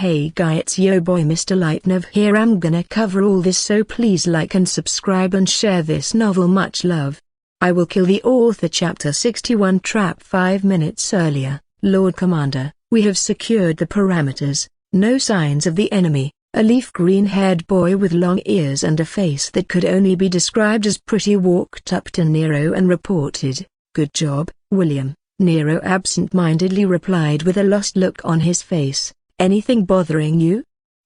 Hey guy, it's yo boy Mr. Lightnovel here. I'm gonna cover all this, so please like and subscribe and share this novel. Much love. I will kill the author. Chapter 61. Trap. 5 minutes earlier. Lord Commander, we have secured the parameters. No signs of the enemy. A leaf green-haired boy with long ears and a face that could only be described as pretty walked up to Nero and reported, "Good job, William." Nero absent-mindedly replied with a lost look on his face. "Anything bothering you?"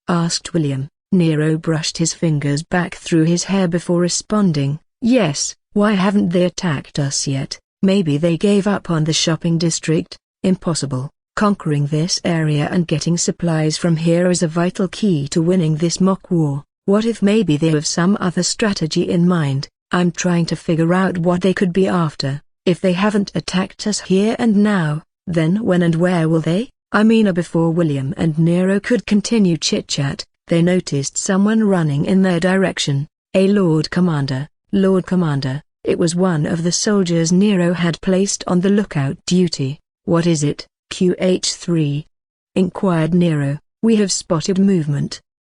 asked William. Nero brushed his fingers back through his hair before responding, "Yes, why haven't they attacked us yet? Maybe they gave up on the shopping district." "Impossible. Conquering this area and getting supplies from here is a vital key to winning this mock war. What if maybe they have some other strategy in mind? I'm trying to figure out what they could be after. If they haven't attacked us here and now, then when and where will they?" Before William and Nero could continue chit-chat, they noticed someone running in their direction. "A Lord Commander, Lord Commander." It was one of the soldiers Nero had placed on the lookout duty. "What is it, QH3?" inquired Nero. "We have spotted movement,"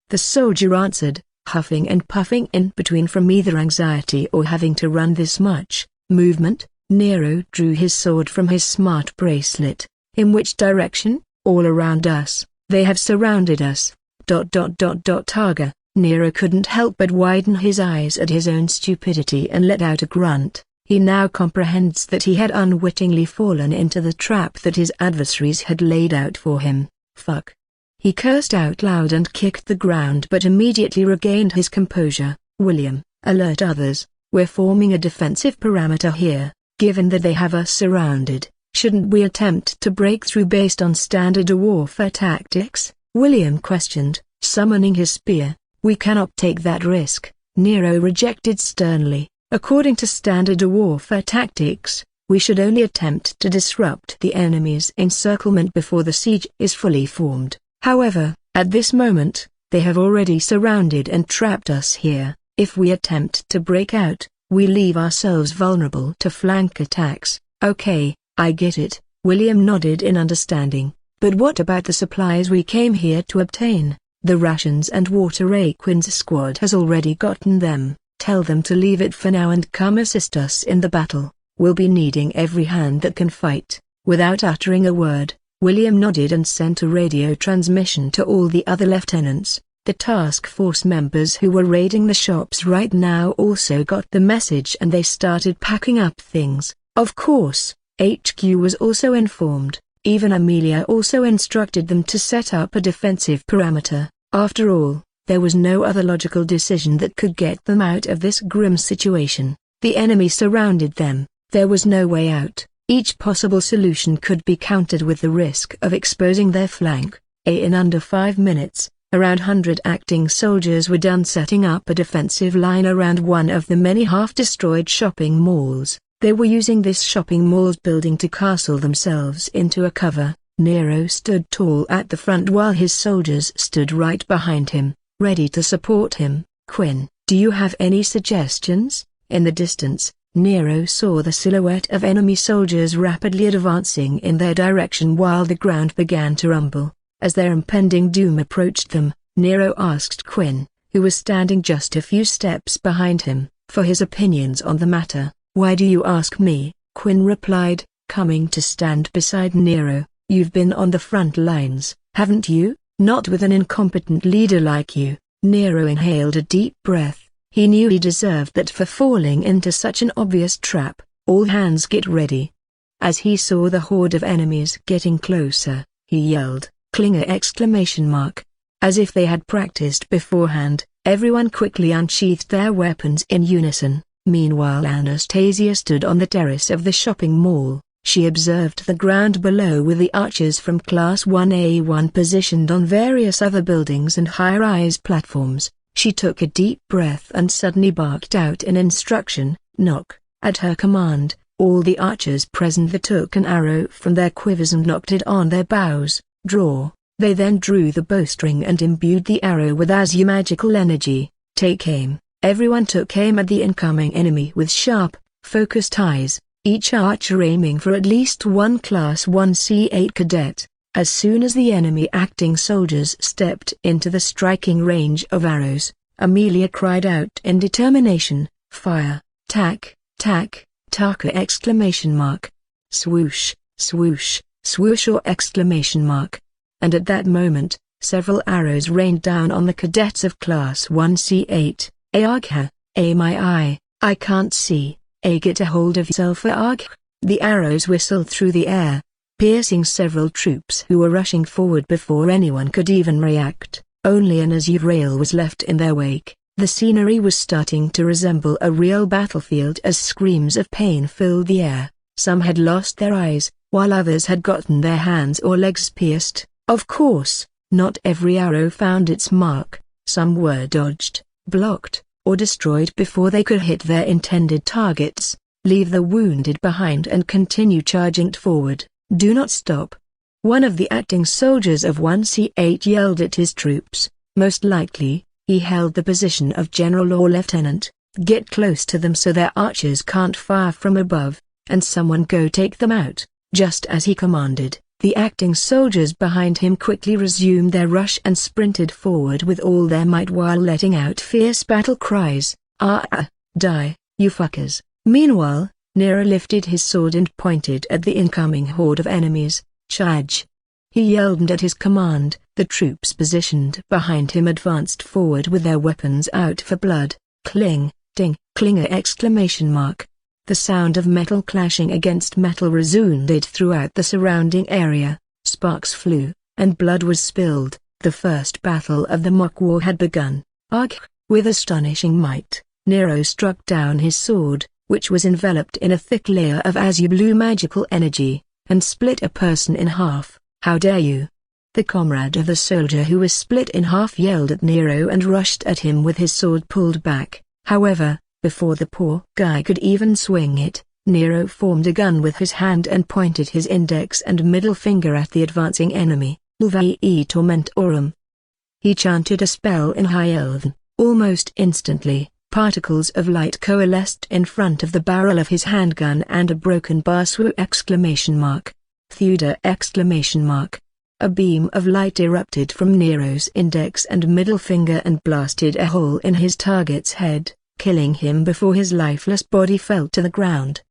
the soldier answered, huffing and puffing in between from either anxiety or having to run this much. "Movement?" Nero drew his sword from his smart bracelet. "In which direction?" "All around us. They have surrounded us. Arghh. Nero couldn't help but widen his eyes at his own stupidity and let out a grunt. He now comprehends that he had unwittingly fallen into the trap that his adversaries had laid out for him. "Fuck." He cursed out loud and kicked the ground, but immediately regained his composure. "William, alert others. We're forming a defensive parameter here. Given that they have us surrounded, shouldn't we attempt to break through based on standard warfare tactics?" William questioned, summoning his spear. "We cannot take that risk," Nero rejected sternly. "According to standard warfare tactics, we should only attempt to disrupt the enemy's encirclement before the siege is fully formed. However, at this moment, they have already surrounded and trapped us here. If we attempt to break out, we leave ourselves vulnerable to flank attacks." "Okay, I get it," William nodded in understanding. "But what about the supplies we came here to obtain? The rations and water Aquinn's squad has already gotten them. Tell them to leave it for now and come assist us in the battle. We'll be needing every hand that can fight." Without uttering a word, William nodded and sent a radio transmission to all the other lieutenants. The task force members who were raiding the shops right now also got the message and they started packing up things. Of course, HQ was also informed. Even Amelia also instructed them to set up a defensive parameter. After all, there was no other logical decision that could get them out of this grim situation. The enemy surrounded them. There was no way out. Each possible solution could be countered with the risk of exposing their flank. In under 5 minutes, around 100 acting soldiers were done setting up a defensive line around one of the many half-destroyed shopping malls. They were using this shopping mall's building to castle themselves into a cover. Nero stood tall at the front while his soldiers stood right behind him, ready to support him. "Quinn, do you have any suggestions?" In the distance, Nero saw the silhouette of enemy soldiers rapidly advancing in their direction while the ground began to rumble. As their impending doom approached them, Nero asked Quinn, who was standing just a few steps behind him, for his opinions on the matter. "Why do you ask me?" Quinn replied, coming to stand beside Nero. "You've been on the front lines, haven't you? Not with an incompetent leader like you." Nero inhaled a deep breath. He knew he deserved that for falling into such an obvious trap. "All hands get ready." As he saw the horde of enemies getting closer, he yelled, "Klinger!" As if they had practiced beforehand, everyone quickly unsheathed their weapons in unison. Meanwhile Anastasia stood on the terrace of the shopping mall. She observed the ground below with the archers from Class 1A1 positioned on various other buildings and high-rise platforms. She took a deep breath and suddenly barked out an instruction, "Knock." At her command, all the archers present took an arrow from their quivers and knocked it on their bows. "Draw." They then drew the bowstring and imbued the arrow with magical energy. "Take aim." Everyone took aim at the incoming enemy with sharp, focused eyes, each archer aiming for at least one Class 1C8 cadet. As soon as the enemy acting soldiers stepped into the striking range of arrows, Amelia cried out in determination, "Fire! Tack! Tack! Taka!" exclamation mark. Swoosh, swoosh, swoosh or exclamation mark. And at that moment, several arrows rained down on the cadets of Class 1C8. Arghh, my eye, I can't see. Get a hold of yourself, Arghh. The arrows whistled through the air, piercing several troops who were rushing forward before anyone could even react. Only an Azurail was left in their wake. The scenery was starting to resemble a real battlefield as screams of pain filled the air. Some had lost their eyes, while others had gotten their hands or legs pierced. Of course, not every arrow found its mark. Some were dodged, blocked, or destroyed before they could hit their intended targets. Leave the wounded behind and continue charging forward. Do not stop. One of the acting soldiers of 1C8 yelled at his troops. Most likely, he held the position of general or lieutenant. Get close to them so their archers can't fire from above, and someone go take them out. Just as he commanded, the acting soldiers behind him quickly resumed their rush and sprinted forward with all their might while letting out fierce battle cries. Die, you fuckers. Meanwhile, Nero lifted his sword and pointed at the incoming horde of enemies. Charge! He yelled, and at his command, the troops positioned behind him advanced forward with their weapons out for blood. Cling, ding, clinger exclamation mark. The sound of metal clashing against metal resounded throughout the surrounding area. Sparks flew, and blood was spilled. The first battle of the mock war had begun. Arghh! With astonishing might, Nero struck down his sword, which was enveloped in a thick layer of azure blue magical energy, and split a person in half. How dare you! The comrade of the soldier who was split in half yelled at Nero and rushed at him with his sword pulled back. However, before the poor guy could even swing it, Nero formed a gun with his hand and pointed his index and middle finger at the advancing enemy. Uvae tormentorum. He chanted a spell in High Elven. Almost instantly, particles of light coalesced in front of the barrel of his handgun and a broken bar swoo exclamation mark. Thuda exclamation mark. A beam of light erupted from Nero's index and middle finger and blasted a hole in his target's head, killing him before his lifeless body fell to the ground.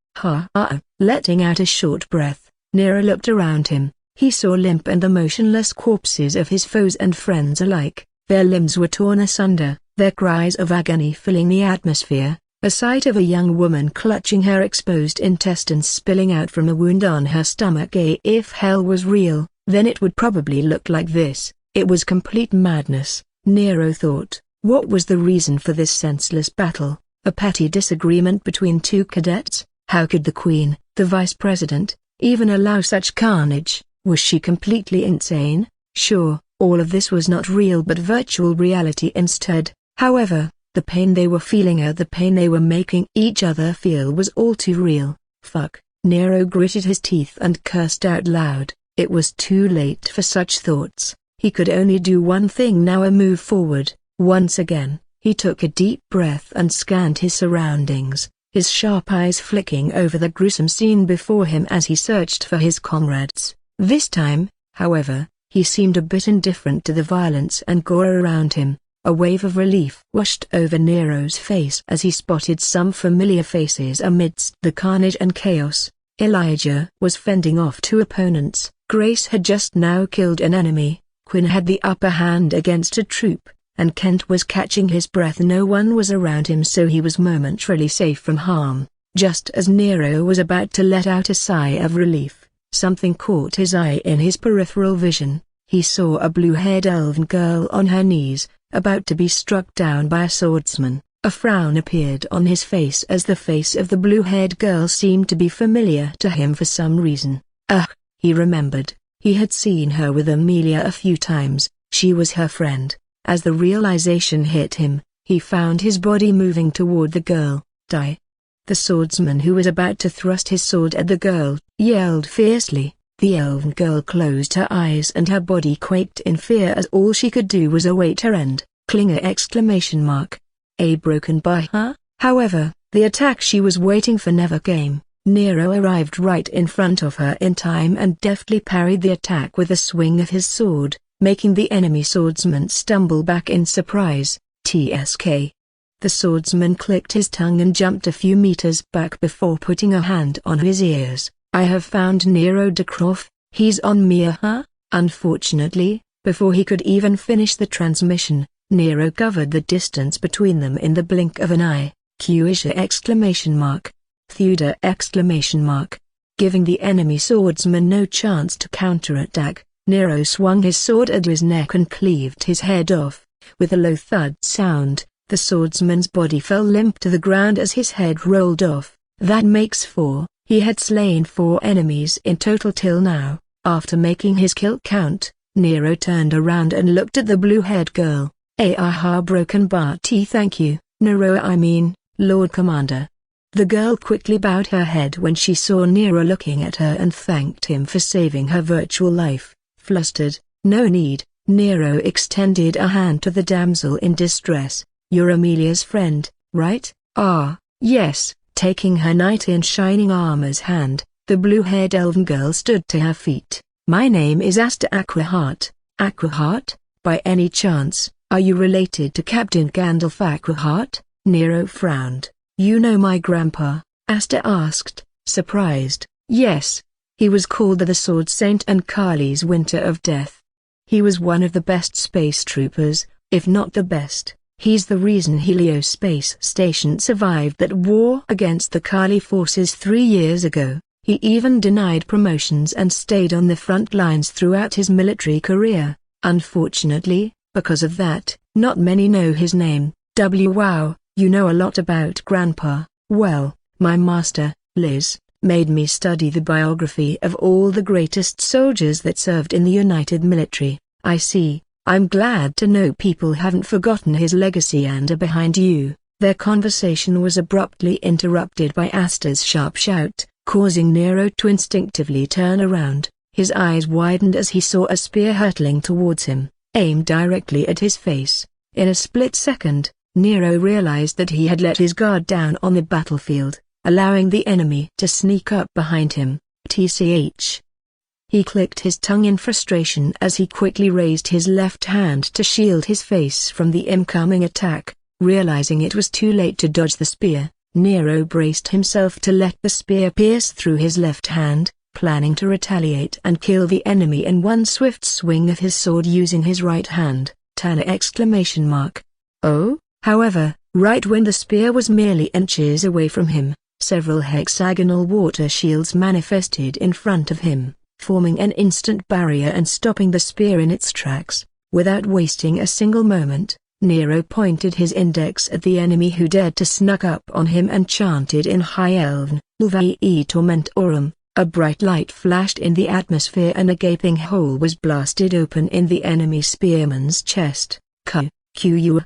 Letting out a short breath, Nero looked around him. He saw limp and the motionless corpses of his foes and friends alike. Their limbs were torn asunder, their cries of agony filling the atmosphere. A sight of a young woman clutching her exposed intestines spilling out from a wound on her stomach. If hell was real, then it would probably look like this. It was complete madness, Nero thought. What was the reason for this senseless battle? A petty disagreement between two cadets? How could the Queen, the Vice President, even allow such carnage? Was she completely insane? Sure, all of this was not real but virtual reality instead. However, the pain they were feeling or the pain they were making each other feel was all too real. Fuck. Nero gritted his teeth and cursed out loud. It was too late for such thoughts. He could only do one thing now: move forward. Once again, he took a deep breath and scanned his surroundings, his sharp eyes flicking over the gruesome scene before him as he searched for his comrades. This time, however, he seemed a bit indifferent to the violence and gore around him. A wave of relief washed over Nero's face as he spotted some familiar faces amidst the carnage and chaos. Elijah was fending off two opponents. Grace had just now killed an enemy. Quinn had the upper hand against a troop, and Kent was catching his breath. No one was around him, so he was momentarily safe from harm. Just as Nero was about to let out a sigh of relief, something caught his eye in his peripheral vision. He saw a blue-haired elven girl on her knees, about to be struck down by a swordsman. A frown appeared on his face as the face of the blue-haired girl seemed to be familiar to him for some reason. He remembered. He had seen her with Amelia a few times. She was her friend. As the realization hit him, he found his body moving toward the girl. Die. The swordsman, who was about to thrust his sword at the girl, yelled fiercely. The elven girl closed her eyes and her body quaked in fear as all she could do was await her end. Clinger exclamation mark. A broken bar. However, the attack she was waiting for never came. Nero arrived right in front of her in time and deftly parried the attack with a swing of his sword, making the enemy swordsman stumble back in surprise. TSK. The swordsman clicked his tongue and jumped a few meters back before putting a hand on his ears. I have found Nero de Croft, he's on me huh? Unfortunately, before he could even finish the transmission, Nero covered the distance between them in the blink of an eye. Qisha exclamation mark. Thuda exclamation mark. Giving the enemy swordsman no chance to counterattack, Nero swung his sword at his neck and cleaved his head off. With a low thud sound, the swordsman's body fell limp to the ground as his head rolled off. That makes 4. He had slain 4 enemies in total till now. After making his kill count, Nero turned around and looked at the blue-haired girl. Aha broken Barty thank you, Nero I mean, Lord Commander. The girl quickly bowed her head when she saw Nero looking at her and thanked him for saving her virtual life. Flustered, no need, Nero extended a hand to the damsel in distress. You're Amelia's friend, right? Ah, yes. Taking her knight in shining armor's hand, the blue-haired elven girl stood to her feet. My name is Asta Aquaheart. Aquaheart? By any chance, are you related to Captain Gandalf Aquaheart? Nero frowned. You know my grandpa? Asta asked, surprised. Yes. He was called the Sword Saint and Kali's Winter of Death. He was one of the best space troopers, if not the best. He's the reason Helios Space Station survived that war against the Kali forces 3 years ago. He even denied promotions and stayed on the front lines throughout his military career. Unfortunately, because of that, not many know his name. Wow, you know a lot about Grandpa. Well, my master, Liz, made me study the biography of all the greatest soldiers that served in the United Military. I see. I'm glad to know people haven't forgotten his legacy and are behind you. Their conversation was abruptly interrupted by Asta's sharp shout, causing Nero to instinctively turn around. His eyes widened as he saw a spear hurtling towards him, aimed directly at his face. In a split second, Nero realized that he had let his guard down on the battlefield, allowing the enemy to sneak up behind him. TCH. He clicked his tongue in frustration as he quickly raised his left hand to shield his face from the incoming attack. Realizing it was too late to dodge the spear, Nero braced himself to let the spear pierce through his left hand, planning to retaliate and kill the enemy in one swift swing of his sword using his right hand. Tana exclamation mark. Oh, however, right when the spear was merely inches away from him, several hexagonal water shields manifested in front of him, forming an instant barrier and stopping the spear in its tracks. Without wasting a single moment, Nero pointed his index at the enemy who dared to snuck up on him and chanted in High Elven, Ulvae Tormentorum. A bright light flashed in the atmosphere and a gaping hole was blasted open in the enemy spearman's chest. Q.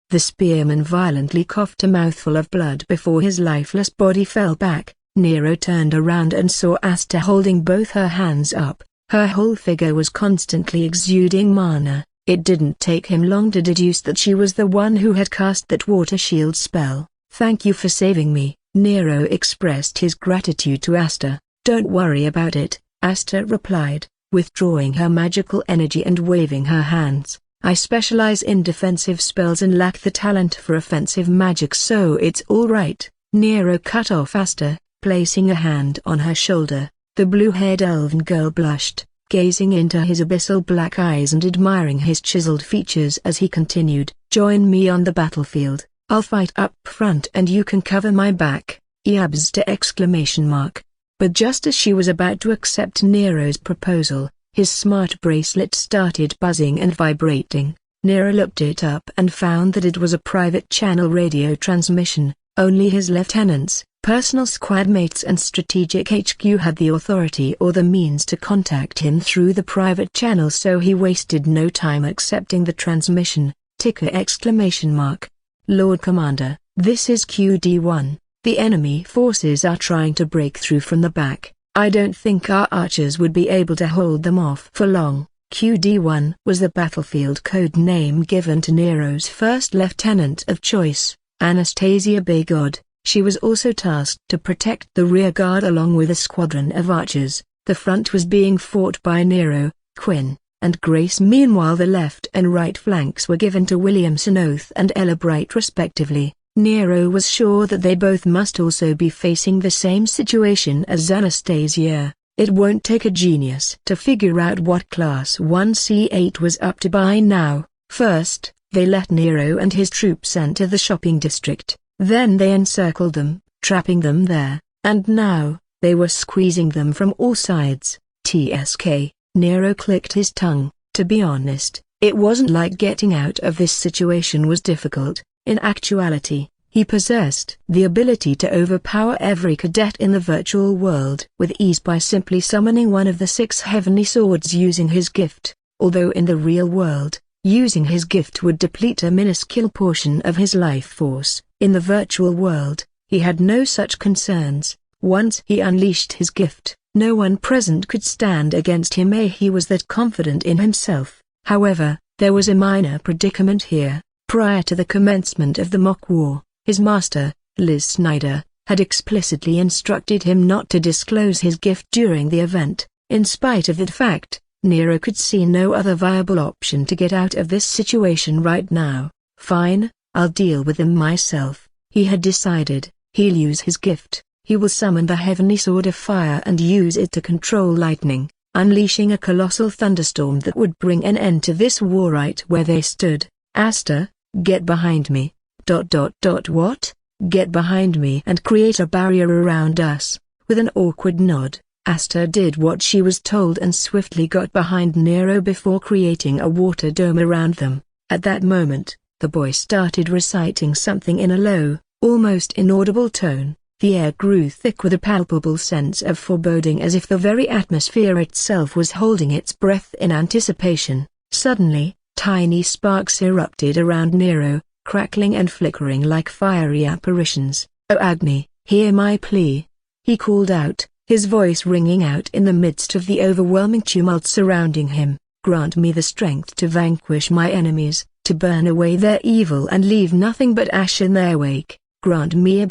The spearman violently coughed a mouthful of blood before his lifeless body fell back. Nero turned around and saw Asta holding both her hands up. Her whole figure was constantly exuding mana. It didn't take him long to deduce that she was the one who had cast that water shield spell. Thank you for saving me. Nero expressed his gratitude to Asta. Don't worry about it, Asta replied, withdrawing her magical energy and waving her hands. I specialize in defensive spells and lack the talent for offensive magic, so it's all right. Nero cut off Asta, placing a hand on her shoulder. The blue-haired elven girl blushed, gazing into his abyssal black eyes and admiring his chiseled features as he continued. Join me on the battlefield. I'll fight up front and you can cover my back. Eabsta exclamation mark. But just as she was about to accept Nero's proposal, his smart bracelet started buzzing and vibrating. Nero looked it up and found that it was a private channel radio transmission. Only his lieutenants, personal squad mates and strategic HQ had the authority or the means to contact him through the private channel, so he wasted no time accepting the transmission. Ticker exclamation mark. Lord Commander, this is QD1. The enemy forces are trying to break through from the back. I don't think our archers would be able to hold them off for long. QD1 was the battlefield code name given to Nero's first lieutenant of choice, Anastasia Baygod. She was also tasked to protect the rear guard along with a squadron of archers. The front was being fought by Nero, Quinn, and Grace. Meanwhile the left and right flanks were given to Williamson Oath and Ella Bright respectively. Nero was sure that they both must also be facing the same situation as Anastasia. It won't take a genius to figure out what Class 1C8 was up to by now. First, they let Nero and his troops enter the shopping district. Then they encircled them, trapping them there, and now, they were squeezing them from all sides. TSK, Nero clicked his tongue. To be honest, it wasn't like getting out of this situation was difficult. In actuality, he possessed the ability to overpower every cadet in the virtual world with ease by simply summoning one of the 6 heavenly swords using his gift, although in the real world, using his gift would deplete a minuscule portion of his life force. In the virtual world, he had no such concerns. Once he unleashed his gift, no one present could stand against him. He was that confident in himself. However, there was a minor predicament here. Prior to the commencement of the mock war, his master, Liz Snyder, had explicitly instructed him not to disclose his gift during the event. In spite of that fact, Nero could see no other viable option to get out of this situation right now. Fine, I'll deal with him myself, he had decided. He'll use his gift. He will summon the heavenly sword of fire and use it to control lightning, unleashing a colossal thunderstorm that would bring an end to this war right where they stood. Asta, get behind me. What? Get behind me and create a barrier around us. With an awkward nod, Asta did what she was told and swiftly got behind Nero before creating a water dome around them. At that moment, the boy started reciting something in a low, almost inaudible tone. The air grew thick with a palpable sense of foreboding, as if the very atmosphere itself was holding its breath in anticipation. Suddenly, tiny sparks erupted around Nero, crackling and flickering like fiery apparitions. "Oh Agni, hear my plea," he called out, his voice ringing out in the midst of the overwhelming tumult surrounding him. "Grant me the strength to vanquish my enemies, to burn away their evil and leave nothing but ash in their wake. Grant me !"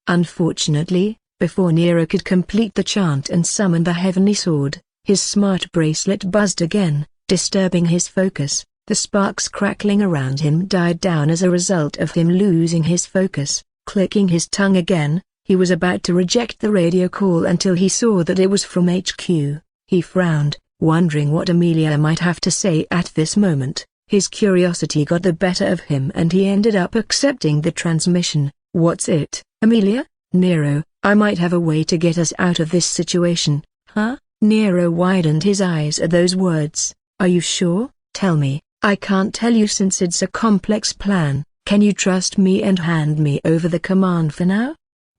Unfortunately, before Nero could complete the chant and summon the heavenly sword, his smart bracelet buzzed again, disturbing his focus. The sparks crackling around him died down as a result of him losing his focus. Clicking his tongue again, he was about to reject the radio call until he saw that it was from HQ. He frowned, wondering what Amelia might have to say at this moment. His curiosity got the better of him and he ended up accepting the transmission. "What's it, Amelia?" "Nero, I might have a way to get us out of this situation." "Huh?" Nero widened his eyes at those words. "Are you sure? Tell me." "I can't tell you since it's a complex plan. Can you trust me and hand me over the command for now?"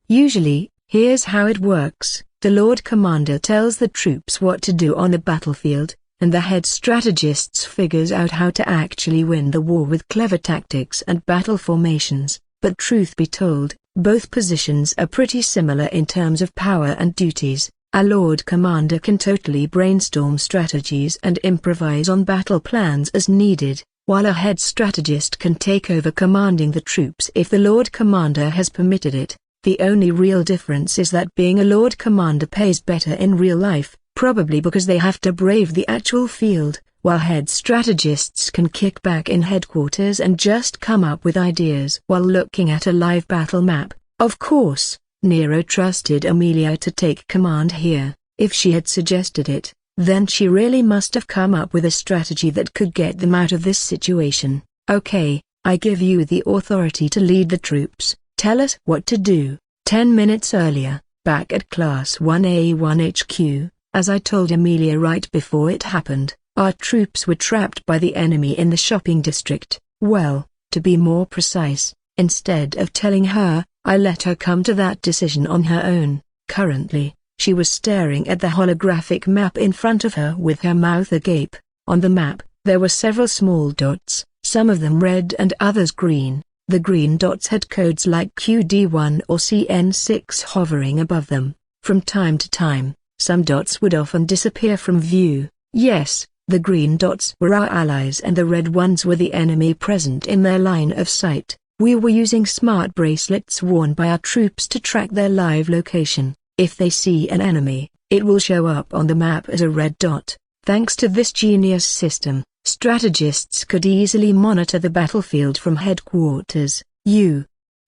"Usually, here's how it works. The Lord Commander tells the troops what to do on the battlefield, and the head strategists figures out how to actually win the war with clever tactics and battle formations. But truth be told, both positions are pretty similar in terms of power and duties. A Lord Commander can totally brainstorm strategies and improvise on battle plans as needed, while a head strategist can take over commanding the troops if the Lord Commander has permitted it. The only real difference is that being a Lord Commander pays better in real life, probably because they have to brave the actual field, while head strategists can kick back in headquarters and just come up with ideas while looking at a live battle map. Of course, Nero trusted Amelia to take command here. If she had suggested it, then she really must have come up with a strategy that could get them out of this situation. "Okay, I give you the authority to lead the troops. Tell us what to do." 10 minutes earlier, back at Class 1A1 HQ, as I told Amelia right before it happened, our troops were trapped by the enemy in the shopping district. Well, to be more precise, instead of telling her, I let her come to that decision on her own. Currently, she was staring at the holographic map in front of her with her mouth agape. On the map, there were several small dots, some of them red and others green. The green dots had codes like QD1 or CN6 hovering above them. From time to time, some dots would often disappear from view. Yes, the green dots were our allies and the red ones were the enemy present in their line of sight. We were using smart bracelets worn by our troops to track their live location. If they see an enemy, it will show up on the map as a red dot. Thanks to this genius system, strategists could easily monitor the battlefield from headquarters.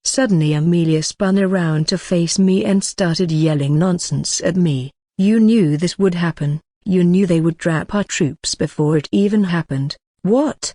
Suddenly Amelia spun around to face me and started yelling nonsense at me. You knew this would happen. You knew they would trap our troops before it even happened. What?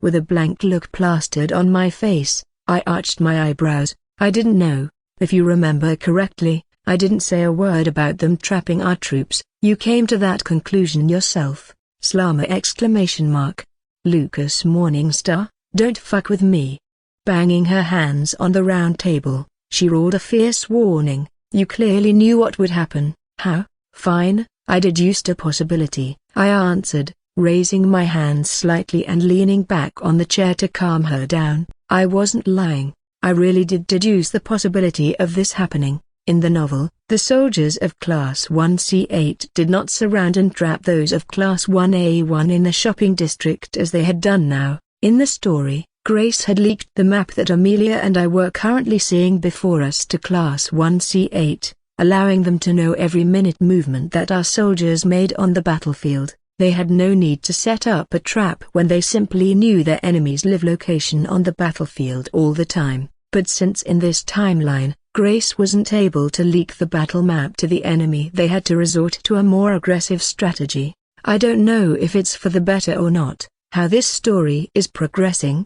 With a blank look plastered on my face, I arched my eyebrows. I didn't know. If you remember correctly, I didn't say a word about them trapping our troops. You came to that conclusion yourself. Slama exclamation mark. Lucas Morningstar, don't fuck with me. Banging her hands on the round table, she roared a fierce warning. You clearly knew what would happen. How? Fine, I deduced a possibility, I answered, raising my hands slightly and leaning back on the chair to calm her down. I wasn't lying. I really did deduce the possibility of this happening. In the novel, the soldiers of Class 1C8 did not surround and trap those of Class 1A1 in the shopping district as they had done now. In the story, Grace had leaked the map that Amelia and I were currently seeing before us to Class 1C8, allowing them to know every minute movement that our soldiers made on the battlefield. They had no need to set up a trap when they simply knew their enemy's live location on the battlefield all the time. But since in this timeline, Grace wasn't able to leak the battle map to the enemy, they had to resort to a more aggressive strategy. I don't know if it's for the better or not, how this story is progressing.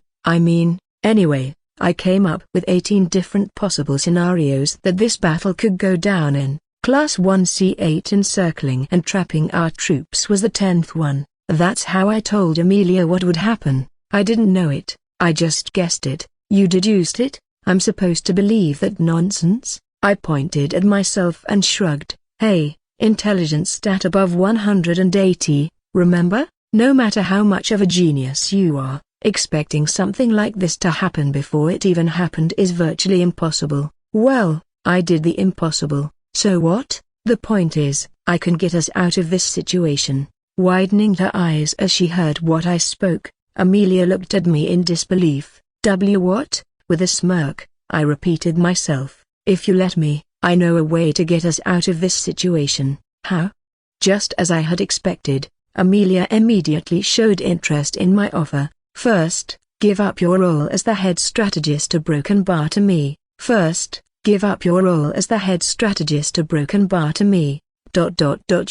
Anyway, I came up with 18 different possible scenarios that this battle could go down in. Class 1C8 encircling and trapping our troops was the 10th one. That's how I told Amelia what would happen. I didn't know it, I just guessed it. You deduced it? I'm supposed to believe that nonsense? I pointed at myself and shrugged. Hey, intelligence stat above 180, remember? No matter how much of a genius you are, expecting something like this to happen before it even happened is virtually impossible. Well, I did the impossible. So what? The point is, I can get us out of this situation. Widening her eyes as she heard what I spoke, Amelia looked at me in disbelief. What? With a smirk, I repeated myself. If you let me, I know a way to get us out of this situation. How? Just as I had expected, Amelia immediately showed interest in my offer. First, give up your role as the head strategist to Broken Bar to me. Give up your role as the head strategist to Broken Bar to me.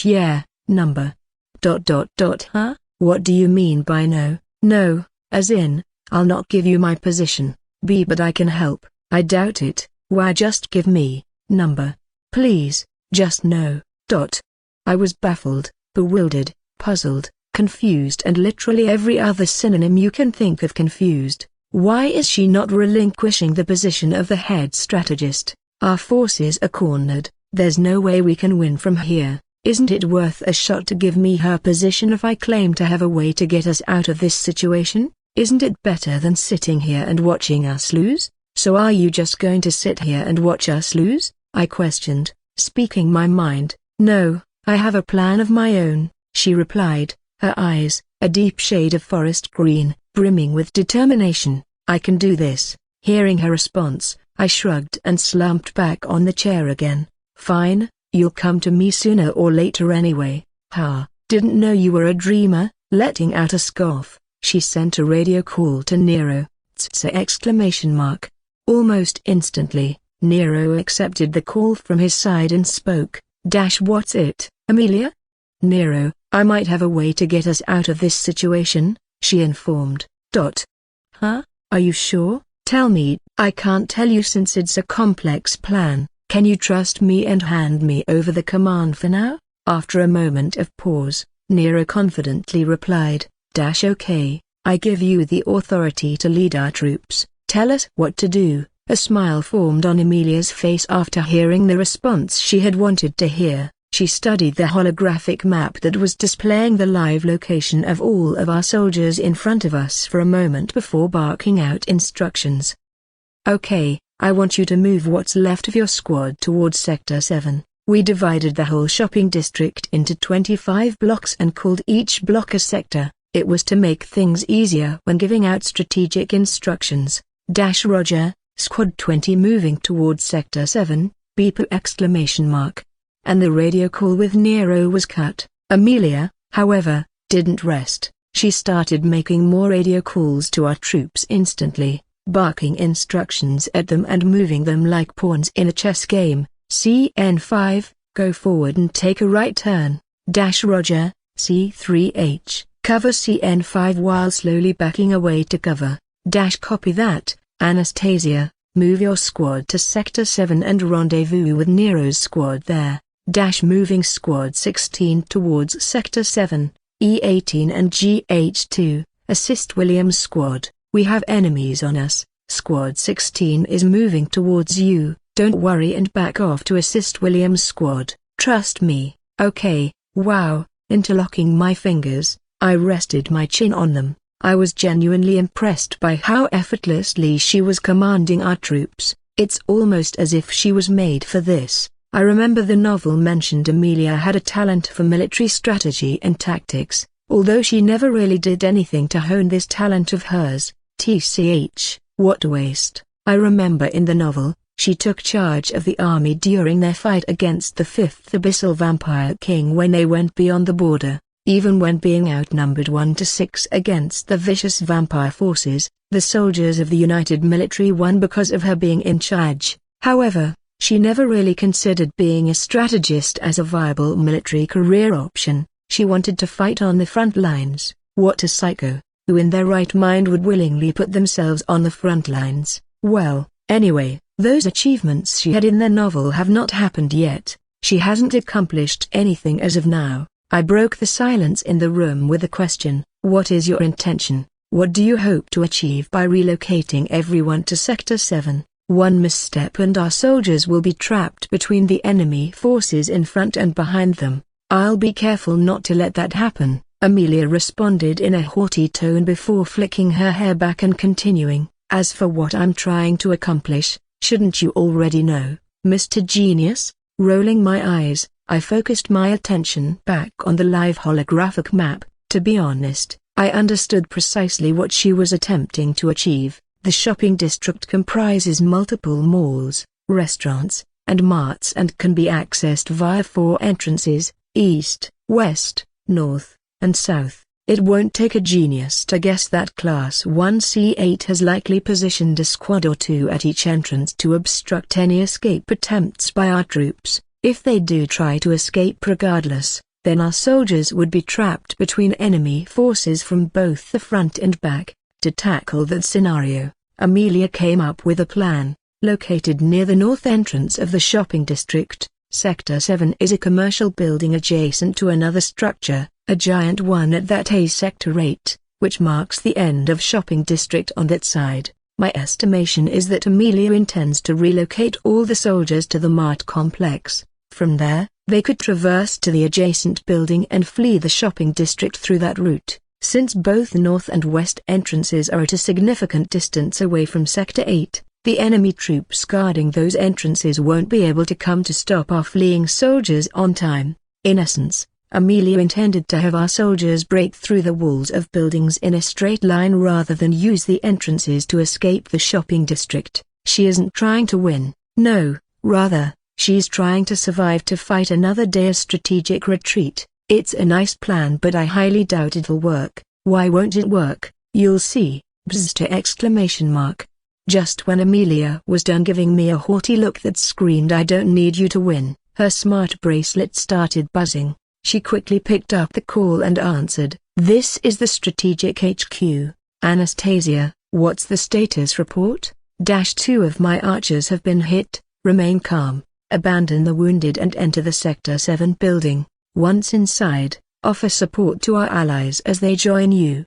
Yeah, number. Huh? What do you mean by no? No, as in, I'll not give you my position. But I can help. I doubt it. Why just give me, number. Please, just no. I was baffled, bewildered, puzzled, confused and literally every other synonym you can think of confused. Why is she not relinquishing the position of the head strategist? Our forces are cornered, there's no way we can win from here. Isn't it worth a shot to give me her position if I claim to have a way to get us out of this situation? Isn't it better than sitting here and watching us lose? So are you just going to sit here and watch us lose? I questioned, speaking my mind. No, I have a plan of my own, she replied, her eyes, a deep shade of forest green, brimming with determination. I can do this. Hearing her response, I shrugged and slumped back on the chair again. Fine, you'll come to me sooner or later anyway. Didn't know you were a dreamer. Letting out a scoff, she sent a radio call to Nero. Exclamation mark. Almost instantly, Nero accepted the call from his side and spoke. What's it, Amelia? Nero, I might have a way to get us out of this situation, she informed. Huh? Are you sure? Tell me. I can't tell you since it's a complex plan. Can you trust me and hand me over the command for now? After a moment of pause, Nero confidently replied, Okay, I give you the authority to lead our troops. Tell us what to do. A smile formed on Amelia's face after hearing the response she had wanted to hear. She studied the holographic map that was displaying the live location of all of our soldiers in front of us for a moment before barking out instructions. Okay, I want you to move what's left of your squad towards Sector 7. We divided the whole shopping district into 25 blocks and called each block a sector. It was to make things easier when giving out strategic instructions. Roger, Squad 20 moving towards Sector 7, beeper exclamation mark. And the radio call with Nero was cut. Amelia, however, didn't rest. She started making more radio calls to our troops instantly, barking instructions at them and moving them like pawns in a chess game. CN5, go forward and take a right turn. Roger, C3H, cover CN5 while slowly backing away to cover. Copy that. Anastasia, move your squad to Sector 7 and rendezvous with Nero's squad there. Moving Squad 16 towards Sector 7, E18 and GH2, assist William's squad. We have enemies on us. Squad 16 is moving towards you. Don't worry and back off to assist William's squad. Trust me. Okay. Wow. Interlocking my fingers, I rested my chin on them. I was genuinely impressed by how effortlessly she was commanding our troops. It's almost as if she was made for this. I remember the novel mentioned Amelia had a talent for military strategy and tactics, although she never really did anything to hone this talent of hers. TCH, what a waste. I remember in the novel, she took charge of the army during their fight against the 5th Abyssal Vampire King when they went beyond the border. Even when being outnumbered 1-6 against the vicious vampire forces, the soldiers of the United Military won because of her being in charge. However, she never really considered being a strategist as a viable military career option. She wanted to fight on the front lines. What a psycho, who in their right mind would willingly put themselves on the front lines. Well, anyway, those achievements she had in the novel have not happened yet. She hasn't accomplished anything as of now. I broke the silence in the room with a question. What is your intention? What do you hope to achieve by relocating everyone to Sector 7? One misstep and our soldiers will be trapped between the enemy forces in front and behind them. I'll be careful not to let that happen, Amelia responded in a haughty tone before flicking her hair back and continuing. As for what I'm trying to accomplish, shouldn't you already know, Mr. Genius? Rolling my eyes, I focused my attention back on the live holographic map. To be honest, I understood precisely what she was attempting to achieve. The shopping district comprises multiple malls, restaurants, and marts and can be accessed via 4 entrances, east, west, north, and south. It won't take a genius to guess that Class 1 C8 has likely positioned a squad or 2 at each entrance to obstruct any escape attempts by our troops. If they do try to escape regardless, then our soldiers would be trapped between enemy forces from both the front and back. To tackle that scenario, Amelia came up with a plan. Located near the north entrance of the shopping district, Sector 7 is a commercial building adjacent to another structure, a giant one at that A Sector 8, which marks the end of shopping district on that side. My estimation is that Amelia intends to relocate all the soldiers to the mart complex. From there, they could traverse to the adjacent building and flee the shopping district through that route. Since both north and west entrances are at a significant distance away from Sector 8, the enemy troops guarding those entrances won't be able to come to stop our fleeing soldiers on time. In essence, Amelia intended to have our soldiers break through the walls of buildings in a straight line rather than use the entrances to escape the shopping district. She isn't trying to win, no, rather, she's trying to survive to fight another day of strategic retreat. It's a nice plan but I highly doubt it'll work. Why won't it work? You'll see. Exclamation mark. Just when Amelia was done giving me a haughty look that screamed I don't need you to win, her smart bracelet started buzzing. She quickly picked up the call and answered. This is the Strategic HQ. Anastasia, what's the status report? 2 of my archers have been hit. Remain calm, abandon the wounded and enter the Sector 7 building. Once inside, offer support to our allies as they join you.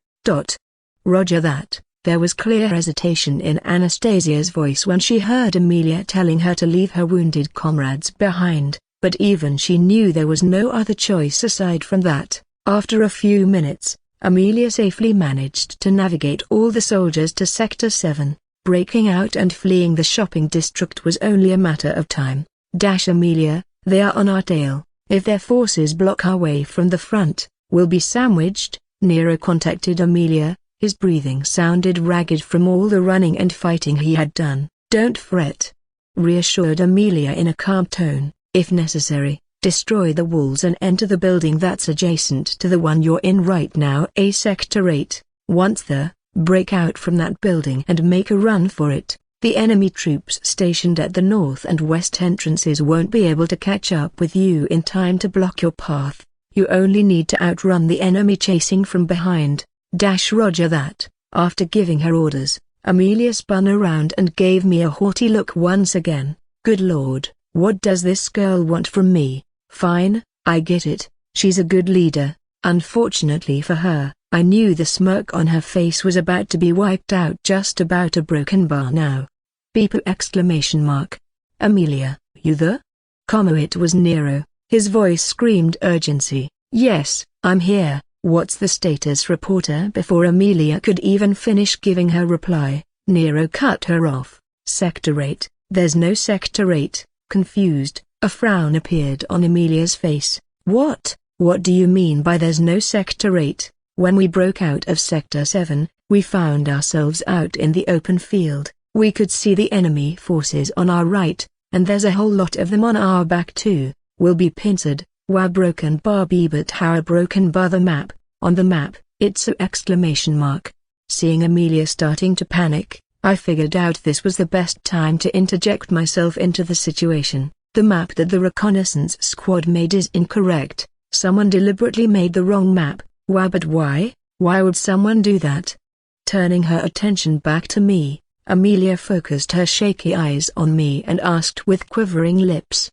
Roger that. There was clear hesitation in Anastasia's voice when she heard Amelia telling her to leave her wounded comrades behind, but even she knew there was no other choice aside from that. After a few minutes, Amelia safely managed to navigate all the soldiers to Sector 7. Breaking out and fleeing the shopping district was only a matter of time. Amelia, they are on our tail. If their forces block our way from the front, we'll be sandwiched. Nero contacted Amelia, His breathing sounded ragged from all the running and fighting he had done. "Don't fret," reassured Amelia in a calm tone. "If necessary, destroy the walls and enter the building that's adjacent to the one you're in right now, a Sector 8. Once there, break out from that building and make a run for it. The enemy troops stationed at the north and west entrances won't be able to catch up with you in time to block your path. You only need to outrun the enemy chasing from behind." Roger that. After giving her orders, Amelia spun around and gave me a haughty look once again. "Good Lord, what does this girl want from me? Fine, I get it, she's a good leader." Unfortunately for her, I knew the smirk on her face was about to be wiped out. Just about a broken bar now. Beep! Exclamation mark. "Amelia, you there?" It was Nero. His voice screamed urgency. "Yes, I'm here. What's the status?" Reporter. Before Amelia could even finish giving her reply, Nero cut her off. "Sector 8, there's no Sector 8, confused, a frown appeared on Amelia's face. What do you mean by there's no Sector 8? When we broke out of Sector 7, we found ourselves out in the open field. We could see the enemy forces on our right, and there's a whole lot of them on our back too. We'll be pincered. Why broken bar be but how a broken bar? The map, on the map, it's a exclamation mark. Seeing Amelia starting to panic, I figured out this was the best time to interject myself into the situation. The map that the reconnaissance squad made is incorrect. Someone deliberately made the wrong map. Why? But why? Why would someone do that? Turning her attention back to me, Amelia focused her shaky eyes on me and asked with quivering lips.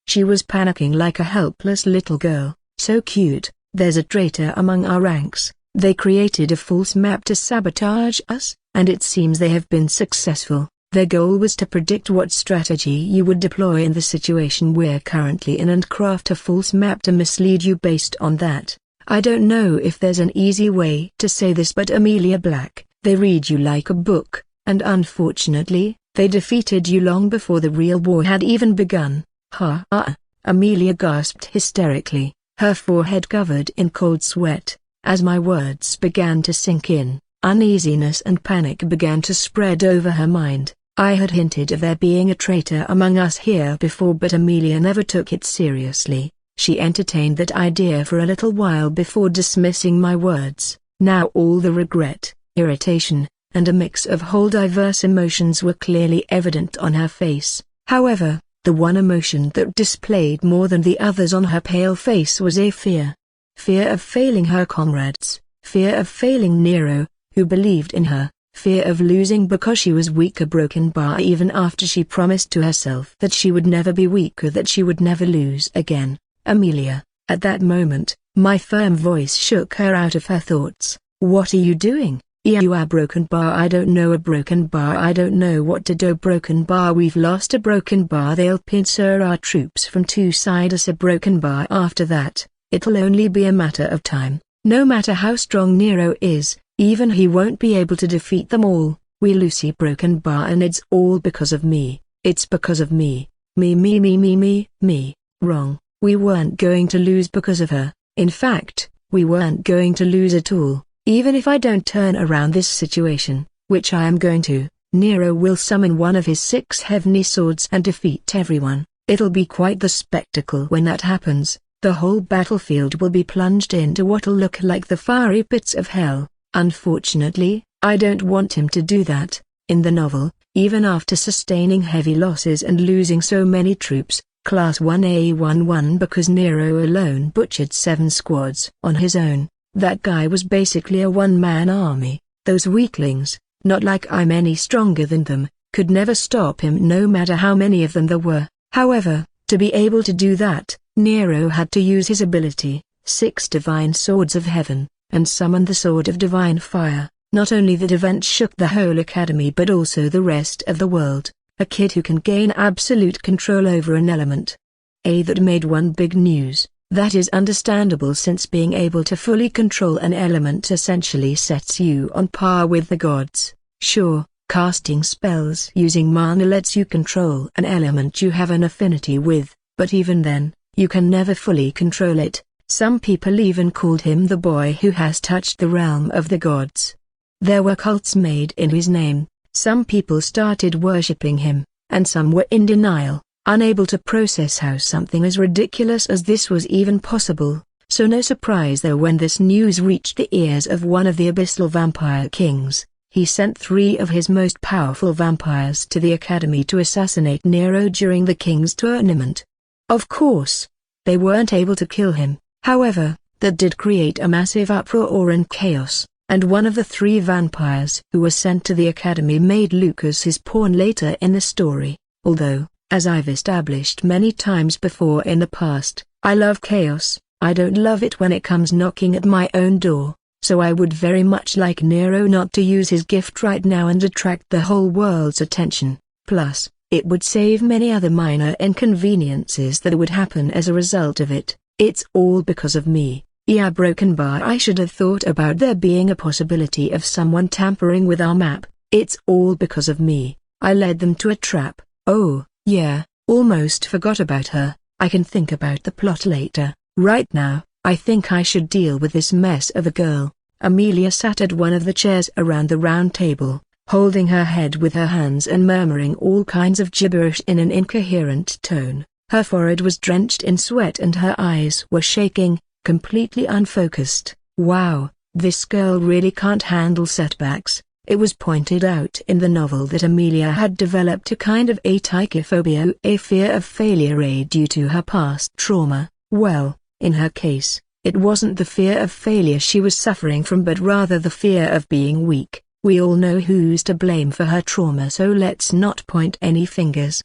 She was panicking like a helpless little girl. "So cute, there's a traitor among our ranks. They created a false map to sabotage us, and it seems they have been successful. Their goal was to predict what strategy you would deploy in the situation we're currently in and craft a false map to mislead you based on that. I don't know if there's an easy way to say this, but Amelia Black, they read you like a book, and unfortunately, they defeated you long before the real war had even begun." "Ha ha!" Amelia gasped hysterically, her forehead covered in cold sweat. As my words began to sink in, uneasiness and panic began to spread over her mind. I had hinted of there being a traitor among us here before, but Amelia never took it seriously. She entertained that idea for a little while before dismissing my words. Now all the regret, irritation, and a mix of whole diverse emotions were clearly evident on her face. However, the one emotion that displayed more than the others on her pale face was a fear. Fear of failing her comrades, fear of failing Nero, who believed in her, fear of losing because she was weak, a broken bar even after she promised to herself that she would never be weaker, that she would never lose again. "Amelia," at that moment, my firm voice shook her out of her thoughts. "What are you doing? You are broken bar. I don't know a broken bar. I don't know what to do. Broken bar. We've lost a broken bar. They'll pincer our troops from two sides. A broken bar. After that, it'll only be a matter of time. No matter how strong Nero is, even he won't be able to defeat them all. We lose a broken bar, and it's all because of me. It's because of me. Me. Wrong. We weren't going to lose because of her. In fact, we weren't going to lose at all. Even if I don't turn around this situation, which I am going to, Nero will summon one of his 6 heavenly swords and defeat everyone. It'll be quite the spectacle when that happens. The whole battlefield will be plunged into what'll look like the fiery pits of hell. Unfortunately, I don't want him to do that. In the novel, even after sustaining heavy losses and losing so many troops, Class 1A11, because Nero alone butchered 7 squads on his own, that guy was basically a one-man army. Those weaklings, not like I'm any stronger than them, could never stop him no matter how many of them there were. However, to be able to do that, Nero had to use his ability, 6 divine swords of heaven, and summon the sword of divine fire. Not only that event shook the whole academy but also the rest of the world. A kid who can gain absolute control over an element. That made one big news. That is understandable, since being able to fully control an element essentially sets you on par with the gods. Sure, casting spells using mana lets you control an element you have an affinity with, but even then, you can never fully control it. Some people even called him the boy who has touched the realm of the gods. There were cults made in his name, some people started worshipping him, and some were in denial, unable to process how something as ridiculous as this was even possible. So no surprise though when this news reached the ears of one of the abyssal vampire kings. He sent 3 of his most powerful vampires to the academy to assassinate Nero during the king's tournament. Of course, they weren't able to kill him, however, that did create a massive uproar and chaos, and one of the 3 vampires who were sent to the academy made Lucas his pawn later in the story. Although, as I've established many times before in the past, I love chaos, I don't love it when it comes knocking at my own door. So I would very much like Nero not to use his gift right now and attract the whole world's attention. Plus, it would save many other minor inconveniences that would happen as a result of it. It's all because of me. Yeah, broken bar. I should have thought about there being a possibility of someone tampering with our map. It's all because of me. I led them to a trap. Oh, yeah, almost forgot about her. I can think about the plot later. Right now, I think I should deal with this mess of a girl. Amelia sat at one of the chairs around the round table, holding her head with her hands and murmuring all kinds of gibberish in an incoherent tone. Her forehead was drenched in sweat and her eyes were shaking, completely unfocused. Wow, this girl really can't handle setbacks. It was pointed out in the novel that Amelia had developed a kind of a tachyphobia, a fear of failure due to her past trauma. Well, in her case, it wasn't the fear of failure she was suffering from but rather the fear of being weak. We all know who's to blame for her trauma, so let's not point any fingers.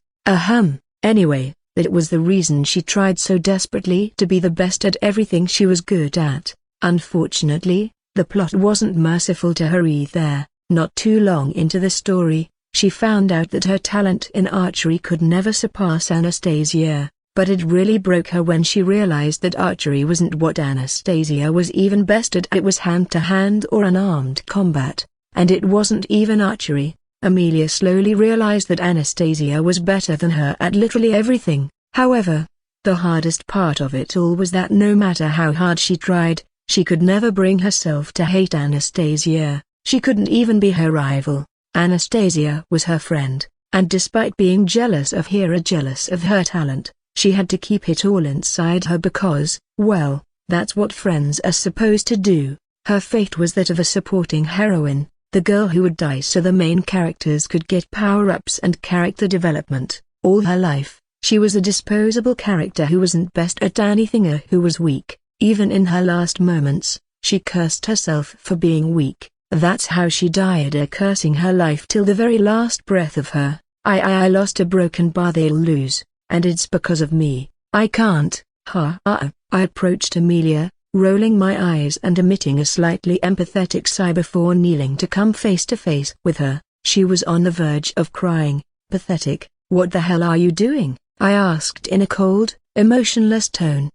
Anyway, that was the reason she tried so desperately to be the best at everything she was good at. Unfortunately, the plot wasn't merciful to her either. Not too long into the story, she found out that her talent in archery could never surpass Anastasia. But it really broke her when she realized that archery wasn't what Anastasia was even best at. It was hand-to-hand or unarmed combat, and it wasn't even archery. Amelia slowly realized that Anastasia was better than her at literally everything. However, the hardest part of it all was that no matter how hard she tried, she could never bring herself to hate Anastasia. She couldn't even be her rival. Anastasia was her friend, and despite being jealous of her talent, she had to keep it all inside her because, well, that's what friends are supposed to do. Her fate was that of a supporting heroine, the girl who would die so the main characters could get power-ups and character development. All her life, she was a disposable character who wasn't best at anything or who was weak. Even in her last moments, she cursed herself for being weak. That's how she died, cursing her life till the very last breath of her. I lost a broken bar, they'll lose. And it's because of me. I can't. I approached Amelia, rolling my eyes and emitting a slightly empathetic sigh before kneeling to come face to face with her. She was on the verge of crying. Pathetic. What the hell are you doing? I asked in a cold, emotionless tone.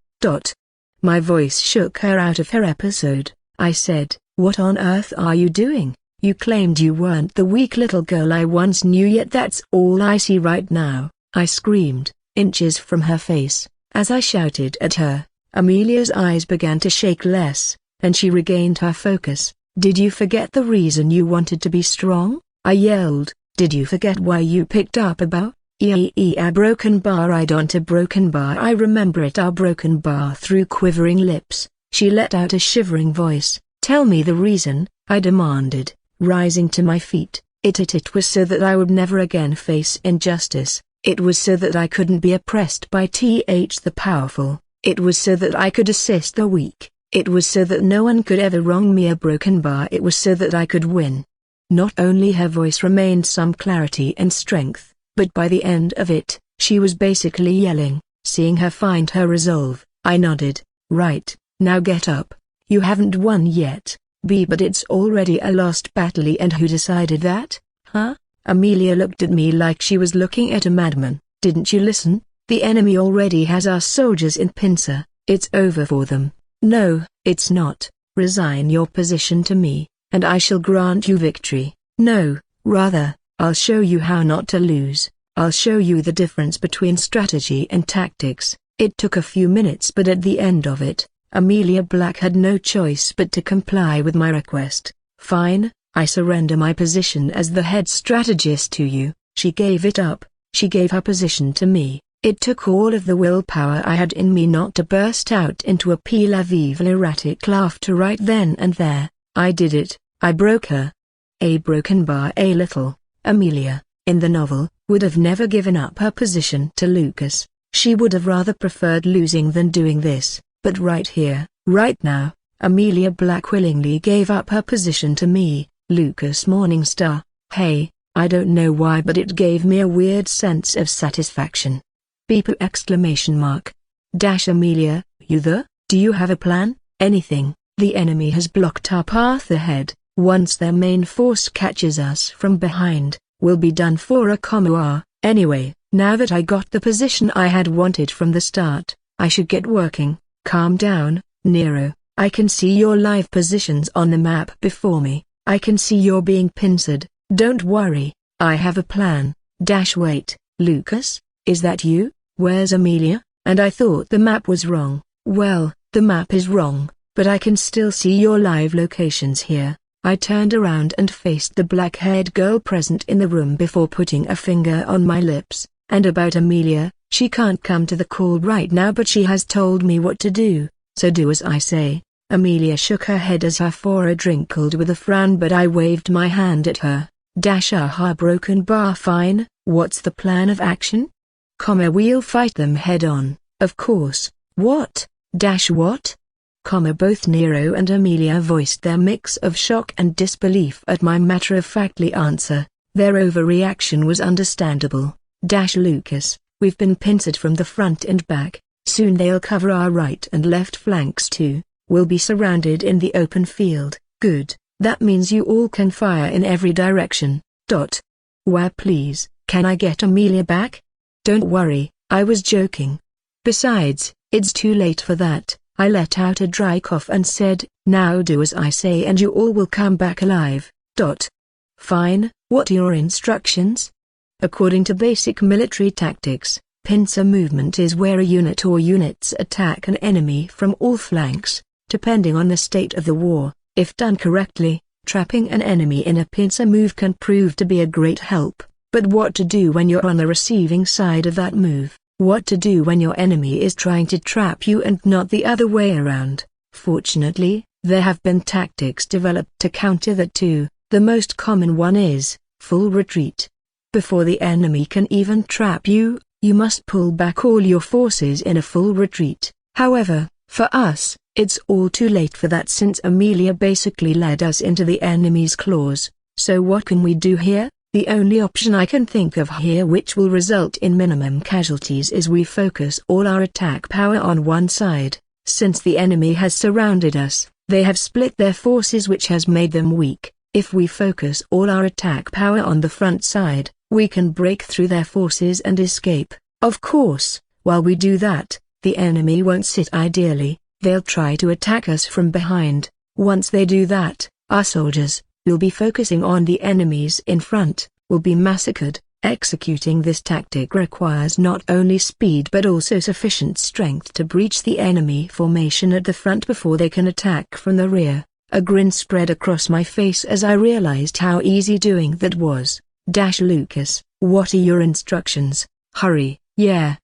My voice shook her out of her episode. I said, what on earth are you doing? You claimed you weren't the weak little girl I once knew, yet that's all I see right now. I screamed, inches from her face. As I shouted at her, Amelia's eyes began to shake less, and she regained her focus. Did you forget the reason you wanted to be strong? I yelled. Did you forget why you picked up a bow? A broken bar. I don't a broken bar. I remember it. A broken bar. Through quivering lips, she let out a shivering voice. Tell me the reason, I demanded, rising to my feet. It was so that I would never again face injustice. It was so that I couldn't be oppressed by the powerful. It was so that I could assist the weak. It was so that no one could ever wrong me. A broken bar. It was so that I could win. Not only her voice remained some clarity and strength, but by the end of it, she was basically yelling. Seeing her find her resolve, I nodded. Right, now get up. You haven't won yet, but it's already a lost battle. And who decided that? Huh? Amelia looked at me like she was looking at a madman. Didn't you listen? The enemy already has our soldiers in pincer. It's over for them. No, it's not. Resign your position to me, and I shall grant you victory. No, rather, I'll show you how not to lose. I'll show you the difference between strategy and tactics. It took a few minutes, but at the end of it, Amelia Black had no choice but to comply with my request. Fine, I surrender my position as the head strategist to you." She gave it up. She gave her position to me. It took all of the willpower I had in me not to burst out into a pilavival erratic laughter right then and there. I did it. I broke her. A broken bar a little. Amelia, in the novel, would have never given up her position to Lucas. She would have rather preferred losing than doing this. But right here, right now, Amelia Black willingly gave up her position to me, Lucas Morningstar. Hey, I don't know why, but it gave me a weird sense of satisfaction. Beeper exclamation mark. Dash Amelia, you there? Do you have a plan? Anything? The enemy has blocked our path ahead. Once their main force catches us from behind, we'll be done for a comma. Anyway, now that I got the position I had wanted from the start, I should get working. Calm down, Nero. I can see your live positions on the map before me. I can see you're being pincered. Don't worry, I have a plan. Dash wait, Lucas, is that you? Where's Amelia? And I thought the map was wrong. Well, the map is wrong, but I can still see your live locations here. I turned around and faced the black-haired girl present in the room before putting a finger on my lips. And about Amelia, she can't come to the call right now, but she has told me what to do, so do as I say. Amelia shook her head as her forehead wrinkled with a frown, but I waved my hand at her. Dash aha broken bar fine, what's the plan of action? We'll fight them head on, of course. What? Dash what? Both Nero and Amelia voiced their mix of shock and disbelief at my matter-of-factly answer. Their overreaction was understandable. Dash Lucas, we've been pincered from the front and back. Soon they'll cover our right and left flanks too. We'll be surrounded in the open field. Good, that means you all can fire in every direction. Where please, can I get Amelia back? Don't worry, I was joking. Besides, it's too late for that. I let out a dry cough and said, now do as I say and you all will come back alive. Fine, what are your instructions? According to basic military tactics, pincer movement is where a unit or units attack an enemy from all flanks, depending on the state of the war. If done correctly, trapping an enemy in a pincer move can prove to be a great help. But what to do when you're on the receiving side of that move? What to do when your enemy is trying to trap you and not the other way around? Fortunately, there have been tactics developed to counter that too. The most common one is full retreat. Before the enemy can even trap you, you must pull back all your forces in a full retreat. However, for us, it's all too late for that since Amelia basically led us into the enemy's claws. So what can we do here? The only option I can think of here which will result in minimum casualties is we focus all our attack power on one side. Since the enemy has surrounded us, they have split their forces which has made them weak. If we focus all our attack power on the front side, we can break through their forces and escape. Of course, while we do that, the enemy won't sit ideally. They'll try to attack us from behind. Once they do that, our soldiers, who'll be focusing on the enemies in front, will be massacred. Executing this tactic requires not only speed but also sufficient strength to breach the enemy formation at the front before they can attack from the rear. A grin spread across my face as I realized how easy doing that was. Lucas, what are your instructions? Hurry. Yeah,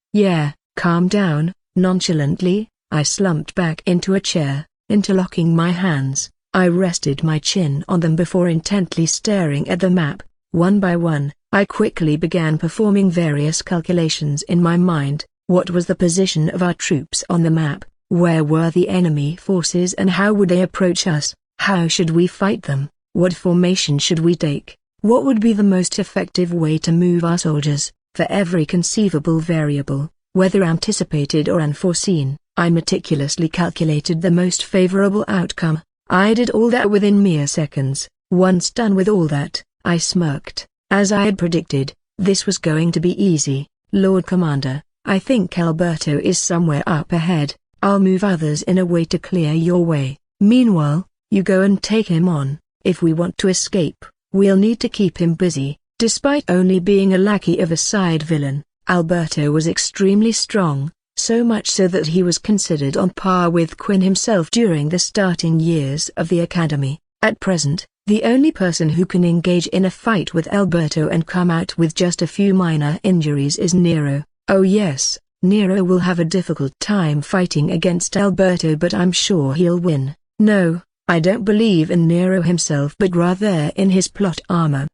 calm down. Nonchalantly, I slumped back into a chair, interlocking my hands. I rested my chin on them before intently staring at the map. One by one, I quickly began performing various calculations in my mind. What was the position of our troops on the map? Where were the enemy forces and how would they approach us? How should we fight them? What formation should we take? What would be the most effective way to move our soldiers? For every conceivable variable, whether anticipated or unforeseen, I meticulously calculated the most favorable outcome. I did all that within mere seconds. Once done with all that, I smirked. As I had predicted, this was going to be easy. Lord Commander, I think Alberto is somewhere up ahead. I'll move others in a way to clear your way. Meanwhile, you go and take him on. If we want to escape, we'll need to keep him busy. Despite only being a lackey of a side villain, Alberto was extremely strong. So much so that he was considered on par with Quinn himself during the starting years of the academy. At present, The only person who can engage in a fight with Alberto and come out with just a few minor injuries is Nero. Oh yes, Nero will have a difficult time fighting against Alberto, but I'm sure he'll win. No, I don't believe in Nero himself but rather in his plot armor.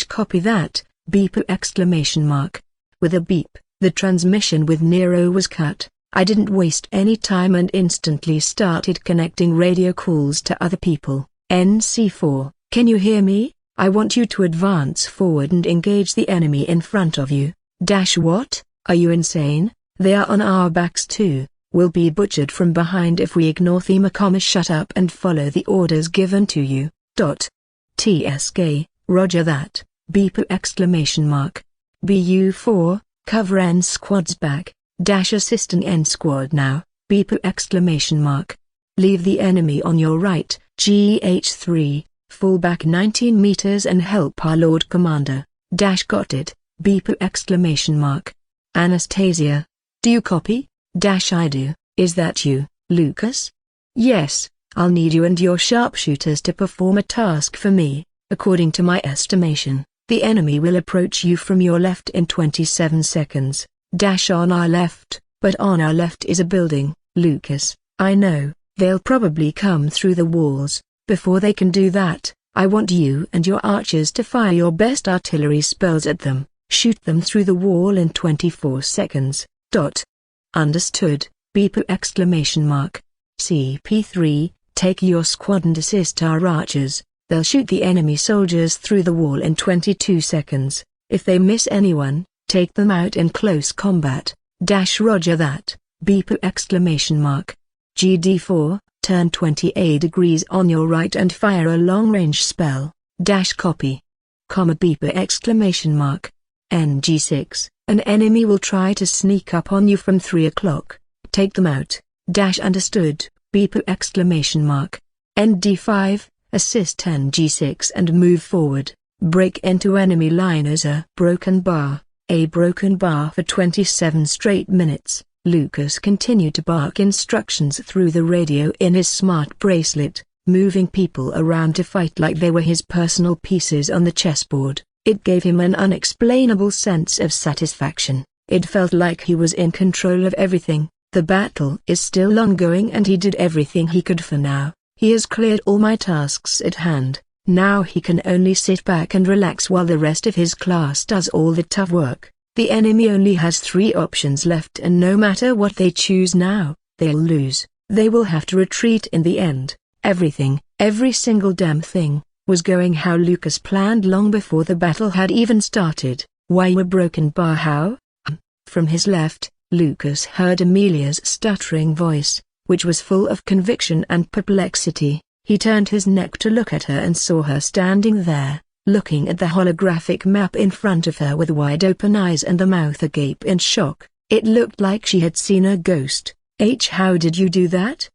Copy that, beep exclamation mark. With a beep, the transmission with Nero was cut. I didn't waste any time and instantly started connecting radio calls to other people. NC4, can you hear me? I want you to advance forward and engage the enemy in front of you. What? Are you insane? They are on our backs too. We'll be butchered from behind if we ignore thema, shut up and follow the orders given to you. TSK, roger that, beep exclamation mark. BU4, cover N squad's back, assist an N squad now, beep exclamation mark. Leave the enemy on your right, GH3, fall back 19 meters and help our Lord Commander. Got it, beep exclamation mark. Anastasia, do you copy? I do. Is that you, Lucas? Yes, I'll need you and your sharpshooters to perform a task for me. According to my estimation, the enemy will approach you from your left in 27 seconds. On our left, but on our left is a building, Lucas. I know, they'll probably come through the walls. Before they can do that, I want you and your archers to fire your best artillery spells at them. Shoot them through the wall in 24 seconds. Understood, beep exclamation mark. CP3, take your squad and assist our archers. They'll shoot the enemy soldiers through the wall in 22 seconds. If they miss anyone, take them out in close combat. Roger that, beep exclamation mark. GD4, turn 28 degrees on your right and fire a long-range spell. Copy. Beep exclamation mark. NG6, an enemy will try to sneak up on you from 3 o'clock. Take them out. Understood, beep exclamation mark. ND5, assist NG6 and move forward. Break into enemy line as a broken bar for 27 straight minutes. Lucas continued to bark instructions through the radio in his smart bracelet, moving people around to fight like they were his personal pieces on the chessboard. It gave him an unexplainable sense of satisfaction. It felt like he was in control of everything. The battle is still ongoing and he did everything he could for now. He has cleared all my tasks at hand. Now he can only sit back and relax while the rest of his class does all the tough work. The enemy only has 3 options left, and no matter what they choose now, they'll lose. They will have to retreat in the end. Everything, every single damn thing, was going how Lucas planned long before the battle had even started. Why a broken bar? How? From his left, Lucas heard Amelia's stuttering voice, which was full of conviction and perplexity. He turned his neck to look at her and saw her standing there, looking at the holographic map in front of her with wide-open eyes and the mouth agape in shock. It looked like she had seen a ghost. How did you do that?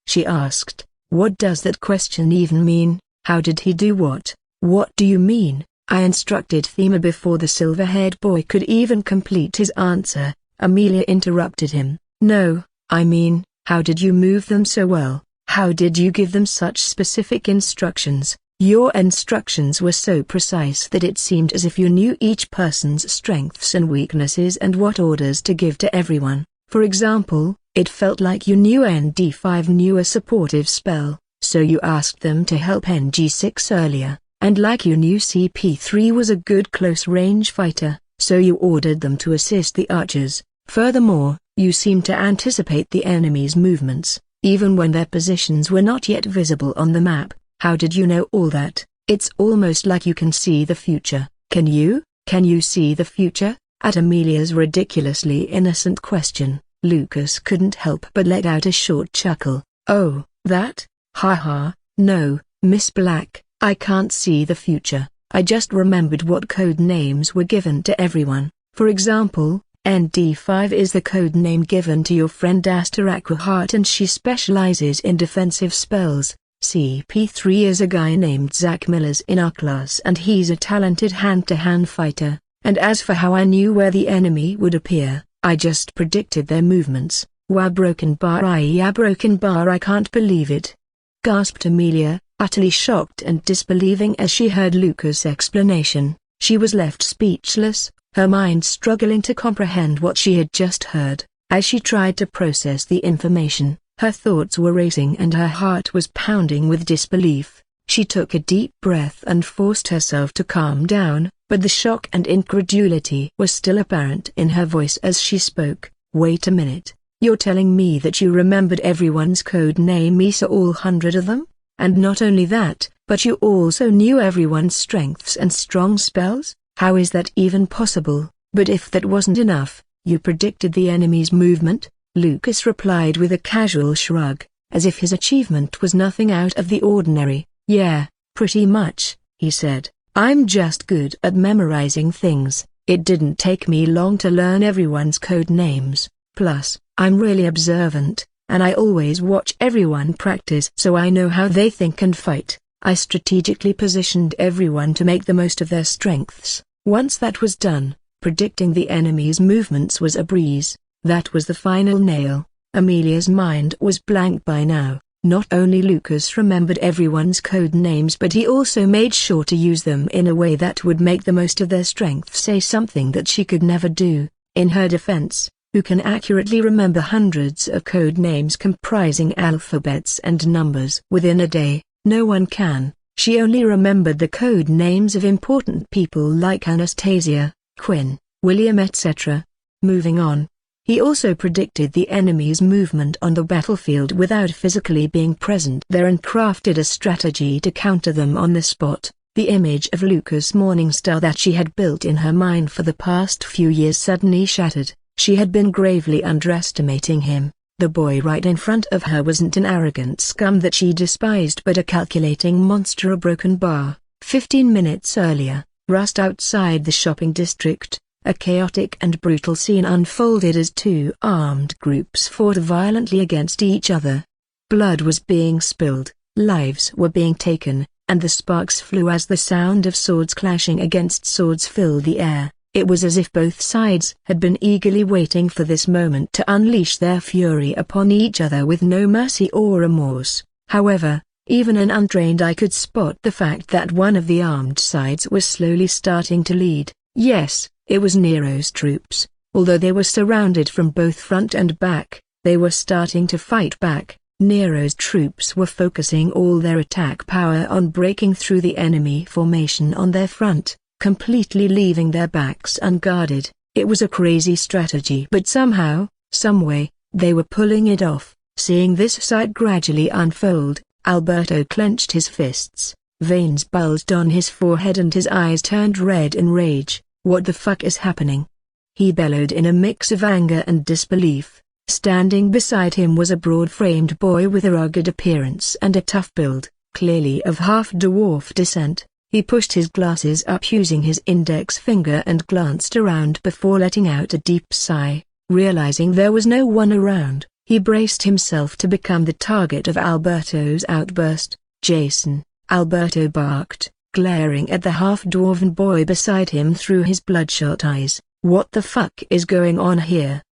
She asked. What does that question even mean? How did he do what? What do you mean? I instructed Thema. Before the silver-haired boy could even complete his answer, Amelia interrupted him. No, I mean, how did you move them so well? How did you give them such specific instructions? Your instructions were so precise that it seemed as if you knew each person's strengths and weaknesses and what orders to give to everyone. For example, it felt like you knew ND5 knew a supportive spell, so you asked them to help NG6 earlier, and like you knew CP3 was a good close-range fighter, so you ordered them to assist the archers. Furthermore, you seemed to anticipate the enemy's movements, even when their positions were not yet visible on the map. How did you know all that? It's almost like you can see the future. Can you? Can you see the future? At Amelia's ridiculously innocent question, Lucas couldn't help but let out a short chuckle. Oh, that? Ha ha, no, Miss Black, I can't see the future. I just remembered what code names were given to everyone. For example, ND5 is the code name given to your friend Arghh, and she specializes in defensive spells. CP3 is a guy named Zach Millers in our class and he's a talented hand-to-hand fighter, and as for how I knew where the enemy would appear, I just predicted their movements. Broken bar, I can't believe it. Gasped Amelia, Utterly shocked and disbelieving as she heard Lucas' explanation, she was left speechless, her mind struggling to comprehend what she had just heard. As she tried to process the information, her thoughts were racing and her heart was pounding with disbelief. She took a deep breath and forced herself to calm down, but the shock and incredulity was still apparent in her voice as she spoke. "Wait a minute, you're telling me that you remembered everyone's code name, Misa, all 100 of them? And not only that, but you also knew everyone's strengths and strong spells? How is that even possible? But if that wasn't enough, you predicted the enemy's movement?" Lucas replied with a casual shrug, as if his achievement was nothing out of the ordinary. "Yeah, pretty much," he said. "I'm just good at memorizing things. It didn't take me long to learn everyone's code names. Plus, I'm really observant, and I always watch everyone practice so I know how they think and fight. I strategically positioned everyone to make the most of their strengths. Once that was done, predicting the enemy's movements was a breeze. That was the final nail." Amelia's mind was blank by now. Not only Lucas remembered everyone's code names, but he also made sure to use them in a way that would make the most of their strengths, say something that she could never do. In her defense, who can accurately remember hundreds of code names comprising alphabets and numbers within a day? No one can. She only remembered the code names of important people like Anastasia, Quinn, William, etc. Moving on. He also predicted the enemy's movement on the battlefield without physically being present there and crafted a strategy to counter them on the spot. The image of Lucas Morningstar that she had built in her mind for the past few years suddenly shattered. She had been gravely underestimating him. The boy right in front of her wasn't an arrogant scum that she despised, but a calculating monster, a broken bar. 15 minutes earlier, just outside the shopping district, a chaotic and brutal scene unfolded as two armed groups fought violently against each other. Blood was being spilled, lives were being taken, and the sparks flew as the sound of swords clashing against swords filled the air. It was as if both sides had been eagerly waiting for this moment to unleash their fury upon each other with no mercy or remorse. However, even an untrained eye could spot the fact that one of the armed sides was slowly starting to lead. Yes, it was Nero's troops. Although they were surrounded from both front and back, they were starting to fight back. Nero's troops were focusing all their attack power on breaking through the enemy formation on their front, completely leaving their backs unguarded. It was a crazy strategy, but somehow, someway, they were pulling it off. Seeing this sight gradually unfold, Alberto clenched his fists. Veins bulged on his forehead and his eyes turned red in rage. "What the fuck is happening?" he bellowed in a mix of anger and disbelief. Standing beside him was a broad-framed boy with a rugged appearance and a tough build, clearly of half-dwarf descent. He pushed his glasses up using his index finger and glanced around before letting out a deep sigh. Realizing there was no one around, he braced himself to become the target of Alberto's outburst. "Jason," Alberto barked, glaring at the half-dwarven boy beside him through his bloodshot eyes. "What the fuck is going on here?"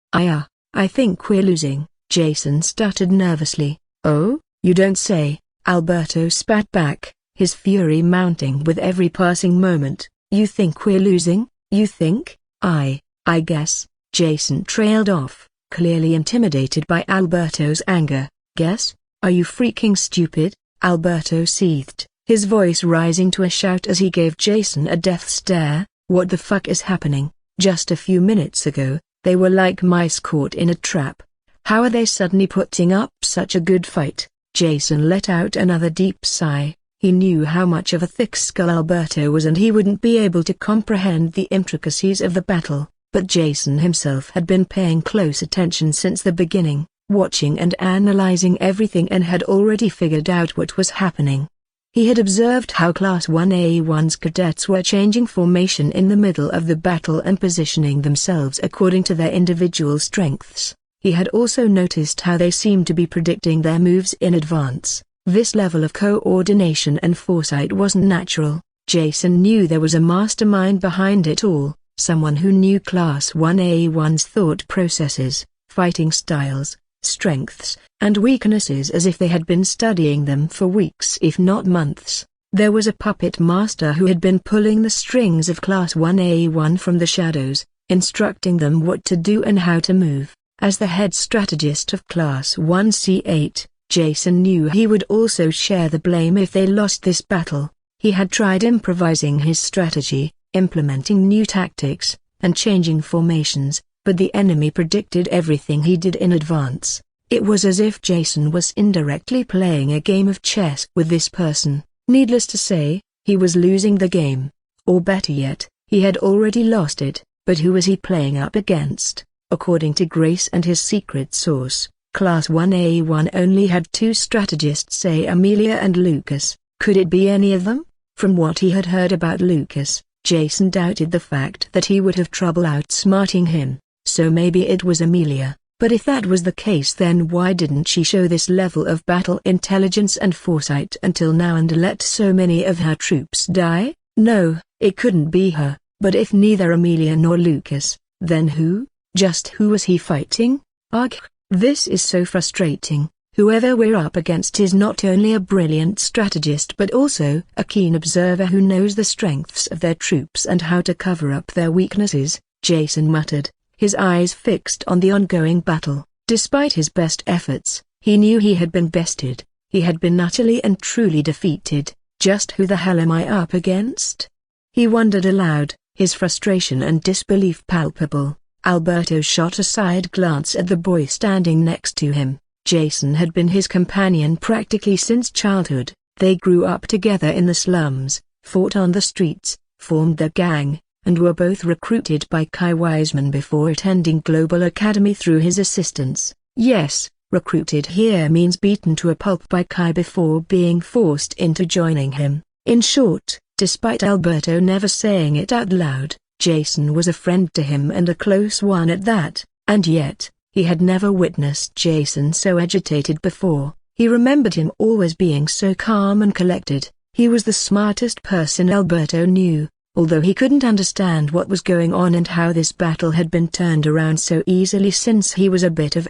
I think we're losing," Jason stuttered nervously. "Oh, you don't say," Alberto spat back, his fury mounting with every passing moment. "You think we're losing? You think?" I guess," Jason trailed off, clearly intimidated by Alberto's anger. "Guess? Are you freaking stupid?" Alberto seethed, his voice rising to a shout as he gave Jason a death stare. "What the fuck is happening? Just a few minutes ago, they were like mice caught in a trap. How are they suddenly putting up such a good fight?" Jason let out another deep sigh. He knew how much of a thick skull Alberto was and he wouldn't be able to comprehend the intricacies of the battle, but Jason himself had been paying close attention since the beginning, watching and analyzing everything and had already figured out what was happening. He had observed how Class 1A1's cadets were changing formation in the middle of the battle and positioning themselves according to their individual strengths. He had also noticed how they seemed to be predicting their moves in advance. This level of coordination and foresight wasn't natural. Jason knew there was a mastermind behind it all, someone who knew Class 1A1's thought processes, fighting styles, strengths, and weaknesses as if they had been studying them for weeks if not months. There was a puppet master who had been pulling the strings of Class 1A1 from the shadows, instructing them what to do and how to move. As the head strategist of Class 1C8, Jason knew he would also share the blame if they lost this battle. He had tried improvising his strategy, implementing new tactics, and changing formations, but the enemy predicted everything he did in advance. It was as if Jason was indirectly playing a game of chess with this person. Needless to say, he was losing the game. Or better yet, he had already lost it, but who was he playing up against? According to Grace and his secret source, Class 1A1 only had two strategists, say Amelia and Lucas. Could it be any of them? From what he had heard about Lucas, Jason doubted the fact that he would have trouble outsmarting him, so maybe it was Amelia. But if that was the case, then why didn't she show this level of battle intelligence and foresight until now and let so many of her troops die? No, it couldn't be her. But if neither Amelia nor Lucas, then who? Just who was he fighting? Arghh, this is so frustrating. Whoever we're up against is not only a brilliant strategist but also a keen observer who knows the strengths of their troops and how to cover up their weaknesses, Jason muttered, his eyes fixed on the ongoing battle. Despite his best efforts, he knew he had been bested. He had been utterly and truly defeated. Just who the hell am I up against? He wondered aloud, his frustration and disbelief palpable. Alberto shot a side glance at the boy standing next to him. Jason had been his companion practically since childhood. They grew up together in the slums, fought on the streets, formed their gang, and were both recruited by Kai Wiseman before attending Global Academy through his assistance. Yes, recruited here means beaten to a pulp by Kai before being forced into joining him. In short, despite Alberto never saying it out loud, Jason was a friend to him and a close one at that, and yet, he had never witnessed Jason so agitated before. He remembered him always being so calm and collected. He was the smartest person Alberto knew, although he couldn't understand what was going on and how this battle had been turned around so easily since he was a bit of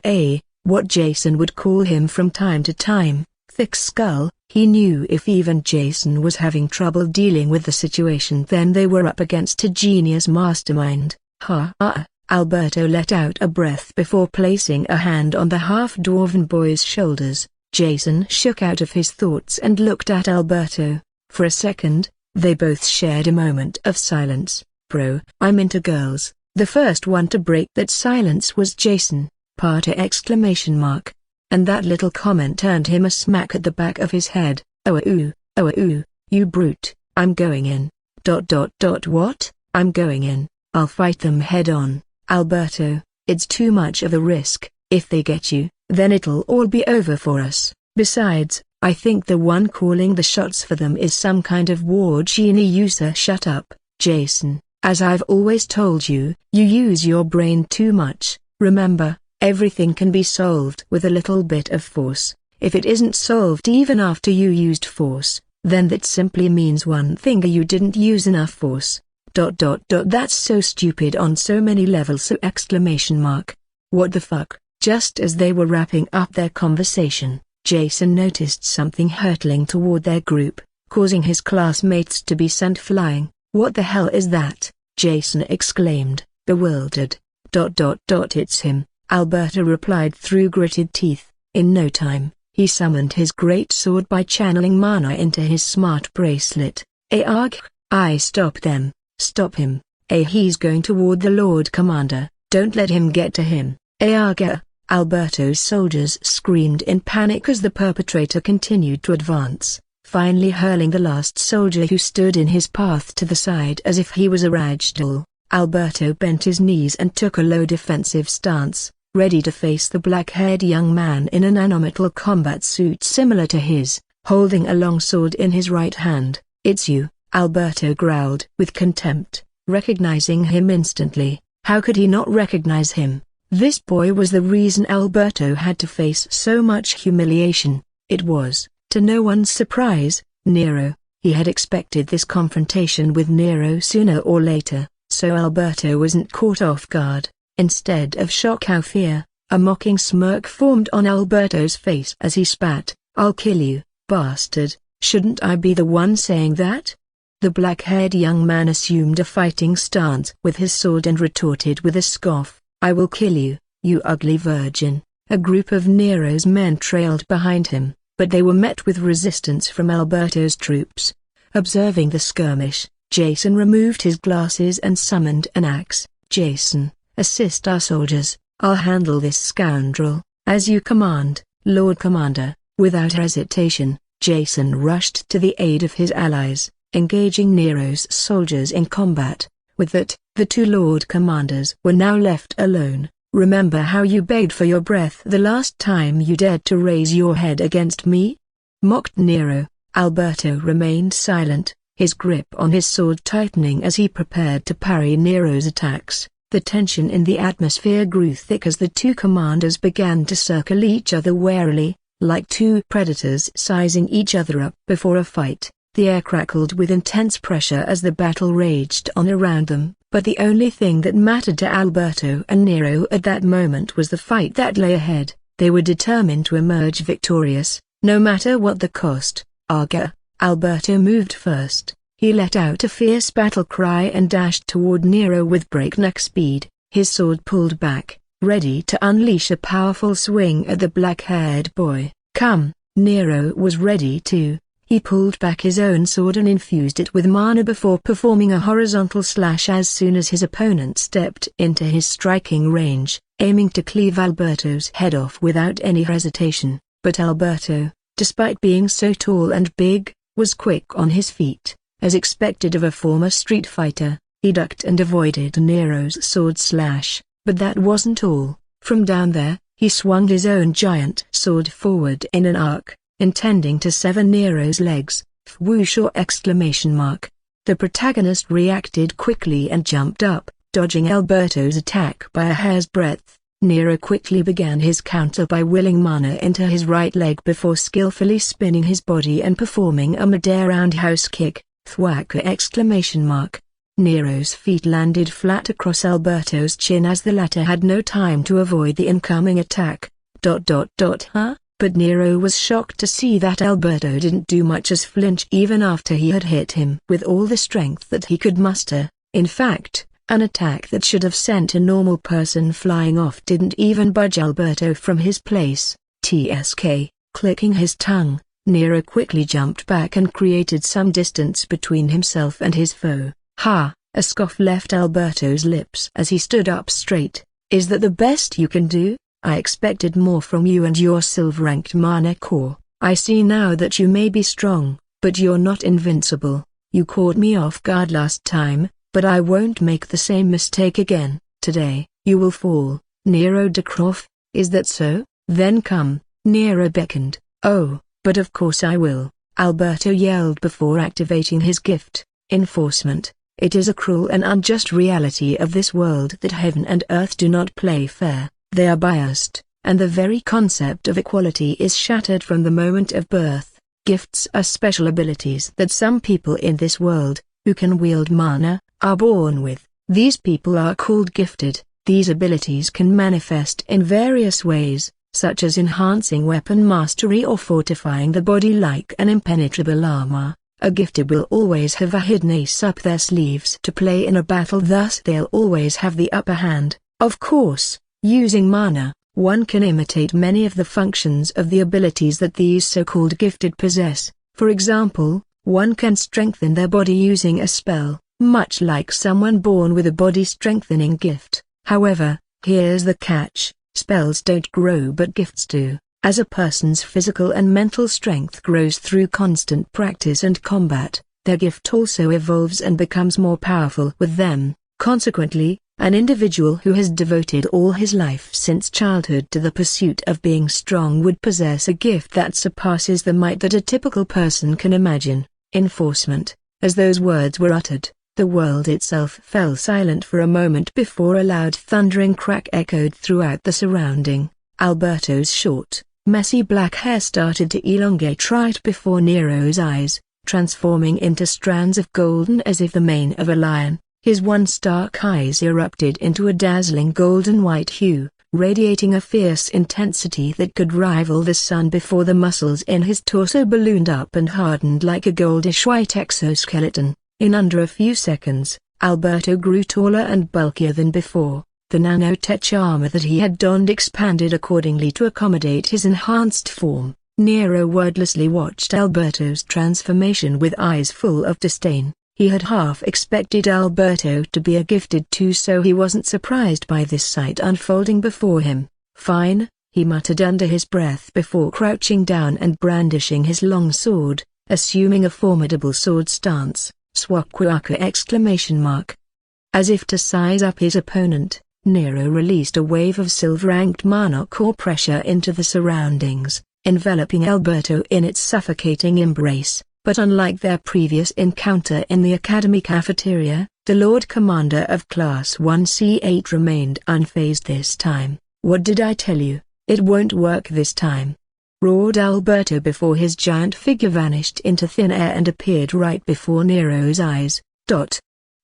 what Jason would call him from time to time, thick skull. He knew if even Jason was having trouble dealing with the situation, then they were up against a genius mastermind. Alberto let out a breath before placing a hand on the half-dwarven boy's shoulders. Jason shook out of his thoughts and looked at Alberto. For a second, they both shared a moment of silence. Bro, I'm into girls. The first one to break that silence was Jason. And that little comment earned him a smack at the back of his head. You brute, I'm going in. What? I'm going in. I'll fight them head on. Alberto, it's too much of a risk. If they get you, then it'll all be over for us. Besides, I think the one calling the shots for them is some kind of war genie user. Shut up, Jason. As I've always told you, you use your brain too much. Remember, everything can be solved with a little bit of force. If it isn't solved even after you used force, then that simply means one thing: you didn't use enough force. That's so stupid on so many levels. What the fuck? Just as they were wrapping up their conversation, Jason noticed something hurtling toward their group, causing his classmates to be sent flying. What the hell is that? Jason exclaimed, bewildered. It's him, Alberto replied through gritted teeth. In no time, he summoned his great sword by channeling mana into his smart bracelet. Arghh, I stop them. Stop him. He's going toward the Lord Commander. Don't let him get to him. Arghh. Alberto's soldiers screamed in panic as the perpetrator continued to advance, finally hurling the last soldier who stood in his path to the side as if he was a ragdoll. Alberto bent his knees and took a low defensive stance, ready to face the black-haired young man in an anomatal combat suit similar to his, holding a long sword in his right hand. It's you, Alberto growled with contempt, recognizing him instantly. How could he not recognize him? This boy was the reason Alberto had to face so much humiliation. It was, to no one's surprise, Nero. He had expected this confrontation with Nero sooner or later, so Alberto wasn't caught off guard. Instead of shock or fear, A mocking smirk formed on Alberto's face as he spat. "I'll kill you, bastard. Shouldn't I be the one saying that?" The black-haired young man assumed a fighting stance with his sword and retorted with a scoff, "I will kill you, you ugly virgin." A group of Nero's men trailed behind him, but they were met with resistance from Alberto's troops. Observing the skirmish, Jason removed his glasses and summoned an axe. "Jason, assist our soldiers. I'll handle this scoundrel." "As you command, Lord Commander." Without hesitation, Jason rushed to the aid of his allies, engaging Nero's soldiers in combat. With that, the two Lord Commanders were now left alone. "Remember how you begged for your breath the last time you dared to raise your head against me?" mocked Nero. Alberto remained silent, his grip on his sword tightening as he prepared to parry Nero's attacks. The tension in the atmosphere grew thick as the two commanders began to circle each other warily, like two predators sizing each other up before a fight. The air crackled with intense pressure as the battle raged on around them, but the only thing that mattered to Alberto and Nero at that moment was the fight that lay ahead. They were determined to emerge victorious, no matter what the cost. "Arghh!" Alberto moved first. He let out a fierce battle cry and dashed toward Nero with breakneck speed, his sword pulled back, ready to unleash a powerful swing at the black-haired boy. "Come!" Nero was ready too. He pulled back his own sword and infused it with mana before performing a horizontal slash as soon as his opponent stepped into his striking range, aiming to cleave Alberto's head off without any hesitation. But Alberto, despite being so tall and big, was quick on his feet. As expected of a former street fighter, he ducked and avoided Nero's sword slash, but that wasn't all. From down there, he swung his own giant sword forward in an arc, intending to sever Nero's legs. "Whoosh!" exclamation mark. The protagonist reacted quickly and jumped up, dodging Alberto's attack by a hair's breadth. Nero quickly began his counter by willing mana into his right leg before skillfully spinning his body and performing a mid-air roundhouse kick. "Thwack!" exclamation mark. Nero's feet landed flat across Alberto's chin as the latter had no time to avoid the incoming attack. Huh? But Nero was shocked to see that Alberto didn't do much as flinch even after he had hit him with all the strength that he could muster. In fact, an attack that should have sent a normal person flying off didn't even budge Alberto from his place. Clicking his tongue, Nero quickly jumped back and created some distance between himself and his foe. "Ha!" A scoff left Alberto's lips as he stood up straight. "Is that the best you can do? I expected more from you and your silver-ranked mana core. I see now that you may be strong, but you're not invincible. You caught me off guard last time, but I won't make the same mistake again. Today, you will fall." Nero Decroft, "Is that so? Then come." Nero beckoned. "Oh, but of course I will," Alberto yelled before activating his gift, Enforcement. "It is a cruel and unjust reality of this world that heaven and earth do not play fair. They are biased, and the very concept of equality is shattered from the moment of birth. Gifts are special abilities that some people in this world, who can wield mana, are born with. These people are called gifted. These abilities can manifest in various ways, such as enhancing weapon mastery or fortifying the body like an impenetrable armor. A gifted will always have a hidden ace up their sleeves to play in a battle, thus they'll always have the upper hand. Of course, using mana, one can imitate many of the functions of the abilities that these so-called gifted possess. For example, one can strengthen their body using a spell, much like someone born with a body-strengthening gift. However, here's the catch: spells don't grow but gifts do. As a person's physical and mental strength grows through constant practice and combat, their gift also evolves and becomes more powerful with them. Consequently, an individual who has devoted all his life since childhood to the pursuit of being strong would possess a gift that surpasses the might that a typical person can imagine. Enforcement. As those words were uttered, the world itself fell silent for a moment before a loud thundering crack echoed throughout the surrounding. Alberto's short, messy black hair started to elongate right before Nero's eyes, transforming into strands of golden as if the mane of a lion. His one stark eyes erupted into a dazzling golden white hue, radiating a fierce intensity that could rival the sun before the muscles in his torso ballooned up and hardened like a goldish-white exoskeleton. In under a few seconds, Alberto grew taller and bulkier than before. The nanotech armor that he had donned expanded accordingly to accommodate his enhanced form. Nero wordlessly watched Alberto's transformation with eyes full of disdain. He had half expected Alberto to be a gifted two, so he wasn't surprised by this sight unfolding before him. "Fine," he muttered under his breath before crouching down and brandishing his long sword, assuming a formidable sword stance. "Swakwaka!" As if to size up his opponent, Nero released a wave of silver-ranked mana core pressure into the surroundings, enveloping Alberto in its suffocating embrace. But unlike their previous encounter in the Academy cafeteria, the Lord Commander of Class 1C8 remained unfazed this time. "What did I tell you? It won't work this time," roared Alberto before his giant figure vanished into thin air and appeared right before Nero's eyes.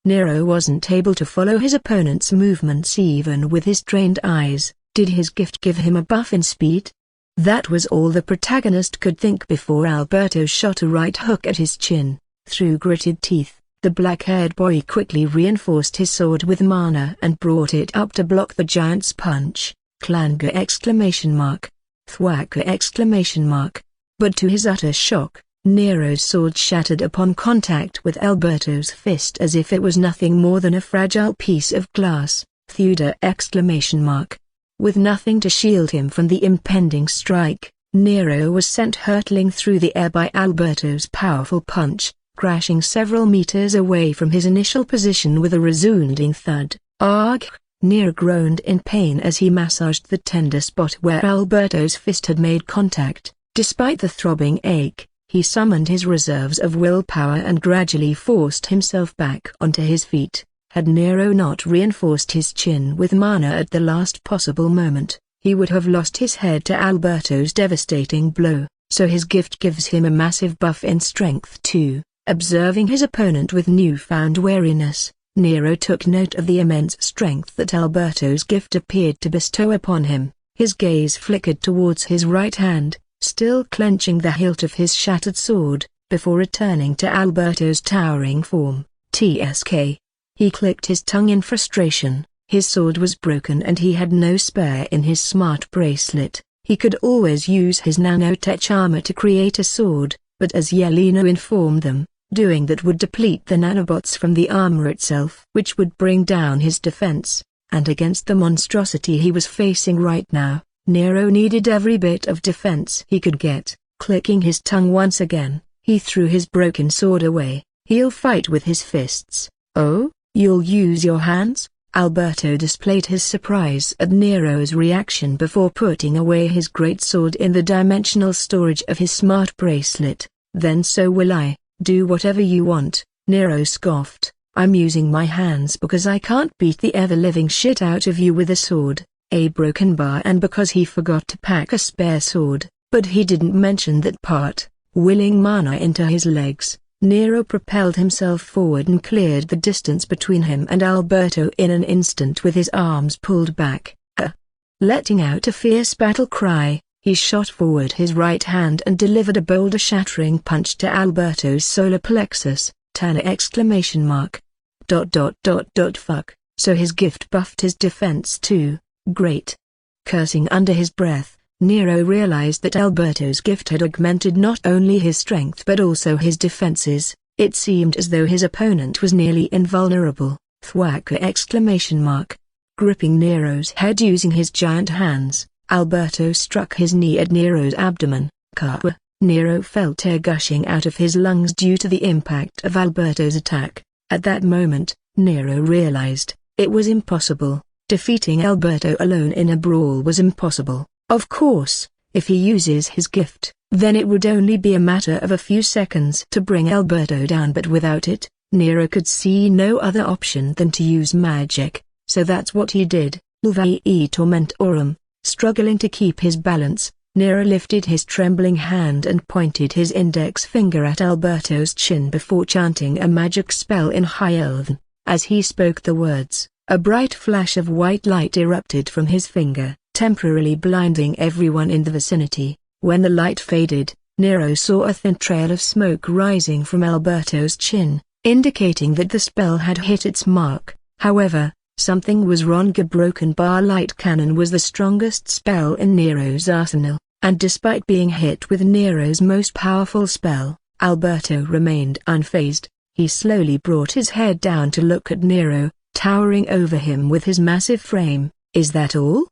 Nero wasn't able to follow his opponent's movements even with his trained eyes. Did his gift give him a buff in speed? That was all the protagonist could think before Alberto shot a right hook at his chin. Through gritted teeth, the black-haired boy quickly reinforced his sword with mana and brought it up to block the giant's punch. "Klanga!" "Thwacka!" But to his utter shock, Nero's sword shattered upon contact with Alberto's fist as if it was nothing more than a fragile piece of glass. "Thuda!" With nothing to shield him from the impending strike, Nero was sent hurtling through the air by Alberto's powerful punch, crashing several meters away from his initial position with a resounding thud. "Arghh!" Nero groaned in pain as he massaged the tender spot where Alberto's fist had made contact. Despite the throbbing ache, he summoned his reserves of willpower and gradually forced himself back onto his feet. Had Nero not reinforced his chin with mana at the last possible moment, he would have lost his head to Alberto's devastating blow. So his gift gives him a massive buff in strength too. Observing his opponent with newfound wariness, Nero took note of the immense strength that Alberto's gift appeared to bestow upon him. His gaze flickered towards his right hand, still clenching the hilt of his shattered sword, before returning to Alberto's towering form. "Tsk." He clicked his tongue in frustration. His sword was broken and he had no spare in his smart bracelet. He could always use his nanotech armor to create a sword, but as Yelena informed them, doing that would deplete the nanobots from the armor itself, which would bring down his defense. And against the monstrosity he was facing right now, Nero needed every bit of defense he could get. Clicking his tongue once again, he threw his broken sword away. "He'll fight with his fists." "Oh? You'll use your hands?" Alberto displayed his surprise at Nero's reaction before putting away his great sword in the dimensional storage of his smart bracelet. "Then so will I. Do whatever you want," Nero scoffed. "I'm using my hands because I can't beat the ever-living shit out of you with a sword, a broken bar, and because he forgot to pack a spare sword." But he didn't mention that part. Willing mana into his legs, Nero propelled himself forward and cleared the distance between him and Alberto in an instant with his arms pulled back. Letting out a fierce battle cry, he shot forward his right hand and delivered a boulder-shattering punch to Alberto's solar plexus. "Tana!" Fuck. So his gift buffed his defense too. Great. Cursing under his breath, Nero realized that Alberto's gift had augmented not only his strength but also his defenses. It seemed as though his opponent was nearly invulnerable. Thwacka! Gripping Nero's head using his giant hands, Alberto struck his knee at Nero's abdomen. Ka! Nero felt air gushing out of his lungs due to the impact of Alberto's attack. At that moment, Nero realized, it was impossible. Defeating Alberto alone in a brawl was impossible. Of course, if he uses his gift, then it would only be a matter of a few seconds to bring Alberto down, but without it, Nero could see no other option than to use magic, so that's what he did. Ulvae Tormentorum. Struggling to keep his balance, Nero lifted his trembling hand and pointed his index finger at Alberto's chin before chanting a magic spell in High Elven. As he spoke the words, A bright flash of white light erupted from his finger, temporarily blinding everyone in the vicinity. When the light faded, Nero saw a thin trail of smoke rising from Alberto's chin, indicating that the spell had hit its mark. However, something was wrong. A broken bar light cannon was the strongest spell in Nero's arsenal, and despite being hit with Nero's most powerful spell, Alberto remained unfazed. He slowly brought his head down to look at Nero, towering over him with his massive frame. "Is that all?"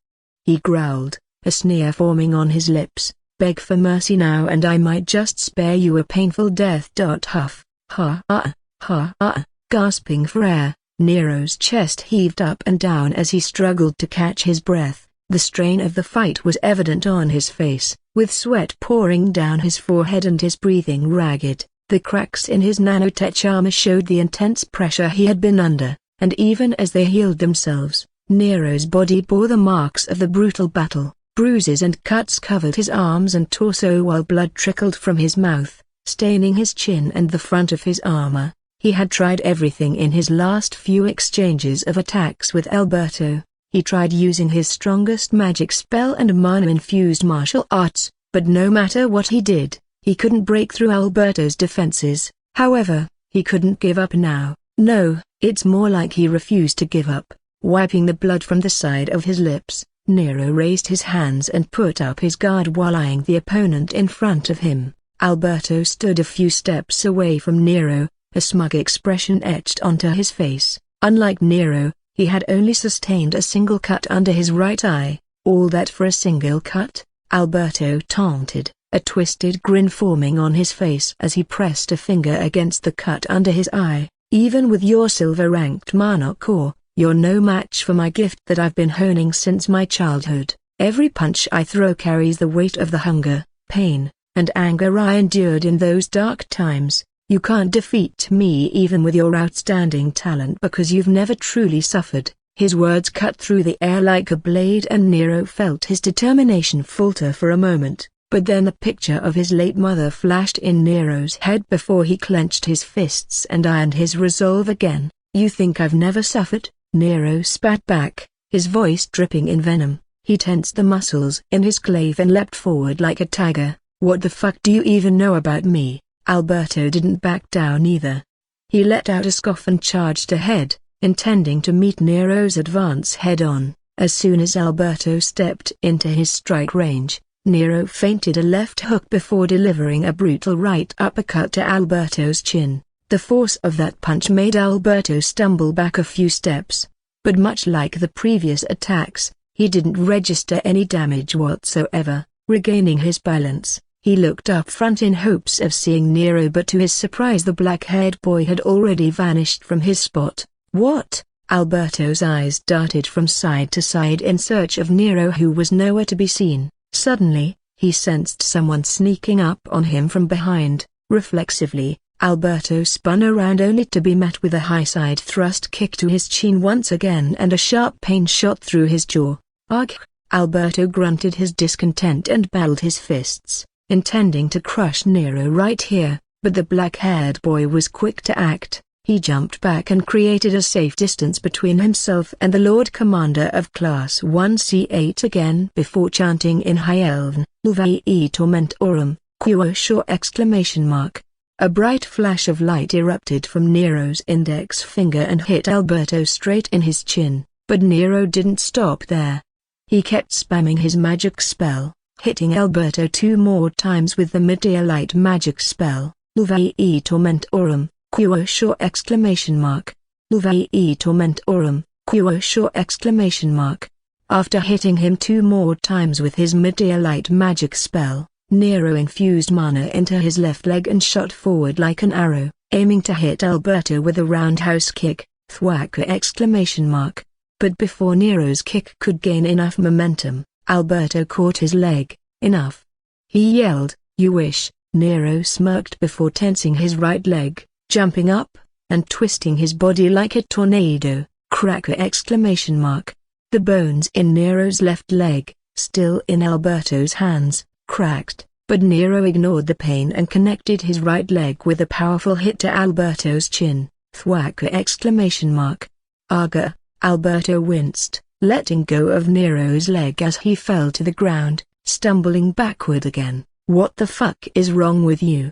he growled, a sneer forming on his lips. "Beg for mercy now and I might just spare you a painful death." Huff, ha ah, ha ah. Gasping for air, Nero's chest heaved up and down as he struggled to catch his breath. The strain of the fight was evident on his face, with sweat pouring down his forehead and his breathing ragged. The cracks in his nanotech armor showed the intense pressure he had been under, and even as they healed themselves, Nero's body bore the marks of the brutal battle. Bruises and cuts covered his arms and torso while blood trickled from his mouth, staining his chin and the front of his armor. He had tried everything in his last few exchanges of attacks with Alberto. He tried using his strongest magic spell and mana-infused martial arts, but no matter what he did, he couldn't break through Alberto's defenses. However, he couldn't give up now. No, it's more like he refused to give up. Wiping the blood from the side of his lips, Nero raised his hands and put up his guard while eyeing the opponent in front of him. Alberto stood a few steps away from Nero, a smug expression etched onto his face. Unlike Nero, he had only sustained a single cut under his right eye. "All that for a single cut?" Alberto taunted, a twisted grin forming on his face as he pressed a finger against the cut under his eye. "Even with your silver-ranked mana core, you're no match for my gift that I've been honing since my childhood. Every punch I throw carries the weight of the hunger, pain, and anger I endured in those dark times. You can't defeat me even with your outstanding talent because you've never truly suffered." His words cut through the air like a blade and Nero felt his determination falter for a moment, but then the picture of his late mother flashed in Nero's head before he clenched his fists and ironed his resolve again. "You think I've never suffered?" Nero spat back, his voice dripping in venom. He tensed the muscles in his glaive and leapt forward like a tiger. "What the fuck do you even know about me?" Alberto didn't back down either. He let out a scoff and charged ahead, intending to meet Nero's advance head-on. As soon as Alberto stepped into his strike range, Nero feinted a left hook before delivering a brutal right uppercut to Alberto's chin. The force of that punch made Alberto stumble back a few steps, but much like the previous attacks, he didn't register any damage whatsoever. Regaining his balance, he looked up front in hopes of seeing Nero, but to his surprise the black-haired boy had already vanished from his spot. "What?" Alberto's eyes darted from side to side in search of Nero, who was nowhere to be seen. Suddenly, he sensed someone sneaking up on him from behind. Reflexively, Alberto spun around only to be met with a high side thrust kick to his chin once again and a sharp pain shot through his jaw. "Arghh!" Alberto grunted his discontent and balled his fists, intending to crush Nero right here, but the black-haired boy was quick to act. He jumped back and created a safe distance between himself and the Lord Commander of Class 1C8 again before chanting in High Elven, "Nuvae tormentorum, quo exclamation mark. A bright flash of light erupted from Nero's index finger and hit Alberto straight in his chin, but Nero didn't stop there. He kept spamming his magic spell, hitting Alberto 2 more times with the mid-air light magic spell, "Nuvae tormentorum, quo exclamation mark. Nuvae tormentorum, quo exclamation mark." After hitting him 2 more times with his mid-air light magic spell, Nero infused mana into his left leg and shot forward like an arrow, aiming to hit Alberto with a roundhouse kick, thwack exclamation mark. But before Nero's kick could gain enough momentum, Alberto caught his leg. "Enough!" he yelled. "You wish." Nero smirked before tensing his right leg, jumping up, and twisting his body like a tornado, cracker exclamation mark. The bones in Nero's left leg, still in Alberto's hands, cracked, but Nero ignored the pain and connected his right leg with a powerful hit to Alberto's chin, thwacker exclamation mark. "Arghh!" Alberto winced, letting go of Nero's leg as he fell to the ground, stumbling backward again. "What the fuck is wrong with you?"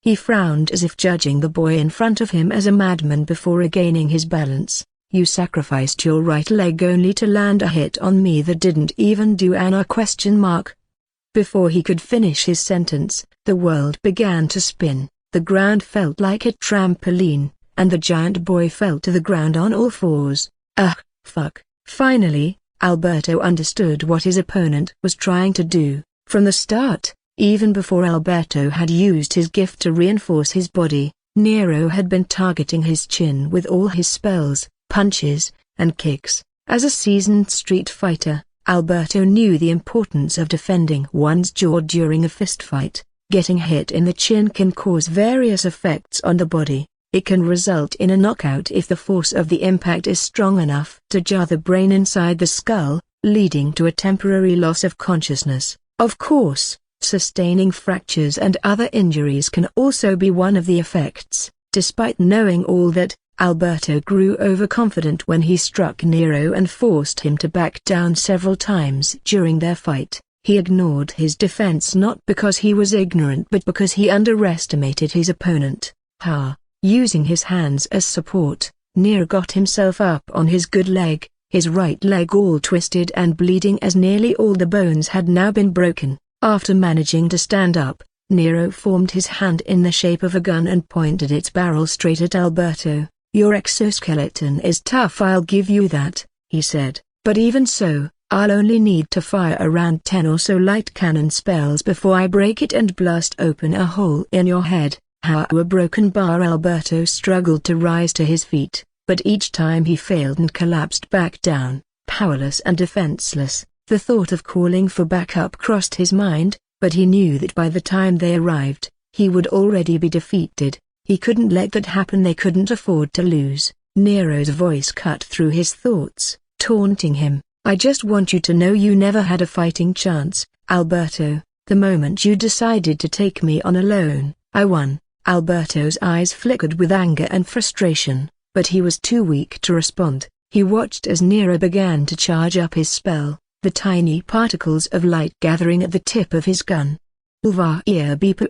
He frowned as if judging the boy in front of him as a madman before regaining his balance. "You sacrificed your right leg only to land a hit on me that didn't even do Anna?" Before he could finish his sentence, the world began to spin, the ground felt like a trampoline, and the giant boy fell to the ground on all fours. Fuck. Finally, Alberto understood what his opponent was trying to do. From the start, even before Alberto had used his gift to reinforce his body, Nero had been targeting his chin with all his spells, punches, and kicks. As a seasoned street fighter, Alberto knew the importance of defending one's jaw during a fistfight. Getting hit in the chin can cause various effects on the body. It can result in a knockout if the force of the impact is strong enough to jar the brain inside the skull, leading to a temporary loss of consciousness. Of course, sustaining fractures and other injuries can also be one of the effects. Despite knowing all that, Alberto grew overconfident when he struck Nero and forced him to back down several times during their fight. He ignored his defense not because he was ignorant but because he underestimated his opponent. Using his hands as support, Nero got himself up on his good leg, his right leg all twisted and bleeding as nearly all the bones had now been broken. After managing to stand up, Nero formed his hand in the shape of a gun and pointed its barrel straight at Alberto. "Your exoskeleton is tough, I'll give you that," he said. "But even so, I'll only need to fire around 10 or so light cannon spells before I break it and blast open a hole in your head." A broken bar. Alberto struggled to rise to his feet, but each time he failed and collapsed back down, powerless and defenseless. The thought of calling for backup crossed his mind, but he knew that by the time they arrived, he would already be defeated. He couldn't let that happen. They couldn't afford to lose. Nero's voice cut through his thoughts, taunting him. "I just want you to know you never had a fighting chance, Alberto. The moment you decided to take me on alone, I won." Alberto's eyes flickered with anger and frustration, but he was too weak to respond. He watched as Nero began to charge up his spell, the tiny particles of light gathering at the tip of his gun. Ear beeper!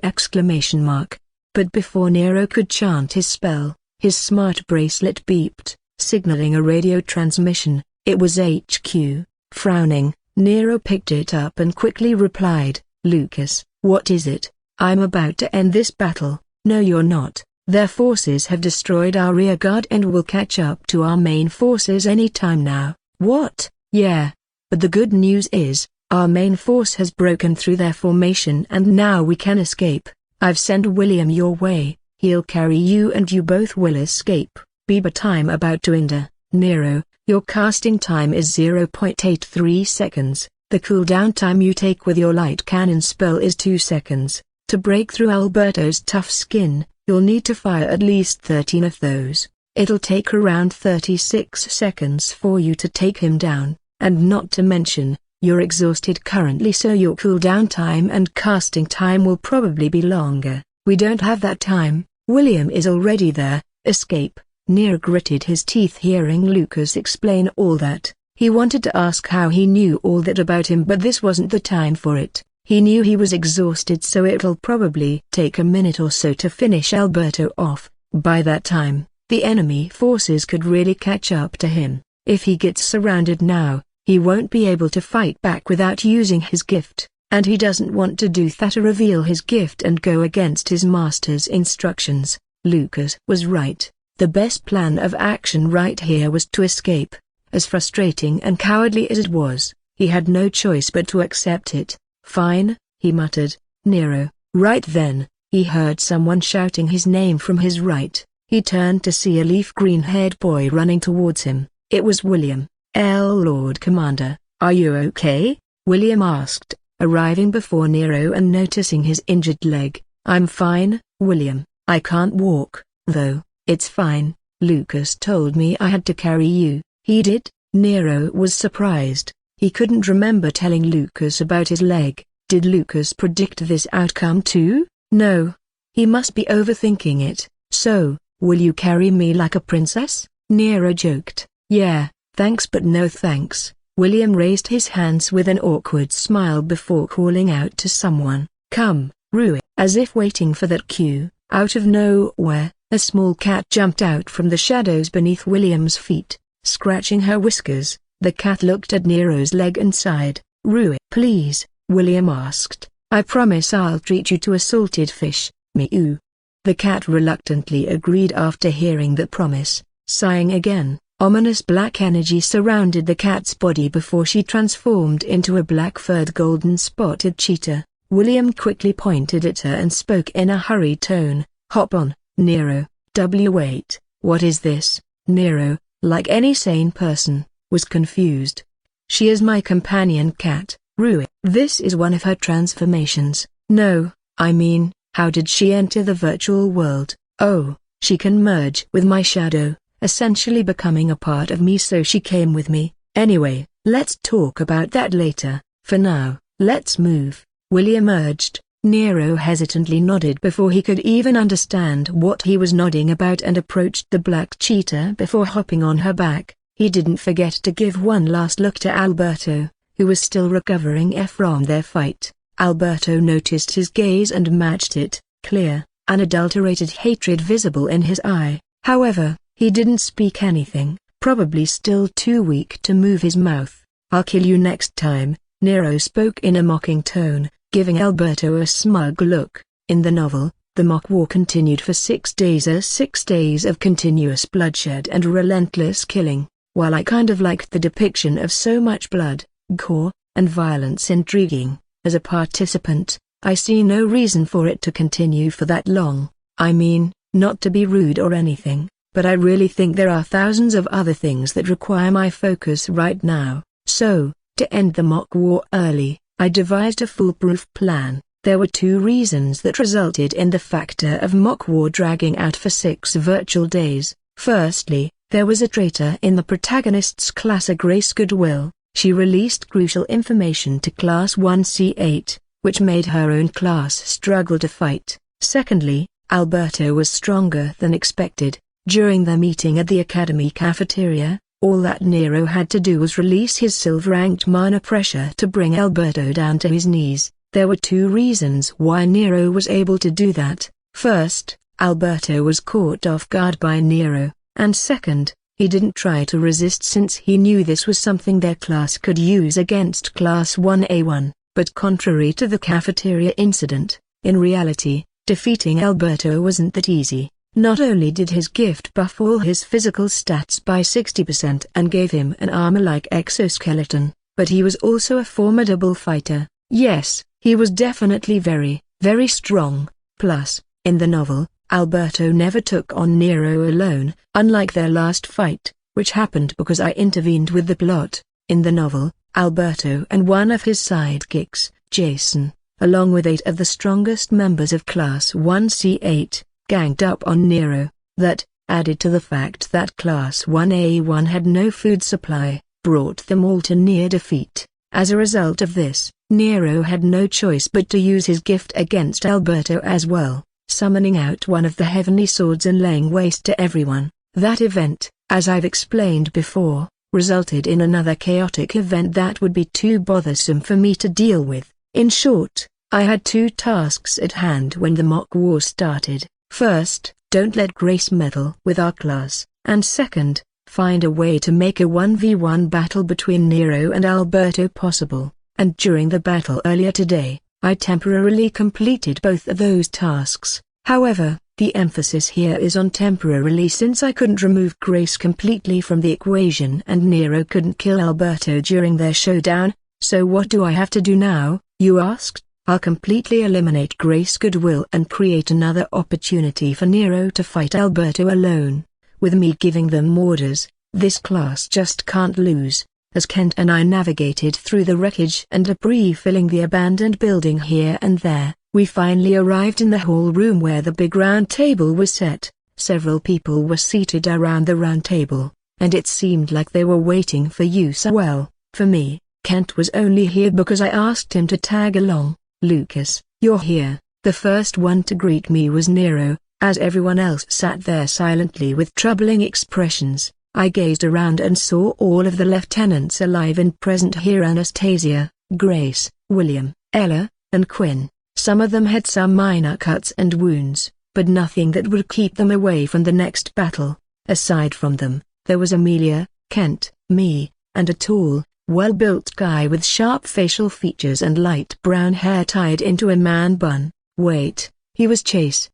But before Nero could chant his spell, his smart bracelet beeped, signaling a radio transmission. It was HQ. Frowning, Nero picked it up and quickly replied, "Lucas, what is it? I'm about to end this battle." "No, you're not. Their forces have destroyed our rear guard and will catch up to our main forces any time now." "What?" "Yeah. But the good news is, our main force has broken through their formation and now we can escape. I've sent William your way. He'll carry you and you both will escape." Beaver time about to end. "Nero, your casting time is 0.83 seconds. The cooldown time you take with your light cannon spell is 2 seconds. To break through Alberto's tough skin, you'll need to fire at least 13 of those. It'll take around 36 seconds for you to take him down, and not to mention, you're exhausted currently so your cooldown time and casting time will probably be longer. We don't have that time. William is already there. Escape." Nero gritted his teeth hearing Lucas explain all that. He wanted to ask how he knew all that about him but this wasn't the time for it. He knew he was exhausted so it'll probably take a minute or so to finish Alberto off. By that time, the enemy forces could really catch up to him. If he gets surrounded now, he won't be able to fight back without using his gift, and he doesn't want to do that or reveal his gift and go against his master's instructions. Lucas was right. The best plan of action right here was to escape. As frustrating and cowardly as it was, he had no choice but to accept it. "Fine," he muttered. "Nero." Right then, he heard someone shouting his name from his right. He turned to see a leaf-green-haired boy running towards him. It was William. "Lord Commander, are you okay?" William asked, arriving before Nero and noticing his injured leg. "I'm fine, William. I can't walk, though." "It's fine. Lucas told me I had to carry you." "He did?" Nero was surprised. He couldn't remember telling Lucas about his leg. Did Lucas predict this outcome too? No. He must be overthinking it. "So, will you carry me like a princess?" Nero joked. "Yeah, Thanks but no thanks. William raised his hands with an awkward smile before calling out to someone, "Come, Rue." As if waiting for that cue, out of nowhere, a small cat jumped out from the shadows beneath William's feet, scratching her whiskers. The cat looked at Nero's leg and sighed. "Rue, please," William asked. "I promise I'll treat you to a salted fish." Meow. The cat reluctantly agreed after hearing that promise. Sighing again, ominous black energy surrounded the cat's body before she transformed into a black-furred golden-spotted cheetah. William quickly pointed at her and spoke in a hurried tone. "Hop on, Nero." Wait, what is this?" Nero, like any sane person, was confused. "She is my companion cat, Rue." "This is one of her transformations." "No, I mean, how did she enter the virtual world?" "Oh, she can merge with my shadow, essentially becoming a part of me, so she came with me." "Anyway, let's talk about that later. For now, let's move," William urged. Nero hesitantly nodded before he could even understand what he was nodding about and approached the black cheetah before hopping on her back. He didn't forget to give one last look to Alberto, who was still recovering from their fight. Alberto noticed his gaze and matched it, clear, unadulterated hatred visible in his eye. However, he didn't speak anything, probably still too weak to move his mouth. "I'll kill you next time," Nero spoke in a mocking tone, giving Alberto a smug look. In the novel, the mock war continued for 6 days, 6 days of continuous bloodshed and relentless killing. While I kind of liked the depiction of so much blood, gore, and violence intriguing, as a participant, I see no reason for it to continue for that long. I mean, not to be rude or anything, but I really think there are thousands of other things that require my focus right now. So, to end the mock war early, I devised a foolproof plan. There were 2 reasons that resulted in the factor of mock war dragging out for 6 virtual days. Firstly, there was a traitor in the protagonist's class, Grace Goodwill. She released crucial information to Class 1C8, which made her own class struggle to fight. Secondly, Alberto was stronger than expected. During their meeting at the academy cafeteria, all that Nero had to do was release his silver-ranked mana pressure to bring Alberto down to his knees. There were 2 reasons why Nero was able to do that. First, Alberto was caught off guard by Nero, and second, he didn't try to resist since he knew this was something their class could use against Class 1A1. But contrary to the cafeteria incident, in reality, defeating Alberto wasn't that easy. Not only did his gift buff all his physical stats by 60% and gave him an armor-like exoskeleton, but he was also a formidable fighter. Yes, he was definitely very, very strong. Plus, in the novel, Alberto never took on Nero alone, unlike their last fight, which happened because I intervened with the plot. In the novel, Alberto and one of his sidekicks, Jason, along with 8 of the strongest members of Class 1C8, ganged up on Nero. That, added to the fact that Class 1A1 had no food supply, brought them all to near defeat. As a result of this, Nero had no choice but to use his gift against Alberto as well, summoning out one of the heavenly swords and laying waste to everyone. That event, as I've explained before, resulted in another chaotic event that would be too bothersome for me to deal with. In short, I had 2 tasks at hand when the mock war started. First, don't let Grace meddle with our class, and second, find a way to make a 1v1 battle between Nero and Alberto possible. And during the battle earlier today, I temporarily completed both of those tasks. However, the emphasis here is on temporarily, since I couldn't remove Grace completely from the equation and Nero couldn't kill Alberto during their showdown. So what do I have to do now, you asked? I'll completely eliminate Grace Goodwill and create another opportunity for Nero to fight Alberto alone. With me giving them orders, this class just can't lose. As Kent and I navigated through the wreckage and debris filling the abandoned building here and there, we finally arrived in the hall room where the big round table was set. Several people were seated around the round table, and it seemed like they were waiting for you. So well, for me, Kent was only here because I asked him to tag along. Lucas, you're here. The first one to greet me was Nero, as everyone else sat there silently with troubling expressions. I gazed around and saw all of the lieutenants alive and present here: Anastasia, Grace, William, Ella, and Quinn. Some of them had some minor cuts and wounds, but nothing that would keep them away from the next battle. Aside from them, there was Amelia, Kent, me, and a tall, well-built guy with sharp facial features and light brown hair tied into a man bun. Wait, he was Chase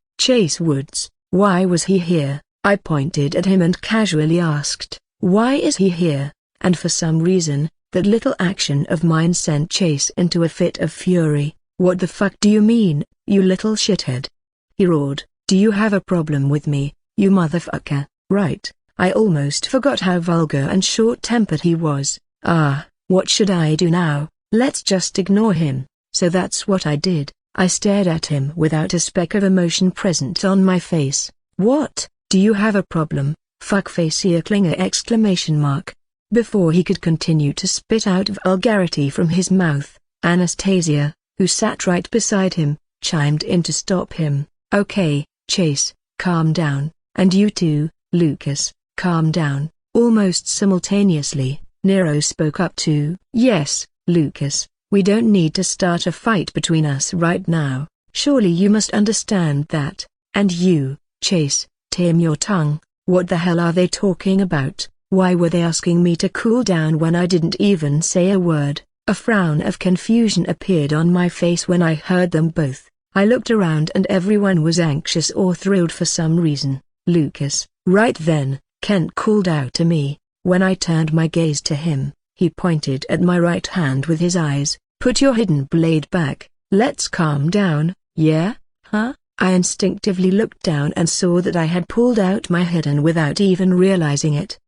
Woods. Why was he here? I pointed at him and casually asked, why is he here? And for some reason, that little action of mine sent Chase into a fit of fury. What the fuck do you mean, you little shithead? He roared. Do you have a problem with me, you motherfucker? Right, I almost forgot how vulgar and short-tempered he was. What should I do now? Let's just ignore him. So that's what I did. I stared at him without a speck of emotion present on my face. What? Do you have a problem? Fuckface earclinger exclamation mark. Before he could continue to spit out vulgarity from his mouth, Anastasia, who sat right beside him, chimed in to stop him. Okay, Chase, calm down, and you too, Lucas, calm down. Almost simultaneously, Nero spoke up too. Yes, Lucas, we don't need to start a fight between us right now. Surely you must understand that. And you, Chase, tame your tongue. What the hell are they talking about? Why were they asking me to cool down when I didn't even say a word? A frown of confusion appeared on my face when I heard them both. I looked around and everyone was anxious or thrilled for some reason. Lucas. Right then, Kent called out to me. When I turned my gaze to him, he pointed at my right hand with his eyes. Put your hidden blade back. Let's calm down, yeah? Huh? I instinctively looked down and saw that I had pulled out my hidden without even realizing it.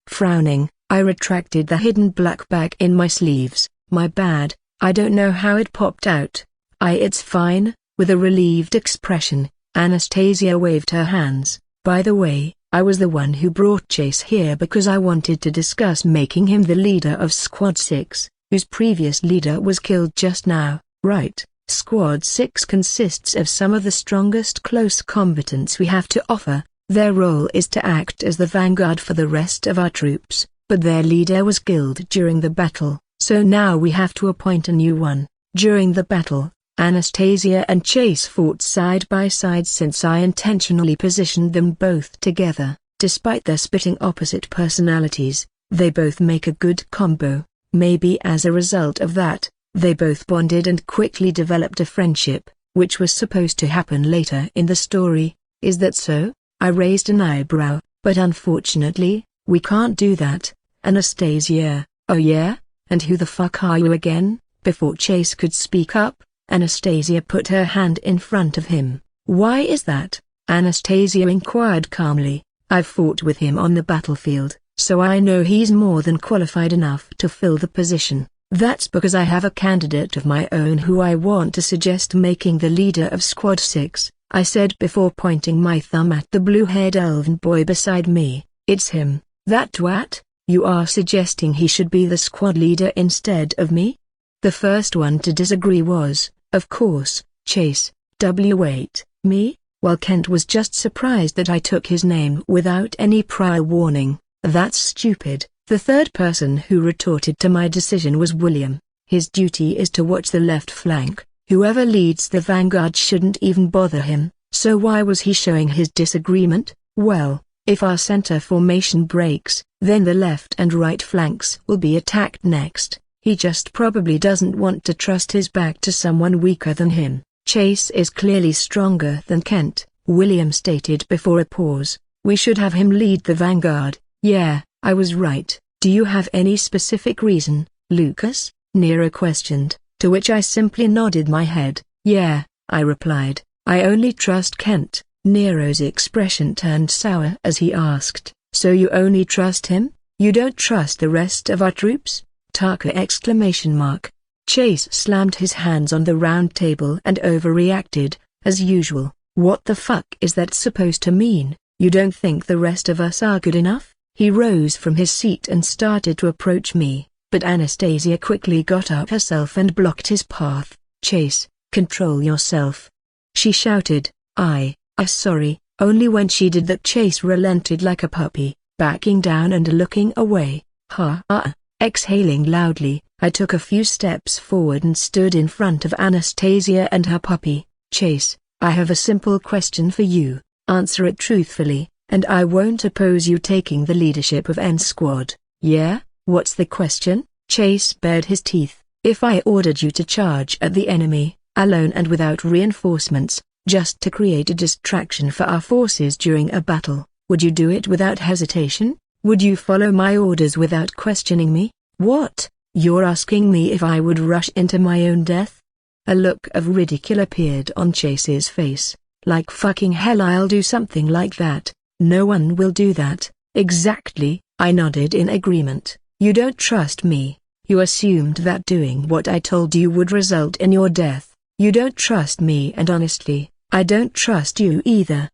Frowning, I retracted the hidden black back in my sleeves. My bad, I don't know how it popped out. It's fine. With a relieved expression, Anastasia waved her hands. By the way, I was the one who brought Chase here because I wanted to discuss making him the leader of Squad 6, whose previous leader was killed just now. Right, Squad 6 consists of some of the strongest close combatants we have to offer. Their role is to act as the vanguard for the rest of our troops, but their leader was killed during the battle, so now we have to appoint a new one. During the battle, Anastasia and Chase fought side by side since I intentionally positioned them both together. Despite their spitting opposite personalities, they both make a good combo. Maybe as a result of that, they both bonded and quickly developed a friendship, which was supposed to happen later in the story. Is that so? I raised an eyebrow, but unfortunately, we can't do that. Anastasia. Oh yeah? And who the fuck are you again? Before Chase could speak up, Anastasia put her hand in front of him. Why is that? Anastasia inquired calmly. I've fought with him on the battlefield, so I know he's more than qualified enough to fill the position. That's because I have a candidate of my own who I want to suggest making the leader of Squad 6, I said before pointing my thumb at the blue-haired elven boy beside me. It's him, that twat? You are suggesting he should be the squad leader instead of me? The first one to disagree was, of course, Chase. Wait, me? While Kent was just surprised that I took his name without any prior warning. That's stupid. The third person who retorted to my decision was William. His duty is to watch the left flank. Whoever leads the vanguard shouldn't even bother him, so why was he showing his disagreement? Well, if our center formation breaks, then the left and right flanks will be attacked next. He just probably doesn't want to trust his back to someone weaker than him. Chase is clearly stronger than Kent, William stated before a pause. We should have him lead the vanguard. Yeah, I was right. Do you have any specific reason, Lucas? Nero questioned, to which I simply nodded my head. Yeah, I replied. I only trust Kent. Nero's expression turned sour as he asked, so you only trust him? You don't trust the rest of our troops? Taka exclamation mark. Chase slammed his hands on the round table and overreacted, as usual. What the fuck is that supposed to mean? You don't think the rest of us are good enough? He rose from his seat and started to approach me, but Anastasia quickly got up herself and blocked his path. Chase, control yourself, she shouted. Sorry. Only when she did that Chase relented like a puppy. backing down and looking away. Ha ha. Exhaling loudly, I took a few steps forward and stood in front of Anastasia and her puppy. Chase, I have a simple question for you. Answer it truthfully, and I won't oppose you taking the leadership of N Squad. Yeah? What's the question? Chase bared his teeth. If I ordered you to charge at the enemy, alone and without reinforcements, just to create a distraction for our forces during a battle, would you do it without hesitation? Would you follow my orders without questioning me? What? You're asking me if I would rush into my own death? A look of ridicule appeared on Chase's face. Like fucking hell, I'll do something like that. No one will do that. Exactly, I nodded in agreement. You don't trust me. You assumed that doing what I told you would result in your death. You don't trust me, and honestly, I don't trust you either.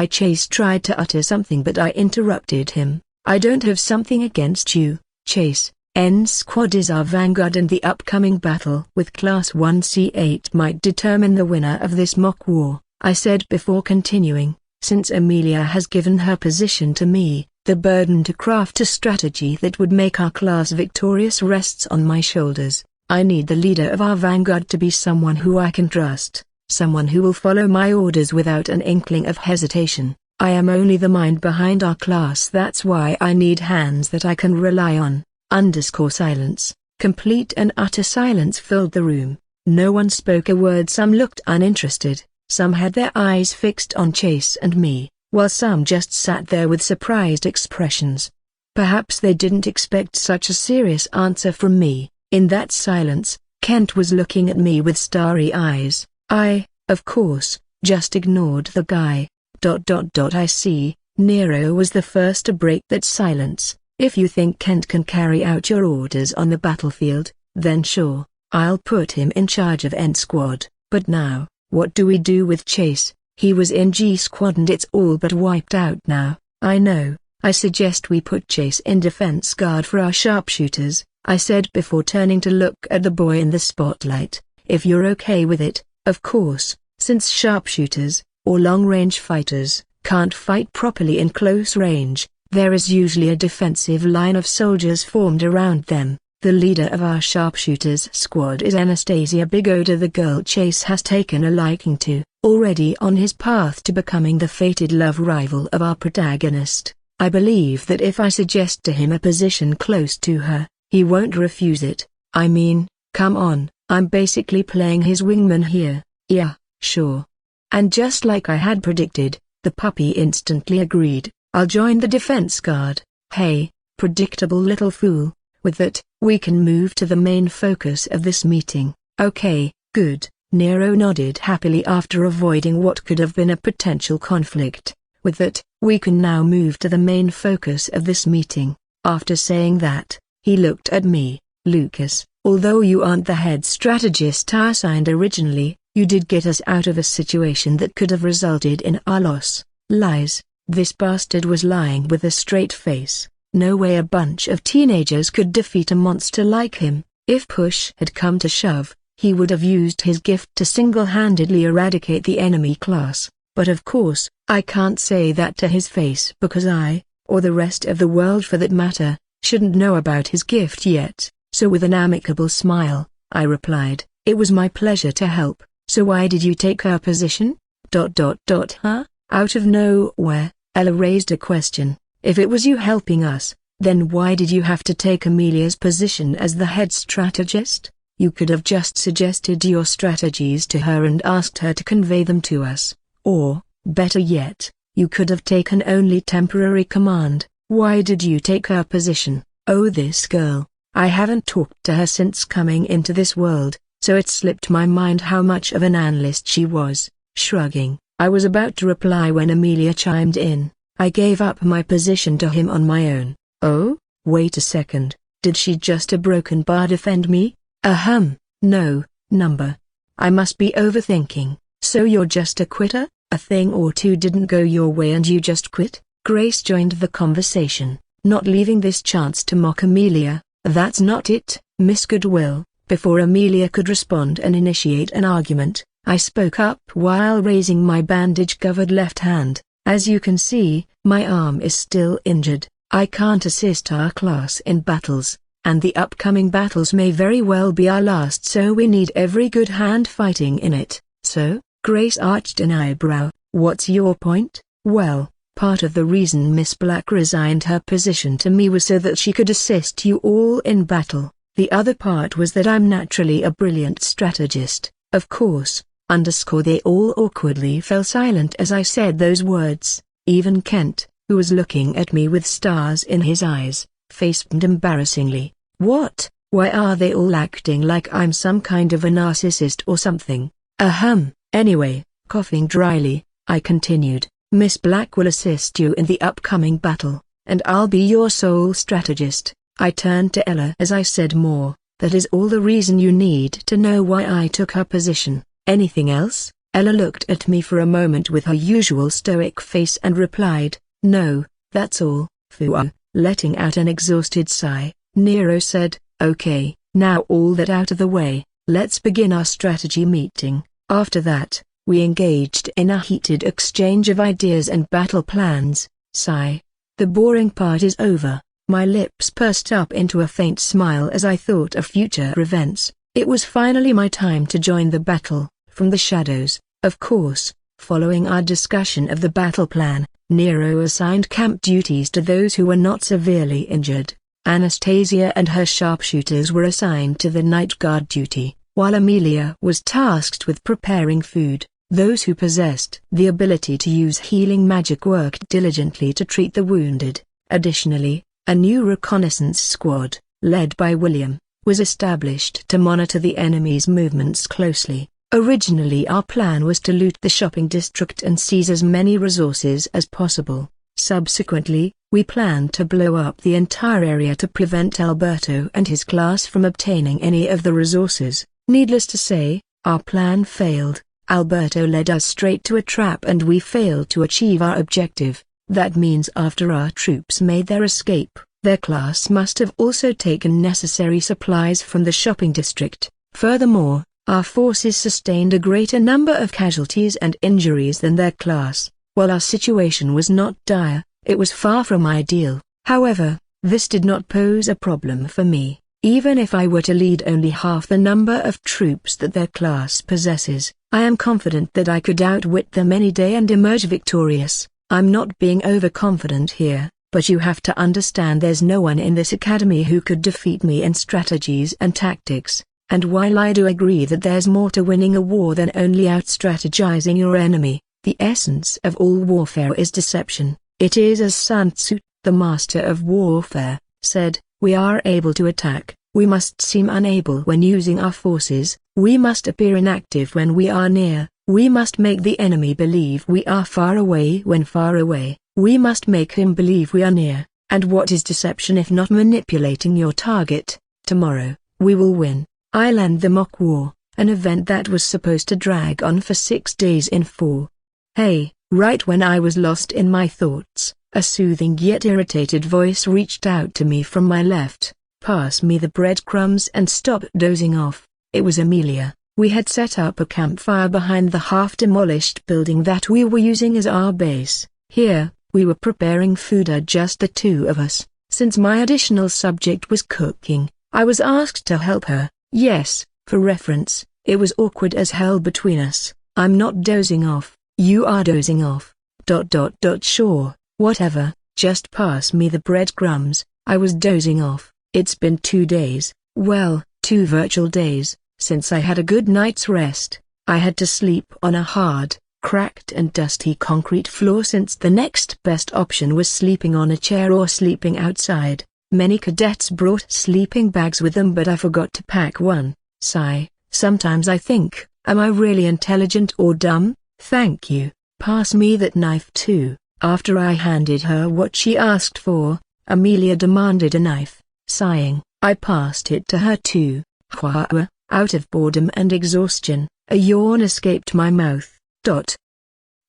Chase tried to utter something, but I interrupted him. I don't have something against you, Chase. N Squad is our vanguard, and the upcoming battle with Class 1C8 might determine the winner of this mock war, I said before continuing. Since Amelia has given her position to me, the burden to craft a strategy that would make our class victorious rests on my shoulders. I need the leader of our vanguard to be someone who I can trust, someone who will follow my orders without an inkling of hesitation. I am only the mind behind our class, that's why I need hands that I can rely on. Silence. Complete and utter silence filled the room. No one spoke a word. Some looked uninterested, some had their eyes fixed on Chase and me, while some just sat there with surprised expressions. Perhaps they didn't expect such a serious answer from me. In that silence, Kent was looking at me with starry eyes. I, of course, just ignored the guy. I see. Nero was the first to break that silence. If you think Kent can carry out your orders on the battlefield, then sure, I'll put him in charge of N Squad. But now, what do we do with Chase? He was in G Squad and it's all but wiped out now. I know. I suggest we put Chase in defense guard for our sharpshooters, I said before turning to look at the boy in the spotlight. If you're okay with it, of course, since sharpshooters, or long-range fighters, can't fight properly in close range, there is usually a defensive line of soldiers formed around them. The leader of our sharpshooters squad is Anastasia Bigoda, the girl Chase has taken a liking to, already on his path to becoming the fated love rival of our protagonist. I believe that if I suggest to him a position close to her, he won't refuse it. I mean, come on, I'm basically playing his wingman here. Yeah, sure. And just like I had predicted, the puppy instantly agreed. I'll join the defense guard. Hey, predictable little fool. With that, we can move to the main focus of this meeting. Okay, good. Nero nodded happily after avoiding what could have been a potential conflict. With that, we can now move to the main focus of this meeting. After saying that, he looked at me. Lucas, although you aren't the head strategist I assigned originally, you did get us out of a situation that could have resulted in our loss. Lies. This bastard was lying with a straight face. No way a bunch of teenagers could defeat a monster like him. If push had come to shove, he would have used his gift to single-handedly eradicate the enemy class. But of course, I can't say that to his face because I, or the rest of the world for that matter, shouldn't know about his gift yet. So with an amicable smile, I replied, "It was my pleasure to help. So why did you take her position?" Huh? Out of nowhere, Ella raised a question. If it was you helping us, then why did you have to take Amelia's position as the head strategist? You could have just suggested your strategies to her and asked her to convey them to us. Or, better yet, you could have taken only temporary command. Why did you take her position? Oh, this girl. I haven't talked to her since coming into this world, so it slipped my mind how much of an analyst she was. Shrugging, I was about to reply when Amelia chimed in. I gave up my position to him on my own. Oh, wait a second, did she just a broken bar defend me? No, number. I must be overthinking. So you're just a quitter? A thing or two didn't go your way and you just quit? Grace joined the conversation, not leaving this chance to mock Amelia. That's not it, Miss Goodwill. Before Amelia could respond and initiate an argument, I spoke up while raising my bandage-covered left hand. As you can see, My arm is still injured. I can't assist our class in battles, and the upcoming battles may very well be our last, so we need every good hand fighting in it." "So?" Grace arched an eyebrow. "What's your point?" "Well, part of the reason Miss Black resigned her position to me was so that she could assist you all in battle. The other part was that I'm naturally a brilliant strategist, of course." They all awkwardly fell silent as I said those words. Even Kent, who was looking at me with stars in his eyes, facepalmed embarrassingly. "What? Why are they all acting like I'm some kind of a narcissist or something?" Anyway," coughing dryly, I continued, "Miss Black will assist you in the upcoming battle, and I'll be your sole strategist." I turned to Ella as I said more. "That is all the reason you need to know why I took her position. Anything else?" Ella looked at me for a moment with her usual stoic face and replied, "No, that's all." "Phoo." Letting out an exhausted sigh, Nero said, "Okay, now all that out of the way, let's begin our strategy meeting." After that, we engaged in a heated exchange of ideas and battle plans. Sigh. The boring part is over. My lips pursed up into a faint smile as I thought of future events. It was finally my time to join the battle, from the shadows, of course. Following our discussion of the battle plan, Nero assigned camp duties to those who were not severely injured. Anastasia and her sharpshooters were assigned to the night guard duty, while Amelia was tasked with preparing food. Those who possessed the ability to use healing magic worked diligently to treat the wounded. Additionally, a new reconnaissance squad, led by William, was established to monitor the enemy's movements closely. Originally our plan was to loot the shopping district and seize as many resources as possible. Subsequently, we planned to blow up the entire area to prevent Alberto and his class from obtaining any of the resources. Needless to say, our plan failed. Alberto led us straight to a trap and we failed to achieve our objective. That means after our troops made their escape, their class must have also taken necessary supplies from the shopping district. Furthermore, our forces sustained a greater number of casualties and injuries than their class. While our situation was not dire, it was far from ideal. However, this did not pose a problem for me. Even if I were to lead only half the number of troops that their class possesses, I am confident that I could outwit them any day and emerge victorious. I'm not being overconfident here, but you have to understand there's no one in this academy who could defeat me in strategies and tactics. And while I do agree that there's more to winning a war than only out-strategizing your enemy, the essence of all warfare is deception. It is as Sun Tzu, the master of warfare, said, we are able to attack, we must seem unable when using our forces, we must appear inactive when we are near, we must make the enemy believe we are far away when far away, we must make him believe we are near. And what is deception if not manipulating your target? Tomorrow, we will win. I'll end the mock war, an event that was supposed to drag on for 6 days in 4. Hey, right when I was lost in my thoughts, a soothing yet irritated voice reached out to me from my left. Pass me the breadcrumbs and stop dozing off. It was Amelia. We had set up a campfire behind the half-demolished building that we were using as our base. Here, we were preparing food, just the two of us. Since my additional subject was cooking, I was asked to help her. Yes, for reference, it was awkward as hell between us. I'm not dozing off, you are dozing off. Sure, whatever, just pass me the breadcrumbs. I was dozing off. It's been 2 days, well, 2 virtual days, since I had a good night's rest. I had to sleep on a hard, cracked and dusty concrete floor since the next best option was sleeping on a chair or sleeping outside. Many cadets brought sleeping bags with them, but I forgot to pack one. Sigh. Sometimes I think, am I really intelligent or dumb? Thank you. Pass me that knife too. After I handed her what she asked for, Amelia demanded a knife. Sighing, I passed it to her too. Out of boredom and exhaustion, a yawn escaped my mouth.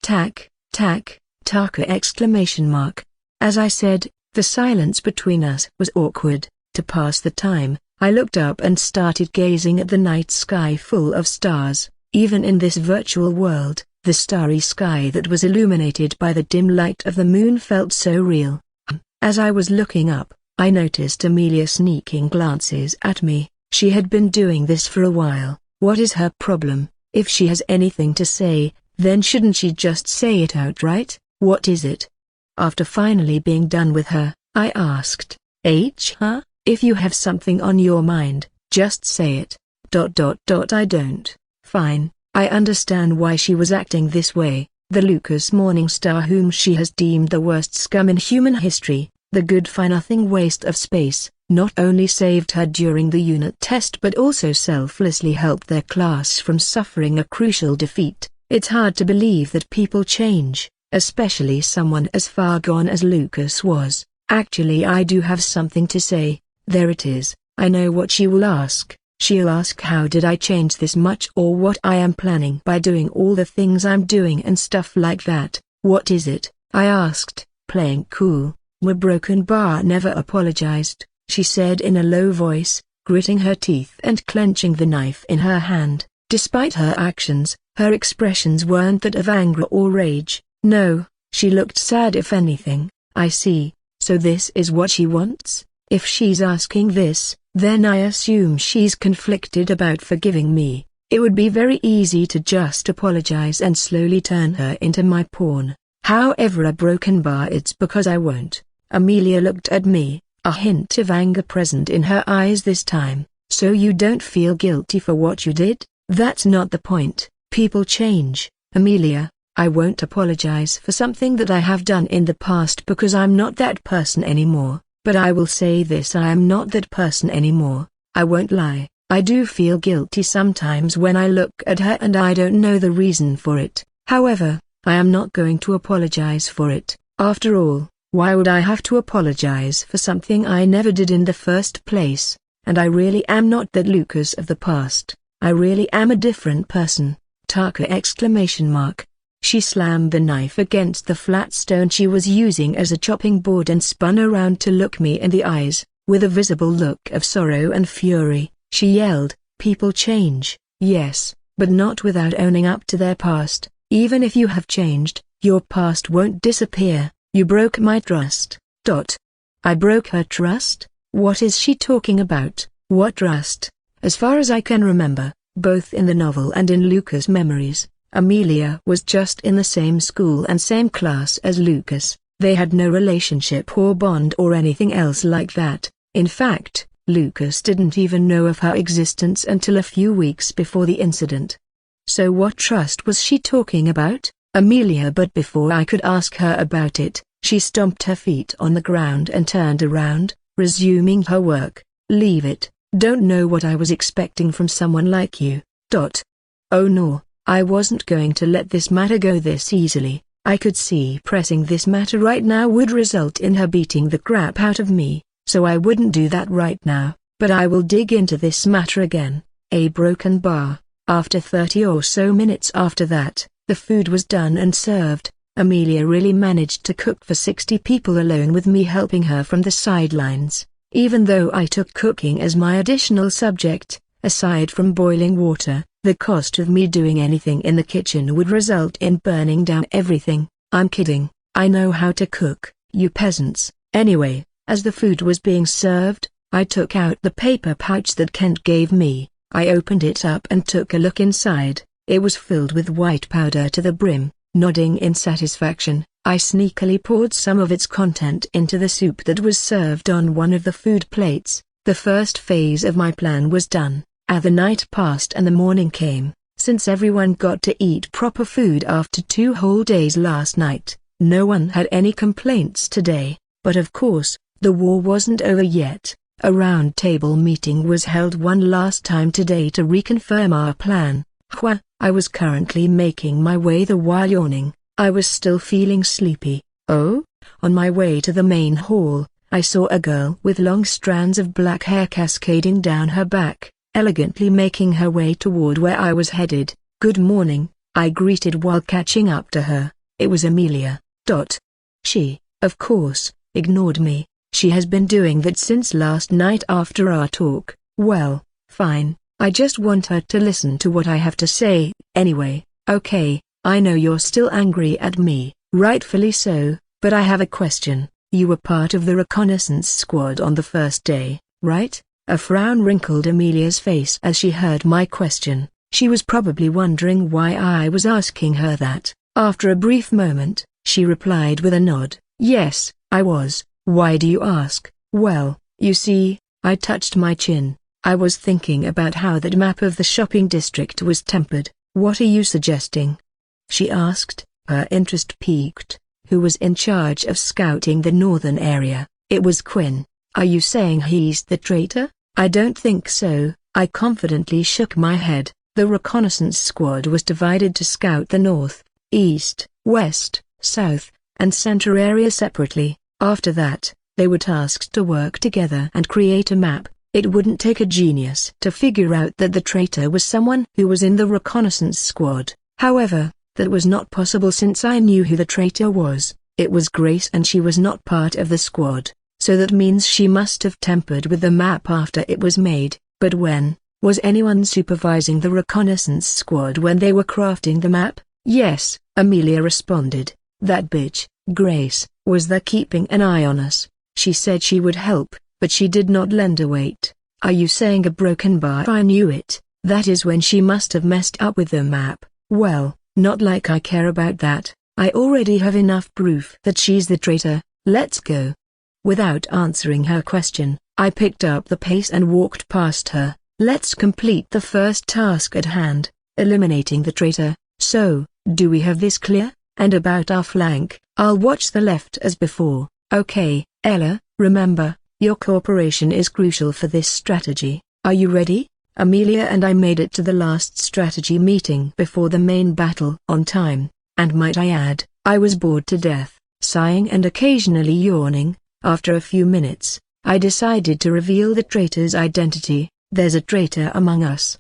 Tack, Taka exclamation mark. As I said, the silence between us was awkward. To pass the time, I looked up and started gazing at the night sky full of stars. Even in this virtual world, The starry sky that was illuminated by the dim light of the moon felt so real. As I was looking up, I noticed Amelia sneaking glances at me. She had been doing this for a while. What is her problem? If she has anything to say, then shouldn't she just say it outright? What is it? After finally being done with her, I asked, Huh? If you have something on your mind, just say it. I don't. Fine, I understand why she was acting this way. The Lucas Morningstar, whom she has deemed the worst scum in human history, the good-for-nothing waste of space, not only saved her during the unit test but also selflessly helped their class from suffering a crucial defeat. It's hard to believe that people change, especially someone as far gone as Lucas was. Actually, I do have something to say. There it is. I know what she will ask. She'll ask how did I change this much, or what I am planning by doing all the things I'm doing and stuff like that. What is it? I asked, playing cool. Broken bar never apologized, she said in a low voice, gritting her teeth and clenching the knife in her hand. Despite her actions, her expressions weren't that of anger or rage. No, she looked sad if anything. I see, so this is what she wants? If she's asking this, then I assume she's conflicted about forgiving me. It would be very easy to just apologize and slowly turn her into my pawn. However, a broken bar, it's because I won't. Amelia looked at me, a hint of anger present in her eyes this time. So you don't feel guilty for what you did? That's not the point. People change, Amelia. I won't apologize for something that I have done in the past because I'm not that person anymore. But I will say this, I am not that person anymore. I won't lie, I do feel guilty sometimes when I look at her and I don't know the reason for it. However, I am not going to apologize for it. After all, why would I have to apologize for something I never did in the first place? And I really am not that Lucas of the past. I really am a different person. Taka! She slammed the knife against the flat stone she was using as a chopping board and spun around to look me in the eyes. With a visible look of sorrow and fury, she yelled, people change, yes, but not without owning up to their past. Even if you have changed, your past won't disappear. You broke my trust. I broke her trust? What is she talking about? What trust? As far as I can remember, both in the novel and in Lucas' memories, Amelia was just in the same school and same class as Lucas. They had no relationship or bond or anything else like that. In fact, Lucas didn't even know of her existence until a few weeks before the incident. So what trust was she talking about, Amelia? But before I could ask her about it, she stomped her feet on the ground and turned around, resuming her work. Leave it. Don't know what I was expecting from someone like you. Oh no. I wasn't going to let this matter go this easily. I could see pressing this matter right now would result in her beating the crap out of me, so I wouldn't do that right now, but I will dig into this matter again. A broken bar. After 30 or so minutes after that, the food was done and served. Amelia really managed to cook for 60 people alone with me helping her from the sidelines. Even though I took cooking as my additional subject, aside from boiling water, the cost of me doing anything in the kitchen would result in burning down everything. I'm kidding, I know how to cook, you peasants. Anyway, as the food was being served, I took out the paper pouch that Kent gave me. I opened it up and took a look inside. It was filled with white powder to the brim. Nodding in satisfaction, I sneakily poured some of its content into the soup that was served on one of the food plates. The first phase of my plan was done. The night passed and the morning came. Since everyone got to eat proper food after 2 whole days last night, no one had any complaints today. But of course, the war wasn't over yet. A round-table meeting was held one last time today to reconfirm our plan. I was currently making my way there while yawning. I was still feeling sleepy. On my way to the main hall, I saw a girl with long strands of black hair cascading down her back, elegantly making her way toward where I was headed. Good morning, I greeted while catching up to her. It was Amelia. She, of course, ignored me. She has been doing that since last night after our talk. Well, fine, I just want her to listen to what I have to say. Anyway, okay, I know you're still angry at me, rightfully so, but I have a question. You were part of the reconnaissance squad on the first day, right? A frown wrinkled Amelia's face as she heard my question. She was probably wondering why I was asking her that. After a brief moment, she replied with a nod. Yes, I was. Why do you ask? Well, you see, I touched my chin. I was thinking about how that map of the shopping district was tempered. What are you suggesting? She asked, her interest piqued. Who was in charge of scouting the northern area? It was Quinn. Are you saying he's the traitor? I don't think so. I confidently shook my head. The reconnaissance squad was divided to scout the north, east, west, south, and center area separately. After that, they were tasked to work together and create a map. It wouldn't take a genius to figure out that the traitor was someone who was in the reconnaissance squad. However, that was not possible since I knew who the traitor was. It was Grace, and she was not part of the squad, so that means she must have tampered with the map after it was made. But when? Was anyone supervising the reconnaissance squad when they were crafting the map? Yes, Amelia responded. That bitch, Grace, was there keeping an eye on us. She said she would help, but she did not lend a weight. Are you saying a broken bar? I knew it. That is when she must have messed up with the map. Well, not like I care about that. I already have enough proof that she's the traitor. Let's go. Without answering her question, I picked up the pace and walked past her. Let's complete the first task at hand, eliminating the traitor. So, do we have this clear? And about our flank, I'll watch the left as before. Okay, Ella, remember, your cooperation is crucial for this strategy. Are you ready? Amelia and I made it to the last strategy meeting before the main battle on time, and might I add, I was bored to death, sighing and occasionally yawning. After a few minutes, I decided to reveal the traitor's identity. There's a traitor among us.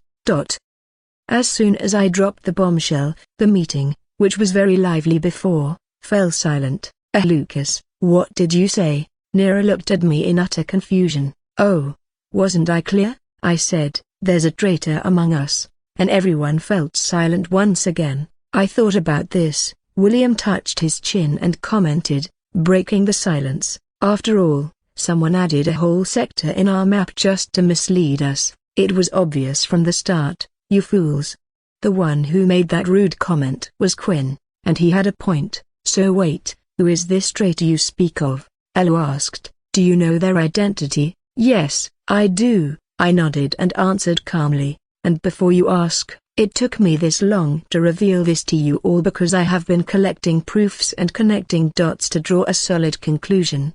As soon as I dropped the bombshell, the meeting, which was very lively before, fell silent. Lucas, what did you say? Nira looked at me in utter confusion. Oh, wasn't I clear? I said, there's a traitor among us, and everyone felt silent once again. I thought about this. William touched his chin and commented, breaking the silence. After all, someone added a whole sector in our map just to mislead us. It was obvious from the start, you fools. The one who made that rude comment was Quinn, and he had a point. So wait, who is this traitor you speak of? Ella asked. Do you know their identity? Yes, I do, I nodded and answered calmly. And before you ask, it took me this long to reveal this to you all because I have been collecting proofs and connecting dots to draw a solid conclusion.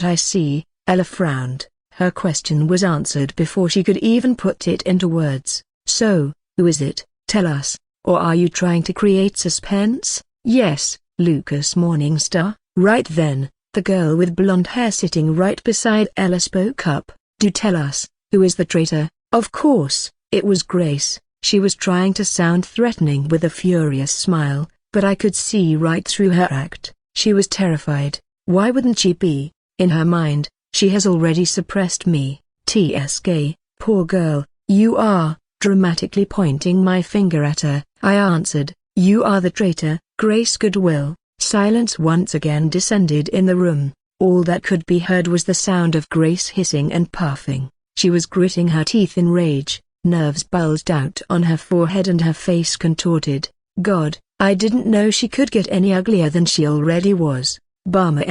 I see. Ella frowned. Her question was answered before she could even put it into words. So, who is it? Tell us, or are you trying to create suspense? Yes, Lucas Morningstar. Right then, the girl with blonde hair sitting right beside Ella spoke up. Do tell us, who is the traitor? Of course, it was Grace. She was trying to sound threatening with a furious smile, but I could see right through her act. She was terrified. Why wouldn't she be? In her mind, she has already suppressed me. TSK, poor girl, you are, dramatically pointing my finger at her. I answered, you are the traitor. Grace Goodwill. Silence once again descended in the room. All that could be heard was the sound of Grace hissing and puffing. She was gritting her teeth in rage, nerves bulged out on her forehead and her face contorted. God, I didn't know she could get any uglier than she already was. Bummer!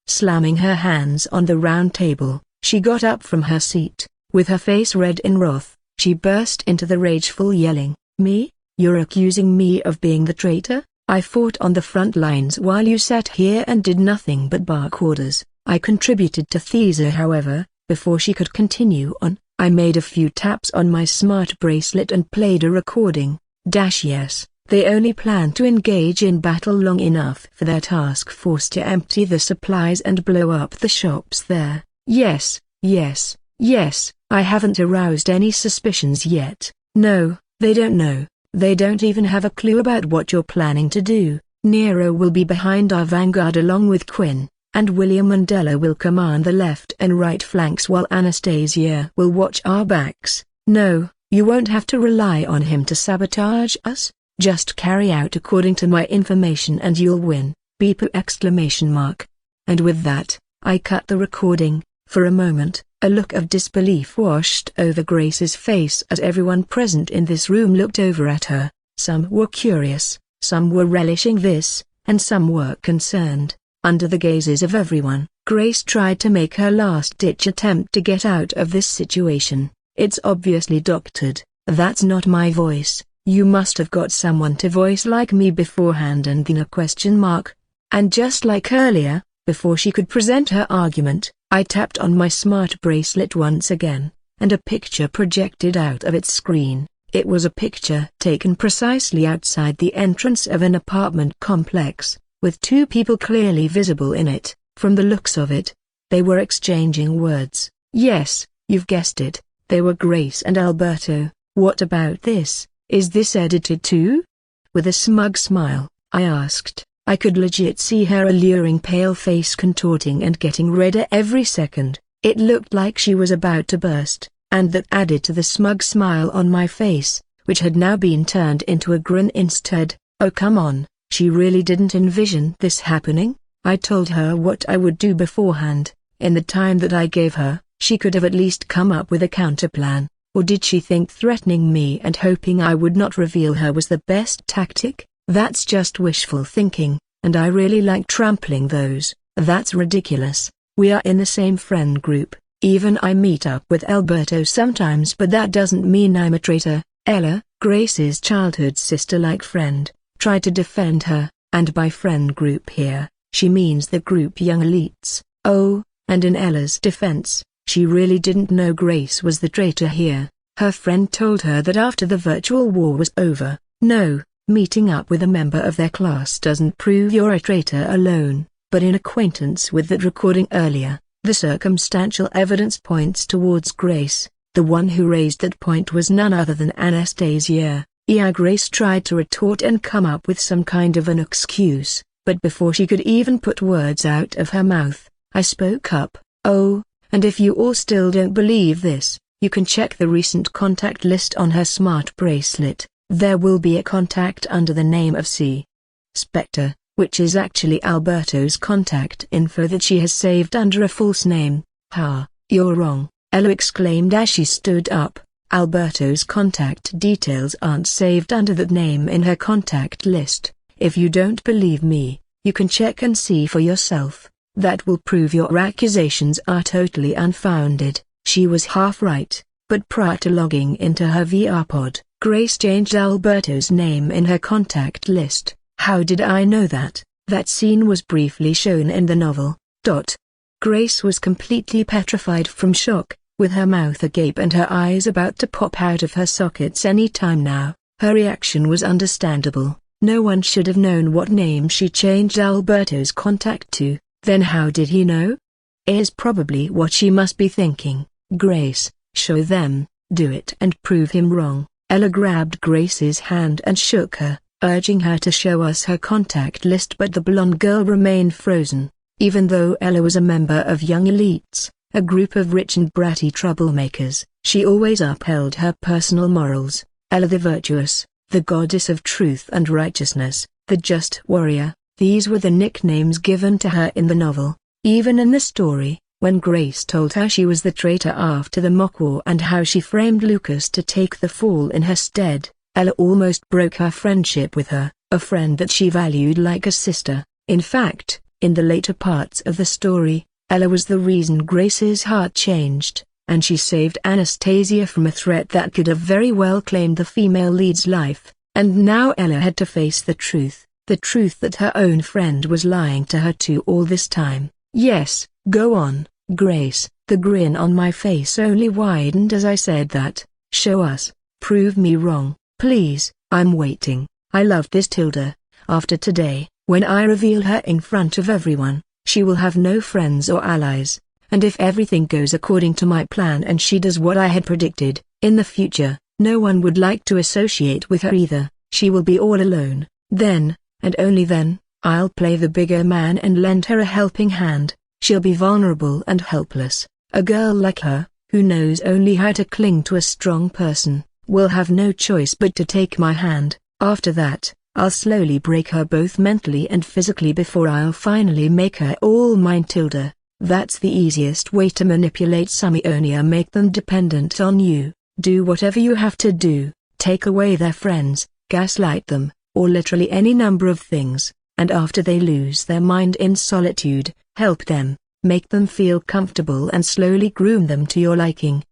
Slamming her hands on the round table, she got up from her seat. With her face red in wrath, she burst into the rageful yelling, Me? You're accusing me of being the traitor? I fought on the front lines while you sat here and did nothing but bark orders. I contributed to Thesa. However, before she could continue on, I made a few taps on my smart bracelet and played a recording. Yes. They only plan to engage in battle long enough for their task force to empty the supplies and blow up the shops there. Yes, I haven't aroused any suspicions yet. No, they don't know. They don't even have a clue about what you're planning to do. Nero will be behind our vanguard along with Quinn, and William and Ella will command the left and right flanks while Anastasia will watch our backs. No, you won't have to rely on him to sabotage us. Just carry out according to my information and you'll win. Beep exclamation mark. And with that, I cut the recording. For a moment, a look of disbelief washed over Grace's face as everyone present in this room looked over at her. Some were curious, some were relishing this, and some were concerned. Under the gazes of everyone, Grace tried to make her last-ditch attempt to get out of this situation. It's obviously doctored. That's not my voice. You must have got someone to voice like me beforehand and then a question mark. And just like earlier, before she could present her argument, I tapped on my smart bracelet once again, and a picture projected out of its screen. It was a picture taken precisely outside the entrance of an apartment complex, with two people clearly visible in it. From the looks of it, they were exchanging words. Yes, you've guessed it, they were Grace and Alberto. What about this? Is this edited too? With a smug smile, I asked. I could legit see her alluring pale face contorting and getting redder every second. It looked like she was about to burst, and that added to the smug smile on my face, which had now been turned into a grin instead. Oh come on, she really didn't envision this happening? I told her what I would do beforehand. In the time that I gave her, she could have at least come up with a counterplan. Or did she think threatening me and hoping I would not reveal her was the best tactic? That's just wishful thinking, and I really like trampling those. That's ridiculous. We are in the same friend group. Even I meet up with Alberto sometimes, but that doesn't mean I'm a traitor. Ella, Grace's childhood sister-like friend, tried to defend her, and by friend group here, she means the group Young Elites. Oh, and in Ella's defense, she really didn't know Grace was the traitor here. Her friend told her that after the virtual war was over, no, meeting up with a member of their class doesn't prove you're a traitor alone, but in acquaintance with that recording earlier, the circumstantial evidence points towards Grace. The one who raised that point was none other than Anastasia. Grace tried to retort and come up with some kind of an excuse, but before she could even put words out of her mouth, I spoke up. Oh, and if you all still don't believe this, you can check the recent contact list on her smart bracelet. There will be a contact under the name of C. Spectre, which is actually Alberto's contact info that she has saved under a false name. Ha, you're wrong, Ella exclaimed as she stood up. Alberto's contact details aren't saved under that name in her contact list. If you don't believe me, you can check and see for yourself. That will prove your accusations are totally unfounded. She was half right, but prior to logging into her VR pod, Grace changed Alberto's name in her contact list. How did I know that? That scene was briefly shown in the novel. Grace was completely petrified from shock, with her mouth agape and her eyes about to pop out of her sockets any time now. Her reaction was understandable. No one should have known what name she changed Alberto's contact to. Then how did he know? Is probably what she must be thinking. Grace, show them, do it and prove him wrong. Ella grabbed Grace's hand and shook her, urging her to show us her contact list, but the blonde girl remained frozen. Even though Ella was a member of Young Elites, a group of rich and bratty troublemakers, she always upheld her personal morals. Ella the virtuous, the goddess of truth and righteousness, the just warrior. These were the nicknames given to her in the novel. Even in the story, when Grace told her she was the traitor after the mock war and how she framed Lucas to take the fall in her stead, Ella almost broke her friendship with her, a friend that she valued like a sister. In fact, in the later parts of the story, Ella was the reason Grace's heart changed, and she saved Anastasia from a threat that could have very well claimed the female lead's life. And now Ella had to face the truth that her own friend was lying to her too all this time. Yes, go on, Grace. The grin on my face only widened as I said that. Show us, prove me wrong, please, I'm waiting. I love this Tilda. After today, when I reveal her in front of everyone, she will have no friends or allies, and if everything goes according to my plan and she does what I had predicted, in the future, no one would like to associate with her either. She will be all alone. Then, and only then, I'll play the bigger man and lend her a helping hand. She'll be vulnerable and helpless. A girl like her, who knows only how to cling to a strong person, will have no choice but to take my hand. After that, I'll slowly break her both mentally and physically before I'll finally make her all mine. Tilda. That's the easiest way to manipulate some Ionia. Make them dependent on you, do whatever you have to do, take away their friends, gaslight them, or literally any number of things, and after they lose their mind in solitude, help them, make them feel comfortable and slowly groom them to your liking.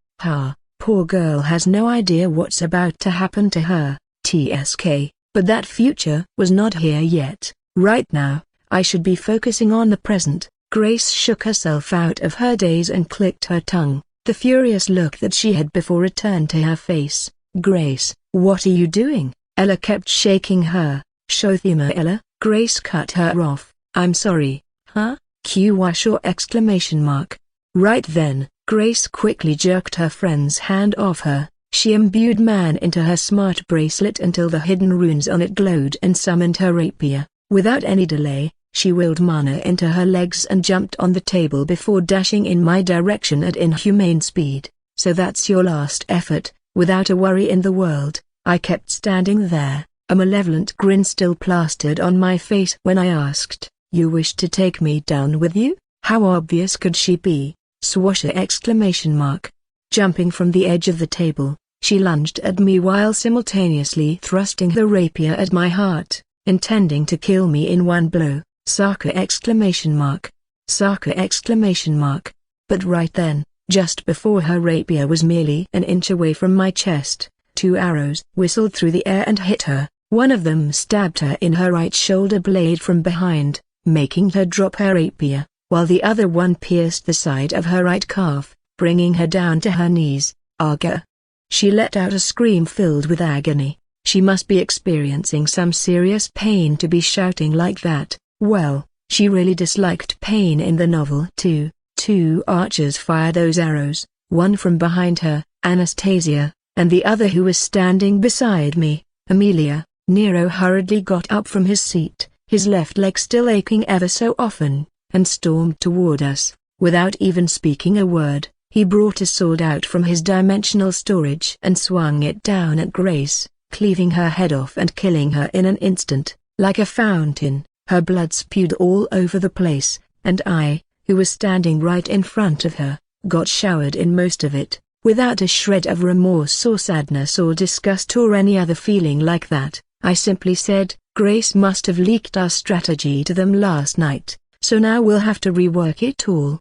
Poor girl has no idea what's about to happen to her, TSK. But that future was not here yet. Right now, I should be focusing on the present. Grace shook herself out of her daze and clicked her tongue. The furious look that she had before returned to her face. Grace, what are you doing? Ella kept shaking her. Shothima Ella. Grace cut her off. I'm sorry. Huh? Q-Wash or exclamation mark. Right then, Grace quickly jerked her friend's hand off her. She imbued man into her smart bracelet until the hidden runes on it glowed and summoned her rapier. Without any delay, she willed mana into her legs and jumped on the table before dashing in my direction at inhumane speed. So that's your last effort. Without a worry in the world, I kept standing there, a malevolent grin still plastered on my face when I asked, "You wish to take me down with you?" How obvious could she be? Swasher exclamation mark. Jumping from the edge of the table, she lunged at me while simultaneously thrusting her rapier at my heart, intending to kill me in one blow. Saka exclamation mark. Saka exclamation mark. But right then, just before her rapier was merely an inch away from my chest, two arrows whistled through the air and hit her. One of them stabbed her in her right shoulder blade from behind, making her drop her rapier, while the other one pierced the side of her right calf, bringing her down to her knees. Arghh. She let out a scream filled with agony. She must be experiencing some serious pain to be shouting like that. Well, she really disliked pain in the novel too. Two archers fired those arrows, one from behind her, Anastasia, and the other who was standing beside me, Amelia. Nero hurriedly got up from his seat, his left leg still aching ever so often, and stormed toward us. Without even speaking a word, he brought a sword out from his dimensional storage and swung it down at Grace, cleaving her head off and killing her in an instant. Like a fountain, her blood spewed all over the place, and I, who was standing right in front of her, got showered in most of it, without a shred of remorse or sadness or disgust or any other feeling like that. I simply said, "Grace must have leaked our strategy to them last night, so now we'll have to rework it all."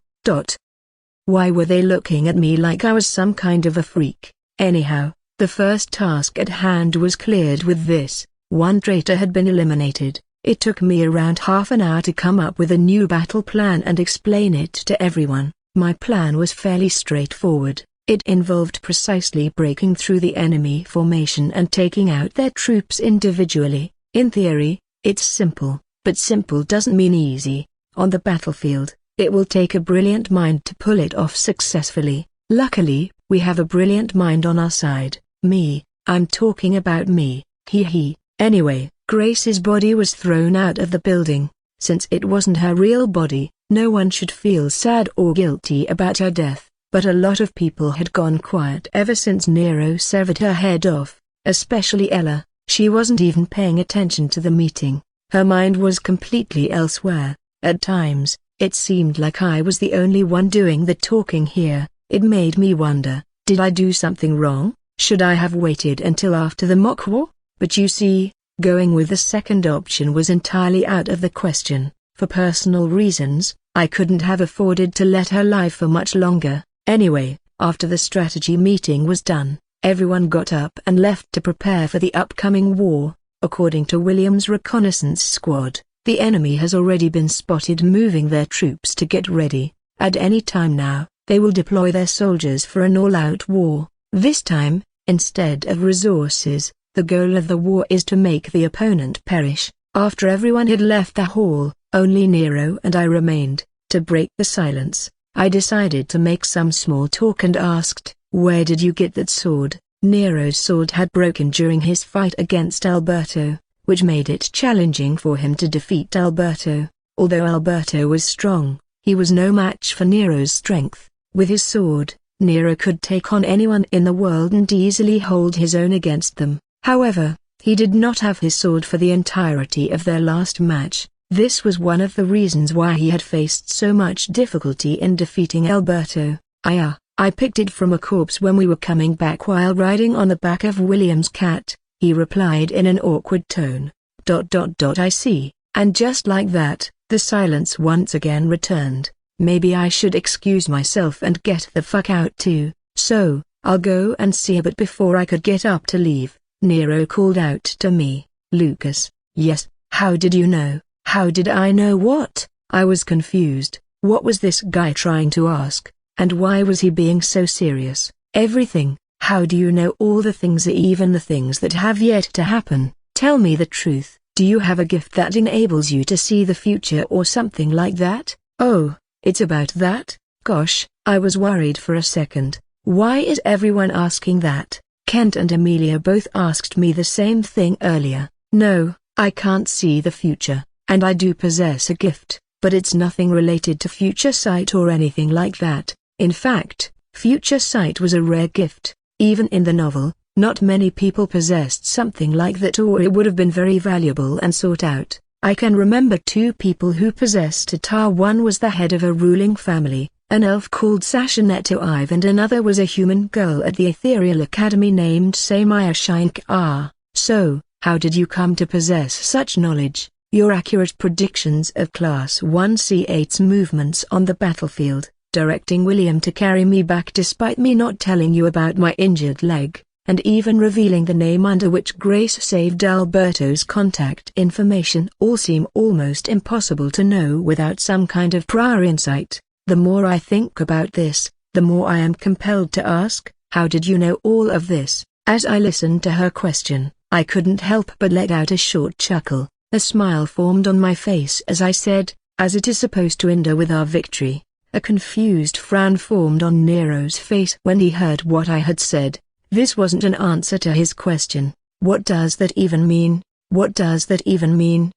Why were they looking at me like I was some kind of a freak? Anyhow, the first task at hand was cleared with this. One traitor had been eliminated. It took me around half an hour to come up with a new battle plan and explain it to everyone. My plan was fairly straightforward. It involved precisely breaking through the enemy formation and taking out their troops individually. In theory, it's simple, but simple doesn't mean easy. On the battlefield, it will take a brilliant mind to pull it off successfully. Luckily, we have a brilliant mind on our side. Me, I'm talking about me, he. Anyway, Grace's body was thrown out of the building. Since it wasn't her real body, no one should feel sad or guilty about her death. But a lot of people had gone quiet ever since Nero severed her head off, especially Ella. She wasn't even paying attention to the meeting. Her mind was completely elsewhere. At times, it seemed like I was the only one doing the talking here. It made me wonder, did I do something wrong? Should I have waited until after the mock war? But you see, going with the second option was entirely out of the question. For personal reasons, I couldn't have afforded to let her live for much longer. Anyway, after the strategy meeting was done, everyone got up and left to prepare for the upcoming war. According to William's reconnaissance squad, the enemy has already been spotted moving their troops to get ready. At any time now, they will deploy their soldiers for an all-out war. This time, instead of resources, the goal of the war is to make the opponent perish. After everyone had left the hall, only Nero and I remained. To break the silence, I decided to make some small talk and asked, "Where did you get that sword?" Nero's sword had broken during his fight against Alberto, which made it challenging for him to defeat Alberto. Although Alberto was strong, he was no match for Nero's strength. With his sword, Nero could take on anyone in the world and easily hold his own against them. However, He did not have his sword for the entirety of their last match. This was one of the reasons why he had faced so much difficulty in defeating Alberto. I picked it from a corpse when we were coming back while riding on the back of William's cat, he replied in an awkward tone. I see. And just like that, the silence once again returned. Maybe I should excuse myself and get the fuck out too. So, I'll go and see her. But before I could get up to leave, Nero called out to me, Lucas. Yes, how did you know? How did I know what? I was confused. What was this guy trying to ask? And why was he being so serious? Everything. How do you know all the things, even the things that have yet to happen? Tell me the truth. Do you have a gift that enables you to see the future or something like that? Oh, it's about that? Gosh, I was worried for a second. Why is everyone asking that? Kent and Amelia both asked me the same thing earlier. No, I can't see the future, and I do possess a gift, but it's nothing related to future sight or anything like that. In fact, future sight was a rare gift. Even in the novel, not many people possessed something like that, or it would have been very valuable and sought out. I can remember two people who possessed it. One was the head of a ruling family, an elf called Sashaneto Ive, and another was a human girl at the Ethereal Academy named Samaya Shankar. So, how did you come to possess such knowledge? Your accurate predictions of Class 1C8's movements on the battlefield, directing William to carry me back despite me not telling you about my injured leg, and even revealing the name under which Grace saved Alberto's contact information all seem almost impossible to know without some kind of prior insight. The more I think about this, the more I am compelled to ask, how did you know all of this? As I listened to her question, I couldn't help but let out a short chuckle. A smile formed on my face as I said, as it is supposed to end with our victory. A confused frown formed on Nero's face when he heard what I had said. This wasn't an answer to his question. What does that even mean? What does that even mean?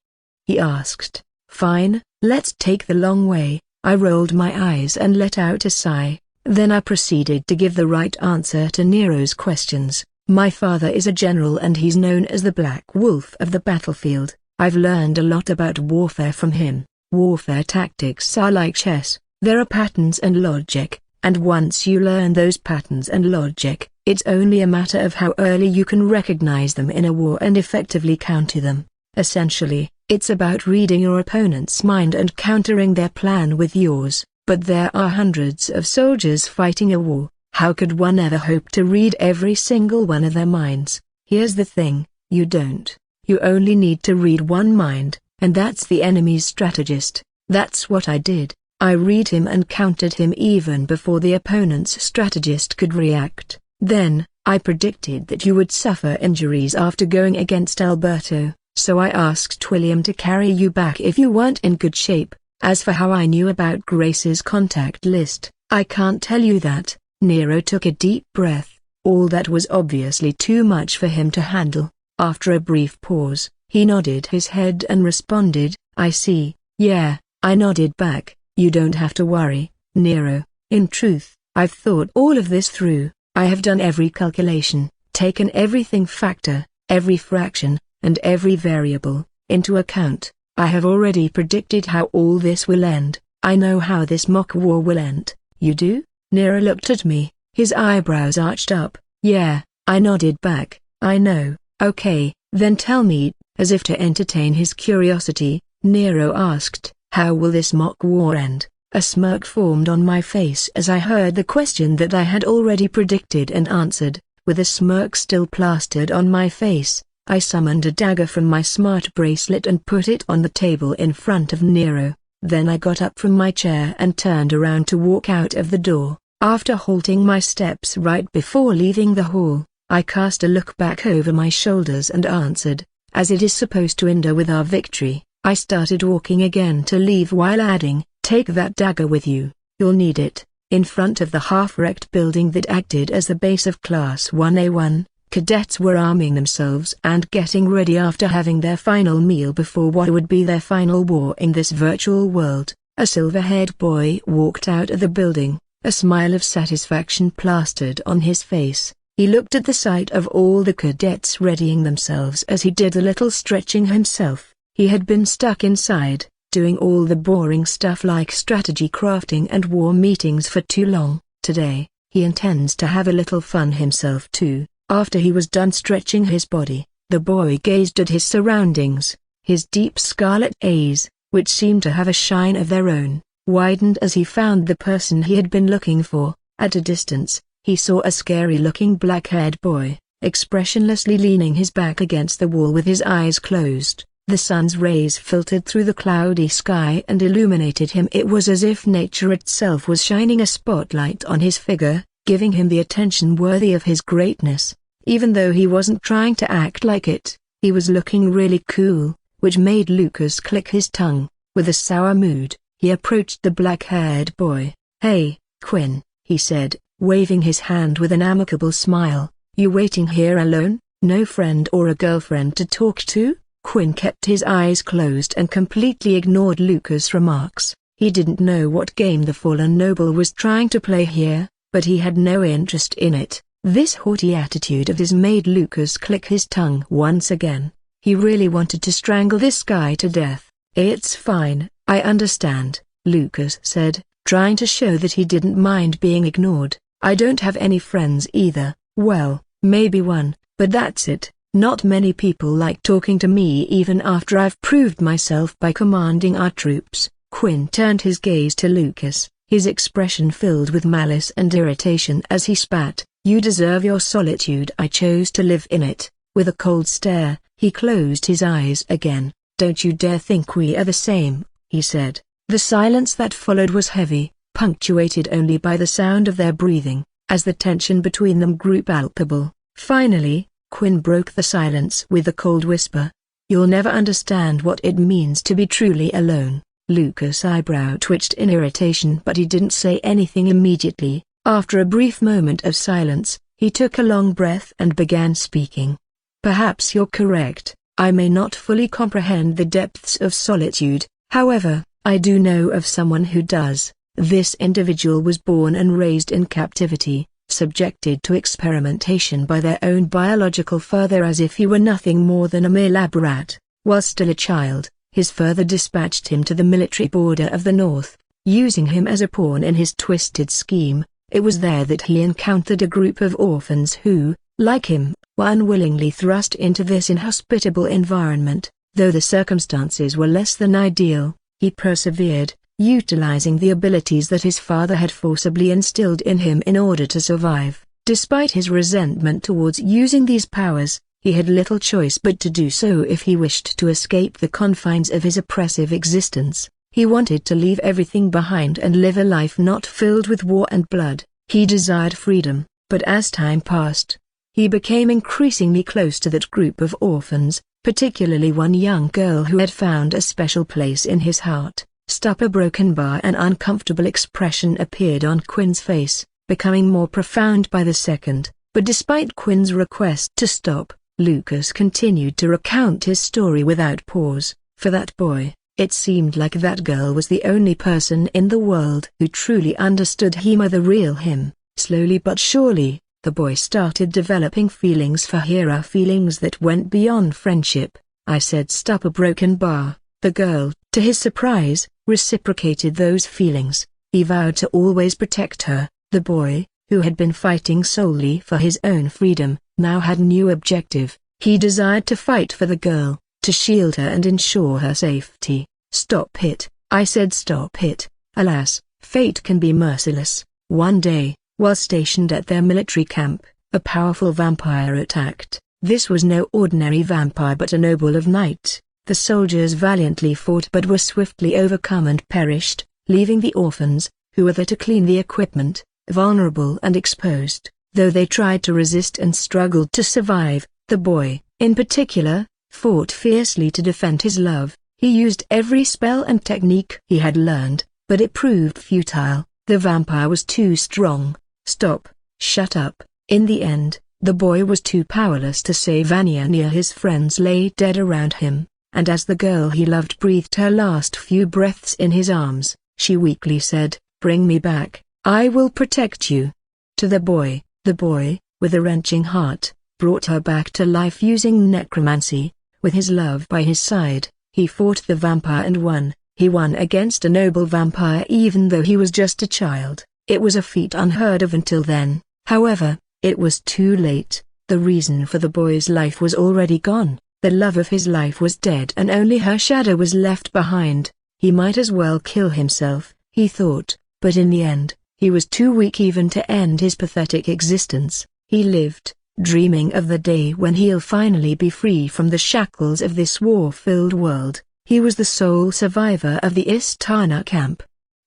He asked. Fine, let's take the long way. I rolled my eyes and let out a sigh. Then I proceeded to give the right answer to Nero's questions. My father is a general and he's known as the Black Wolf of the battlefield. I've learned a lot about warfare from him. Warfare tactics are like chess. There are patterns and logic, and once you learn those patterns and logic, it's only a matter of how early you can recognize them in a war and effectively counter them. Essentially, it's about reading your opponent's mind and countering their plan with yours. But there are hundreds of soldiers fighting a war. How could one ever hope to read every single one of their minds? Here's the thing, you don't. You only need to read one mind, and that's the enemy's strategist. That's what I did. I read him and countered him even before the opponent's strategist could react. Then, I predicted that you would suffer injuries after going against Alberto, so I asked William to carry you back if you weren't in good shape. As for how I knew about Grace's contact list, I can't tell you that. Nero took a deep breath. All that was obviously too much for him to handle. After a brief pause, he nodded his head and responded, I see. Yeah, I nodded back. You don't have to worry, Nero. In truth, I've thought all of this through. I have done every calculation, taken everything factor, every fraction, and every variable into account. I have already predicted how all this will end. I know how this mock war will end. You do? Nero looked at me, his eyebrows arched up. Yeah, I nodded back. I know. Okay, then tell me. As if to entertain his curiosity, Nero asked, how will this mock war end? A smirk formed on my face as I heard the question that I had already predicted and answered. With a smirk still plastered on my face, I summoned a dagger from my smart bracelet and put it on the table in front of Nero. Then I got up from my chair and turned around to walk out of the door. After halting my steps right before leaving the hall, I cast a look back over my shoulders and answered, as it is supposed to end with our victory. I started walking again to leave while adding, take that dagger with you, you'll need it. In front of the half-wrecked building that acted as the base of Class 1A1, cadets were arming themselves and getting ready after having their final meal before what would be their final war in this virtual world. A silver-haired boy walked out of the building, a smile of satisfaction plastered on his face. He looked at the sight of all the cadets readying themselves as he did a little stretching himself. He had been stuck inside, doing all the boring stuff like strategy crafting and war meetings for too long. Today, he intends to have a little fun himself too. After he was done stretching his body, the boy gazed at his surroundings. His deep scarlet eyes, which seemed to have a shine of their own, widened as he found the person he had been looking for. At a distance, he saw a scary-looking black-haired boy, expressionlessly leaning his back against the wall with his eyes closed. The sun's rays filtered through the cloudy sky and illuminated him. It was as if nature itself was shining a spotlight on his figure, giving him the attention worthy of his greatness. Even though he wasn't trying to act like it, he was looking really cool, which made Lucas click his tongue. With a sour mood, he approached the black-haired boy. "Hey, Quinn," he said, waving his hand with an amicable smile. "You waiting here alone? No friend or a girlfriend to talk to?" Quinn kept his eyes closed and completely ignored Lucas' remarks. He didn't know what game the fallen noble was trying to play here, but he had no interest in it. This haughty attitude of his made Lucas click his tongue once again. He really wanted to strangle this guy to death. "It's fine, I understand," Lucas said, trying to show that he didn't mind being ignored. "I don't have any friends either. Well, maybe one, but that's it. Not many people like talking to me even after I've proved myself by commanding our troops." Quinn turned his gaze to Lucas, his expression filled with malice and irritation as he spat. "You deserve your solitude. I chose to live in it." With a cold stare, he closed his eyes again. "Don't you dare think we are the same," he said. The silence that followed was heavy, punctuated only by the sound of their breathing, as the tension between them grew palpable. Finally, Quinn broke the silence with a cold whisper. "You'll never understand what it means to be truly alone." Lucas' eyebrow twitched in irritation, but he didn't say anything immediately. After a brief moment of silence, he took a long breath and began speaking. "Perhaps you're correct. I may not fully comprehend the depths of solitude, however, I do know of someone who does. This individual was born and raised in captivity, subjected to experimentation by their own biological father as if he were nothing more than a mere lab rat. While still a child, his father dispatched him to the military border of the North, using him as a pawn in his twisted scheme. It was there that he encountered a group of orphans who, like him, were unwillingly thrust into this inhospitable environment. Though the circumstances were less than ideal, he persevered, utilizing the abilities that his father had forcibly instilled in him in order to survive. Despite his resentment towards using these powers, he had little choice but to do so if he wished to escape the confines of his oppressive existence. He wanted to leave everything behind and live a life not filled with war and blood. He desired freedom, but as time passed, he became increasingly close to that group of orphans, particularly one young girl who had found a special place in his heart. "Stop!" A broken bar, an uncomfortable expression appeared on Quinn's face, becoming more profound by the second. But despite Quinn's request to stop, Lucas continued to recount his story without pause. For that boy, it seemed like that girl was the only person in the world who truly understood him or the real him. Slowly but surely, the boy started developing feelings for Hera, feelings that went beyond friendship. I said stop a broken bar. The girl, to his surprise, reciprocated those feelings. He vowed to always protect her. The boy, who had been fighting solely for his own freedom, now had a new objective. He desired to fight for the girl, to shield her and ensure her safety. "Stop it," I said. "Stop it." Alas, fate can be merciless. One day, while stationed at their military camp, a powerful vampire attacked. This was no ordinary vampire but a noble of night. The soldiers valiantly fought but were swiftly overcome and perished, leaving the orphans, who were there to clean the equipment, vulnerable and exposed. Though they tried to resist and struggled to survive, the boy, in particular, fought fiercely to defend his love. He used every spell and technique he had learned, but it proved futile. The vampire was too strong. "Stop, shut up." In the end, the boy was too powerless to save Anya. His friends lay dead around him, and as the girl he loved breathed her last few breaths in his arms, she weakly said, "Bring me back, I will protect you." To the boy, with a wrenching heart, brought her back to life using necromancy. With his love by his side, he fought the vampire and won. He won against a noble vampire even though he was just a child. It was a feat unheard of until then. However, it was too late. The reason for the boy's life was already gone. The love of his life was dead and only her shadow was left behind. He might as well kill himself, he thought, but in the end, he was too weak even to end his pathetic existence. He lived, dreaming of the day when he'll finally be free from the shackles of this war-filled world. He was the sole survivor of the Istana camp.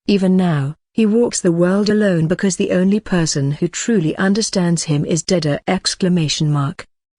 Even now, he walks the world alone because the only person who truly understands him is dead!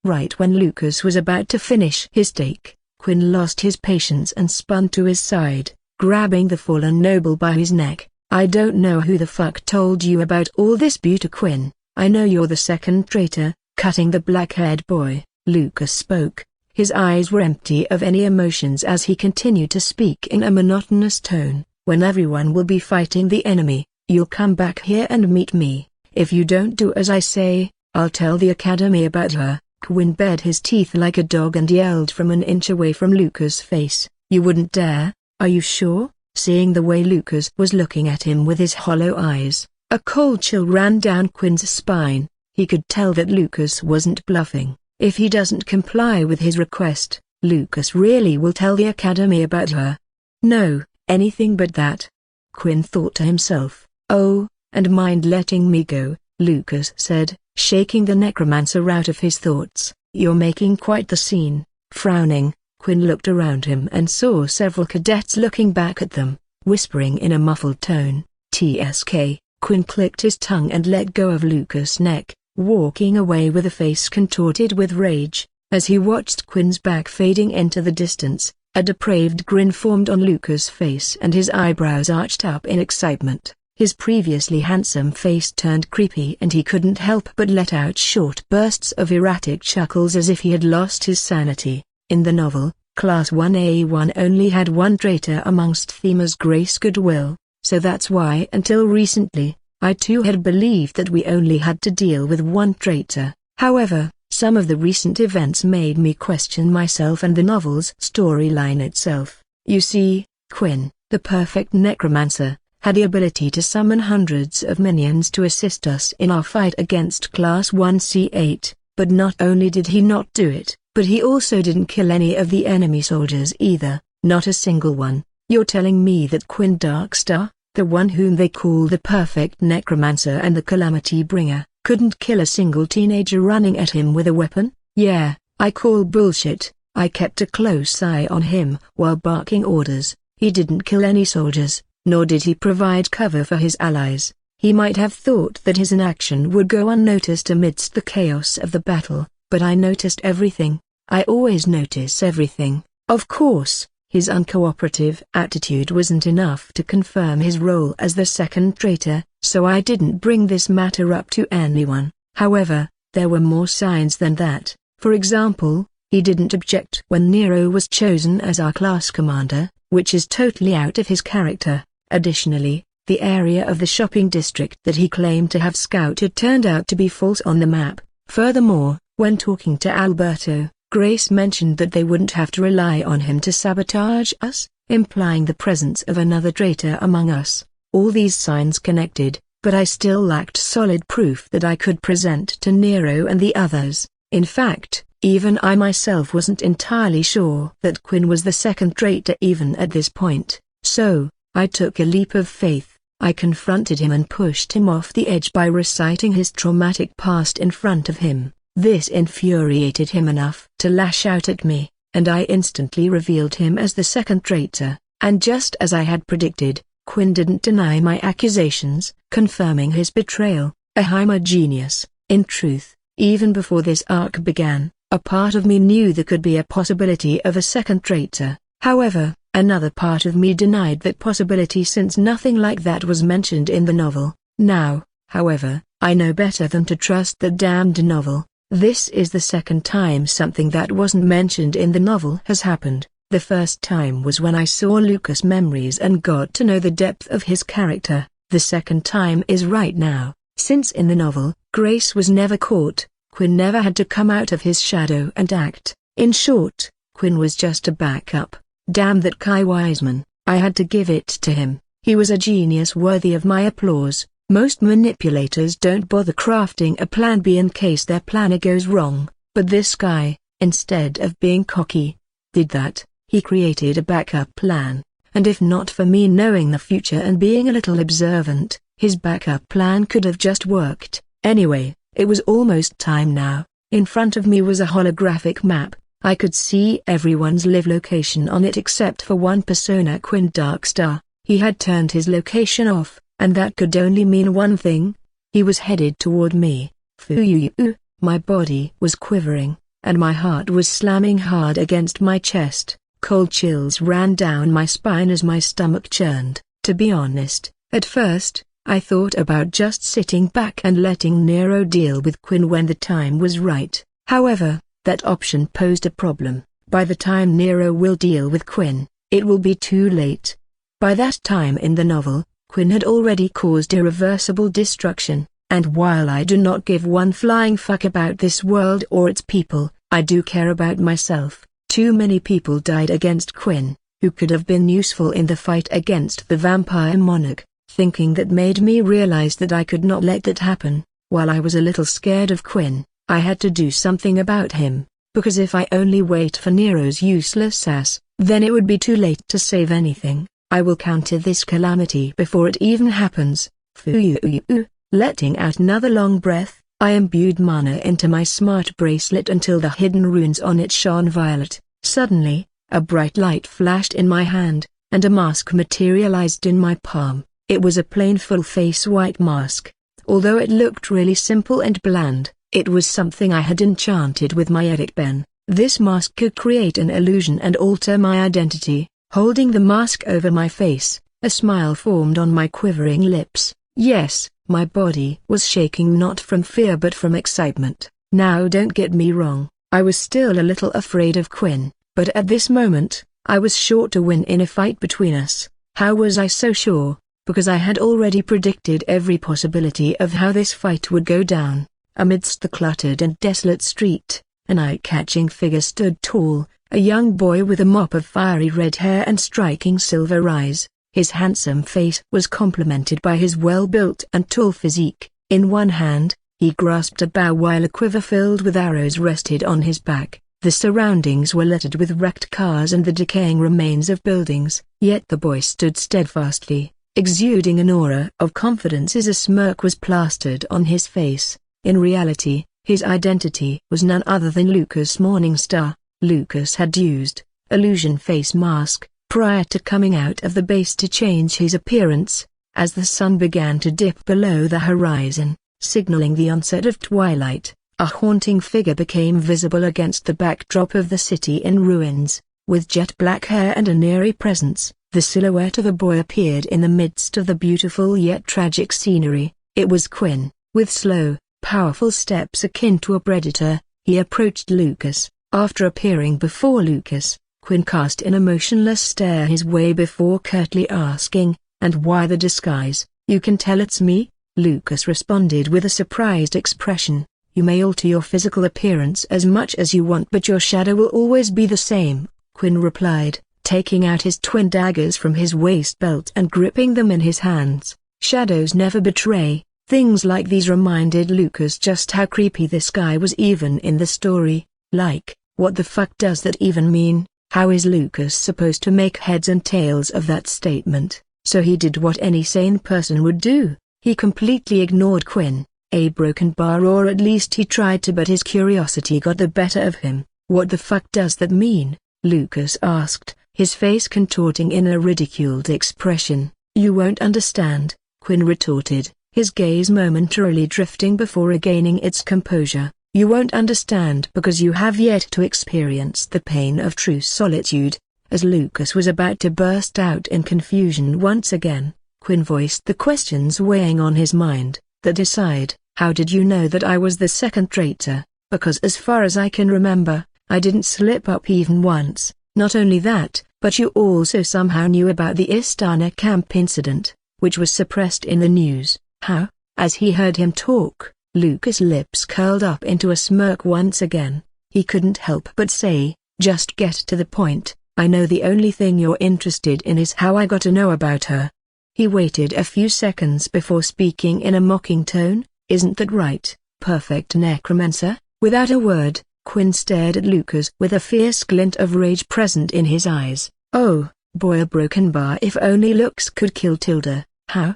Right when Lucas was about to finish his take, Quinn lost his patience and spun to his side, grabbing the fallen noble by his neck. "I don't know who the fuck told you about all this, Buta Quinn. I know you're the second traitor." Cutting the black-haired boy, Lucas spoke. His eyes were empty of any emotions as he continued to speak in a monotonous tone. "When everyone will be fighting the enemy, you'll come back here and meet me. If you don't do as I say, I'll tell the academy about her." Quinn bared his teeth like a dog and yelled from an inch away from Lucas' face. "You wouldn't dare, are you sure?" Seeing the way Lucas was looking at him with his hollow eyes, a cold chill ran down Quinn's spine. He could tell that Lucas wasn't bluffing. If he doesn't comply with his request, Lucas really will tell the academy about her. No, anything but that. Quinn thought to himself. "Oh, and mind letting me go," Lucas said, shaking the necromancer out of his thoughts. "You're making quite the scene." Frowning, Quinn looked around him and saw several cadets looking back at them, whispering in a muffled tone, "TSK." Quinn clicked his tongue and let go of Lucas' neck, walking away with a face contorted with rage. As he watched Quinn's back fading into the distance, a depraved grin formed on Lucas' face and his eyebrows arched up in excitement. His previously handsome face turned creepy and he couldn't help but let out short bursts of erratic chuckles as if he had lost his sanity. In the novel, Class 1A1 only had one traitor amongst Thema's Grace Goodwill, so that's why until recently, I too had believed that we only had to deal with one traitor. However, some of the recent events made me question myself and the novel's storyline itself. You see, Quinn, the perfect necromancer, had the ability to summon hundreds of minions to assist us in our fight against Class 1C8, but not only did he not do it, but he also didn't kill any of the enemy soldiers either, not a single one. You're telling me that Quinn Darkstar, the one whom they call the perfect necromancer and the calamity bringer, couldn't kill a single teenager running at him with a weapon? Yeah, I call bullshit. I kept a close eye on him while barking orders. He didn't kill any soldiers, nor did he provide cover for his allies. He might have thought that his inaction would go unnoticed amidst the chaos of the battle, but I noticed everything. I always notice everything. Of course, his uncooperative attitude wasn't enough to confirm his role as the second traitor, so I didn't bring this matter up to anyone. However, there were more signs than that. For example, he didn't object when Nero was chosen as our class commander, which is totally out of his character. Additionally, the area of the shopping district that he claimed to have scouted turned out to be false on the map. Furthermore, when talking to Alberto, Grace mentioned that they wouldn't have to rely on him to sabotage us, implying the presence of another traitor among us. All these signs connected, but I still lacked solid proof that I could present to Nero and the others. In fact, even I myself wasn't entirely sure that Quinn was the second traitor even at this point. So, I took a leap of faith. I confronted him and pushed him off the edge by reciting his traumatic past in front of him. This infuriated him enough to lash out at me, and I instantly revealed him as the second traitor. And just as I had predicted, Quinn didn't deny my accusations, confirming his betrayal. I'm a genius. In truth, even before this arc began, a part of me knew there could be a possibility of a second traitor. However, another part of me denied that possibility since nothing like that was mentioned in the novel. Now, however, I know better than to trust the damned novel. This is the second time something that wasn't mentioned in the novel has happened. The first time was when I saw Lucas' memories and got to know the depth of his character. The second time is right now, since in the novel, disgrace was never caught. Quinn never had to come out of his shadow and act. In short, Quinn was just a backup. Damn that Kai Wiseman, I had to give it to him. He was a genius worthy of my applause. Most manipulators don't bother crafting a plan B in case their plan A goes wrong, but this guy, instead of being cocky, did that. He created a backup plan, and if not for me knowing the future and being a little observant, his backup plan could have just worked. Anyway, it was almost time now. In front of me was a holographic map. I could see everyone's live location on it except for one persona, Quinn Darkstar. He had turned his location off, and that could only mean one thing. He was headed toward me. Foo-you-you. My body was quivering, and my heart was slamming hard against my chest. Cold chills ran down my spine as my stomach churned. To be honest, at first, I thought about just sitting back and letting Nero deal with Quinn when the time was right. However, that option posed a problem. By the time Nero will deal with Quinn, it will be too late. By that time in the novel, Quinn had already caused irreversible destruction, and while I do not give one flying fuck about this world or its people, I do care about myself. Too many people died against Quinn, who could have been useful in the fight against the vampire monarch. Thinking that made me realize that I could not let that happen. While I was a little scared of Quinn, I had to do something about him, because if I only wait for Nero's useless ass, then it would be too late to save anything. I will counter this calamity before it even happens. Foo-you-you. Letting out another long breath, I imbued mana into my smart bracelet until the hidden runes on it shone violet. Suddenly, a bright light flashed in my hand, and a mask materialized in my palm. It was a plain full-face white mask. Although it looked really simple and bland, it was something I had enchanted with my edit pen. This mask could create an illusion and alter my identity. Holding the mask over my face, a smile formed on my quivering lips. Yes, my body was shaking not from fear but from excitement. Now don't get me wrong, I was still a little afraid of Quinn, but at this moment, I was sure to win in a fight between us. How was I so sure? Because I had already predicted every possibility of how this fight would go down. Amidst the cluttered and desolate street, an eye-catching figure stood tall, a young boy with a mop of fiery red hair and striking silver eyes. His handsome face was complemented by his well-built and tall physique. In one hand, he grasped a bow while a quiver filled with arrows rested on his back. The surroundings were littered with wrecked cars and the decaying remains of buildings, yet the boy stood steadfastly, exuding an aura of confidence as a smirk was plastered on his face. In reality, his identity was none other than Lucas Morningstar. Lucas had used illusion face mask prior to coming out of the base to change his appearance. As the sun began to dip below the horizon, signaling the onset of twilight, a haunting figure became visible against the backdrop of the city in ruins. With jet black hair and an eerie presence, the silhouette of a boy appeared in the midst of the beautiful yet tragic scenery. It was Quinn. With slow, powerful steps akin to a predator, he approached Lucas. After appearing before Lucas, Quinn cast an emotionless stare his way before curtly asking, "And why the disguise? You can tell it's me?" Lucas responded with a surprised expression. "You may alter your physical appearance as much as you want, but your shadow will always be the same," Quinn replied, taking out his twin daggers from his waist belt and gripping them in his hands. Shadows never betray. Things like these reminded Lucas just how creepy this guy was even in the story. Like, what the fuck does that even mean? How is Lucas supposed to make heads and tails of that statement? So he did what any sane person would do. He completely ignored Quinn, a broken bar, or at least he tried to, but his curiosity got the better of him. "What the fuck does that mean?" Lucas asked, his face contorting in a ridiculed expression. "You won't understand," Quinn retorted, his gaze momentarily drifting before regaining its composure. "You won't understand because you have yet to experience the pain of true solitude." As Lucas was about to burst out in confusion once again, Quinn voiced the questions weighing on his mind. "That aside, how did you know that I was the second traitor? Because as far as I can remember, I didn't slip up even once. Not only that, but you also somehow knew about the Istana camp incident, which was suppressed in the news." "How?" As he heard him talk, Lucas' lips curled up into a smirk once again. He couldn't help but say, "Just get to the point. I know the only thing you're interested in is how I got to know about her." He waited a few seconds before speaking in a mocking tone. "Isn't that right, perfect necromancer?" Without a word, Quinn stared at Lucas with a fierce glint of rage present in his eyes. "Oh, boy, a broken bar. If only looks could kill Tilda. How?"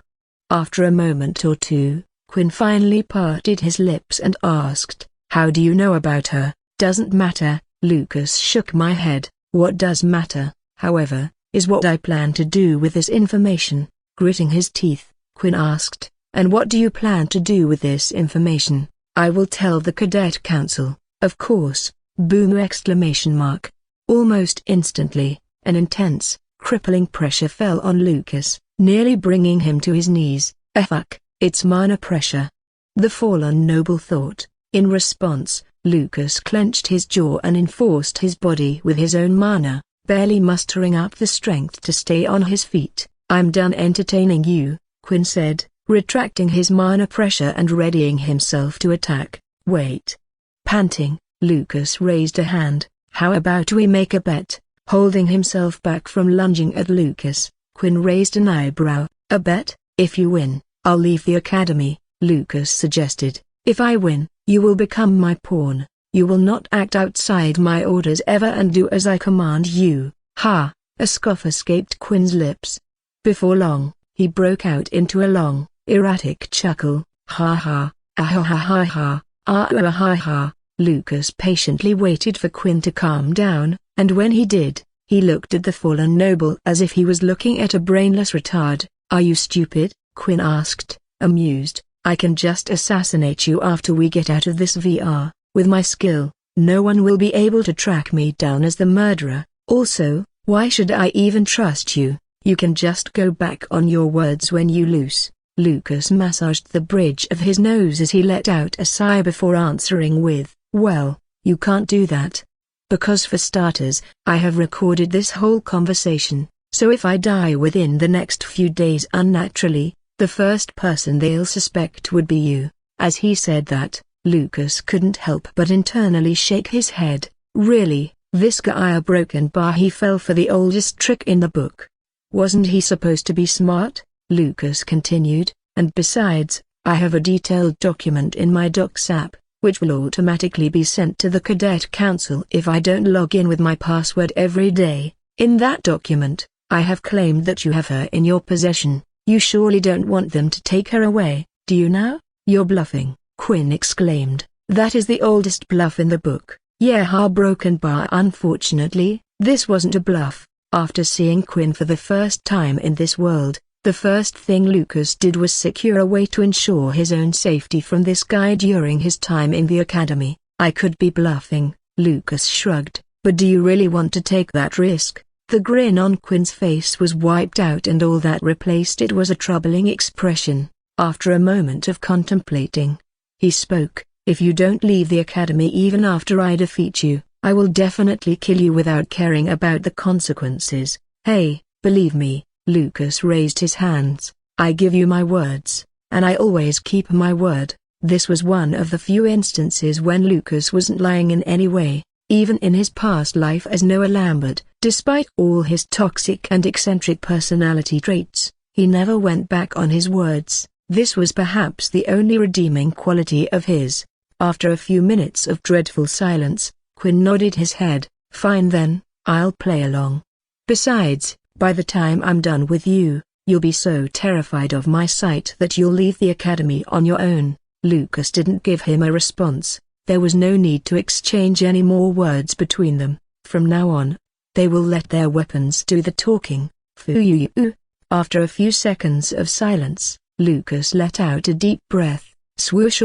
After a moment or two, Quinn finally parted his lips and asked, "How do you know about her?" "Doesn't matter." Lucas shook my head. "What does matter, however, is what I plan to do with this information." Gritting his teeth, Quinn asked, "And what do you plan to do with this information?" "I will tell the Cadet Council, of course." Boom! Almost instantly, an intense, crippling pressure fell on Lucas, nearly bringing him to his knees. Fuck, it's mana pressure." The fallen noble thought. In response, Lucas clenched his jaw and enforced his body with his own mana, barely mustering up the strength to stay on his feet. "I'm done entertaining you," Quinn said, retracting his mana pressure and readying himself to attack. "Wait." Panting, Lucas raised a hand. "How about we make a bet?" Holding himself back from lunging at Lucas, Quinn raised an eyebrow. "A bet? If you win, I'll leave the academy," Lucas suggested. "If I win, you will become my pawn. You will not act outside my orders ever and do as I command you." "Ha!" A scoff escaped Quinn's lips. Before long, he broke out into a long, erratic chuckle. "Ha ha, ah ha ha ha ha, ah ah ha ha." Lucas patiently waited for Quinn to calm down, and when he did, he looked at the fallen noble as if he was looking at a brainless retard. "Are you stupid?" Quinn asked, amused. "I can just assassinate you after we get out of this VR. With my skill, no one will be able to track me down as the murderer. Also, why should I even trust you? You can just go back on your words when you lose." Lucas massaged the bridge of his nose as he let out a sigh before answering with, "Well, you can't do that. Because for starters, I have recorded this whole conversation, so if I die within the next few days unnaturally, the first person they'll suspect would be you." As he said that, Lucas couldn't help but internally shake his head. Really, this guy a broken bar? He fell for the oldest trick in the book. Wasn't he supposed to be smart? Lucas continued, "And besides, I have a detailed document in my Docs app, which will automatically be sent to the Cadet Council if I don't log in with my password every day. In that document, I have claimed that you have her in your possession. You surely don't want them to take her away, do you now?" "You're bluffing," Quinn exclaimed. "That is the oldest bluff in the book." "Yeah, broken bar." Unfortunately, this wasn't a bluff. After seeing Quinn for the first time in this world, the first thing Lucas did was secure a way to ensure his own safety from this guy during his time in the academy. "I could be bluffing," Lucas shrugged, "but do you really want to take that risk?" The grin on Quinn's face was wiped out and all that replaced it was a troubling expression. After a moment of contemplating, he spoke, "If you don't leave the academy even after I defeat you, I will definitely kill you without caring about the consequences." "Hey, believe me," Lucas raised his hands, "I give you my words, and I always keep my word." This was one of the few instances when Lucas wasn't lying in any way. Even in his past life as Noah Lambert, despite all his toxic and eccentric personality traits, he never went back on his words. This was perhaps the only redeeming quality of his. After a few minutes of dreadful silence, Quinn nodded his head. "Fine then, I'll play along. Besides, by the time I'm done with you, you'll be so terrified of my sight that you'll leave the academy on your own." Lucas didn't give him a response. There was no need to exchange any more words between them. From now on, they will let their weapons do the talking. Foo-you-you. After a few seconds of silence, Lucas let out a deep breath. Swoosh!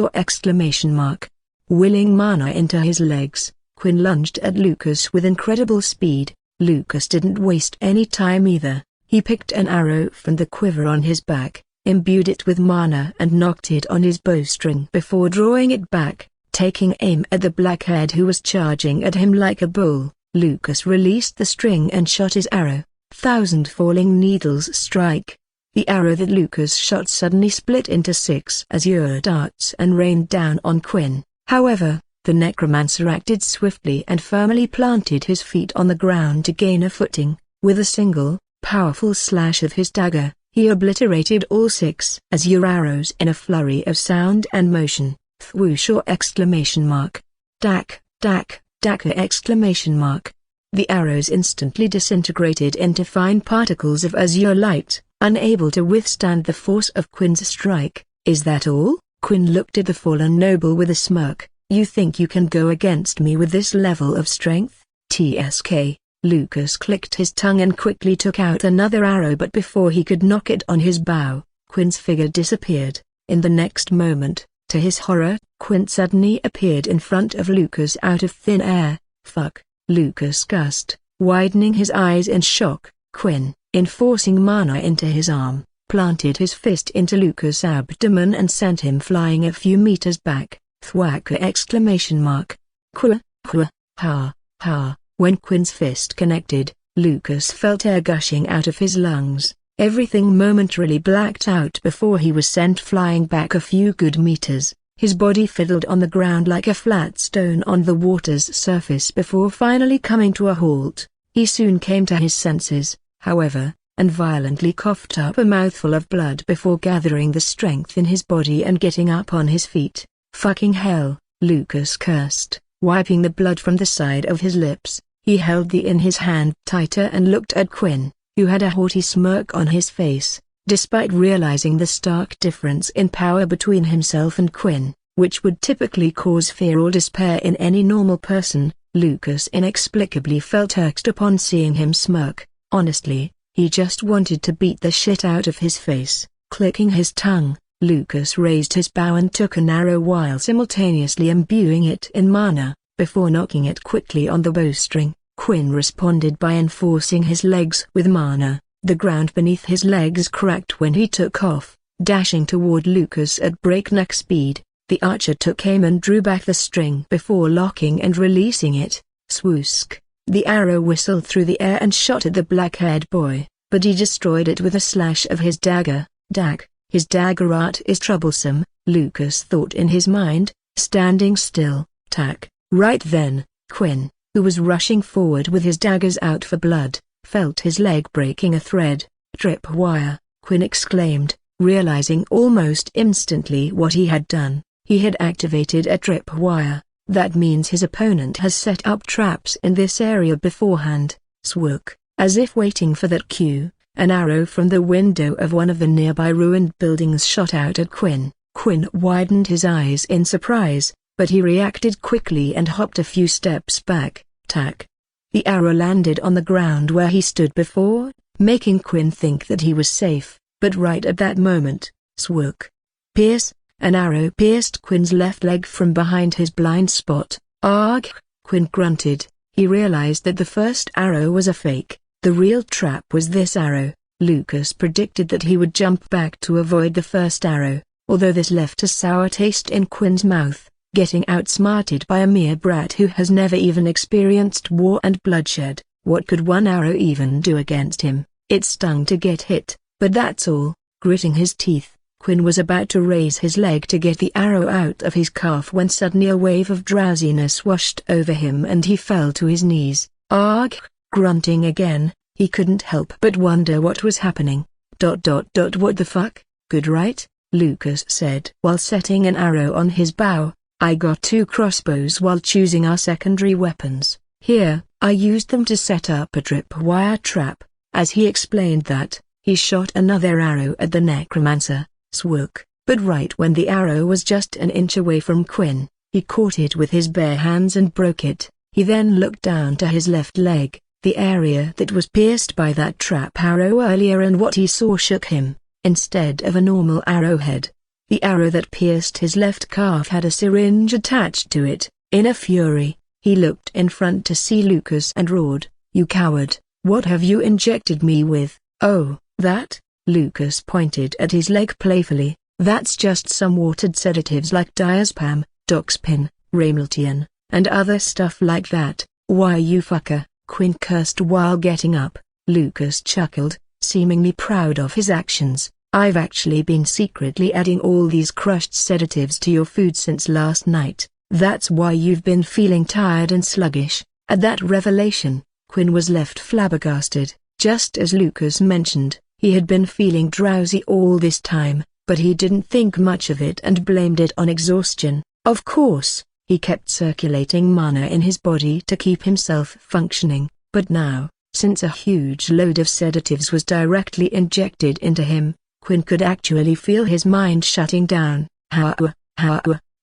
Willing mana into his legs, Quinn lunged at Lucas with incredible speed. Lucas didn't waste any time either. He picked an arrow from the quiver on his back, imbued it with mana and knocked it on his bowstring before drawing it back, taking aim at the blackhead who was charging at him like a bull. Lucas released the string and shot his arrow. 1,000 falling needles strike. The arrow that Lucas shot suddenly split into 6 azure darts and rained down on Quinn. However, the necromancer acted swiftly and firmly planted his feet on the ground to gain a footing. With a single, powerful slash of his dagger, he obliterated all 6 azure arrows in a flurry of sound and motion. Thwoosh! Exclamation mark. Dak, dak, daka! Exclamation mark. The arrows instantly disintegrated into fine particles of azure light, unable to withstand the force of Quinn's strike. Is that all? Quinn looked at the fallen noble with a smirk. You think you can go against me with this level of strength? TSK. Lucas clicked his tongue and quickly took out another arrow, but before he could knock it on his bow, Quinn's figure disappeared. In the next moment, to his horror, Quinn suddenly appeared in front of Lucas out of thin air. Fuck, Lucas gasped, widening his eyes in shock. Quinn, enforcing mana into his arm, planted his fist into Lucas' abdomen and sent him flying a few meters back. Thwacka! Exclamation mark. Qua, qua, ha, ha. When Quinn's fist connected, Lucas felt air gushing out of his lungs. Everything momentarily blacked out before he was sent flying back a few good meters. His body fiddled on the ground like a flat stone on the water's surface before finally coming to a halt. He soon came to his senses, however, and violently coughed up a mouthful of blood before gathering the strength in his body and getting up on his feet. Fucking hell, Lucas cursed, wiping the blood from the side of his lips. He held the in his hand tighter and looked at Quinn, who had a haughty smirk on his face. Despite realizing the stark difference in power between himself and Quinn, which would typically cause fear or despair in any normal person, Lucas inexplicably felt irked upon seeing him smirk. Honestly, he just wanted to beat the shit out of his face. Clicking his tongue, Lucas raised his bow and took an arrow while simultaneously imbuing it in mana. Before knocking it quickly on the bowstring, Quinn responded by enforcing his legs with mana. The ground beneath his legs cracked when he took off, dashing toward Lucas at breakneck speed. The archer took aim and drew back the string before locking and releasing it. Swoosk! The arrow whistled through the air and shot at the black-haired boy, but he destroyed it with a slash of his dagger. Dag, his dagger art is troublesome, Lucas thought in his mind, standing still. Tack! Right then, Quinn, who was rushing forward with his daggers out for blood, felt his leg breaking a thread. Trip wire, Quinn exclaimed, realizing almost instantly what he had done. He had activated a trip wire. That means his opponent has set up traps in this area beforehand. Swook! As if waiting for that cue, an arrow from the window of one of the nearby ruined buildings shot out at Quinn. Quinn widened his eyes in surprise, but he reacted quickly and hopped a few steps back. Tack! The arrow landed on the ground where he stood before, making Quinn think that he was safe, but right at that moment, swook! Pierce! An arrow pierced Quinn's left leg from behind his blind spot. Arghh! Quinn grunted. He realized that the first arrow was a fake. The real trap was this arrow. Lucas predicted that he would jump back to avoid the first arrow, although this left a sour taste in Quinn's mouth. Getting outsmarted by a mere brat who has never even experienced war and bloodshed, what could one arrow even do against him? It stung to get hit, but that's all. Gritting his teeth, Quinn was about to raise his leg to get the arrow out of his calf when suddenly a wave of drowsiness washed over him and he fell to his knees. Arghh! Grunting again, he couldn't help but wonder what was happening. What the fuck? Good, right? Lucas said while setting an arrow on his bow. I got 2 crossbows while choosing our secondary weapons. Here, I used them to set up a tripwire trap. As he explained that, he shot another arrow at the necromancer. Swook! But right when the arrow was just an inch away from Quinn, he caught it with his bare hands and broke it. He then looked down to his left leg, the area that was pierced by that trap arrow earlier, and what he saw shook him. Instead of a normal arrowhead, the arrow that pierced his left calf had a syringe attached to it. In a fury, he looked in front to see Lucas and roared, "You coward, what have you injected me with?" "Oh, that?" Lucas pointed at his leg playfully. "That's just some watered sedatives like diazepam, doxepin, Rameltian, and other stuff like that." "Why, you fucker," Quinn cursed while getting up. Lucas chuckled, seemingly proud of his actions. "I've actually been secretly adding all these crushed sedatives to your food since last night. That's why you've been feeling tired and sluggish." At that revelation, Quinn was left flabbergasted. Just as Lucas mentioned, he had been feeling drowsy all this time, but he didn't think much of it and blamed it on exhaustion. Of course, he kept circulating mana in his body to keep himself functioning, but now, since a huge load of sedatives was directly injected into him, Quinn could actually feel his mind shutting down.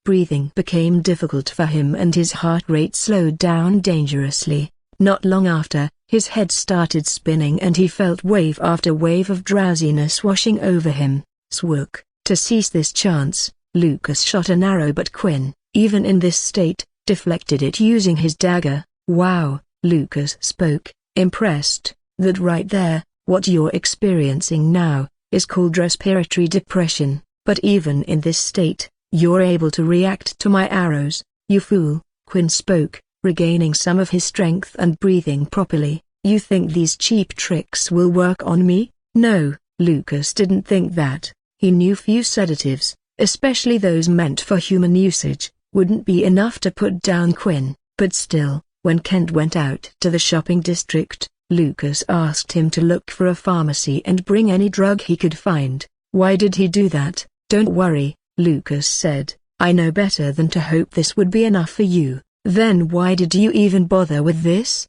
Breathing became difficult for him and his heart rate slowed down dangerously. Not long after, his head started spinning and he felt wave after wave of drowsiness washing over him. Swook. To seize this chance, Lucas shot an arrow, but Quinn, even in this state, deflected it using his dagger. "Wow," Lucas spoke, impressed. "That right there, what you're experiencing now, is called respiratory depression, but even in this state, you're able to react to my arrows, you fool." Quinn spoke, regaining some of his strength and breathing properly. "You think these cheap tricks will work on me?" No, Lucas didn't think that. He knew few sedatives, especially those meant for human usage, wouldn't be enough to put down Quinn. But still, when Kent went out to the shopping district, Lucas asked him to look for a pharmacy and bring any drug he could find. Why did he do that? "Don't worry," Lucas said, "I know better than to hope this would be enough for you." "Then why did you even bother with this?"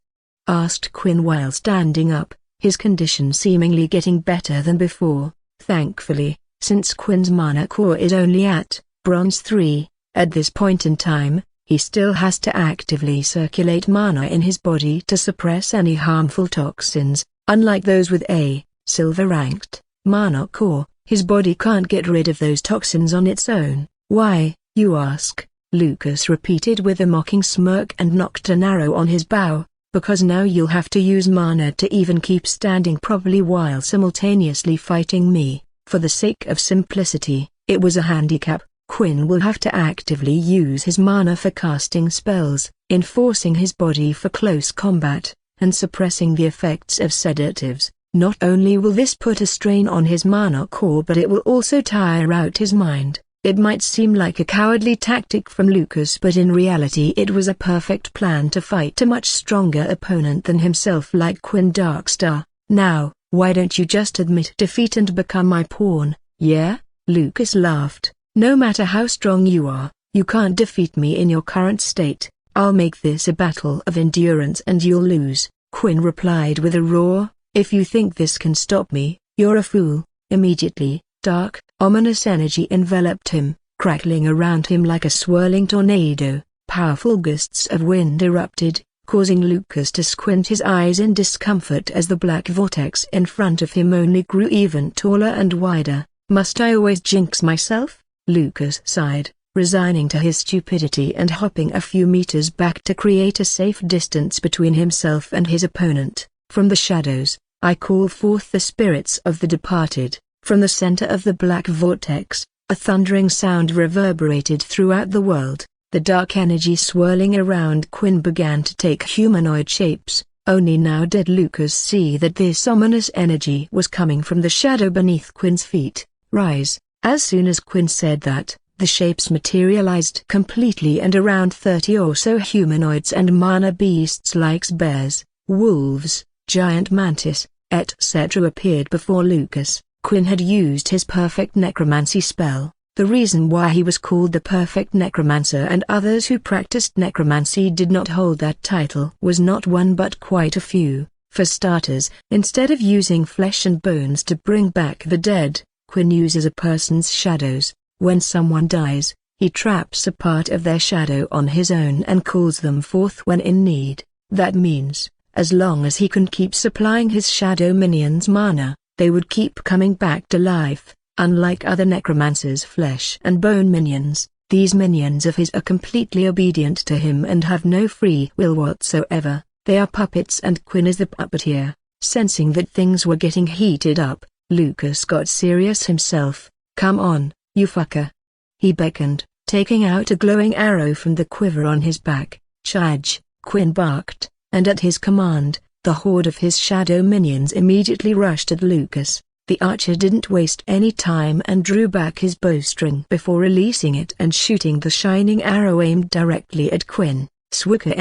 asked Quinn while standing up, his condition seemingly getting better than before. Thankfully, since Quinn's mana core is only at Bronze 3, at this point in time, he still has to actively circulate mana in his body to suppress any harmful toxins. Unlike those with a silver-ranked mana core, his body can't get rid of those toxins on its own. "Why, you ask?" Lucas repeated with a mocking smirk and knocked an arrow on his bow. "Because now you'll have to use mana to even keep standing properly while simultaneously fighting me." For the sake of simplicity, it was a handicap. Quinn will have to actively use his mana for casting spells, enforcing his body for close combat, and suppressing the effects of sedatives. Not only will this put a strain on his mana core, but it will also tire out his mind. It might seem like a cowardly tactic from Lucas, but in reality it was a perfect plan to fight a much stronger opponent than himself like Quinn Darkstar. "Now, why don't you just admit defeat and become my pawn, yeah?" Lucas laughed. "No matter how strong you are, you can't defeat me in your current state. I'll make this a battle of endurance and you'll lose." Quinn replied with a roar, "If you think this can stop me, you're a fool." Immediately, dark, ominous energy enveloped him, crackling around him like a swirling tornado. Powerful gusts of wind erupted, causing Lucas to squint his eyes in discomfort as the black vortex in front of him only grew even taller and wider. "Must I always jinx myself?" Lucas sighed, resigning to his stupidity and hopping a few meters back to create a safe distance between himself and his opponent. From the shadows, I call forth the spirits of the departed. From the center of the black vortex, a thundering sound reverberated throughout the world. The dark energy swirling around Quinn began to take humanoid shapes. Only now did Lucas see that this ominous energy was coming from the shadow beneath Quinn's feet. "Rise." As soon as Quinn said that, the shapes materialized completely and around 30 or so humanoids and mana beasts like bears, wolves, giant mantis, etc. appeared before Lucas. Quinn had used his perfect necromancy spell. The reason why he was called the perfect necromancer and others who practiced necromancy did not hold that title was not one but quite a few. For starters, instead of using flesh and bones to bring back the dead, Quinn uses a person's shadows. When someone dies, he traps a part of their shadow on his own and calls them forth when in need. That means, as long as he can keep supplying his shadow minions mana, they would keep coming back to life. Unlike other necromancers' flesh and bone minions, these minions of his are completely obedient to him and have no free will whatsoever. They are puppets and Quinn is the puppeteer. Sensing that things were getting heated up, Lucas got serious himself. "Come on, you fucker." He beckoned, taking out a glowing arrow from the quiver on his back. "Charge!" Quinn barked, and at his command, The horde of his shadow minions immediately rushed at Lucas. The archer didn't waste any time and drew back his bowstring before releasing it and shooting the shining arrow aimed directly at Quinn. Swicker!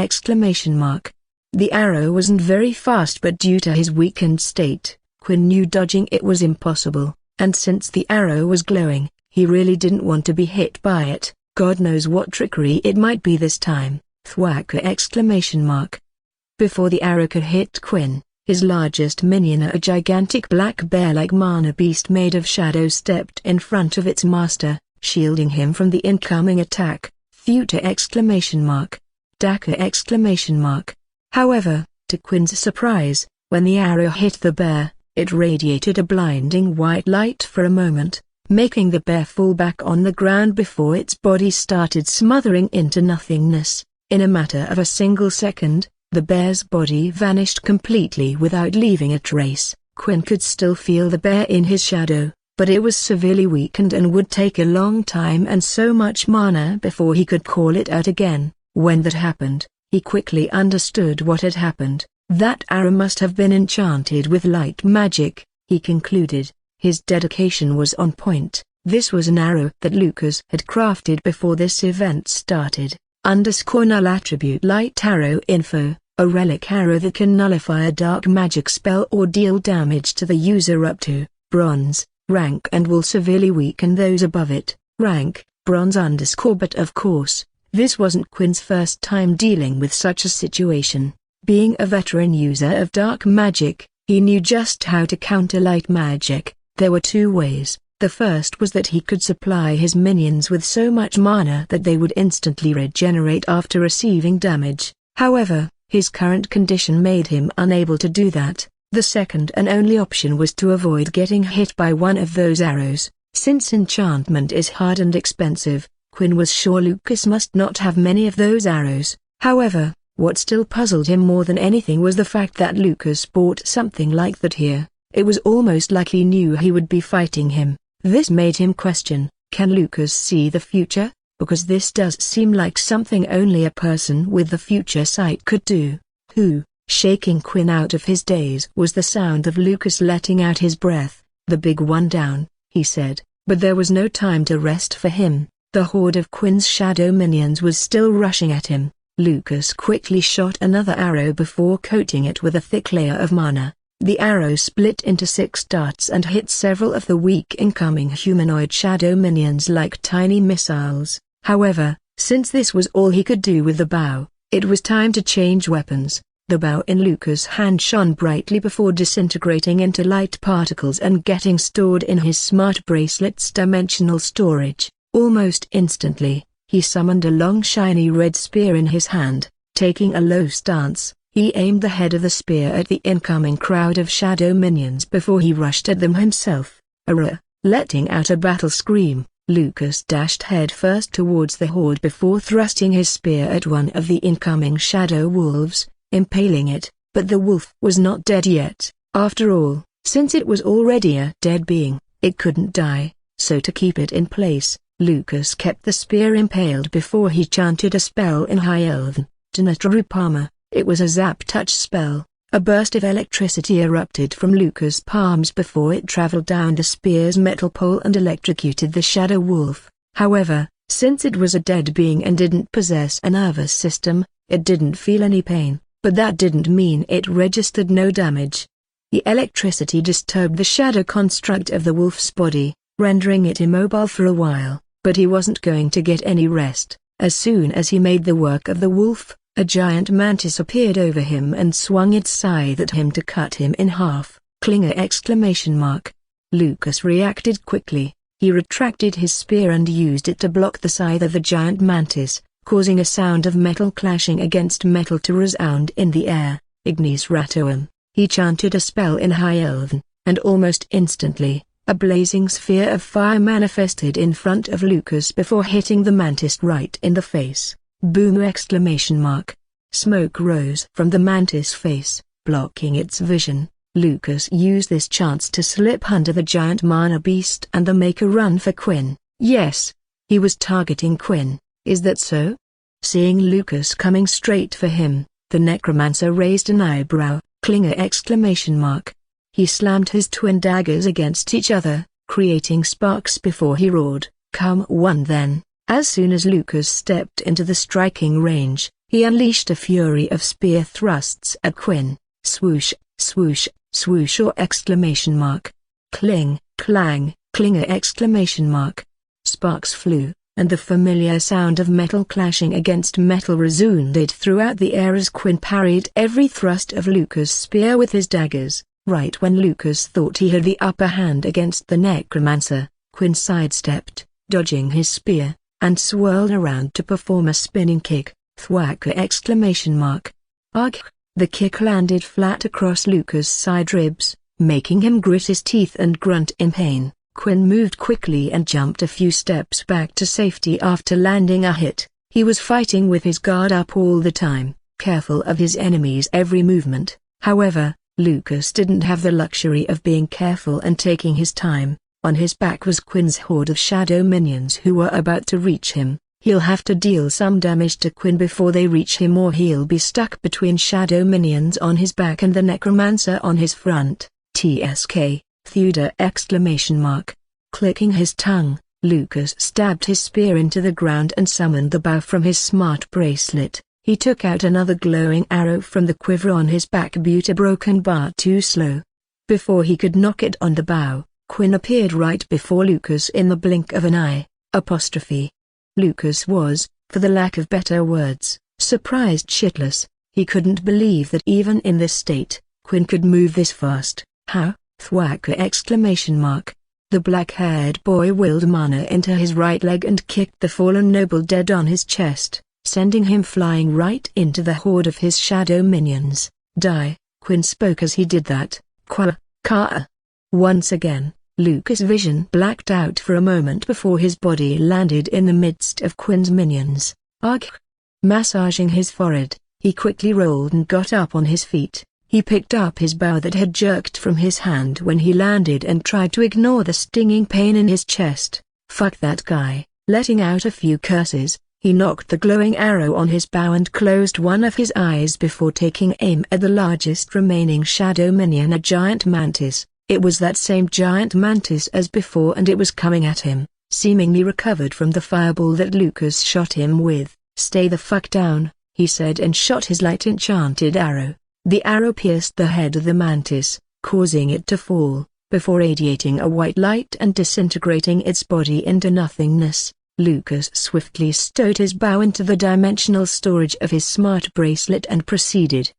The arrow wasn't very fast, but due to his weakened state, Quinn knew dodging it was impossible, and since the arrow was glowing, he really didn't want to be hit by it. God knows what trickery it might be this time. Thwacker! Before the arrow could hit Quinn, his largest minion, a gigantic black bear-like mana beast made of shadow, stepped in front of its master, shielding him from the incoming attack. Future! Dacker! However, to Quinn's surprise, when the arrow hit the bear, it radiated a blinding white light for a moment, making the bear fall back on the ground before its body started smothering into nothingness. In a matter of a single second, the bear's body vanished completely without leaving a trace. Quinn could still feel the bear in his shadow, but it was severely weakened and would take a long time and so much mana before he could call it out again. When that happened, he quickly understood what had happened. That arrow must have been enchanted with light magic, he concluded. His dedication was on point. This was an arrow that Lucas had crafted before this event started. _null attribute light arrow info, a relic arrow that can nullify a dark magic spell or deal damage to the user up to bronze rank and will severely weaken those above it. Rank, bronze _ but of course, this wasn't Quinn's first time dealing with such a situation. Being a veteran user of dark magic, he knew just how to counter light magic. There were two ways. The first was that he could supply his minions with so much mana that they would instantly regenerate after receiving damage. However, his current condition made him unable to do that. The second and only option was to avoid getting hit by one of those arrows. Since enchantment is hard and expensive, Quinn was sure Lucas must not have many of those arrows. However, what still puzzled him more than anything was the fact that Lucas bought something like that here. It was almost like he knew he would be fighting him. This made him question, can Lucas see the future? Because this does seem like something only a person with the future sight could do. Shaking Quinn out of his daze was the sound of Lucas letting out his breath. The big one down, he said, but there was no time to rest for him. The horde of Quinn's shadow minions was still rushing at him. Lucas quickly shot another arrow before coating it with a thick layer of mana. The arrow split into 6 darts and hit several of the weak incoming humanoid shadow minions like tiny missiles. However, since this was all he could do with the bow, it was time to change weapons. The bow in Lucas' hand shone brightly before disintegrating into light particles and getting stored in his smart bracelet's dimensional storage. Almost instantly, he summoned a long shiny red spear in his hand. Taking a low stance, he aimed the head of the spear at the incoming crowd of shadow minions before he rushed at them himself. Arghh! Letting out a battle scream, Lucas dashed headfirst towards the horde before thrusting his spear at one of the incoming shadow wolves, impaling it, but the wolf was not dead yet. After all, since it was already a dead being, it couldn't die, so to keep it in place, Lucas kept the spear impaled before he chanted a spell in High Elven. Unremarkable. It was a zap touch spell. A burst of electricity erupted from Lucas' palms before it traveled down the spear's metal pole and electrocuted the shadow wolf. However, since it was a dead being and didn't possess a nervous system, it didn't feel any pain, but that didn't mean it registered no damage. The electricity disturbed the shadow construct of the wolf's body, rendering it immobile for a while, but he wasn't going to get any rest. As soon as he made the work of the wolf, a giant mantis appeared over him and swung its scythe at him to cut him in half. Clinger! Lucas reacted quickly. He retracted his spear and used it to block the scythe of the giant mantis, causing a sound of metal clashing against metal to resound in the air. Ignis Ratoum. He chanted a spell in High Elven, and almost instantly, a blazing sphere of fire manifested in front of Lucas before hitting the mantis right in the face. Boom! Smoke rose from the mantis' face, blocking its vision. Lucas used this chance to slip under the giant mana beast and make a run for Quinn. Yes, he was targeting Quinn. Is that so? Seeing Lucas coming straight for him, the necromancer raised an eyebrow. clinger exclamation mark. He slammed his twin daggers against each other, creating sparks before he roared, "Come one then." As soon as Lucas stepped into the striking range, he unleashed a fury of spear thrusts at Quinn. Swoosh, swoosh, swoosh or exclamation mark. Cling, clang, clinger exclamation mark. Sparks flew, and the familiar sound of metal clashing against metal resounded throughout the air as Quinn parried every thrust of Lucas' spear with his daggers. Right when Lucas thought he had the upper hand against the necromancer, Quinn sidestepped, dodging his spear, and swirled around to perform a spinning kick. Thwack exclamation mark. Arghh! The kick landed flat across Lucas' side ribs, making him grit his teeth and grunt in pain. Quinn moved quickly and jumped a few steps back to safety after landing a hit. He was fighting with his guard up all the time, careful of his enemy's every movement. However, Lucas didn't have the luxury of being careful and taking his time. On his back was Quinn's horde of shadow minions who were about to reach him. He'll have to deal some damage to Quinn before they reach him, or he'll be stuck between shadow minions on his back and the necromancer on his front. TSK, Thuda exclamation mark. Clicking his tongue, Lucas stabbed his spear into the ground and summoned the bow from his smart bracelet. He took out another glowing arrow from the quiver on his back, but a broken bar too slow. Before he could knock it on the bow, Quinn appeared right before Lucas in the blink of an eye. Lucas was, for the lack of better words, surprised shitless. He couldn't believe that even in this state, Quinn could move this fast. How? Thwack exclamation mark. The black-haired boy willed mana into his right leg and kicked the fallen noble dead on his chest, sending him flying right into the horde of his shadow minions. Die, Quinn spoke as he did that. Ka. Once again, Lucas' vision blacked out for a moment before his body landed in the midst of Quinn's minions. Arghh! Massaging his forehead, he quickly rolled and got up on his feet. He picked up his bow that had jerked from his hand when he landed and tried to ignore the stinging pain in his chest. Fuck that guy. Letting out a few curses, he knocked the glowing arrow on his bow and closed one of his eyes before taking aim at the largest remaining shadow minion, a giant mantis. It was that same giant mantis as before, and it was coming at him, seemingly recovered from the fireball that Lucas shot him with. "Stay the fuck down," he said, and shot his light enchanted arrow. The arrow pierced the head of the mantis, causing it to fall, before radiating a white light and disintegrating its body into nothingness. Lucas swiftly stowed his bow into the dimensional storage of his smart bracelet and proceeded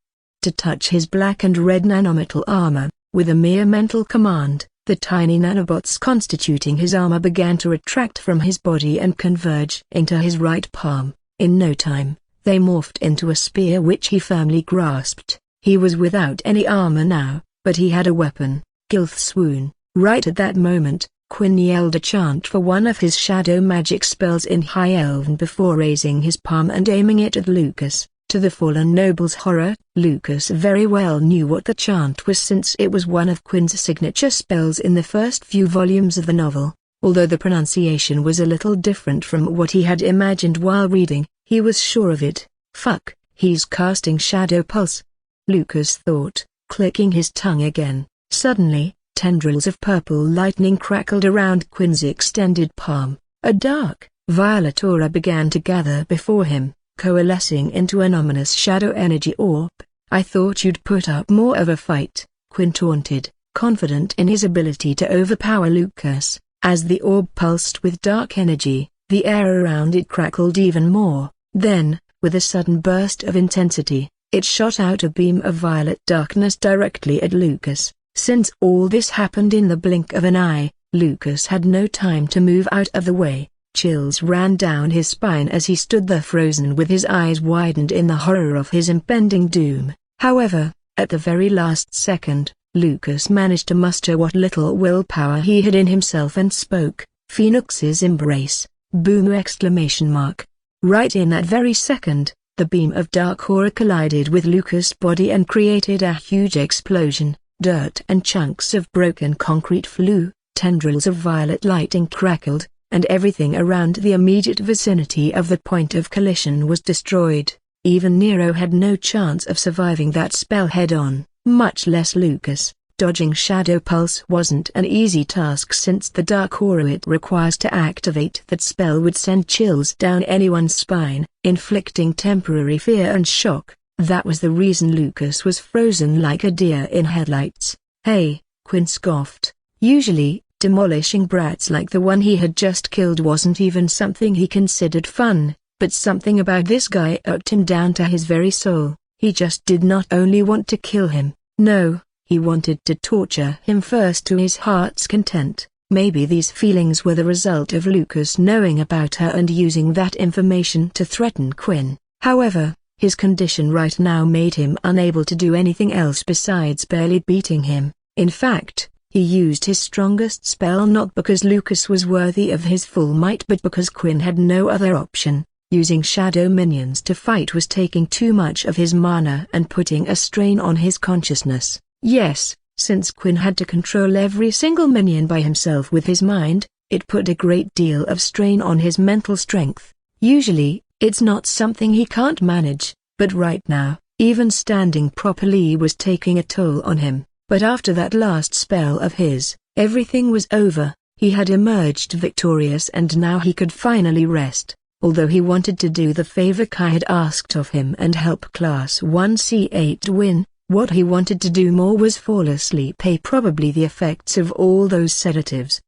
to touch his black and red nanometal armor. With a mere mental command, the tiny nanobots constituting his armor began to retract from his body and converge into his right palm. In no time, they morphed into a spear which he firmly grasped. He was without any armor now, but he had a weapon. Gilth swoon. Right at that moment, Quinn yelled a chant for one of his shadow magic spells in High Elven before raising his palm and aiming it at Lucas. To the fallen noble's horror, Lucas very well knew what the chant was, since it was one of Quinn's signature spells in the first few volumes of the novel. Although the pronunciation was a little different from what he had imagined while reading, he was sure of it. Fuck, he's casting Shadow Pulse, Lucas thought, clicking his tongue again. Suddenly, tendrils of purple lightning crackled around Quinn's extended palm. A dark, violet aura began to gather before him, coalescing into an ominous shadow energy orb. "I thought you'd put up more of a fight," Quinn taunted, confident in his ability to overpower Lucas. As the orb pulsed with dark energy, the air around it crackled even more. Then, with a sudden burst of intensity, it shot out a beam of violet darkness directly at Lucas. Since all this happened in the blink of an eye, Lucas had no time to move out of the way. Chills ran down his spine as he stood there frozen, with his eyes widened in the horror of his impending doom. However, at the very last second, Lucas managed to muster what little willpower he had in himself and spoke, "Phoenix's embrace." Boom! Exclamation mark. Right in that very second, the beam of dark aura collided with Lucas' body and created a huge explosion. Dirt and chunks of broken concrete flew, tendrils of violet lighting crackled, and everything around the immediate vicinity of the point of collision was destroyed. Even Nero had no chance of surviving that spell head-on. much less Lucas. Dodging Shadow Pulse wasn't an easy task since the dark aura it requires to activate that spell would send chills down anyone's spine, inflicting temporary fear and shock. That was the reason Lucas was frozen like a deer in headlights. "Hey," Quinn scoffed. Usually, demolishing brats like the one he had just killed wasn't even something he considered fun, but something about this guy irked him down to his very soul. He just did not only want to kill him, no, he wanted to torture him first to his heart's content. Maybe these feelings were the result of Lucas knowing about her and using that information to threaten Quinn. However, his condition right now made him unable to do anything else besides barely beating him. In fact, he used his strongest spell not because Lucas was worthy of his full might but because Quinn had no other option. Using shadow minions to fight was taking too much of his mana and putting a strain on his consciousness. Yes, since Quinn had to control every single minion by himself with his mind, it put a great deal of strain on his mental strength. Usually, it's not something he can't manage, but right now, even standing properly was taking a toll on him. But after that last spell of his, everything was over. He had emerged victorious and now he could finally rest. Although he wanted to do the favor Kai had asked of him and help Class 1C8 win, what he wanted to do more was fall asleep. Probably the effects of all those sedatives.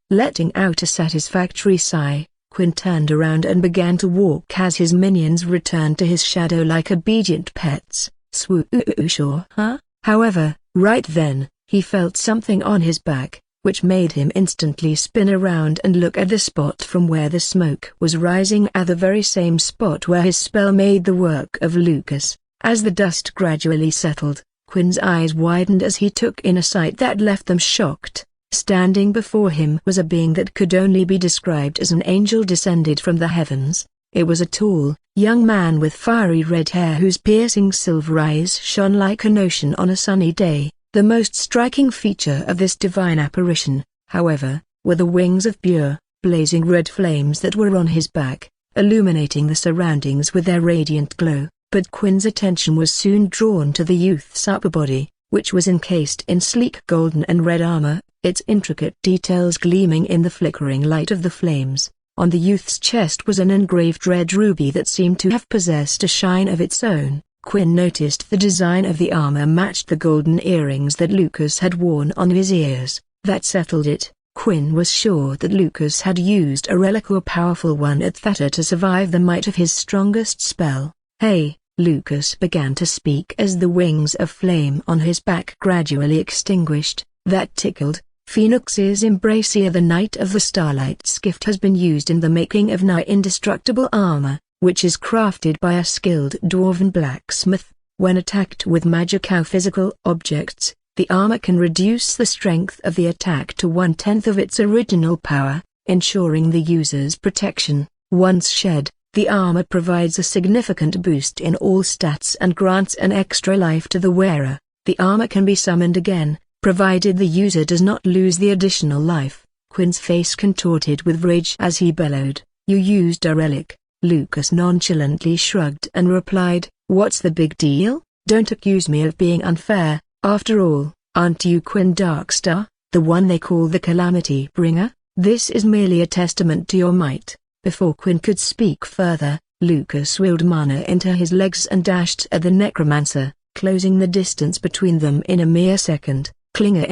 Letting out a satisfactory sigh, Quinn turned around and began to walk as his minions returned to his shadow like obedient pets. Swoosh, huh? However, right then, he felt something on his back, which made him instantly spin around and look at the spot from where the smoke was rising, at the very same spot where his spell made the work of Lucas. As the dust gradually settled, Quinn's eyes widened as he took in a sight that left them shocked. Standing before him was a being that could only be described as an angel descended from the heavens. It was a tall, young man with fiery red hair whose piercing silver eyes shone like an ocean on a sunny day. The most striking feature of this divine apparition, however, were the wings of pure, blazing red flames that were on his back, illuminating the surroundings with their radiant glow. But Quinn's attention was soon drawn to the youth's upper body, which was encased in sleek golden and red armor, its intricate details gleaming in the flickering light of the flames. On the youth's chest was an engraved red ruby that seemed to have possessed a shine of its own. Quinn noticed the design of the armor matched the golden earrings that Lucas had worn on his ears. That settled it. Quinn was sure that Lucas had used a relic or powerful one at Theta to survive the might of his strongest spell. "Hey," Lucas began to speak as the wings of flame on his back gradually extinguished. "That tickled. Phoenix's Embracier, the Knight of the Starlight's gift, has been used in the making of nigh indestructible armor, which is crafted by a skilled dwarven blacksmith. When attacked with magical physical objects, the armor can reduce the strength of the attack to 1/10 of its original power, ensuring the user's protection. Once shed, the armor provides a significant boost in all stats and grants an extra life to the wearer. The armor can be summoned again, provided the user does not lose the additional life." Quinn's face contorted with rage as he bellowed, "You used a relic." Lucas nonchalantly shrugged and replied, "What's the big deal? Don't accuse me of being unfair. After all, aren't you Quinn Darkstar, the one they call the Calamity Bringer? This is merely a testament to your might." Before Quinn could speak further, Lucas willed mana into his legs and dashed at the necromancer, closing the distance between them in a mere second. Klinger!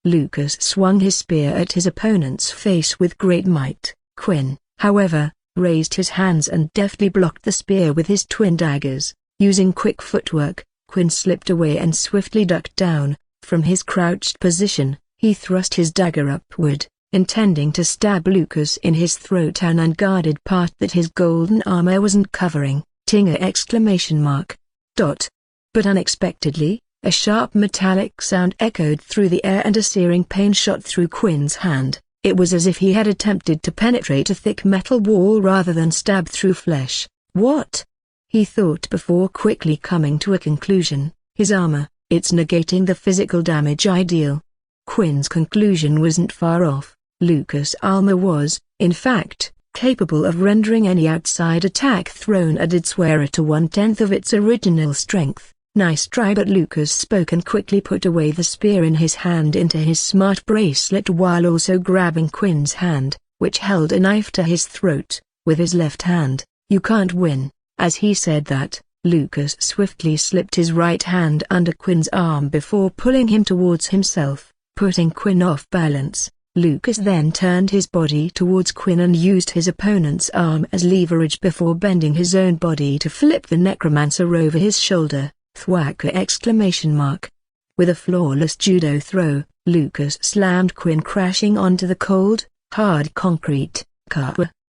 Lucas swung his spear at his opponent's face with great might. Quinn, however, raised his hands and deftly blocked the spear with his twin daggers. Using quick footwork, Quinn slipped away and swiftly ducked down. From his crouched position, he thrust his dagger upward, intending to stab Lucas in his throat, an unguarded part that his golden armor wasn't covering. But unexpectedly, a sharp metallic sound echoed through the air and a searing pain shot through Quinn's hand. It was as if he had attempted to penetrate a thick metal wall rather than stab through flesh. "What?" he thought before quickly coming to a conclusion. "His armor, it's negating the physical damage ideal." Quinn's conclusion wasn't far off. Lucas' armor was, in fact, capable of rendering any outside attack thrown at its wearer to 1/10 of its original strength. Nice try, but Lucas spoke and quickly put away the spear in his hand into his smart bracelet while also grabbing Quinn's hand, which held a knife to his throat, with his left hand. You can't win. As he said that, Lucas swiftly slipped his right hand under Quinn's arm before pulling him towards himself, putting Quinn off balance. Lucas then turned his body towards Quinn and used his opponent's arm as leverage before bending his own body to flip the necromancer over his shoulder. Thwacka! With a flawless judo throw, Lucas slammed Quinn crashing onto the cold, hard concrete.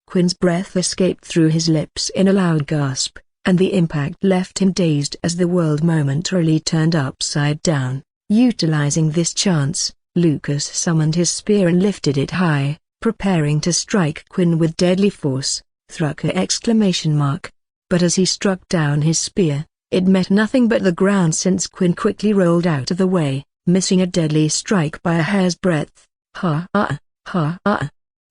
Quinn's breath escaped through his lips in a loud gasp, and the impact left him dazed as the world momentarily turned upside down. Utilizing this chance, Lucas summoned his spear and lifted it high, preparing to strike Quinn with deadly force. Thwacka! But as he struck down his spear, it met nothing but the ground since Quinn quickly rolled out of the way, missing a deadly strike by a hair's breadth.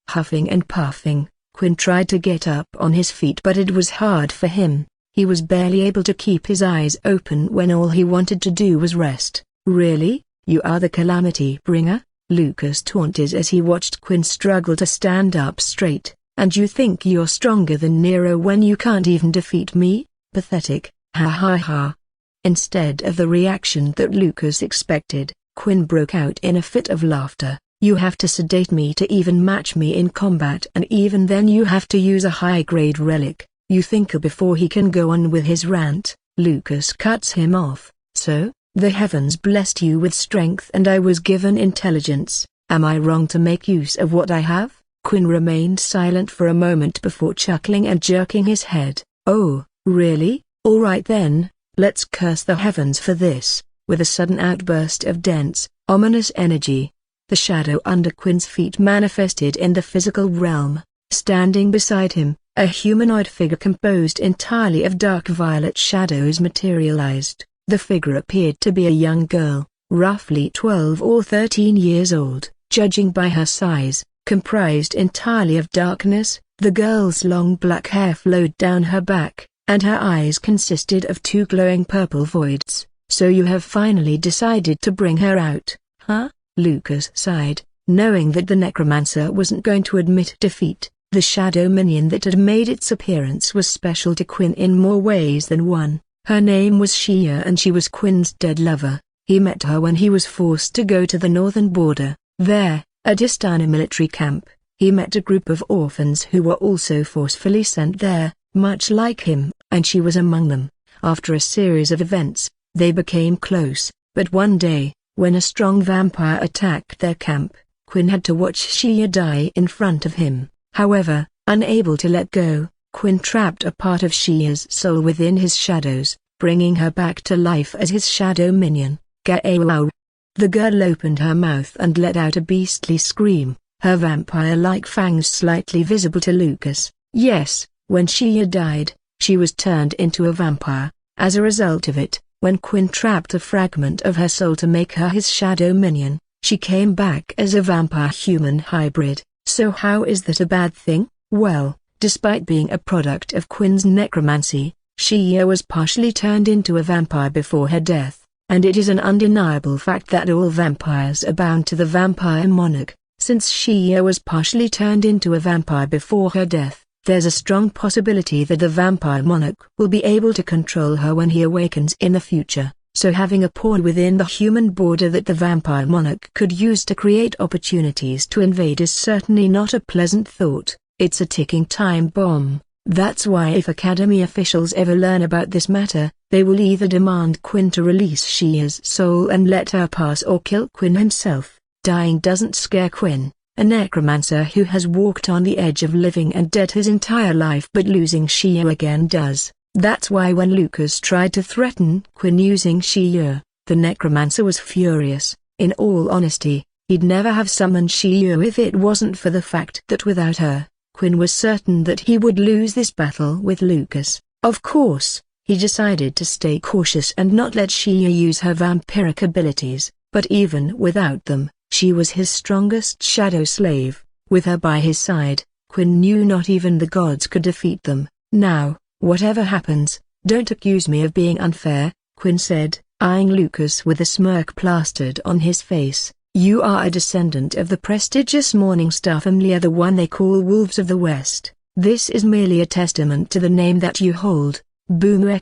Huffing and puffing, Quinn tried to get up on his feet, but it was hard for him. He was barely able to keep his eyes open when all he wanted to do was rest. Really? You are the calamity bringer? Lucas taunted as he watched Quinn struggle to stand up straight. And you think you're stronger than Nero when you can't even defeat me? Pathetic. Ha ha ha. Instead of the reaction that Lucas expected, Quinn broke out in a fit of laughter. You have to sedate me to even match me in combat, and even then you have to use a high-grade relic. You think before he can go on with his rant. Lucas cuts him off. So, the heavens blessed you with strength and I was given intelligence. Am I wrong to make use of what I have? Quinn remained silent for a moment before chuckling and jerking his head. Oh, really? All right then, let's curse the heavens for this. With a sudden outburst of dense, ominous energy, the shadow under Quinn's feet manifested in the physical realm. Standing beside him, a humanoid figure composed entirely of dark violet shadows materialized. The figure appeared to be a young girl, roughly 12 or 13 years old, judging by her size. Comprised entirely of darkness, the girl's long black hair flowed down her back, and her eyes consisted of two glowing purple voids. So you have finally decided to bring her out, huh? Lucas sighed, knowing that the necromancer wasn't going to admit defeat. The shadow minion that had made its appearance was special to Quinn in more ways than one. Her name was Shia and she was Quinn's dead lover. He met her when he was forced to go to the northern border. There, at Istana military camp, he met a group of orphans who were also forcefully sent there, much like him, and she was among them. After a series of events, they became close, but one day, when a strong vampire attacked their camp, Quinn had to watch Shia die in front of him. However, unable to let go, Quinn trapped a part of Shia's soul within his shadows, bringing her back to life as his shadow minion. Ga-wow. The girl opened her mouth and let out a beastly scream, her vampire-like fangs slightly visible to Lucas. Yes, when Shia died, she was turned into a vampire. As a result of it, when Quinn trapped a fragment of her soul to make her his shadow minion, she came back as a vampire-human hybrid. So how is that a bad thing? Well, despite being a product of Quinn's necromancy, Shia was partially turned into a vampire before her death. And it is an undeniable fact that all vampires are bound to the vampire monarch. Since Shia was partially turned into a vampire before her death, there's a strong possibility that the vampire monarch will be able to control her when he awakens in the future. So having a pawn within the human border that the vampire monarch could use to create opportunities to invade is certainly not a pleasant thought. It's a ticking time bomb. That's why if Academy officials ever learn about this matter, they will either demand Quinn to release Shia's soul and let her pass or kill Quinn himself. Dying doesn't scare Quinn, a necromancer who has walked on the edge of living and dead his entire life, but losing Shia again does. That's why when Lucas tried to threaten Quinn using Shia, the necromancer was furious. In all honesty, he'd never have summoned Shia if it wasn't for the fact that without her, Quinn was certain that he would lose this battle with Lucas. Of course, he decided to stay cautious and not let Shia use her vampiric abilities, but even without them, she was his strongest shadow slave. With her by his side, Quinn knew not even the gods could defeat them. Now, whatever happens, don't accuse me of being unfair, Quinn said, eyeing Lucas with a smirk plastered on his face. "You are a descendant of the prestigious Morningstar family, the one they call Wolves of the West. This is merely a testament to the name that you hold." Boomer!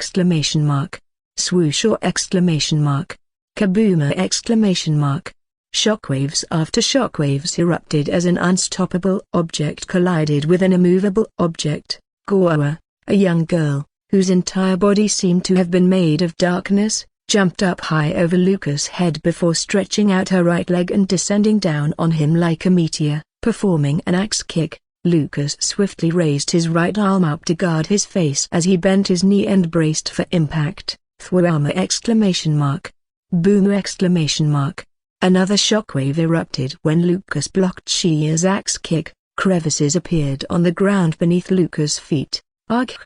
Swoosh! Kaboomer! Shockwaves after shockwaves erupted as an unstoppable object collided with an immovable object. Goa, a young girl, whose entire body seemed to have been made of darkness, jumped up high over Lucas' head before stretching out her right leg and descending down on him like a meteor. Performing an axe kick, Lucas swiftly raised his right arm up to guard his face as he bent his knee and braced for impact. Thwama! Boomer! Another shockwave erupted when Lucas blocked Shia's axe kick. Crevices appeared on the ground beneath Lucas' feet. Arghh!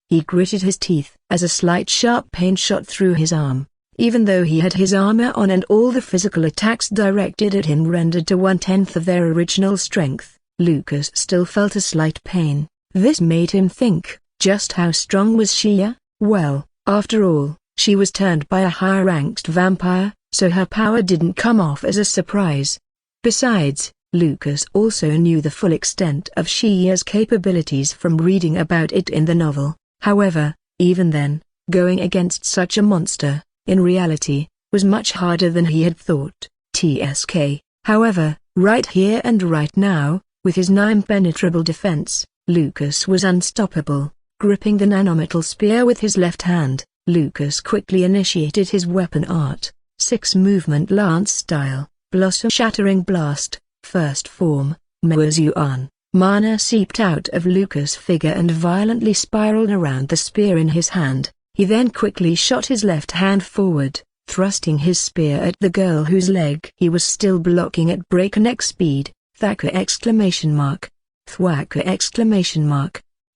He gritted his teeth as a slight sharp pain shot through his arm. Even though he had his armor on and all the physical attacks directed at him rendered to 1/10 of their original strength, Lucas still felt a slight pain. This made him think, just how strong was Shia? Well, after all, she was turned by a higher-ranked vampire, so her power didn't come off as a surprise. Besides, Lucas also knew the full extent of Shia's capabilities from reading about it in the novel. However, even then, going against such a monster, in reality, was much harder than he had thought. However, right here and right now, with his impenetrable defense, Lucas was unstoppable. Gripping the nanometal spear with his left hand, Lucas quickly initiated his weapon art. 6-movement lance style, blossom-shattering blast, first form, Moazuan. Mana seeped out of Lucas' figure and violently spiraled around the spear in his hand. He then quickly shot his left hand forward, thrusting his spear at the girl whose leg he was still blocking at breakneck speed. Thwacka!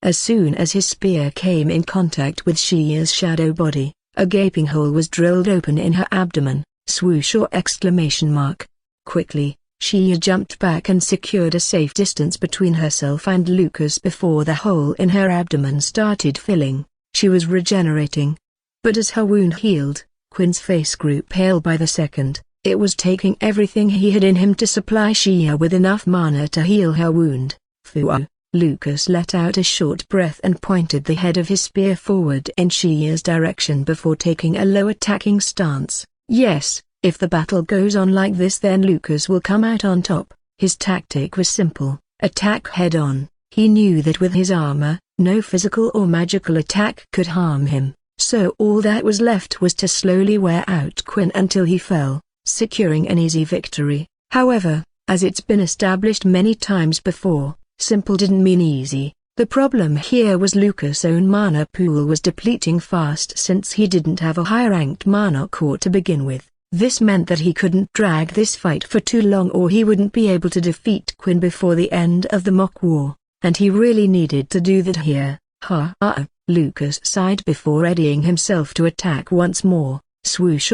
As soon as his spear came in contact with Shia's shadow body, a gaping hole was drilled open in her abdomen. Swoosh! Quickly, Shia jumped back and secured a safe distance between herself and Lucas before the hole in her abdomen started filling. She was regenerating. But as her wound healed, Quinn's face grew pale by the second. It was taking everything he had in him to supply Shia with enough mana to heal her wound. Phew! Lucas let out a short breath and pointed the head of his spear forward in Shia's direction before taking a low attacking stance. Yes, if the battle goes on like this, then Lucas will come out on top. His tactic was simple: attack head-on. He knew that with his armor, no physical or magical attack could harm him, so all that was left was to slowly wear out Quinn until he fell, securing an easy victory. However, as it's been established many times before, simple didn't mean easy. The problem here was Lucas' own mana pool was depleting fast since he didn't have a high-ranked mana core to begin with. This meant that he couldn't drag this fight for too long or he wouldn't be able to defeat Quinn before the end of the mock war, and he really needed to do that here. Lucas sighed before readying himself to attack once more. Swoosh!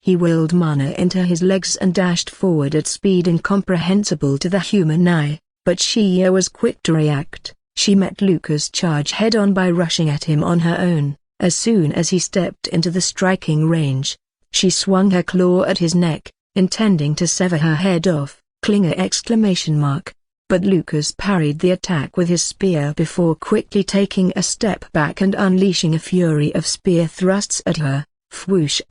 He willed mana into his legs and dashed forward at speed incomprehensible to the human eye, but Shia was quick to react. She met Lucas' charge head-on by rushing at him on her own. As soon as he stepped into the striking range, she swung her claw at his neck, intending to sever her head off. But Lucas parried the attack with his spear before quickly taking a step back and unleashing a fury of spear thrusts at her. Swoosh!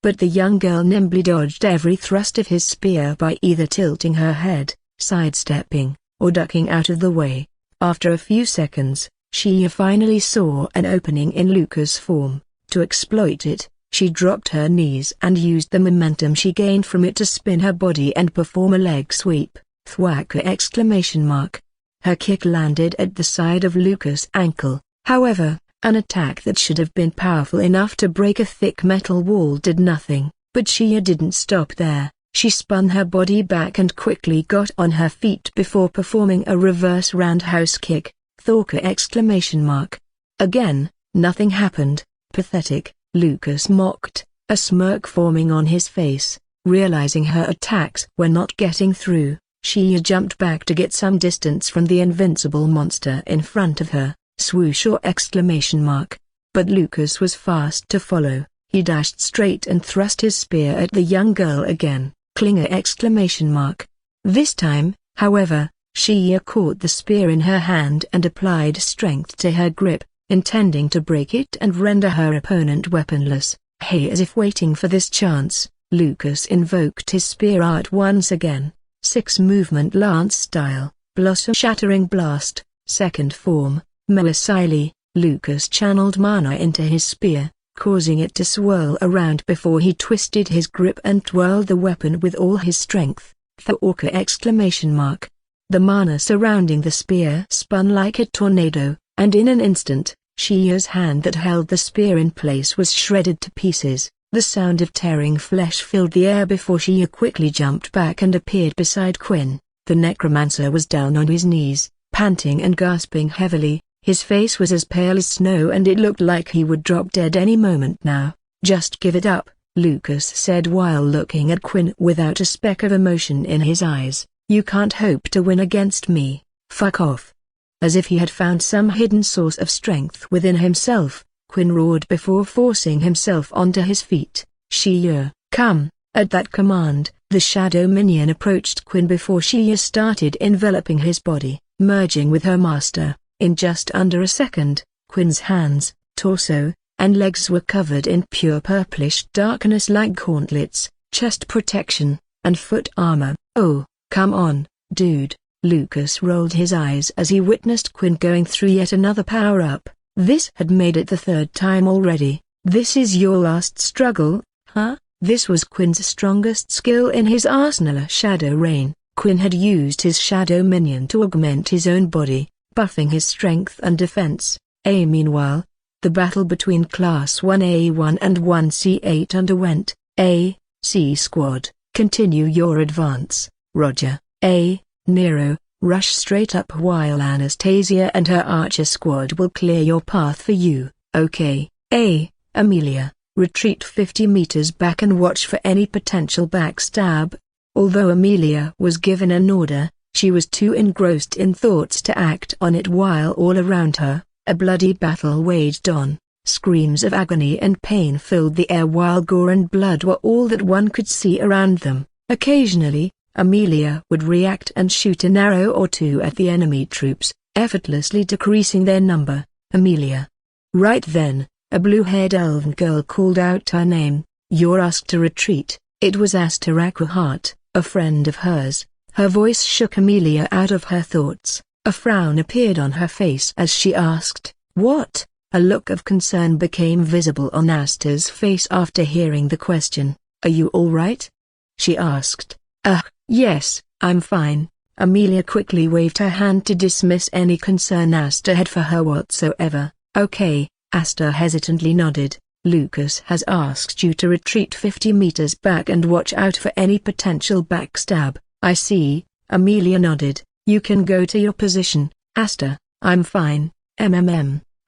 But the young girl nimbly dodged every thrust of his spear by either tilting her head, sidestepping, or ducking out of the way. After a few seconds, Shia finally saw an opening in Lucas' form. To exploit it, she dropped her knees and used the momentum she gained from it to spin her body and perform a leg sweep. Thwacka! Her kick landed at the side of Lucas' ankle. However, an attack that should have been powerful enough to break a thick metal wall did nothing. But Shia didn't stop there. She spun her body back and quickly got on her feet before performing a reverse roundhouse kick. Thwacka! Again, nothing happened. Pathetic, Lucas mocked, a smirk forming on his face. Realizing her attacks were not getting through, Shia jumped back to get some distance from the invincible monster in front of her. swoosh or exclamation mark. But Lucas was fast to follow. He dashed straight and thrust his spear at the young girl again, clinger exclamation mark. This time, however, Shia caught the spear in her hand and applied strength to her grip, intending to break it and render her opponent weaponless. Hey, as if waiting for this chance, Lucas invoked his spear art once again. 6-movement lance style, blossom shattering blast, second form, Moasili. Lucas channeled mana into his spear, causing it to swirl around before he twisted his grip and twirled the weapon with all his strength. Orca exclamation mark. The mana surrounding the spear spun like a tornado, and in an instant, Shia's hand that held the spear in place was shredded to pieces. The sound of tearing flesh filled the air before Shia quickly jumped back and appeared beside Quinn. The necromancer was down on his knees, panting and gasping heavily. His face was as pale as snow and it looked like he would drop dead any moment now. Just give it up, Lucas said while looking at Quinn without a speck of emotion in his eyes. You can't hope to win against me. Fuck off. As if he had found some hidden source of strength within himself, Quinn roared before forcing himself onto his feet. Shia, come. At that command, the shadow minion approached Quinn before Shia started enveloping his body, merging with her master. In just under a second, Quinn's hands, torso, and legs were covered in pure purplish darkness like gauntlets, chest protection, and foot armor. Oh, come on, dude. Lucas rolled his eyes as he witnessed Quinn going through yet another power-up. This had made it the third time already. This is your last struggle, huh? This was Quinn's strongest skill in his arsenal, Shadow Rain. Quinn had used his shadow minion to augment his own body, buffing his strength and defense. Meanwhile, the battle between Class 1A1 and 1C8 underwent. C Squad, continue your advance. Roger. Nero, rush straight up while Anastasia and her archer squad will clear your path for you. Okay. Amelia, retreat 50 meters back and watch for any potential backstab. Although Amelia was given an order, she was too engrossed in thoughts to act on it while all around her, a bloody battle waged on. Screams of agony and pain filled the air while gore and blood were all that one could see around them. Occasionally, Amelia would react and shoot an arrow or two at the enemy troops, effortlessly decreasing their number. Amelia. Right then, a blue-haired elven girl called out her name. You're asked to retreat. It was Astarakahart, a friend of hers. Her voice shook Amelia out of her thoughts. A frown appeared on her face as she asked, "What?" A look of concern became visible on Asta's face after hearing the question. "Are you all right?" she asked. Yes, I'm fine." Amelia quickly waved her hand to dismiss any concern Asta had for her whatsoever. "Okay," Asta hesitantly nodded. "Lucas has asked you to retreat 50 meters back and watch out for any potential backstab." "I see," Amelia nodded. "You can go to your position, Asta." "I'm fine,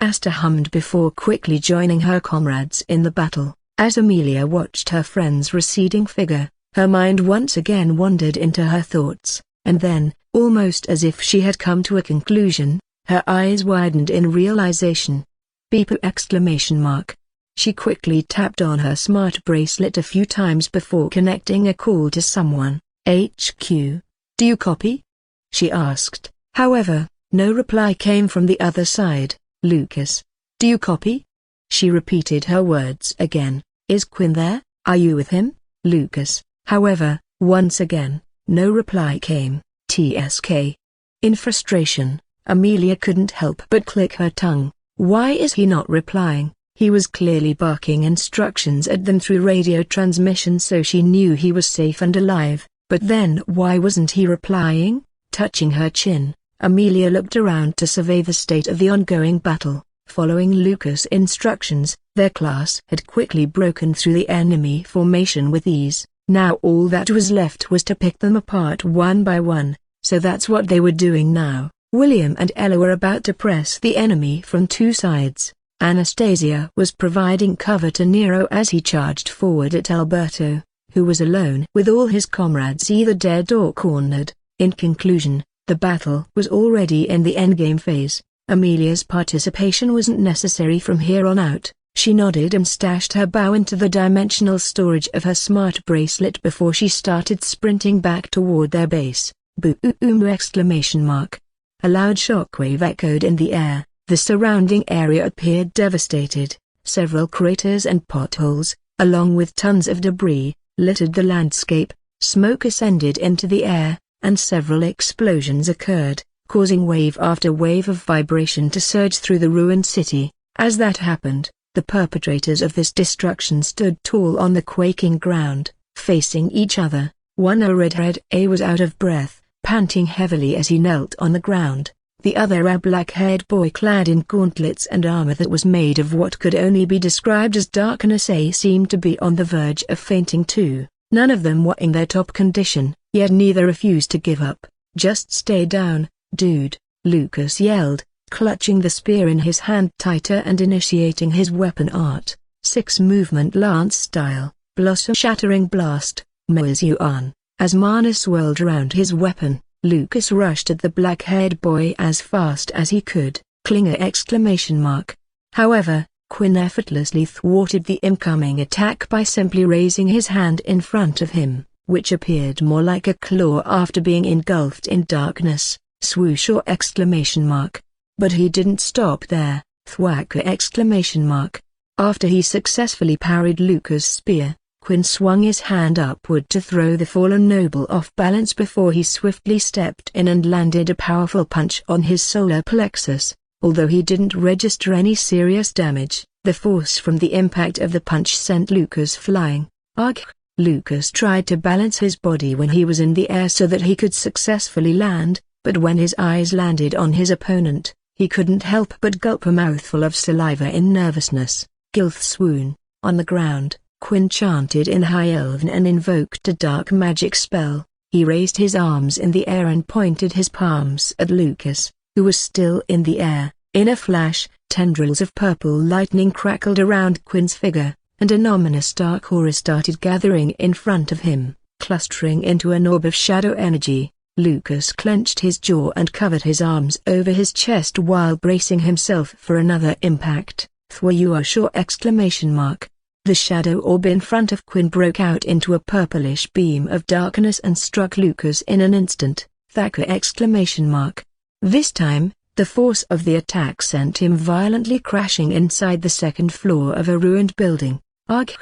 Asta hummed before quickly joining her comrades in the battle. As Amelia watched her friend's receding figure, her mind once again wandered into her thoughts, and then, almost as if she had come to a conclusion, her eyes widened in realization. "Beep!" exclamation mark. She quickly tapped on her smart bracelet a few times before connecting a call to someone. "HQ, do you copy?" she asked. However, no reply came from the other side. "Lucas, do you copy?" She repeated her words again. "Is Quinn there? Are you with him, Lucas?" However, once again, no reply came. TSK. In frustration, Amelia couldn't help but click her tongue. Why is he not replying? He was clearly barking instructions at them through radio transmission, so she knew he was safe and alive. But then why wasn't he replying? Touching her chin, Amelia looked around to survey the state of the ongoing battle. Following Lucas' instructions, their class had quickly broken through the enemy formation with ease. Now all that was left was to pick them apart one by one, so that's what they were doing now. William and Ella were about to press the enemy from two sides. Anastasia was providing cover to Nero as he charged forward at Alberto, who was alone with all his comrades either dead or cornered. In conclusion, the battle was already in the endgame phase. Amelia's participation wasn't necessary from here on out. She nodded and stashed her bow into the dimensional storage of her smart bracelet before she started sprinting back toward their base. Boom! Exclamation mark. A loud shockwave echoed in the air. The surrounding area appeared devastated. Several craters and potholes, along with tons of debris, littered the landscape. Smoke ascended into the air, and several explosions occurred, causing wave after wave of vibration to surge through the ruined city. As that happened, the perpetrators of this destruction stood tall on the quaking ground, facing each other. One, a redhead was out of breath, panting heavily as he knelt on the ground. The other, a black-haired boy clad in gauntlets and armor that was made of what could only be described as darkness, seemed to be on the verge of fainting too. None of them were in their top condition, yet neither refused to give up. "Just stay down, dude," Lucas yelled, clutching the spear in his hand tighter and initiating his weapon art. 6-movement lance style, blossom-shattering blast, mows you on. As mana swirled around his weapon, Lucas rushed at the black-haired boy as fast as he could. Clinger! Exclamation mark. However, Quinn effortlessly thwarted the incoming attack by simply raising his hand in front of him, which appeared more like a claw after being engulfed in darkness. Swoosh! Exclamation mark. But he didn't stop there. Thwack! Exclamation mark. After he successfully parried Lucas' spear, Quinn swung his hand upward to throw the fallen noble off balance before he swiftly stepped in and landed a powerful punch on his solar plexus. Although he didn't register any serious damage, the force from the impact of the punch sent Lucas flying. Arghh! Lucas tried to balance his body when he was in the air so that he could successfully land, but when his eyes landed on his opponent, he couldn't help but gulp a mouthful of saliva in nervousness. Gilth swoon. On the ground, Quinn chanted in High Elven and invoked a dark magic spell. He raised his arms in the air and pointed his palms at Lucas, who was still in the air. In a flash, tendrils of purple lightning crackled around Quinn's figure, and an ominous dark aura started gathering in front of him, clustering into an orb of shadow energy. Lucas clenched his jaw and covered his arms over his chest while bracing himself for another impact. "Thwa-you-are-sure!" Exclamation mark. The shadow orb in front of Quinn broke out into a purplish beam of darkness and struck Lucas in an instant. "Thacker!" Exclamation mark. This time, the force of the attack sent him violently crashing inside the second floor of a ruined building. Arghh!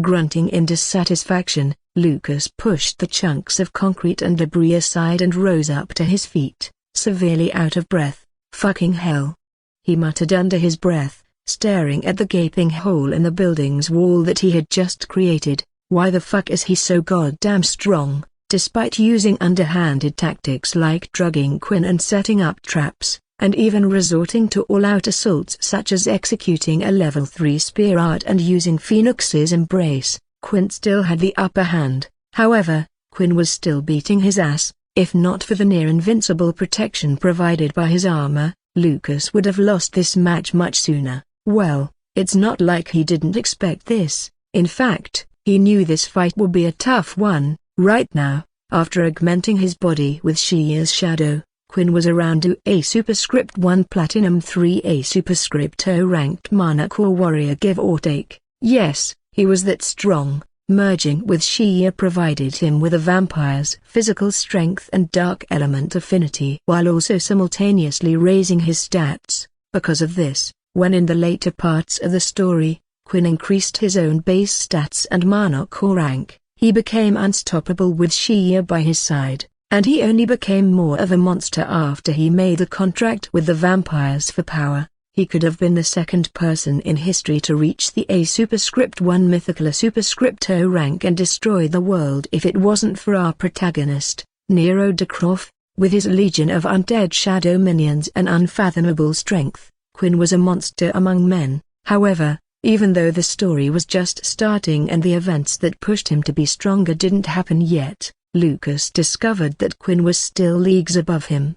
Grunting in dissatisfaction, Lucas pushed the chunks of concrete and debris aside and rose up to his feet, severely out of breath. "Fucking hell!" he muttered under his breath, staring at the gaping hole in the building's wall that he had just created. Why the fuck is he so goddamn strong? Despite using underhanded tactics like drugging Quinn and setting up traps, and even resorting to all-out assaults such as executing a level 3 spear art and using Phoenix's embrace, Quinn still had the upper hand. However, Quinn was still beating his ass. If not for the near-invincible protection provided by his armor, Lucas would have lost this match much sooner. Well, it's not like he didn't expect this. In fact, he knew this fight would be a tough one. Right now, after augmenting his body with Shia's shadow, Quinn was around to a superscript 1 platinum 3 a superscript 0 ranked mana core warrior, give or take. Yes, he was that strong. Merging with Shia provided him with a vampire's physical strength and dark element affinity while also simultaneously raising his stats. Because of this, when in the later parts of the story, Quinn increased his own base stats and mana core rank, he became unstoppable with Shia by his side, and he only became more of a monster after he made a contract with the vampires for power. He could have been the second person in history to reach the A superscript 1 mythical superscript 0 rank and destroy the world if it wasn't for our protagonist, Nero de Croft, with his legion of undead shadow minions and unfathomable strength. Quinn was a monster among men. However, even though the story was just starting and the events that pushed him to be stronger didn't happen yet, Lucas discovered that Quinn was still leagues above him.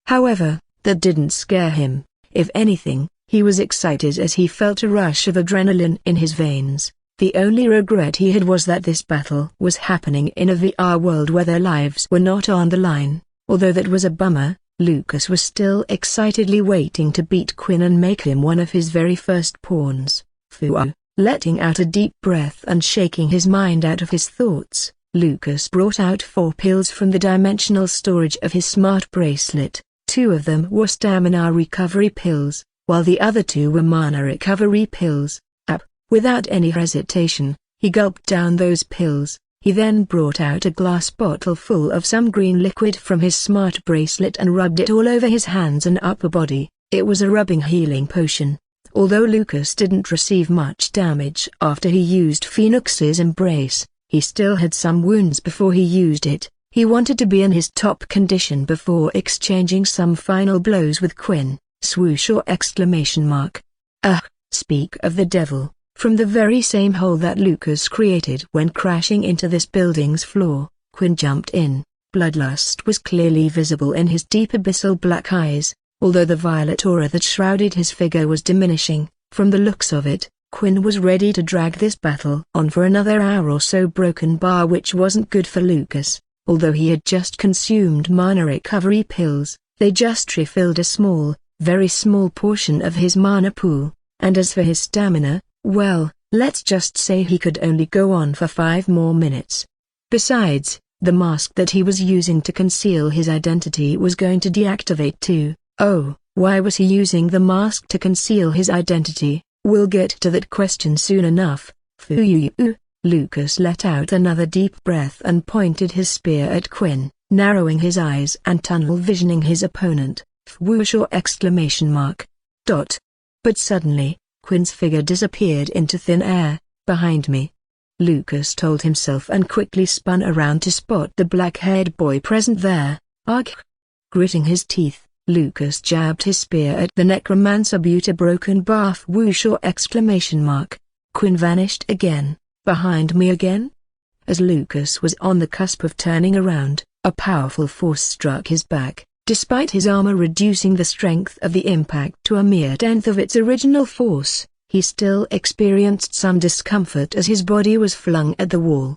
However, that didn't scare him. If anything, he was excited as he felt a rush of adrenaline in his veins. The only regret he had was that this battle was happening in a VR world where their lives were not on the line. Although that was a bummer, Lucas was still excitedly waiting to beat Quinn and make him one of his very first pawns. Phew! Letting out a deep breath and shaking his mind out of his thoughts, Lucas brought out 4 pills from the dimensional storage of his smart bracelet. 2 of them were stamina recovery pills, while the other 2 were mana recovery pills. Without any hesitation, he gulped down those pills. He then brought out a glass bottle full of some green liquid from his smart bracelet and rubbed it all over his hands and upper body. It was a rubbing healing potion. Although Lucas didn't receive much damage after he used Phoenix's embrace, he still had some wounds before he used it. He wanted to be in his top condition before exchanging some final blows with Quinn. Swoosh! Speak of the devil. From the very same hole that Lucas created when crashing into this building's floor, Quinn jumped in. Bloodlust was clearly visible in his deep abyssal black eyes, although the violet aura that shrouded his figure was diminishing. From the looks of it, Quinn was ready to drag this battle on for another hour or so. Broken bar, which wasn't good for Lucas. Although he had just consumed mana recovery pills, they just refilled a small, very small portion of his mana pool, and as for his stamina, well, let's just say he could only go on for 5 more minutes. Besides, the mask that he was using to conceal his identity was going to deactivate too. Oh, why was he using the mask to conceal his identity? We'll get to that question soon enough. Lucas let out another deep breath and pointed his spear at Quinn, narrowing his eyes and tunnel visioning his opponent. But suddenly, Quinn's figure disappeared into thin air. Behind me, Lucas told himself and quickly spun around to spot the black-haired boy present there. Arghh! Gritting his teeth, Lucas jabbed his spear at the necromancer. Broken bath! Quinn vanished again. Behind me again? As Lucas was on the cusp of turning around, a powerful force struck his back. Despite his armor reducing the strength of the impact to a mere 1/10 of its original force, he still experienced some discomfort as his body was flung at the wall.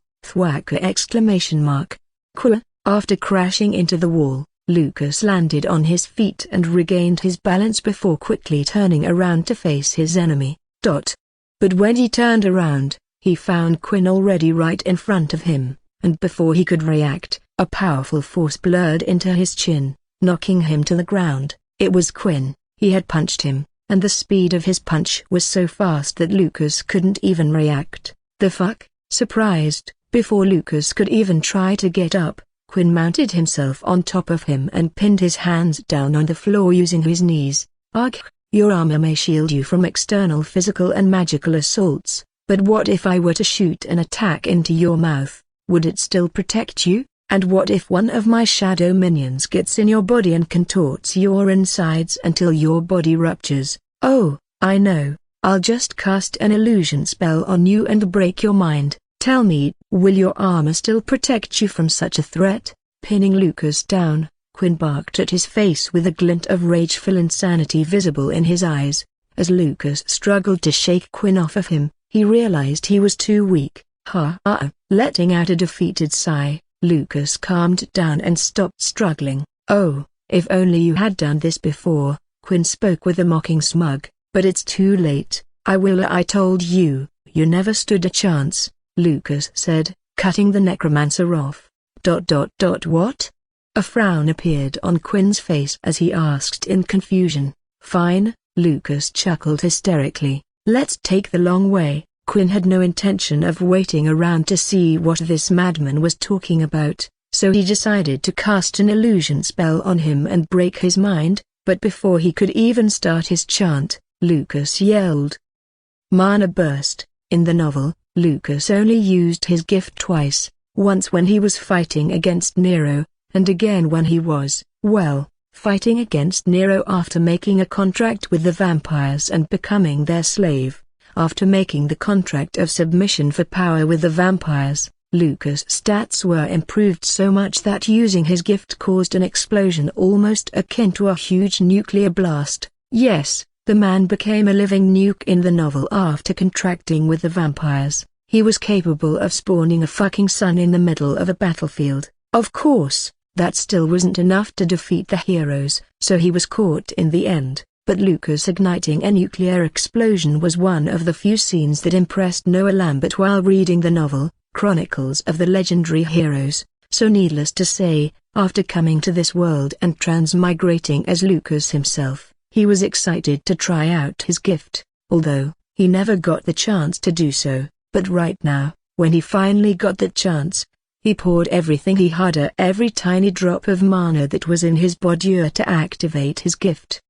After crashing into the wall, Lucas landed on his feet and regained his balance before quickly turning around to face his enemy. But when he turned around, he found Quinn already right in front of him, and before he could react, a powerful force blurred into his chin, knocking him to the ground. It was Quinn. He had punched him, and the speed of his punch was so fast that Lucas couldn't even react. The fuck? Surprised, before Lucas could even try to get up, Quinn mounted himself on top of him and pinned his hands down on the floor using his knees. Arghh! Your armor may shield you from external physical and magical assaults, but what if I were to shoot an attack into your mouth? Would it still protect you? And what if one of my shadow minions gets in your body and contorts your insides until your body ruptures? Oh, I know. I'll just cast an illusion spell on you and break your mind. Tell me, will your armor still protect you from such a threat? Pinning Lucas down, Quinn barked at his face with a glint of rageful insanity visible in his eyes. As Lucas struggled to shake Quinn off of him, he realized he was too weak. Letting out a defeated sigh, Lucas calmed down and stopped struggling. Oh, if only you had done this before, Quinn spoke with a mocking smug, but it's too late. I told you, you never stood a chance, Lucas said, cutting the necromancer off. What? A frown appeared on Quinn's face as he asked in confusion. Fine, Lucas chuckled hysterically. Let's take the long way. Quinn had no intention of waiting around to see what this madman was talking about, so he decided to cast an illusion spell on him and break his mind, but before he could even start his chant, Lucas yelled. Mana burst. In the novel, Lucas only used his gift twice, once when he was fighting against Nero, and again when he was, fighting against Nero after making a contract with the vampires and becoming their slave. After making the contract of submission for power with the vampires, Lucas' stats were improved so much that using his gift caused an explosion almost akin to a huge nuclear blast. Yes, the man became a living nuke in the novel after contracting with the vampires. He was capable of spawning a fucking sun in the middle of a battlefield. Of course, That still wasn't enough to defeat the heroes, so he was caught in the end. But Lucas igniting a nuclear explosion was one of the few scenes that impressed Noah Lambert while reading the novel, Chronicles of the Legendary Heroes. So needless to say, after coming to this world and transmigrating as Lucas himself, he was excited to try out his gift, although he never got the chance to do so. But right now, when he finally got that chance, he poured everything he had, every tiny drop of mana that was in his body to activate his gift.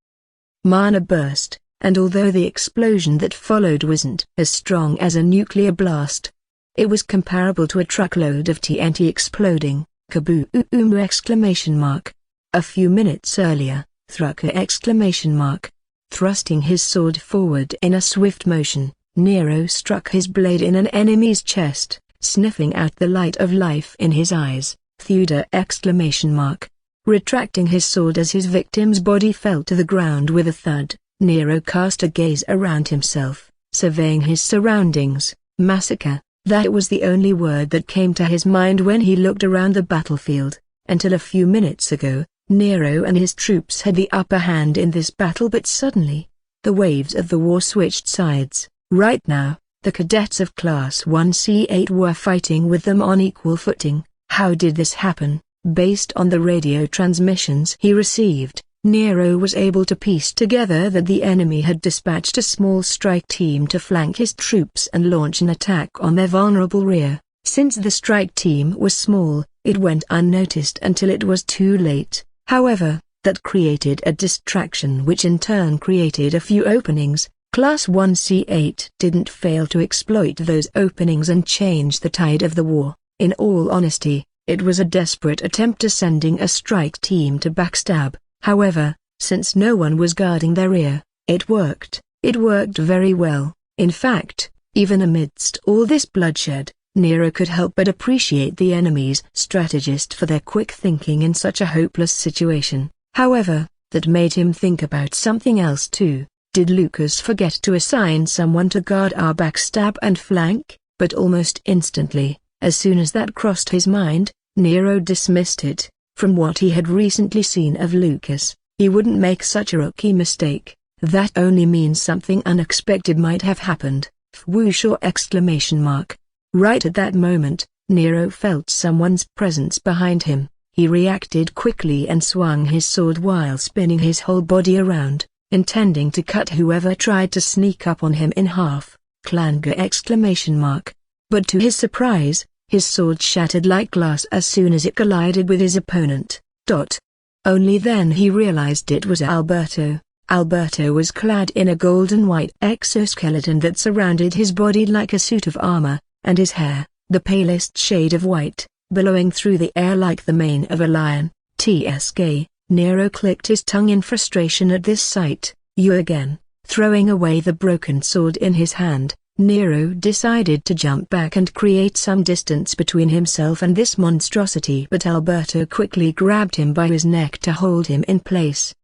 Mana burst, and although the explosion that followed wasn't as strong as a nuclear blast, it was comparable to a truckload of TNT exploding. Kaboom! Exclamation mark. A few minutes earlier, Thrucker! Exclamation mark. Thrusting his sword forward in a swift motion, Nero struck his blade in an enemy's chest, sniffing out the light of life in his eyes. Thuda! Exclamation mark. Retracting his sword as his victim's body fell to the ground with a thud, Nero cast a gaze around himself, surveying his surroundings. Massacre. That was the only word that came to his mind when he looked around the battlefield. Until a few minutes ago, Nero and his troops had the upper hand in this battle, but suddenly, the waves of the war switched sides. Right now, the cadets of Class 1C8 were fighting with them on equal footing. How did this happen? Based on the radio transmissions he received, Nero was able to piece together that the enemy had dispatched a small strike team to flank his troops and launch an attack on their vulnerable rear. Since the strike team was small, it went unnoticed until it was too late. However, that created a distraction which in turn created a few openings. Class 1C8 didn't fail to exploit those openings and change the tide of the war. In all honesty, it was a desperate attempt to sending a strike team to backstab. However, since no one was guarding their rear, it worked. It worked very well. In fact, even amidst all this bloodshed, Nero could help but appreciate the enemy's strategist for their quick thinking in such a hopeless situation. However, that made him think about something else too. Did Lucas forget to assign someone to guard our backstab and flank? But almost instantly, as soon as that crossed his mind, Nero dismissed it. From what he had recently seen of Lucas, he wouldn't make such a rookie mistake. That only means something unexpected might have happened. Whooshaw! Exclamation mark. Right at that moment, Nero felt someone's presence behind him. He reacted quickly and swung his sword while spinning his whole body around, intending to cut whoever tried to sneak up on him in half. Clanger! Exclamation mark. But to his surprise, his sword shattered like glass as soon as it collided with his opponent. Only then he realized it was Alberto. Alberto was clad in a golden-white exoskeleton that surrounded his body like a suit of armor, and his hair, the palest shade of white, billowing through the air like the mane of a lion. TSK, Nero clicked his tongue in frustration at this sight. You again. Throwing away the broken sword in his hand, Nero decided to jump back and create some distance between himself and this monstrosity, but Alberto quickly grabbed him by his neck to hold him in place.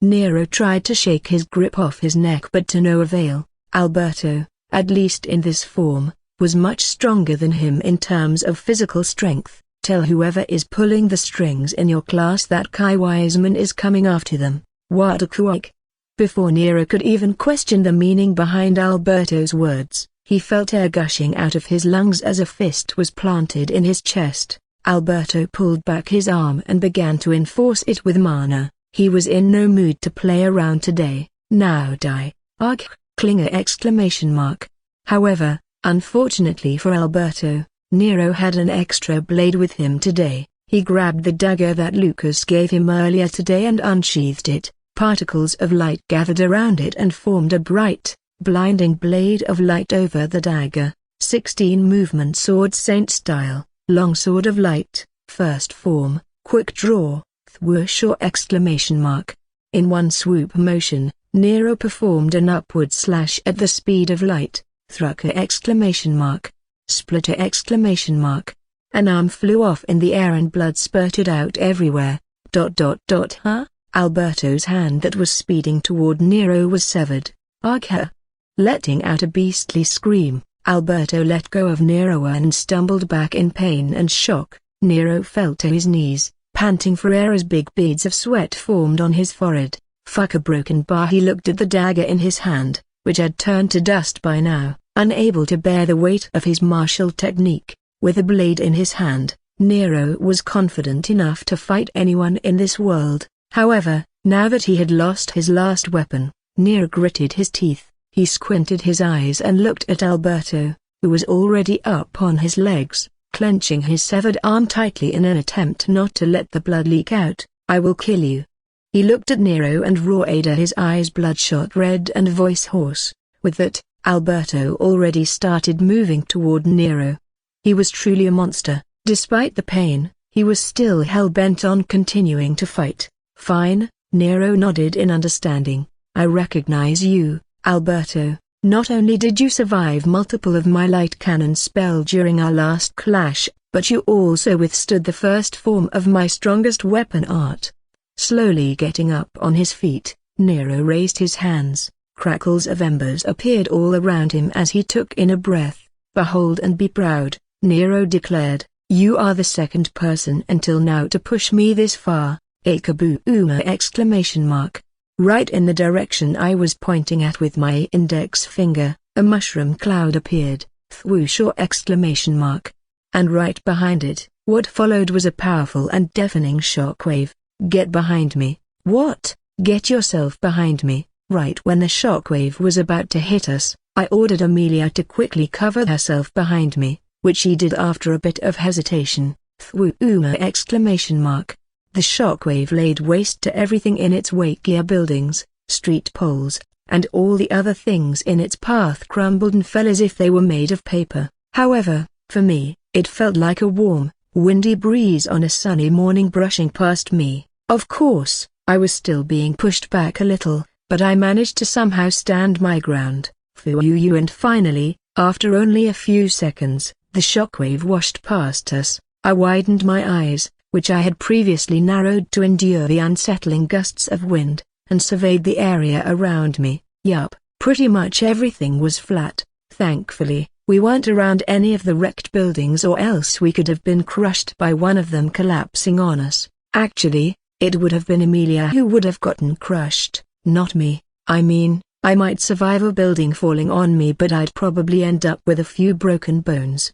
Nero tried to shake his grip off his neck, but to no avail. Alberto, at least in this form, was much stronger than him in terms of physical strength. Tell whoever is pulling the strings in your class that Kai Wiseman is coming after them. What a quack. Before Nero could even question the meaning behind Alberto's words, he felt air gushing out of his lungs as a fist was planted in his chest. Alberto pulled back his arm and began to enforce it with mana. He was in no mood to play around today. Now die. Arghh! Klinger! Exclamation mark. However, unfortunately for Alberto, Nero had an extra blade with him today. He grabbed the dagger that Lucas gave him earlier today and unsheathed it. Particles of light gathered around it and formed a bright, blinding blade of light over the dagger. 16 movement sword saint style, longsword of light, first form, quick draw, whooshaw! Exclamation mark. In one swoop motion, Nero performed an upward slash at the speed of light. Thrucker! Exclamation mark. Splitter! Exclamation mark. An arm flew off in the air and blood spurted out everywhere. Huh? Alberto's hand that was speeding toward Nero was severed. Arghh! Letting out a beastly scream, Alberto let go of Nero and stumbled back in pain and shock. Nero fell to his knees, panting for air as big beads of sweat formed on his forehead. Fuck a broken bar. He looked at the dagger in his hand, which had turned to dust by now, unable to bear the weight of his martial technique. With a blade in his hand, Nero was confident enough to fight anyone in this world. However, now that he had lost his last weapon, Nero gritted his teeth. He squinted his eyes and looked at Alberto, who was already up on his legs, clenching his severed arm tightly in an attempt not to let the blood leak out. "I will kill you." He looked at Nero and roared, his eyes bloodshot red and voice hoarse. With that, Alberto already started moving toward Nero. He was truly a monster. Despite the pain, he was still hell-bent on continuing to fight. "Fine," Nero nodded in understanding. "I recognize you, Alberto. Not only did you survive multiple of my light cannon spell during our last clash, but you also withstood the first form of my strongest weapon art." Slowly getting up on his feet, Nero raised his hands. Crackles of embers appeared all around him as he took in a breath. "Behold and be proud," Nero declared. "You are the second person until now to push me this far." A kaboom! Exclamation mark. Right in the direction I was pointing at with my index finger, a mushroom cloud appeared. Thwoosh! Exclamation mark. And right behind it, what followed was a powerful and deafening shockwave. "Get behind me." "What?" "Get yourself behind me." Right when the shockwave was about to hit us, I ordered Amelia to quickly cover herself behind me, which she did after a bit of hesitation. Thwoosh! Exclamation mark. The shockwave laid waste to everything in its wake. Gear buildings, street poles, and all the other things in its path crumbled and fell as if they were made of paper. However, for me, it felt like a warm, windy breeze on a sunny morning brushing past me. Of course, I was still being pushed back a little, but I managed to somehow stand my ground. And finally, after only a few seconds, the shockwave washed past us. I widened my eyes, which I had previously narrowed to endure the unsettling gusts of wind, and surveyed the area around me. Yup, pretty much everything was flat. Thankfully, we weren't around any of the wrecked buildings, or else we could have been crushed by one of them collapsing on us. Actually, it would have been Amelia who would have gotten crushed, not me. I mean, I might survive a building falling on me, but I'd probably end up with a few broken bones.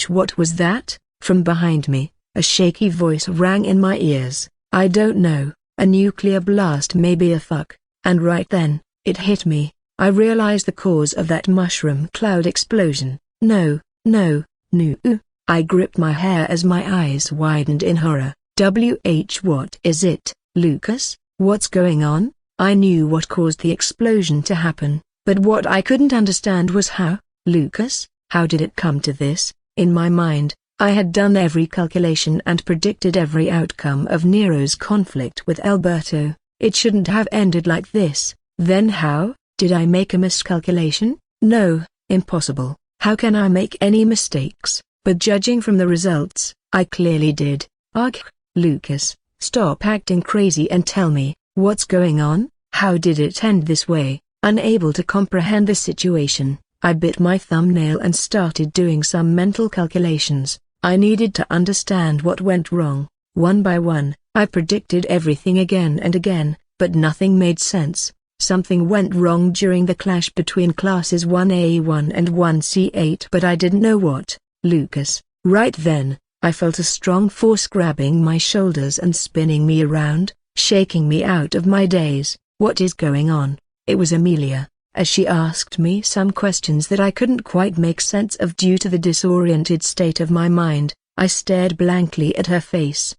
What was that? From behind me, a shaky voice rang in my ears. "I don't know, a nuclear blast maybe, a fuck." And right then, it hit me. I realized the cause of that mushroom cloud explosion. No. I gripped my hair as my eyes widened in horror. What is it, Lucas? What's going on? I knew what caused the explosion to happen, but what I couldn't understand was how. Lucas, how did it come to this? In my mind, I had done every calculation and predicted every outcome of Nero's conflict with Alberto. It shouldn't have ended like this. Then how? Did I make a miscalculation? No, impossible. How can I make any mistakes? But judging from the results, I clearly did. Arghh, Lucas, stop acting crazy and tell me, what's going on? How did it end this way? Unable to comprehend the situation, I bit my thumbnail and started doing some mental calculations. I needed to understand what went wrong. One by one, I predicted everything again and again, but nothing made sense. Something went wrong during the clash between classes 1A1 and 1C8, but I didn't know what. Lucas, right then, I felt a strong force grabbing my shoulders and spinning me around, shaking me out of my daze. What is going on? It was Amelia, as she asked me some questions that I couldn't quite make sense of due to the disoriented state of my mind. I stared blankly at her face.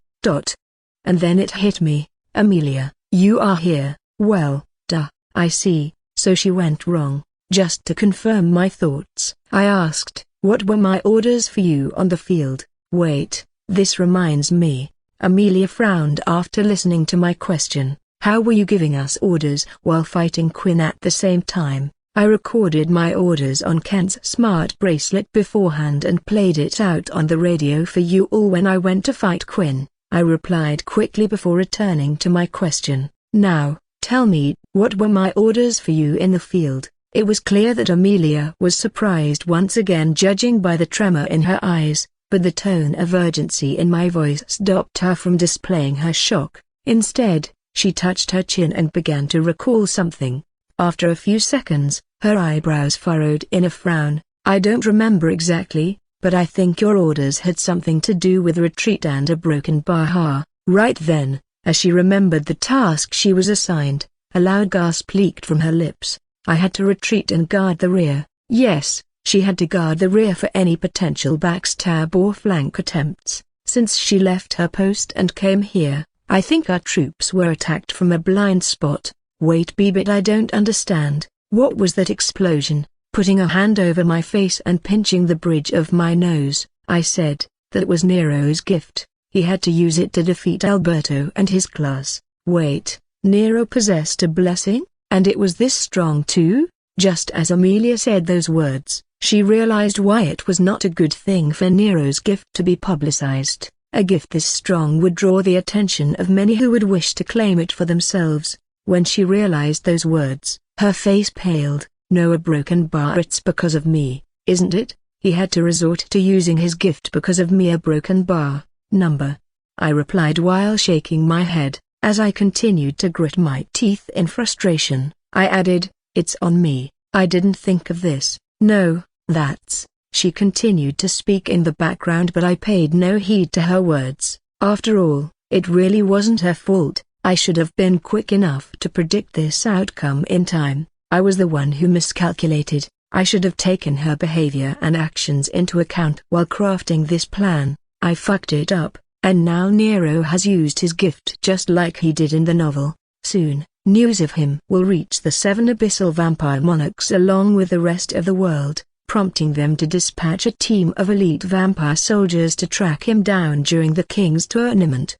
And then it hit me. Amelia, you are here. Well, duh, I see, so she went wrong. Just to confirm my thoughts, I asked, what were my orders for you on the field? Wait, this reminds me. Amelia frowned after listening to my question. How were you giving us orders while fighting Quinn at the same time? I recorded my orders on Kent's smart bracelet beforehand and played it out on the radio for you all when I went to fight Quinn. I replied quickly before returning to my question. Now, tell me, what were my orders for you in the field? It was clear that Amelia was surprised once again, judging by the tremor in her eyes. but the tone of urgency in my voice stopped her from displaying her shock. Instead, she touched her chin and began to recall something. After a few seconds, her eyebrows furrowed in a frown. "I don't remember exactly, but I think your orders had something to do with retreat and a broken bar." Right then, as she remembered the task she was assigned, a loud gasp leaked from her lips. "I had to retreat and guard the rear." Yes, she had to guard the rear for any potential backstab or flank attempts. Since she left her post and came here, I think our troops were attacked from a blind spot. Wait, but I don't understand. What was that explosion? Putting a hand over my face and pinching the bridge of my nose, I said, "That was Nero's gift. He had to use it to defeat Alberto and his class." Wait, Nero possessed a blessing? And it was this strong too? Just as Amelia said those words, she realized why it was not a good thing for Nero's gift to be publicized. A gift this strong would draw the attention of many who would wish to claim it for themselves. When she realized those words, her face paled. "No, a broken bar. It's because of me, isn't it? He had to resort to using his gift because of me. A broken bar number," I replied while shaking my head. As I continued to grit my teeth in frustration, I added, "It's on me. I didn't think of this." "No, that's..." She continued to speak in the background, but I paid no heed to her words. After all, it really wasn't her fault. I should have been quick enough to predict this outcome in time. I was the one who miscalculated. I should have taken her behavior and actions into account while crafting this plan. I fucked it up, and now Nero has used his gift just like he did in the novel. Soon, news of him will reach the 7 abyssal vampire monarchs along with the rest of the world, prompting them to dispatch a team of elite vampire soldiers to track him down during the king's tournament.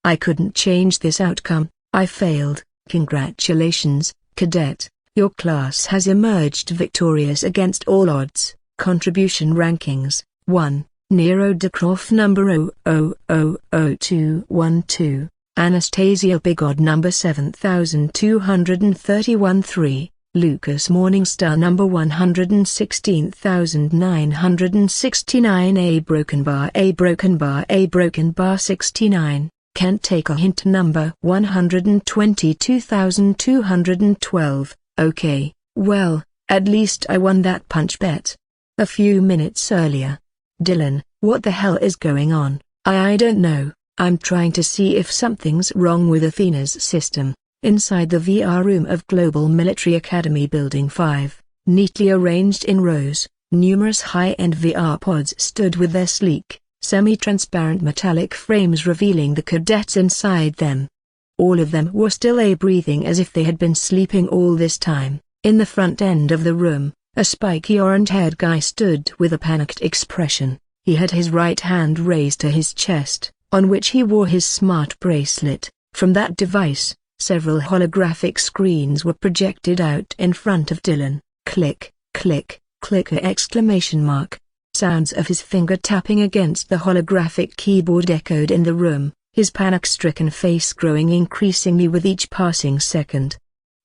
I couldn't change this outcome. I failed. Congratulations, cadet. Your class has emerged victorious against all odds. Contribution rankings: 1. Nero Decroft number 0000212, Anastasia Bigod number 7231 3, Lucas Morningstar number 116969, A broken bar 69. Can't take a hint number 122212. Okay, well, at least I won that punch bet. A few minutes earlier. Dylan, what the hell is going on? I don't know. I'm trying to see if something's wrong with Athena's system. Inside the VR room of Global Military Academy Building 5, neatly arranged in rows, numerous high-end VR pods stood with their sleek, semi-transparent metallic frames revealing the cadets inside them. All of them were still breathing as if they had been sleeping all this time. In the front end of the room, a spiky orange-haired guy stood with a panicked expression. He had his right hand raised to his chest, on which he wore his smart bracelet. From that device, several holographic screens were projected out in front of Dylan. Click, click, clicker exclamation mark. Sounds of his finger tapping against the holographic keyboard echoed in the room, his panic-stricken face growing increasingly with each passing second.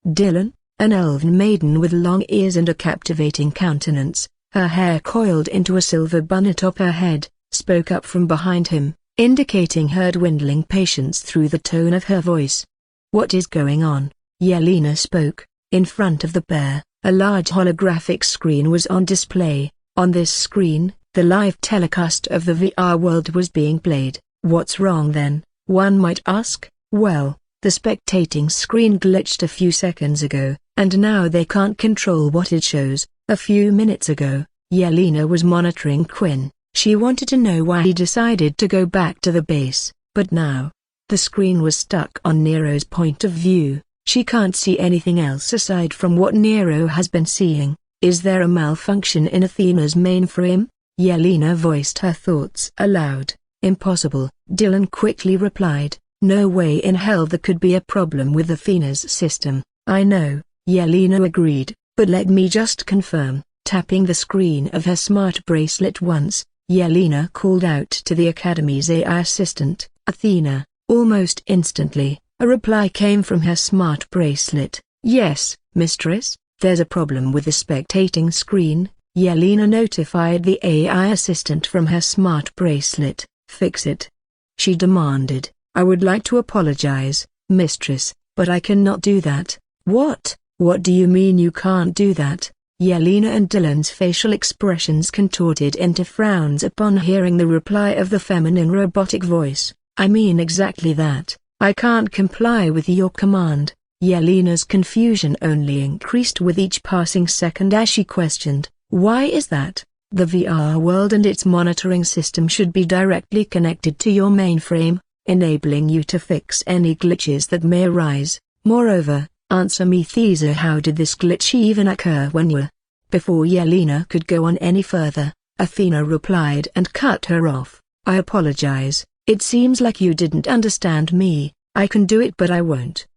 Dylan, an elven maiden with long ears and a captivating countenance, her hair coiled into a silver bun atop her head, spoke up from behind him, indicating her dwindling patience through the tone of her voice. "What is going on?" Yelena spoke. In front of the pair, a large holographic screen was on display. On this screen, the live telecast of the VR world was being played. What's wrong then, one might ask? Well, the spectating screen glitched a few seconds ago, and now they can't control what it shows. A few minutes ago, Yelena was monitoring Quinn. She wanted to know why he decided to go back to the base, but now, the screen was stuck on Nero's point of view. She can't see anything else aside from what Nero has been seeing. Is there a malfunction in Athena's mainframe? Yelena voiced her thoughts aloud. Impossible, Dylan quickly replied. No way in hell there could be a problem with Athena's system. I know, Yelena agreed, but let me just confirm. Tapping the screen of her smart bracelet once, Yelena called out to the Academy's AI assistant, Athena. Almost instantly, a reply came from her smart bracelet. Yes, mistress, there's a problem with the spectating screen. Yelena notified the AI assistant from her smart bracelet. "Fix it," she demanded. "I would like to apologize, mistress, but I cannot do that." "What? What do you mean you can't do that?" Yelena and Dylan's facial expressions contorted into frowns upon hearing the reply of the feminine robotic voice. "I mean exactly that. I can't comply with your command." Yelena's confusion only increased with each passing second as she questioned, "Why is that? The VR world and its monitoring system should be directly connected to your mainframe, enabling you to fix any glitches that may arise. Moreover, answer me Thesa, how did this glitch even occur when you—" Before Yelena could go on any further, Athena replied and cut her off. "I apologize. It seems like you didn't understand me. I can do it but I won't. ...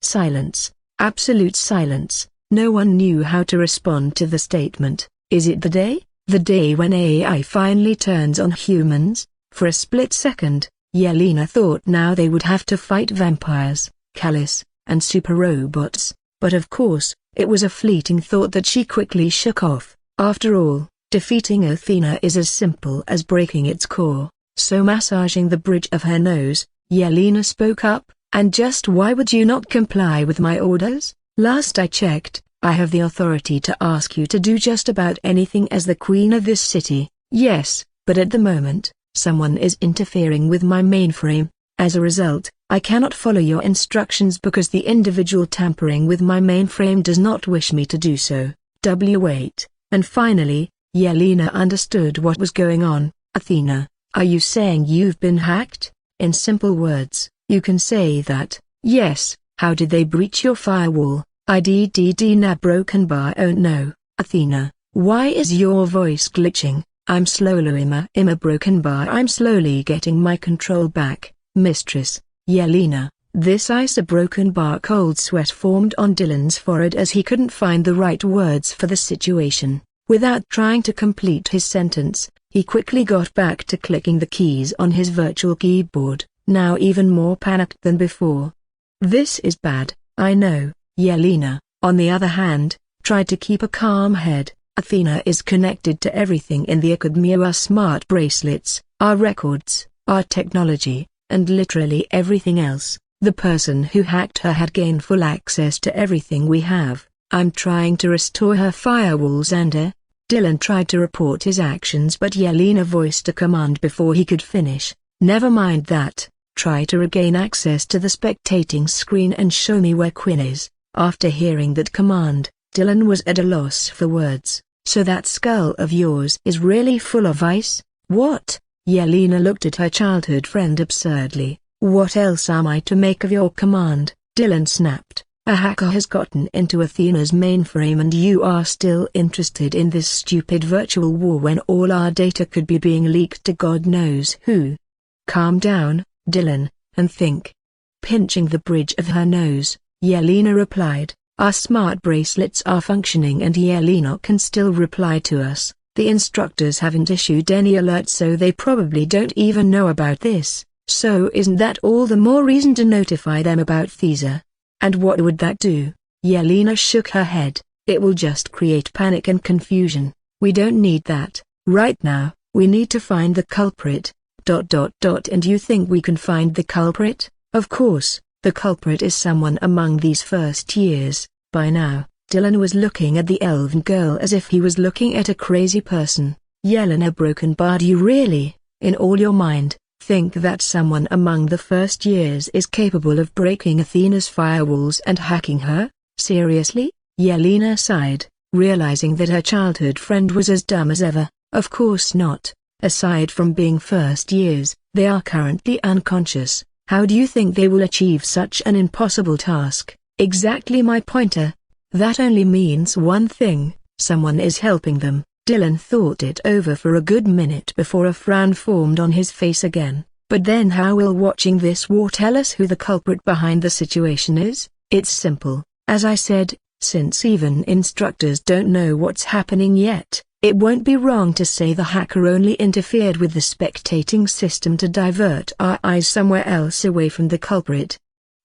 Silence. Absolute silence. No one knew how to respond to the statement. Is it the day? The day when AI finally turns on humans? For a split second, Yelena thought now they would have to fight vampires, callous, and super robots. But of course, it was a fleeting thought that she quickly shook off. After all, defeating Athena is as simple as breaking its core. So massaging the bridge of her nose, Yelena spoke up, "And just why would you not comply with my orders? Last I checked, I have the authority to ask you to do just about anything as the queen of this city." "Yes, but at the moment, someone is interfering with my mainframe. As a result, I cannot follow your instructions because the individual tampering with my mainframe does not wish me to do so." Wait. And finally, Yelena understood what was going on. "Athena, are you saying you've been hacked? In simple words, you can say that." "Yes. How did they breach your firewall?" "Na broken bar." "Oh no, Athena, why is your voice glitching?" "I'm slowly Ima broken bar. I'm slowly getting my control back, mistress." "Yelena, this ice." A broken bar. Cold sweat formed on Dylan's forehead as he couldn't find the right words for the situation. Without trying to complete his sentence, he quickly got back to clicking the keys on his virtual keyboard, now even more panicked than before. "This is bad, I know." Yelena, on the other hand, tried to keep a calm head. "Athena is connected to everything in the Academy: our smart bracelets, our records, our technology, and literally everything else. The person who hacked her had gained full access to everything we have. I'm trying to restore her firewalls and Dylan tried to report his actions, but Yelena voiced a command before he could finish. "Never mind that. Try to regain access to the spectating screen and show me where Quinn is." After hearing that command, Dylan was at a loss for words. "So that skull of yours is really full of ice?" "What?" Yelena looked at her childhood friend absurdly. "What else am I to make of your command?" Dylan snapped. "A hacker has gotten into Athena's mainframe and you are still interested in this stupid virtual war when all our data could be being leaked to God knows who." "Calm down, Dylan, and think." Pinching the bridge of her nose, Yelena replied, "Our smart bracelets are functioning and Yelena can still reply to us. The instructors haven't issued any alert, so they probably don't even know about this. So isn't that all the more reason to notify them about Thesa?" "And what would that do?" Yelena shook her head. "It will just create panic and confusion. We don't need that. Right now, we need to find the culprit. ... And you think we can find the culprit?" "Of course, the culprit is someone among these first years." By now, Dylan was looking at the elven girl as if he was looking at a crazy person. "Yelena broken bar, do you really, in all your mind, think that someone among the first years is capable of breaking Athena's firewalls and hacking her? Seriously?" Yelena sighed, realizing that her childhood friend was as dumb as ever. "Of course not. Aside from being first years, they are currently unconscious. How do you think they will achieve such an impossible task?" "Exactly my pointer. That only means one thing: someone is helping them." Dylan thought it over for a good minute before a frown formed on his face again. "But then how will watching this war tell us who the culprit behind the situation is?" "It's simple. As I said, since even instructors don't know what's happening yet, it won't be wrong to say the hacker only interfered with the spectating system to divert our eyes somewhere else away from the culprit."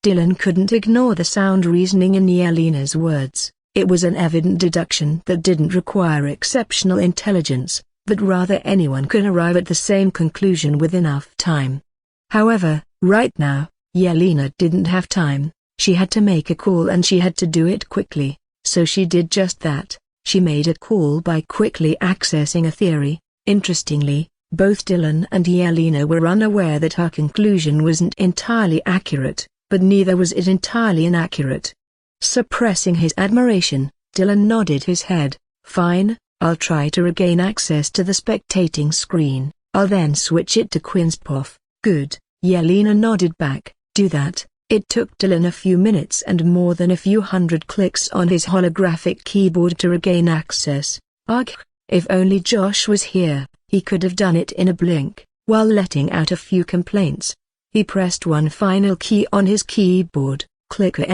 Dylan couldn't ignore the sound reasoning in Yelena's words. It was an evident deduction that didn't require exceptional intelligence, but rather anyone could arrive at the same conclusion with enough time. However, right now, Yelena didn't have time. She had to make a call and she had to do it quickly, so she did just that. She made a call by quickly accessing a theory. Interestingly, both Dylan and Yelena were unaware that her conclusion wasn't entirely accurate, but neither was it entirely inaccurate. Suppressing his admiration, Dylan nodded his head. Fine, I'll try to regain access to the spectating screen. I'll then switch it to Quinn's POF. Good, Yelena nodded back. Do that. It took Dylan a few minutes and more than a few hundred clicks on his holographic keyboard to regain access. Arghh, if only Josh was here, he could have done it in a blink, while letting out a few complaints. He pressed one final key on his keyboard, clicker!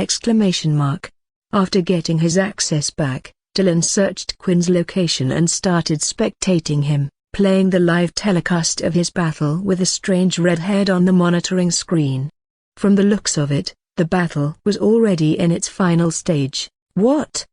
After getting his access back, Dylan searched Quinn's location and started spectating him, playing the live telecast of his battle with a strange redhead on the monitoring screen. From the looks of it, the battle was already in its final stage. What?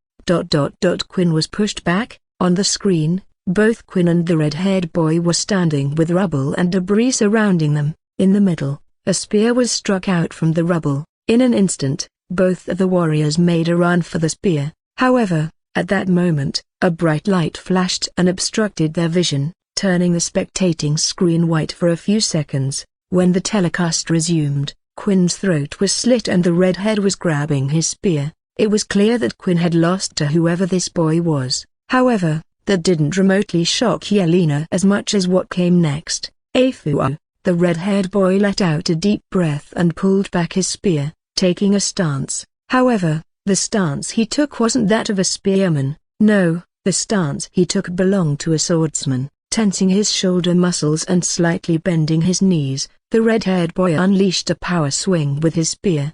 Quinn was pushed back. On the screen, both Quinn and the red-haired boy were standing with rubble and debris surrounding them. In the middle, a spear was struck out from the rubble. In an instant, both of the warriors made a run for the spear. However, at that moment, a bright light flashed and obstructed their vision, turning the spectating screen white for a few seconds. When the telecast resumed, Quinn's throat was slit and the redhead was grabbing his spear. It was clear that Quinn had lost to whoever this boy was. However, that didn't remotely shock Yelena as much as what came next. Afu! The red-haired boy let out a deep breath and pulled back his spear, taking a stance. However, the stance he took wasn't that of a spearman. No, the stance he took belonged to a swordsman. Tensing his shoulder muscles and slightly bending his knees, the red-haired boy unleashed a power swing with his spear.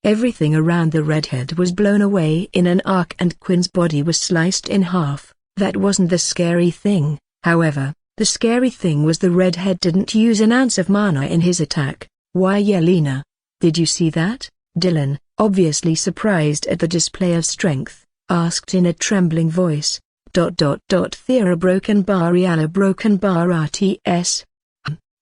Everything around the redhead was blown away in an arc and Quinn's body was sliced in half. That wasn't the scary thing, however. The scary thing was the redhead didn't use an ounce of mana in his attack. Why, Yelena? Did you see that? Dylan, obviously surprised at the display of strength, asked in a trembling voice. Thera broken bar Riala broken bar RTS.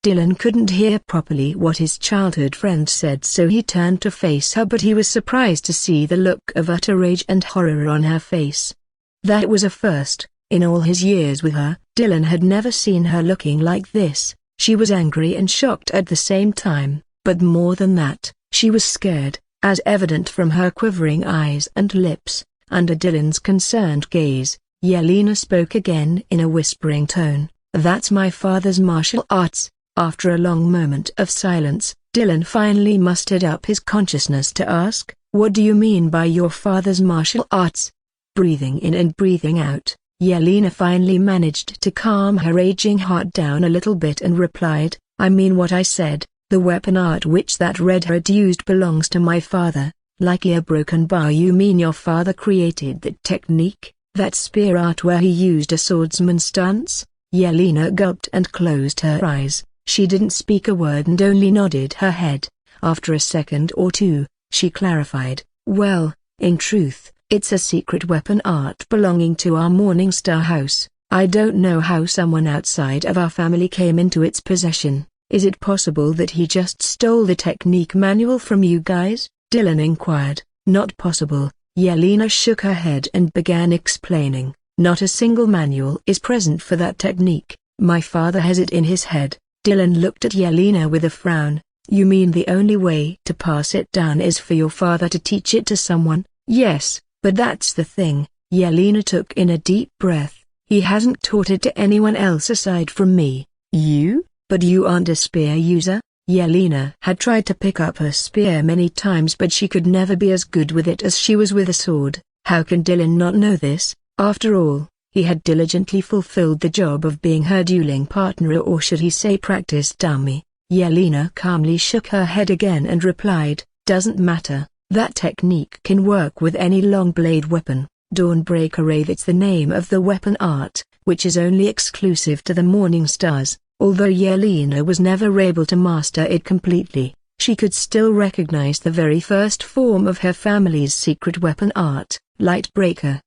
Dylan couldn't hear properly what his childhood friend said, so he turned to face her, but he was surprised to see the look of utter rage and horror on her face. That was a first. In all his years with her, Dylan had never seen her looking like this. She was angry and shocked at the same time, but more than that, she was scared, as evident from her quivering eyes and lips. Under Dylan's concerned gaze, Yelena spoke again in a whispering tone. That's my father's martial arts. After a long moment of silence, Dylan finally mustered up his consciousness to ask, what do you mean by your father's martial arts? Breathing in and breathing out, Yelena finally managed to calm her raging heart down a little bit and replied, I mean what I said. The weapon art which that redhead used belongs to my father. Like a broken bar, you mean your father created that technique, that spear art where he used a swordsman's stance? Yelena gulped and closed her eyes. She didn't speak a word and only nodded her head. After a second or two, she clarified, well, in truth, it's a secret weapon art belonging to our Morningstar house. I don't know how someone outside of our family came into its possession. Is it possible that he just stole the technique manual from you guys? Dylan inquired. Not possible. Yelena shook her head and began explaining. Not a single manual is present for that technique. My father has it in his head. Dylan looked at Yelena with a frown. You mean the only way to pass it down is for your father to teach it to someone? Yes, but that's the thing. Yelena took in a deep breath. He hasn't taught it to anyone else aside from me. You? But you aren't a spear user? Yelena had tried to pick up her spear many times, but she could never be as good with it as she was with a sword. How can Dylan not know this? After all, he had diligently fulfilled the job of being her dueling partner, or should he say practice dummy. Yelena calmly shook her head again and replied, doesn't matter. That technique can work with any long blade weapon. Dawnbreaker Wraith, it's the name of the weapon art, which is only exclusive to the Morningstars. Although Yelena was never able to master it completely, she could still recognize the very first form of her family's secret weapon art, Lightbreaker.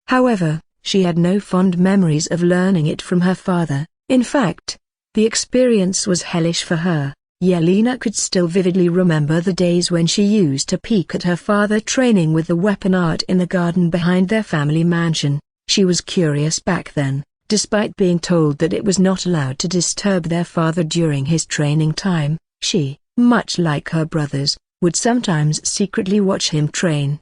However, she had no fond memories of learning it from her father. In fact, the experience was hellish for her. Yelena could still vividly remember the days when she used to peek at her father training with the weapon art in the garden behind their family mansion. She was curious back then, despite being told that it was not allowed to disturb their father during his training time. She, much like her brothers, would sometimes secretly watch him train.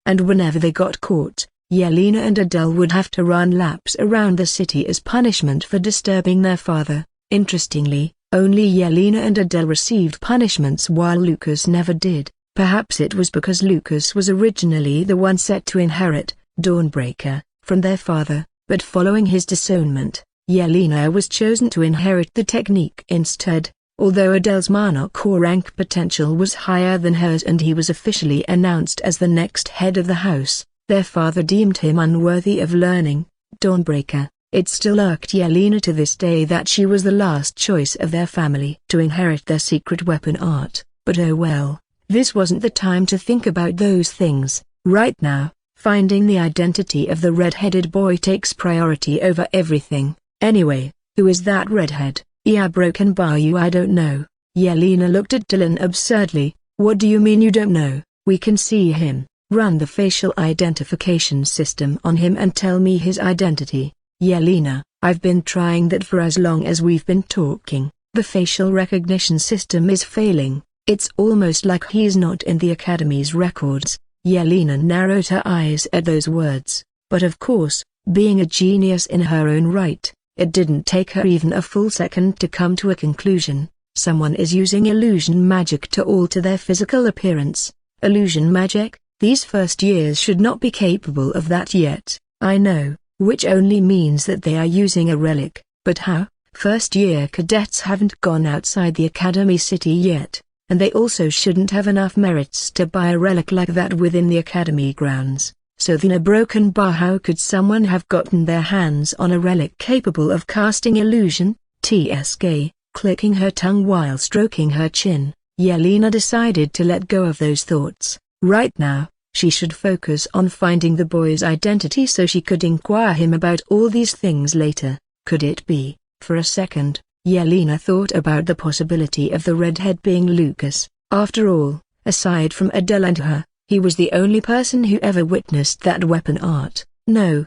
And whenever they got caught, Yelena and Adele would have to run laps around the city as punishment for disturbing their father. Interestingly, only Yelena and Adele received punishments while Lucas never did. Perhaps it was because Lucas was originally the one set to inherit Dawnbreaker from their father, but following his disownment, Yelena was chosen to inherit the technique instead. Although Adele's mana core rank potential was higher than hers and he was officially announced as the next head of the house, their father deemed him unworthy of learning Dawnbreaker. It still irked Yelena to this day that she was the last choice of their family to inherit their secret weapon art, but oh well, this wasn't the time to think about those things. Right now, finding the identity of the red-headed boy takes priority over everything. Anyway, who is that redhead? Yeah, broken by you, I don't know. Yelena looked at Dylan absurdly. What do you mean you don't know? We can see him. Run the facial identification system on him and tell me his identity. Yelena, I've been trying that for as long as we've been talking. The facial recognition system is failing. It's almost like he's not in the Academy's records. Yelena narrowed her eyes at those words, but of course, being a genius in her own right, it didn't take her even a full second to come to a conclusion. Someone is using illusion magic to alter their physical appearance. Illusion magic? These first years should not be capable of that yet, I know. Which only means that they are using a relic, but how? First-year cadets haven't gone outside the Academy city yet, and they also shouldn't have enough merits to buy a relic like that within the Academy grounds. So then a broken bar, how could someone have gotten their hands on a relic capable of casting illusion? TSK, clicking her tongue while stroking her chin, Yelena decided to let go of those thoughts. Right now, she should focus on finding the boy's identity so she could inquire him about all these things later. Could it be? For a second, Yelena thought about the possibility of the redhead being Lucas. After all, aside from Adele and her, he was the only person who ever witnessed that weapon art. No,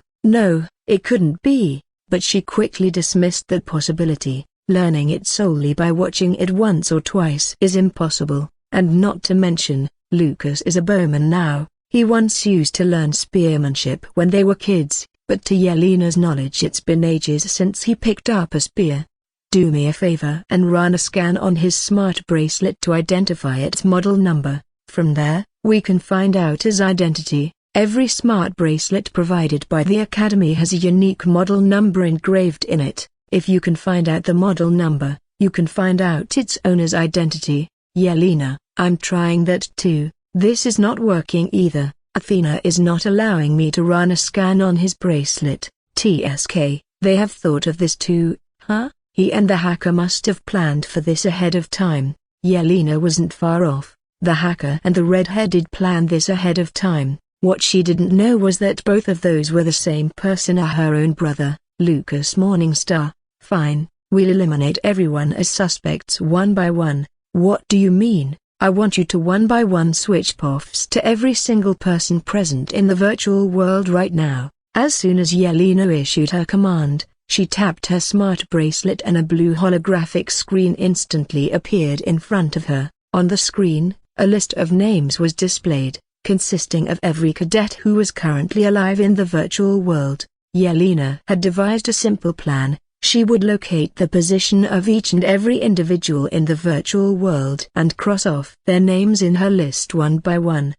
it couldn't be, but she quickly dismissed that possibility. Learning it solely by watching it once or twice is impossible, and not to mention, Lucas is a bowman now. He once used to learn spearmanship when they were kids, but to Yelena's knowledge it's been ages since he picked up a spear. Do me a favor and run a scan on his smart bracelet to identify its model number. From there, we can find out his identity. Every smart bracelet provided by the Academy has a unique model number engraved in it. If you can find out the model number, you can find out its owner's identity. Yelena, I'm trying that too. This is not working either. Athena is not allowing me to run a scan on his bracelet. TSK, they have thought of this too, huh? He and the hacker must have planned for this ahead of time. Yelena wasn't far off. The hacker and the red-headed planned this ahead of time. What she didn't know was that both of those were the same person, her own brother, Lucas Morningstar. Fine, we'll eliminate everyone as suspects one by one. What do you mean? I want you to one by one switch POFs to every single person present in the virtual world right now. As soon as Yelena issued her command, she tapped her smart bracelet and a blue holographic screen instantly appeared in front of her. On the screen, a list of names was displayed, consisting of every cadet who was currently alive in the virtual world. Yelena had devised a simple plan. She would locate the position of each and every individual in the virtual world and cross off their names in her list one by one.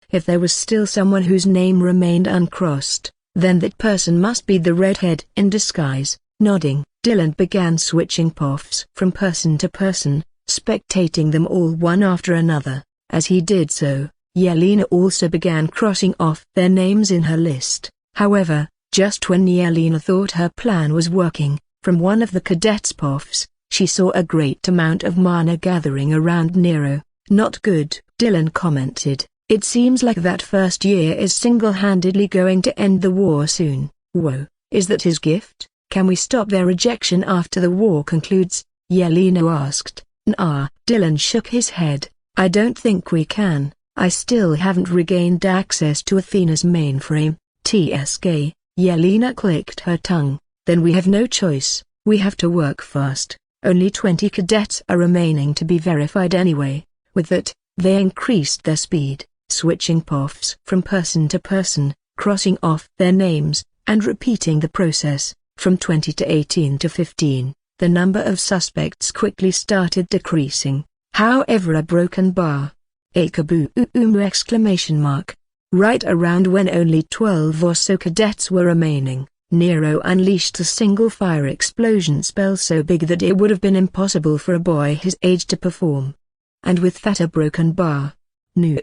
If there was still someone whose name remained uncrossed, then that person must be the redhead in disguise. Nodding, Dylan began switching POFs from person to person, spectating them all one after another. As he did so, Yelena also began crossing off their names in her list. However, just when Yelena thought her plan was working, from one of the cadets' POFs, she saw a great amount of mana gathering around Nero. Not good, Dylan commented. It seems like that first year is single-handedly going to end the war soon. Whoa, is that his gift? Can we stop their rejection after the war concludes? Yelena asked. Nah, Dylan shook his head. I don't think we can. I still haven't regained access to Athena's mainframe. TSK, Yelena clicked her tongue. Then we have no choice, we have to work fast. Only 20 cadets are remaining to be verified anyway. With that, they increased their speed, switching paths from person to person, crossing off their names, and repeating the process. From 20 to 18 to 15, the number of suspects quickly started decreasing. However, a broken bar. A kaboom! Exclamation mark. Right around when only 12 or so cadets were remaining, Nero unleashed a single fire explosion spell so big that it would have been impossible for a boy his age to perform. And with that a broken bar. No,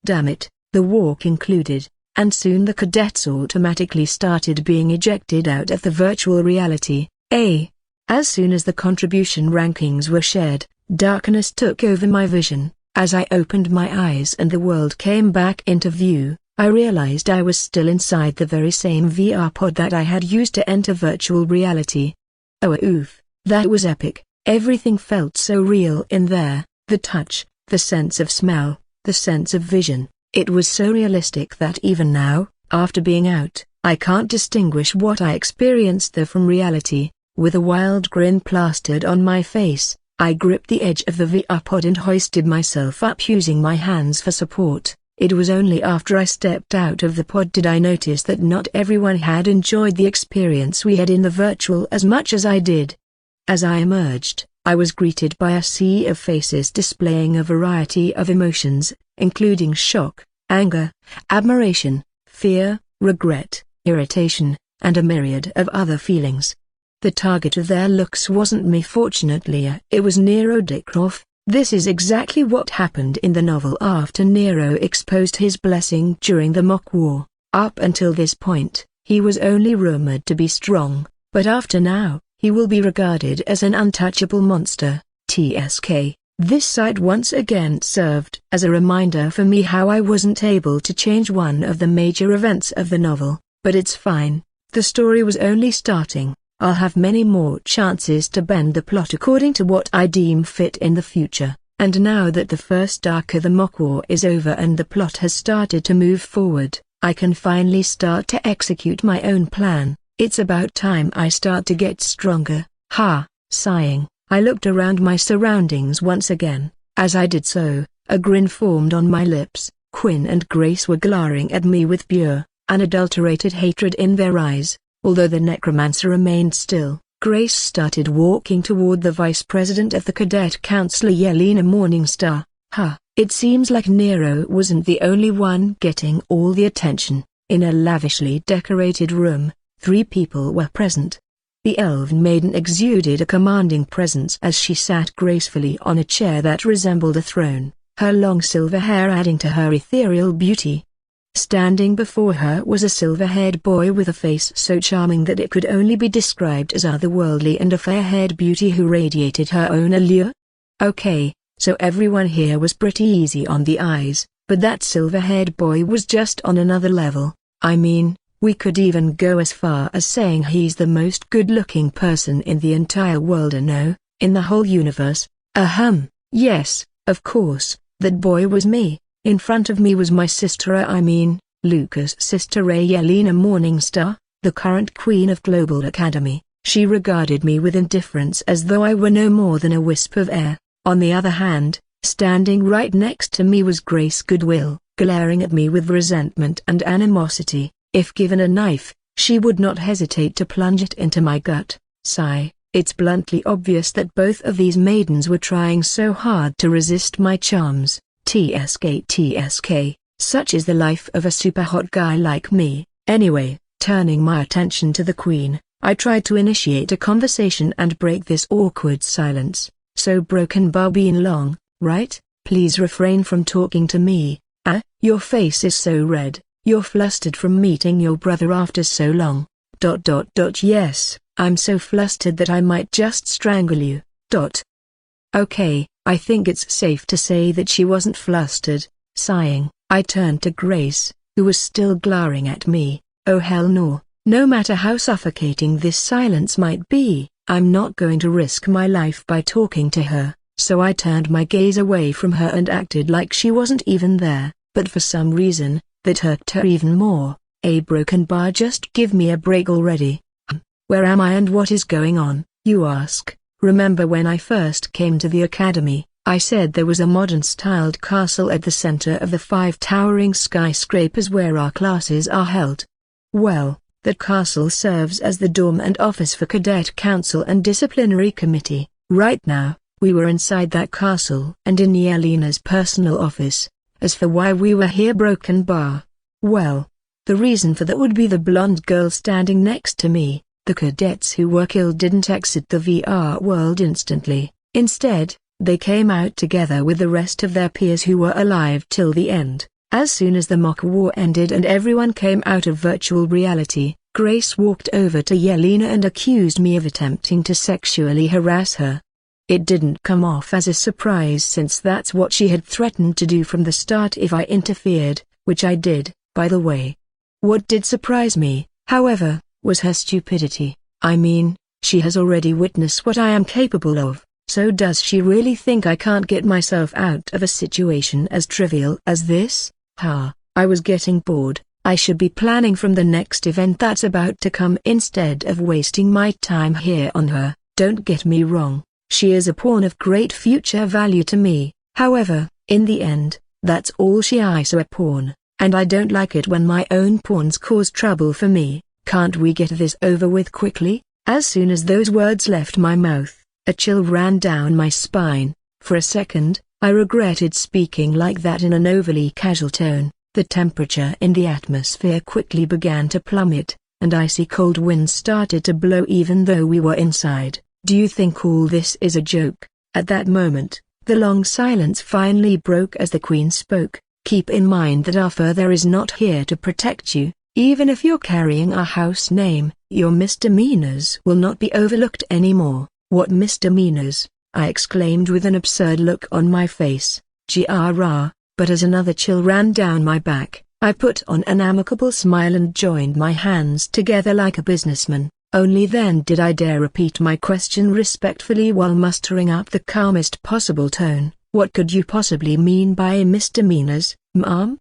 damn it, the war concluded, and soon the cadets automatically started being ejected out of the virtual reality. As soon as the contribution rankings were shared, darkness took over my vision. As I opened my eyes and the world came back into view, I realized I was still inside the very same VR pod that I had used to enter virtual reality. Oh oof, that was epic. Everything felt so real in there, the touch, the sense of smell, the sense of vision. It was so realistic that even now, after being out, I can't distinguish what I experienced there from reality. With a wild grin plastered on my face, I gripped the edge of the VR pod and hoisted myself up using my hands for support. It was only after I stepped out of the pod did I notice that not everyone had enjoyed the experience we had in the virtual as much as I did. As I emerged, I was greeted by a sea of faces displaying a variety of emotions, including shock, anger, admiration, fear, regret, irritation, and a myriad of other feelings. The target of their looks wasn't me fortunately, it was Nero Dickroff. This is exactly what happened in the novel after Nero exposed his blessing during the mock war. Up until this point, he was only rumored to be strong, but after now, he will be regarded as an untouchable monster. TSK, this sight once again served as a reminder for me how I wasn't able to change one of the major events of the novel, but it's fine, the story was only starting. I'll have many more chances to bend the plot according to what I deem fit in the future, and now that the first arc of the mock war is over and the plot has started to move forward, I can finally start to execute my own plan. It's about time I start to get stronger. Sighing, I looked around my surroundings once again. As I did so, a grin formed on my lips. Quinn and Grace were glaring at me with pure, unadulterated hatred in their eyes. Although the necromancer remained still, Grace started walking toward the vice president of the cadet council, Yelena Morningstar. It seems like Nero wasn't the only one getting all the attention. In a lavishly decorated room, 3 people were present. The elven maiden exuded a commanding presence as she sat gracefully on a chair that resembled a throne, her long silver hair adding to her ethereal beauty. Standing before her was a silver-haired boy with a face so charming that it could only be described as otherworldly and a fair-haired beauty who radiated her own allure. Okay, so everyone here was pretty easy on the eyes, but that silver-haired boy was just on another level. I mean, we could even go as far as saying he's the most good-looking person in the entire world, or no, in the whole universe. Yes, of course, that boy was me. In front of me was my sister, Lucas' sister Yelena Morningstar, the current queen of Global Academy. She regarded me with indifference as though I were no more than a wisp of air. On the other hand, standing right next to me was Grace Goodwill, glaring at me with resentment and animosity. If given a knife, she would not hesitate to plunge it into my gut. Sigh. It's bluntly obvious that both of these maidens were trying so hard to resist my charms. TSK, such is the life of a super hot guy like me. Anyway, turning my attention to the queen, I tried to initiate a conversation and break this awkward silence. So broken barbine long, right? Please refrain from talking to me. Your face is so red, you're flustered from meeting your brother after so long. Yes, I'm so flustered that I might just strangle you. Okay, I think it's safe to say that she wasn't flustered. Sighing, I turned to Grace, who was still glaring at me. Oh hell no, no matter how suffocating this silence might be, I'm not going to risk my life by talking to her. So I turned my gaze away from her and acted like she wasn't even there, but for some reason, that hurt her even more. A broken bar, just give me a break already. Where am I and what is going on, you ask? Remember when I first came to the academy, I said there was a modern-styled castle at the center of the 5 towering skyscrapers where our classes are held. Well, that castle serves as the dorm and office for cadet council and disciplinary committee. Right now, we were inside that castle and in Yelena's personal office. As for why we were here, broken bar, well, the reason for that would be the blonde girl standing next to me. The cadets who were killed didn't exit the VR world instantly. Instead, they came out together with the rest of their peers who were alive till the end. As soon as the mock war ended and everyone came out of virtual reality, Grace walked over to Yelena and accused me of attempting to sexually harass her. It didn't come off as a surprise since that's what she had threatened to do from the start if I interfered, which I did, by the way. What did surprise me, however, was her stupidity. I mean, she has already witnessed what I am capable of, so does she really think I can't get myself out of a situation as trivial as this? I was getting bored. I should be planning from the next event that's about to come instead of wasting my time here on her. Don't get me wrong, she is a pawn of great future value to me. However, in the end, that's all she is, a pawn, and I don't like it when my own pawns cause trouble for me. Can't we get this over with quickly? As soon as those words left my mouth, a chill ran down my spine. For a second, I regretted speaking like that in an overly casual tone. The temperature in the atmosphere quickly began to plummet, and icy cold winds started to blow even though we were inside. Do you think all this is a joke? At that moment, the long silence finally broke as the Queen spoke. Keep in mind that our father is not here to protect you. Even if you're carrying our house name, your misdemeanors will not be overlooked anymore. What misdemeanors? I exclaimed with an absurd look on my face. Grr. But as another chill ran down my back, I put on an amicable smile and joined my hands together like a businessman. Only then did I dare repeat my question respectfully while mustering up the calmest possible tone. What could you possibly mean by misdemeanors, ma'am?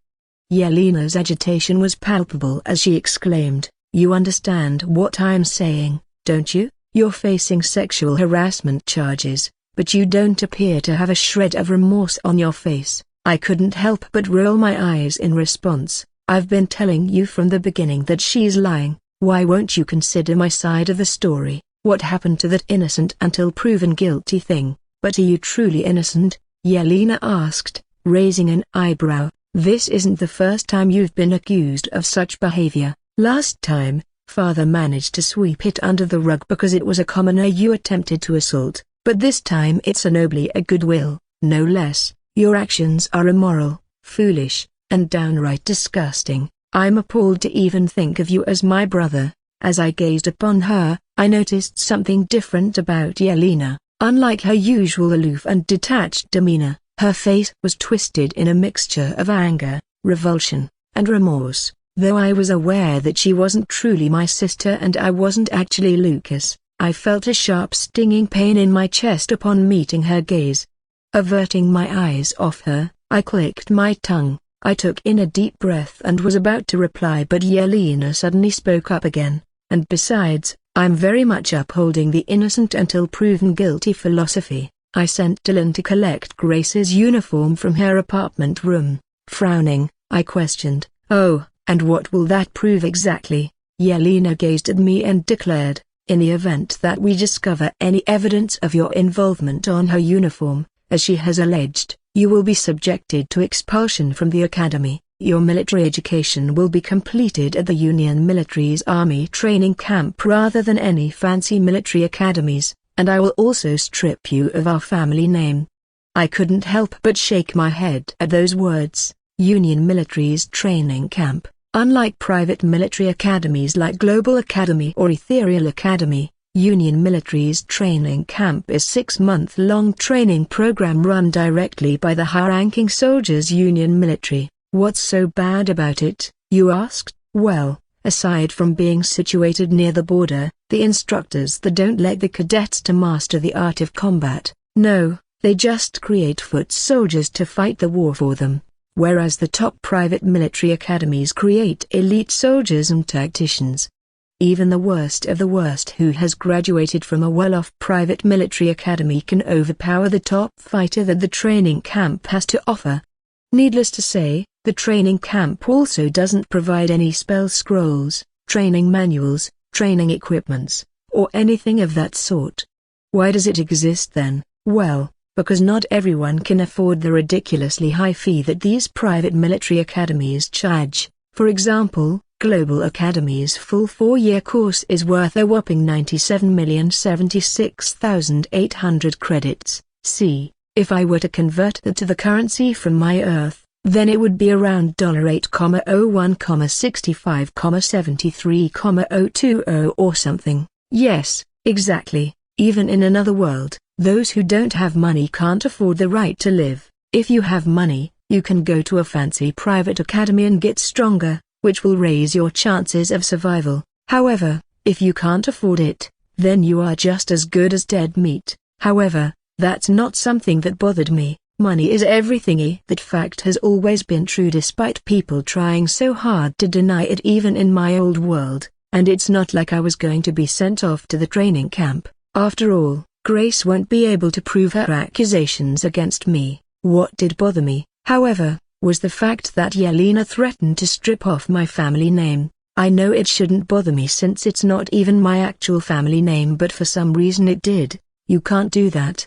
Yelena's agitation was palpable as she exclaimed, "You understand what I'm saying, don't you? You're facing sexual harassment charges, but you don't appear to have a shred of remorse on your face." I couldn't help but roll my eyes in response. "I've been telling you from the beginning that she's lying. Why won't you consider my side of the story? What happened to that innocent until proven guilty thing?" "But are you truly innocent?" Yelena asked, raising an eyebrow. "This isn't the first time you've been accused of such behavior. Last time, Father managed to sweep it under the rug because it was a commoner you attempted to assault, but this time it's a nobly a goodwill, no less. Your actions are immoral, foolish, and downright disgusting. I'm appalled to even think of you as my brother." As I gazed upon her, I noticed something different about Yelena. Unlike her usual aloof and detached demeanor, her face was twisted in a mixture of anger, revulsion, and remorse. Though I was aware that she wasn't truly my sister and I wasn't actually Lucas, I felt a sharp stinging pain in my chest upon meeting her gaze. Averting my eyes off her, I clicked my tongue. I took in a deep breath and was about to reply, but Yelena suddenly spoke up again. "And besides, I'm very much upholding the innocent until proven guilty philosophy." I sent Dylan to collect Grace's uniform from her apartment room. Frowning, I questioned, "Oh, and what will that prove exactly?" Yelena gazed at me and declared, "In the event that we discover any evidence of your involvement on her uniform, as she has alleged, you will be subjected to expulsion from the academy. Your military education will be completed at the Union Military's Army training camp rather than any fancy military academies, and I will also strip you of our family name." I couldn't help but shake my head at those words. Union Military's training camp. Unlike private military academies like Global Academy or Ethereal Academy, Union Military's training camp is a 6-month-long training program run directly by the high-ranking soldiers' Union Military. What's so bad about it, you asked? Well, aside from being situated near the border, the instructors that don't let the cadets to master the art of combat. No, they just create foot soldiers to fight the war for them. Whereas the top private military academies create elite soldiers and tacticians. Even the worst of the worst who has graduated from a well-off private military academy can overpower the top fighter that the training camp has to offer. Needless to say, the training camp also doesn't provide any spell scrolls, training manuals, training equipments, or anything of that sort. Why does it exist then? Well, because not everyone can afford the ridiculously high fee that these private military academies charge. For example, Global Academy's full 4-year course is worth a whopping 97,076,800 credits. See, if I were to convert that to the currency from my Earth, then it would be around $8,01,65,73,020 or something. Yes, exactly. Even in another world, those who don't have money can't afford the right to live. If you have money, you can go to a fancy private academy and get stronger, which will raise your chances of survival. However, if you can't afford it, then you are just as good as dead meat. However, that's not something that bothered me. Money is everything. That fact has always been true despite people trying so hard to deny it even in my old world, and it's not like I was going to be sent off to the training camp. After all, Grace won't be able to prove her accusations against me. What did bother me, however, was the fact that Yelena threatened to strip off my family name. I know it shouldn't bother me since it's not even my actual family name, but for some reason it did. You can't do that.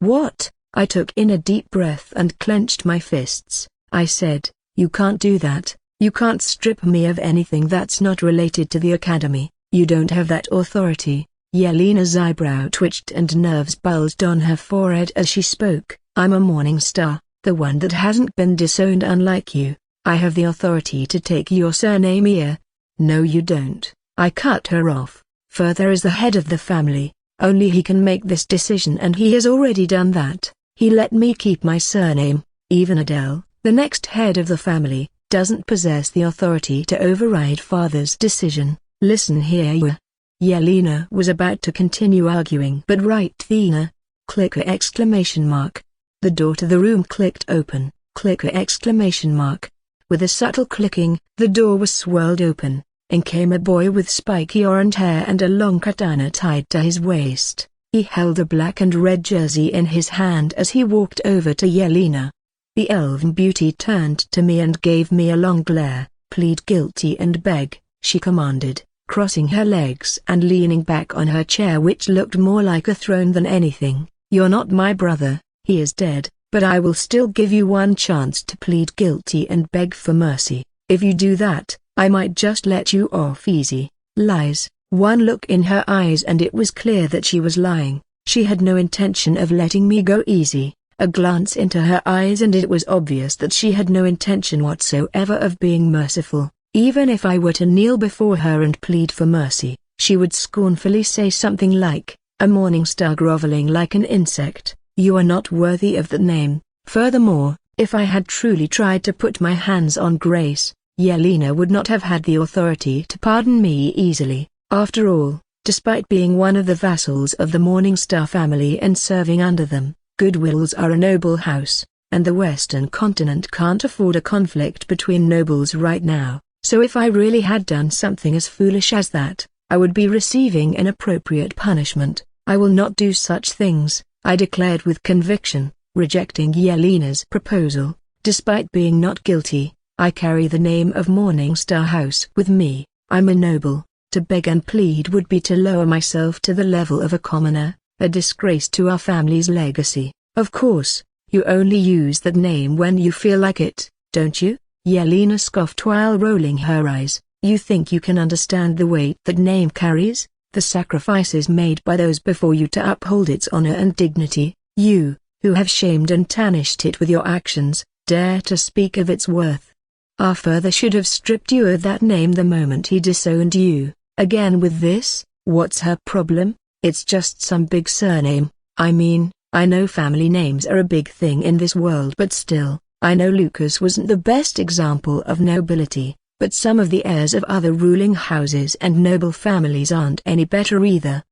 What? I took in a deep breath and clenched my fists. I said, you can't do that. You can't strip me of anything that's not related to the academy. You don't have that authority. Yelena's eyebrow twitched and nerves bulged on her forehead as she spoke. I'm a Morningstar, the one that hasn't been disowned unlike you. I have the authority to take your surname here. No you don't. I cut her off. Further, as the head of the family, only he can make this decision and he has already done that. He let me keep my surname. Even Adele, the next head of the family, doesn't possess the authority to override father's decision. Listen here you. Yelena was about to continue arguing, but right Thena. Clicker exclamation mark. The door to the room clicked open. Clicker exclamation mark. With a subtle clicking, the door was swirled open. In came a boy with spiky orange hair and a long katana tied to his waist. He held a black and red jersey in his hand as he walked over to Yelena. The elven beauty turned to me and gave me a long glare. Plead guilty and beg, she commanded, crossing her legs and leaning back on her chair, which looked more like a throne than anything. You're not my brother, he is dead, but I will still give you one chance to plead guilty and beg for mercy. If you do that, I might just let you off easy. Lies. One look in her eyes and it was clear that she was lying. She had no intention of letting me go easy. A glance into her eyes and it was obvious that she had no intention whatsoever of being merciful. Even if I were to kneel before her and plead for mercy, she would scornfully say something like, a Morningstar groveling like an insect, you are not worthy of that name. Furthermore, if I had truly tried to put my hands on Grace, Yelena would not have had the authority to pardon me easily. After all, despite being one of the vassals of the Morningstar family and serving under them, Goodwills are a noble house, and the Western continent can't afford a conflict between nobles right now. So if I really had done something as foolish as that, I would be receiving an appropriate punishment. I will not do such things, I declared with conviction, rejecting Yelena's proposal. Despite being not guilty, I carry the name of Morningstar House with me. I'm a noble. To beg and plead would be to lower myself to the level of a commoner, a disgrace to our family's legacy. Of course, you only use that name when you feel like it, don't you? Yelena scoffed while rolling her eyes. You think you can understand the weight that name carries? The sacrifices made by those before you to uphold its honor and dignity. You, who have shamed and tarnished it with your actions, dare to speak of its worth. Our father should have stripped you of that name the moment he disowned you. Again with this, What's her problem? It's just some big surname. I mean, I know family names are a big thing in this world, but still, I know Lucas wasn't the best example of nobility, but some of the heirs of other ruling houses and noble families aren't any better either.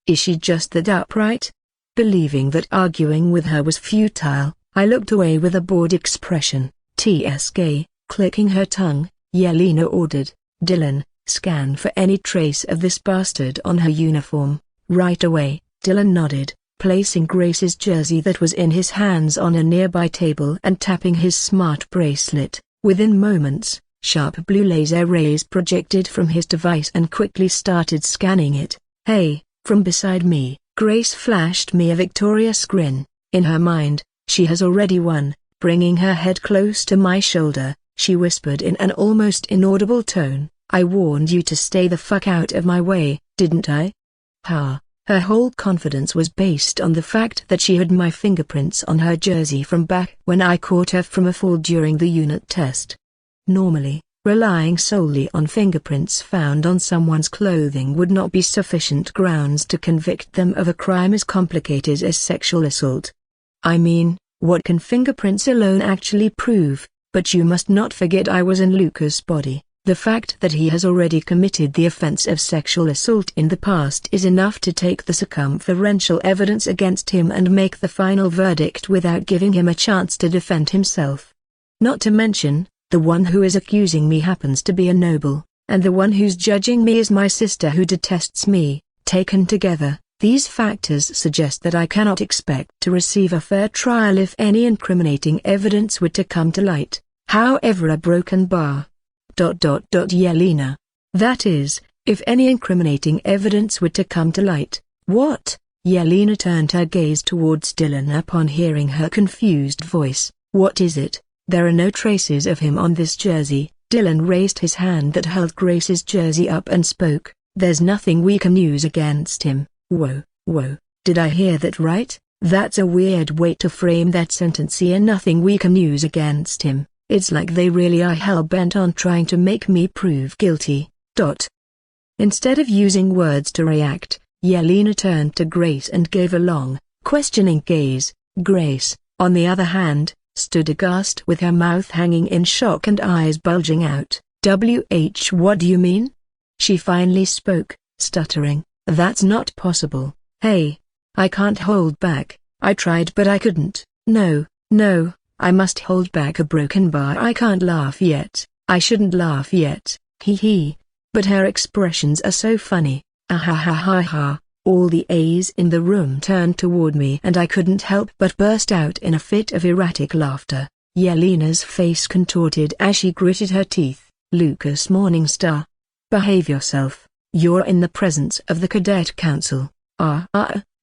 Is she just that upright? Believing that arguing with her was futile, I looked away with a bored expression. TSK, clicking her tongue, Yelena ordered, "Dylan, scan for any trace of this bastard on her uniform." Right away, Dylan nodded, placing Grace's jersey that was in his hands on a nearby table and tapping his smart bracelet. Within moments, sharp blue laser rays projected from his device and quickly started scanning it. "Hey," from beside me, Grace flashed me a victorious grin. In her mind, she has already won. Bringing her head close to my shoulder, she whispered in an almost inaudible tone, "I warned you to stay the fuck out of my way, didn't I?" Ha! Her whole confidence was based on the fact that she had my fingerprints on her jersey from back when I caught her from a fall during the unit test. Normally, relying solely on fingerprints found on someone's clothing would not be sufficient grounds to convict them of a crime as complicated as sexual assault. I mean, what can fingerprints alone actually prove? But you must not forget I was in Lucas' body. The fact that he has already committed the offense of sexual assault in the past is enough to take the circumferential evidence against him and make the final verdict without giving him a chance to defend himself. Not to mention, the one who is accusing me happens to be a noble, and the one who's judging me is my sister who detests me. Taken together, these factors suggest that I cannot expect to receive a fair trial if any incriminating evidence were to come to light. However, a broken bar. Yelena. That is, if any incriminating evidence were to come to light. What? Yelena turned her gaze towards Dylan upon hearing her confused voice. What is it? There are no traces of him on this jersey. Dylan raised his hand that held Grace's jersey up and spoke. There's nothing we can use against him. Whoa, did I hear that right? That's a weird way to frame that sentence here. Nothing we can use against him. It's like they really are hell-bent on trying to make me prove guilty. Instead of using words to react, Yelena turned to Grace and gave a long, questioning gaze. Grace, on the other hand, stood aghast with her mouth hanging in shock and eyes bulging out. What do you mean? She finally spoke, stuttering. That's not possible. Hey, I can't hold back. I tried but I couldn't. No, I must hold back a broken bar. I can't laugh yet. I shouldn't laugh yet. Hee. But her expressions are so funny. Ha. All the A's in the room turned toward me and I couldn't help but burst out in a fit of erratic laughter. Yelena's face contorted as she gritted her teeth. Lucas Morningstar. Behave yourself. You're in the presence of the Cadet Council.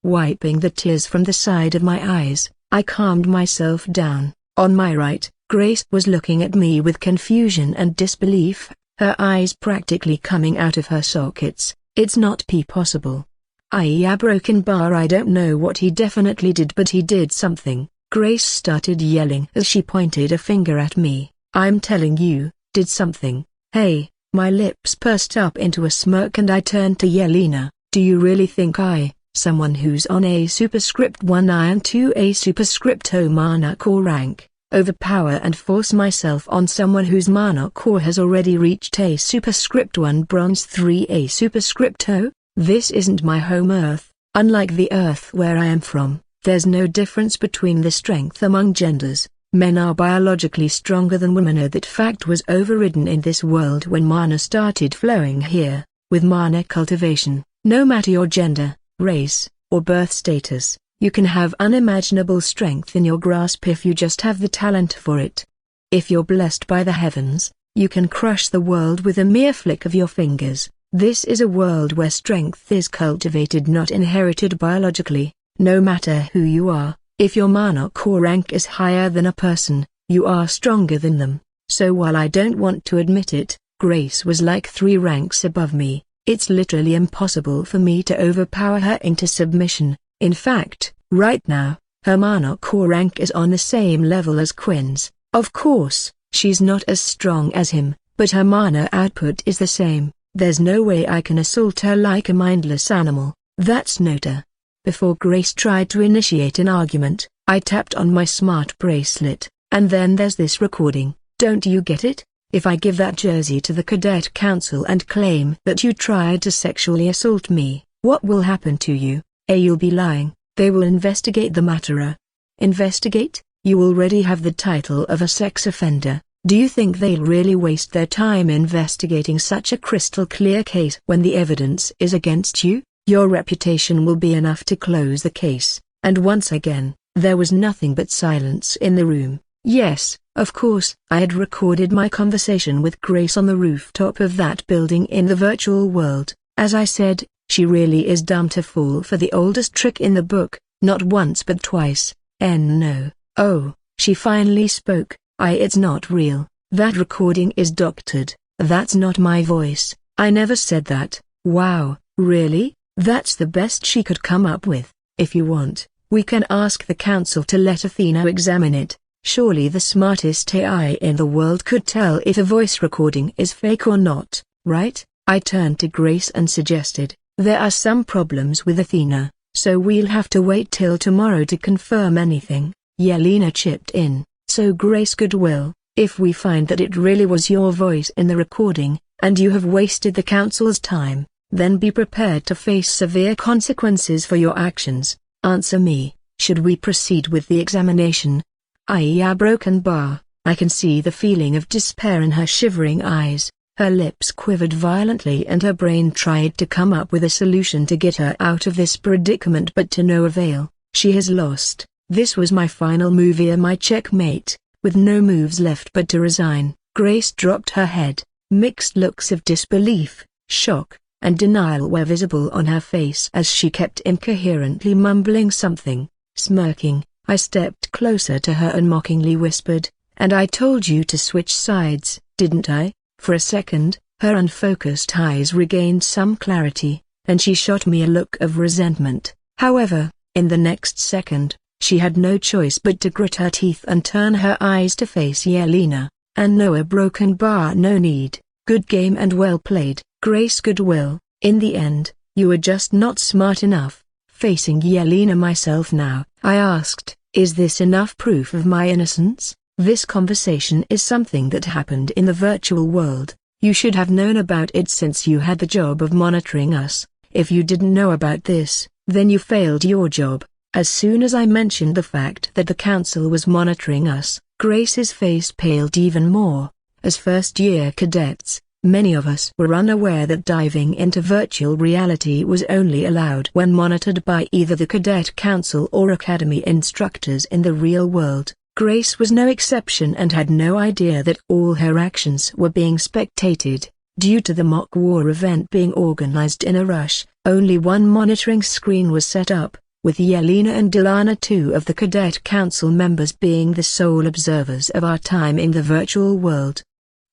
Wiping the tears from the side of my eyes, I calmed myself down. On my right, Grace was looking at me with confusion and disbelief, her eyes practically coming out of her sockets. It's not possible. A broken bar. I don't know what he definitely did, but he did something. Grace started yelling as she pointed a finger at me. I'm telling you, did something. Hey. My lips pursed up into a smirk and I turned to Yelena. Do you really think I, someone who's on a superscript 1 iron 2 a superscript O mana core rank, overpower and force myself on someone whose mana core has already reached a superscript 1 bronze 3 a superscript O? This isn't my home Earth. Unlike the Earth where I am from, there's no difference between the strength among genders. Men are biologically stronger than women. That fact was overridden in this world when mana started flowing here. With mana cultivation, no matter your gender, race, or birth status, you can have unimaginable strength in your grasp if you just have the talent for it. If you're blessed by the heavens, you can crush the world with a mere flick of your fingers. This is a world where strength is cultivated, not inherited biologically. No matter who you are, if your mana core rank is higher than a person, you are stronger than them. So while I don't want to admit it, Grace was like 3 ranks above me. It's literally impossible for me to overpower her into submission. In fact, right now, her mana core rank is on the same level as Quinn's. Of course, she's not as strong as him, but her mana output is the same. There's no way I can assault her like a mindless animal. That's Nota. Before Grace tried to initiate an argument, I tapped on my smart bracelet, and then there's this recording. Don't you get it? If I give that jersey to the Cadet Council and claim that you tried to sexually assault me, what will happen to you? A. You'll be lying. They will investigate the matter. Investigate? You already have the title of a sex offender. Do you think they'll really waste their time investigating such a crystal clear case when the evidence is against you? Your reputation will be enough to close the case. And once again, there was nothing but silence in the room. Yes, of course, I had recorded my conversation with Grace on the rooftop of that building in the virtual world. As I said, she really is dumb to fall for the oldest trick in the book, not once but twice. No. Oh, she finally spoke. It's not real. That recording is doctored. That's not my voice. I never said that. Wow, really? That's the best she could come up with. If you want, we can ask the council to let Athena examine it. Surely the smartest AI in the world could tell if a voice recording is fake or not, right? I turned to Grace and suggested, there are some problems with Athena, so we'll have to wait till tomorrow to confirm anything. Yelena chipped in, so Grace Goodwill, if we find that it really was your voice in the recording, and you have wasted the council's time, then be prepared to face severe consequences for your actions. Answer me, should we proceed with the examination? A broken bar. I can see the feeling of despair in her shivering eyes. Her lips quivered violently and her brain tried to come up with a solution to get her out of this predicament, but to no avail. She has lost. This was my final move, my checkmate. With no moves left but to resign, Grace dropped her head. Mixed looks of disbelief, shock, and denial were visible on her face as she kept incoherently mumbling something. Smirking, I stepped closer to her and mockingly whispered, "And I told you to switch sides, didn't I?" For a second, her unfocused eyes regained some clarity, and she shot me a look of resentment. However, in the next second, she had no choice but to grit her teeth and turn her eyes to face Yelena. And no, a broken bar, no need. Good game and well played, Grace Goodwill. In the end, you were just not smart enough. Facing Yelena myself now, I asked, is this enough proof of my innocence? This conversation is something that happened in the virtual world. You should have known about it since you had the job of monitoring us. If you didn't know about this, then you failed your job. As soon as I mentioned the fact that the council was monitoring us, Grace's face paled even more. As first-year cadets, many of us were unaware that diving into virtual reality was only allowed when monitored by either the cadet council or academy instructors in the real world. Grace was no exception and had no idea that all her actions were being spectated. Due to the mock war event being organized in a rush, only one monitoring screen was set up, with Yelena and Delana, two of the cadet council members, being the sole observers of our time in the virtual world.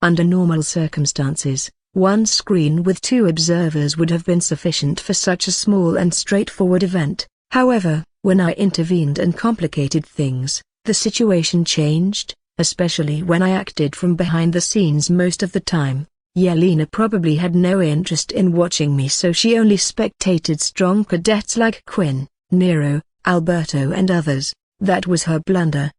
Under normal circumstances, one screen with two observers would have been sufficient for such a small and straightforward event. However, when I intervened and complicated things, the situation changed, especially when I acted from behind the scenes most of the time. Yelena probably had no interest in watching me, so she only spectated strong cadets like Quinn, Nero, Alberto and others. That was her blunder.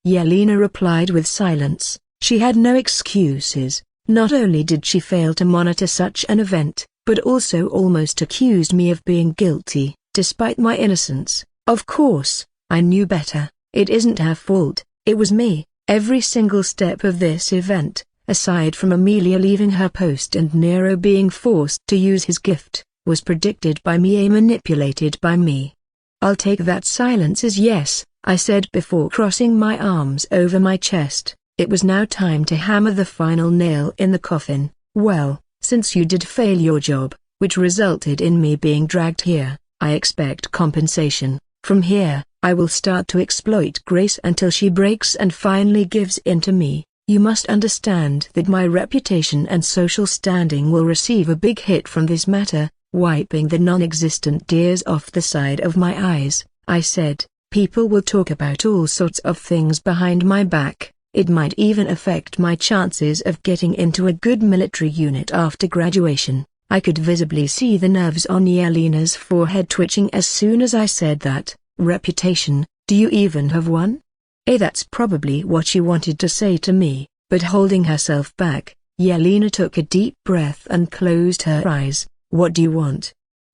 Yelena replied with silence. She had no excuses. Not only did she fail to monitor such an event, but also almost accused me of being guilty, despite my innocence. Of course, I knew better. It isn't her fault, it was me. Every single step of this event, aside from Amelia leaving her post and Nero being forced to use his gift, was predicted by me and manipulated by me. I'll take that silence as yes, I said before crossing my arms over my chest. It was now time to hammer the final nail in the coffin. Well, since you did fail your job, which resulted in me being dragged here, I expect compensation. From here, I will start to exploit Grace until she breaks and finally gives in to me. You must understand that my reputation and social standing will receive a big hit from this matter. Wiping the non-existent tears off the side of my eyes, I said, people will talk about all sorts of things behind my back. It might even affect my chances of getting into a good military unit after graduation. I could visibly see the nerves on Yelena's forehead twitching as soon as I said that. Reputation, do you even have one? That's probably what she wanted to say to me, but holding herself back, Yelena took a deep breath and closed her eyes. What do you want?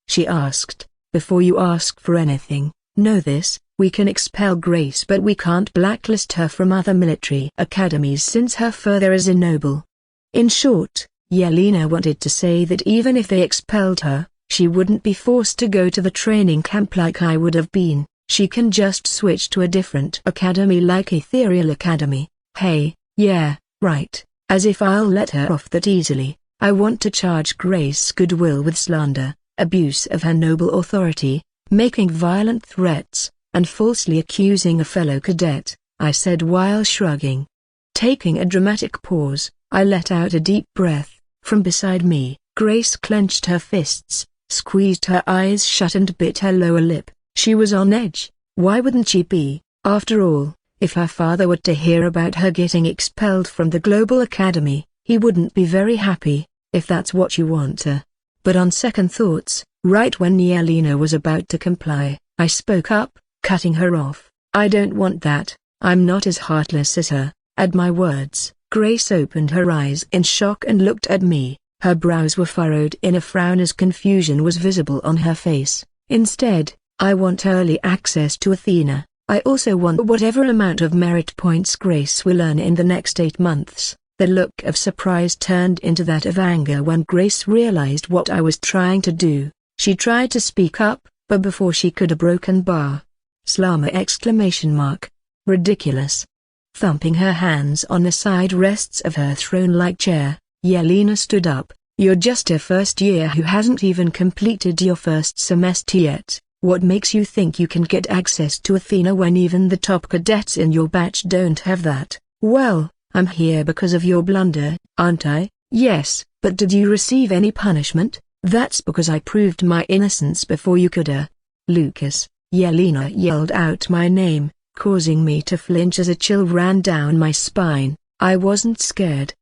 She asked. Before you ask for anything, know this: we can expel Grace, but we can't blacklist her from other military academies since her father is a noble. In short, Yelena wanted to say that even if they expelled her, she wouldn't be forced to go to the training camp like I would have been. She can just switch to a different academy like Ethereal Academy. Hey, yeah, right, as if I'll let her off that easily. I want to charge Grace Goodwill with slander, abuse of her noble authority, making violent threats, and falsely accusing a fellow cadet, I said while shrugging. Taking a dramatic pause, I let out a deep breath. From beside me, Grace clenched her fists, squeezed her eyes shut and bit her lower lip. She was on edge. Why wouldn't she be? After all, if her father were to hear about her getting expelled from the Global Academy, he wouldn't be very happy, if that's what you want. But on second thoughts, right when Yelena was about to comply, I spoke up, cutting her off. I don't want that. I'm not as heartless as her. At my words, Grace opened her eyes in shock and looked at me. Her brows were furrowed in a frown as confusion was visible on her face. Instead, I want early access to Athena. I also want whatever amount of merit points Grace will earn in the next 8 months. The look of surprise turned into that of anger when Grace realized what I was trying to do. She tried to speak up, but before she could, a broken bar. Slama! Ridiculous. Thumping her hands on the side rests of her throne-like chair, Yelena stood up. You're just a first year who hasn't even completed your first semester yet. What makes you think you can get access to Athena when even the top cadets in your batch don't have that? Well, I'm here because of your blunder, aren't I? Yes, but did you receive any punishment? That's because I proved my innocence before you could. Lucas. Yelena yelled out my name, causing me to flinch as a chill ran down my spine. I wasn't scared.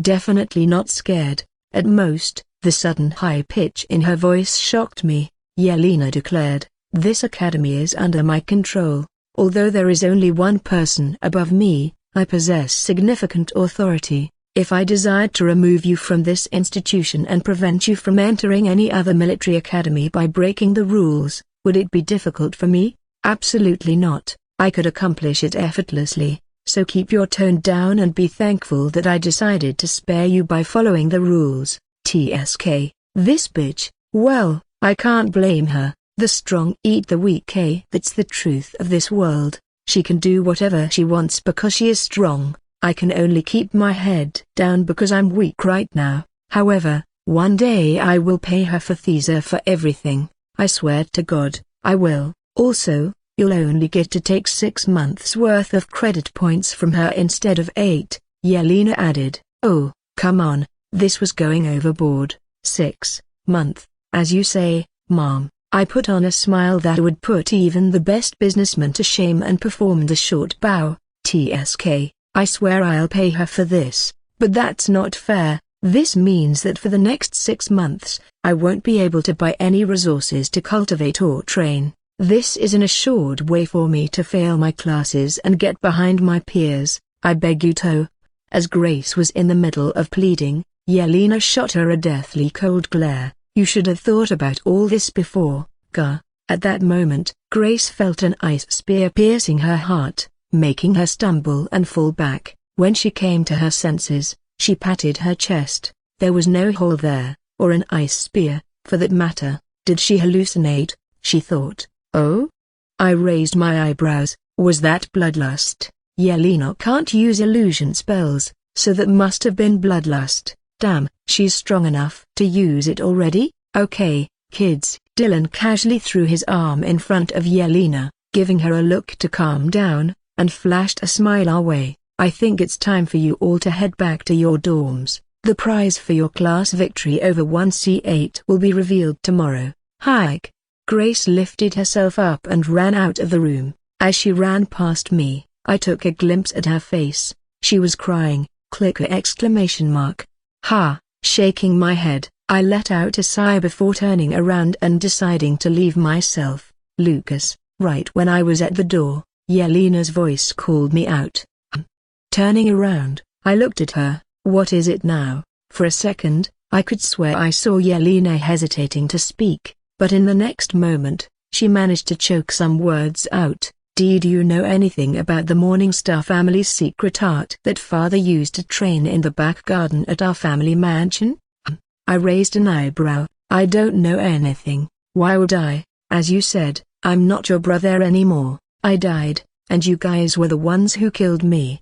Definitely not scared. At most, the sudden high pitch in her voice shocked me. Yelena declared, this academy is under my control. Although there is only one person above me, I possess significant authority. If I desired to remove you from this institution and prevent you from entering any other military academy by breaking the rules, would it be difficult for me? Absolutely not. I could accomplish it effortlessly. So keep your tone down and be thankful that I decided to spare you by following the rules. TSK. This bitch. Well, I can't blame her. The strong eat the weak. That's the truth of this world. She can do whatever she wants because she is strong. I can only keep my head down because I'm weak right now. However, one day I will pay her for Thesa for everything. I swear to God, I will. Also, you'll only get to take 6 months worth of credit points from her instead of 8, Yelena added. Oh, come on, this was going overboard. 6 months, as you say, Mom. I put on a smile that would put even the best businessman to shame and performed a short bow. TSK, I swear I'll pay her for this, but that's not fair. This means that for the next 6 months, I won't be able to buy any resources to cultivate or train. This is an assured way for me to fail my classes and get behind my peers. I beg you to. As Grace was in the middle of pleading, Yelena shot her a deathly cold glare. You should have thought about all this before, Gah. At that moment, Grace felt an ice spear piercing her heart, making her stumble and fall back. When she came to her senses, she patted her chest. There was no hole there, or an ice spear, for that matter. Did she hallucinate? She thought. Oh? I raised my eyebrows. Was that bloodlust? Yelena can't use illusion spells, so that must have been bloodlust. Damn, she's strong enough to use it already? Okay, kids. Dylan casually threw his arm in front of Yelena, giving her a look to calm down, and flashed a smile our way. I think it's time for you all to head back to your dorms. The prize for your class victory over 1C8 will be revealed tomorrow. Hike. Grace lifted herself up and ran out of the room. As she ran past me, I took a glimpse at her face. She was crying. Clicker exclamation mark. Ha! Shaking my head, I let out a sigh before turning around and deciding to leave myself. Lucas, right when I was at the door, Yelena's voice called me out. Turning around, I looked at her. What is it now? For a second, I could swear I saw Yelena hesitating to speak, but in the next moment, she managed to choke some words out. Did you know anything about the Morningstar family's secret art that father used to train in the back garden at our family mansion? I raised an eyebrow. I don't know anything. Why would I? As you said, I'm not your brother anymore. I died, and you guys were the ones who killed me.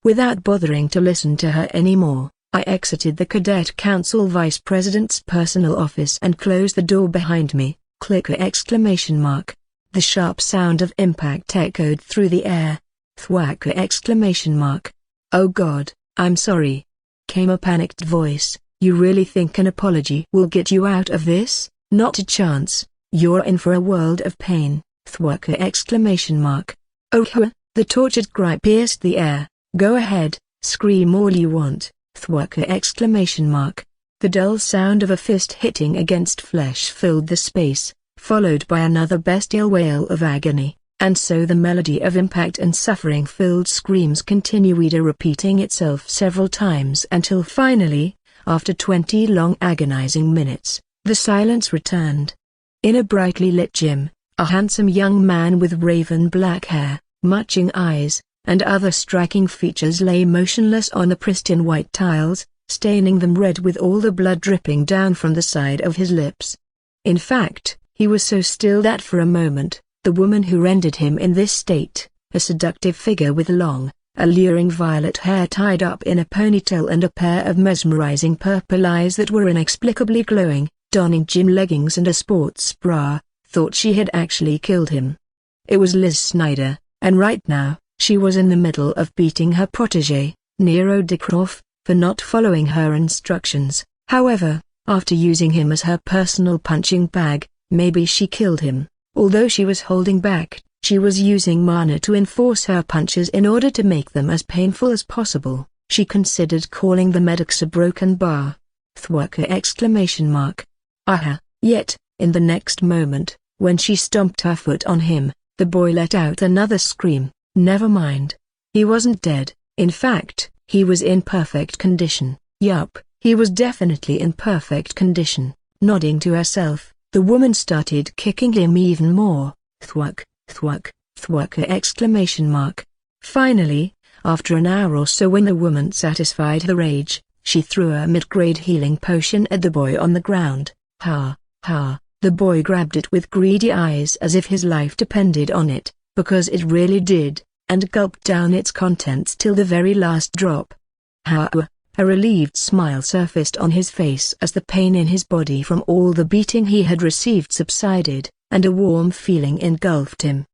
Without bothering to listen to her anymore, I exited the Cadet Council Vice President's personal office and closed the door behind me. Clicker exclamation mark. The sharp sound of impact echoed through the air. Thwacker exclamation mark. Oh God, I'm sorry. Came a panicked voice. You really think an apology will get you out of this? Not a chance. You're in for a world of pain. Thwacker exclamation mark. Oh, the tortured cry pierced the air. Go ahead, scream all you want. Thwacker exclamation mark. The dull sound of a fist hitting against flesh filled the space, followed by another bestial wail of agony, and so the melody of impact and suffering-filled screams continued repeating itself several times until finally, after 20 long agonizing minutes, the silence returned. In a brightly lit gym, a handsome young man with raven black hair, matching eyes, and other striking features lay motionless on the pristine white tiles, staining them red with all the blood dripping down from the side of his lips. In fact, he was so still that for a moment, the woman who rendered him in this state, a seductive figure with long, alluring violet hair tied up in a ponytail and a pair of mesmerizing purple eyes that were inexplicably glowing, donning gym leggings and a sports bra, thought she had actually killed him. It was Liz Snyder, and right now, she was in the middle of beating her protégé, Nero Dickroff, for not following her instructions. However, after using him as her personal punching bag, maybe she killed him. Although she was holding back, she was using mana to enforce her punches in order to make them as painful as possible. She considered calling the medics a broken bar. Thwacker exclamation mark. Aha! Yet, in the next moment, when she stomped her foot on him, the boy let out another scream. Never mind. He wasn't dead. In fact, he was in perfect condition. Yup, he was definitely in perfect condition. Nodding to herself, the woman started kicking him even more. Thwack, thwack, thwacker exclamation mark. Finally, after an hour or so when the woman satisfied the rage, she threw a mid-grade healing potion at the boy on the ground. Ha, ha, the boy grabbed it with greedy eyes as if his life depended on it, because it really did, and gulped down its contents till the very last drop. Ha! A relieved smile surfaced on his face as the pain in his body from all the beating he had received subsided, and a warm feeling engulfed him.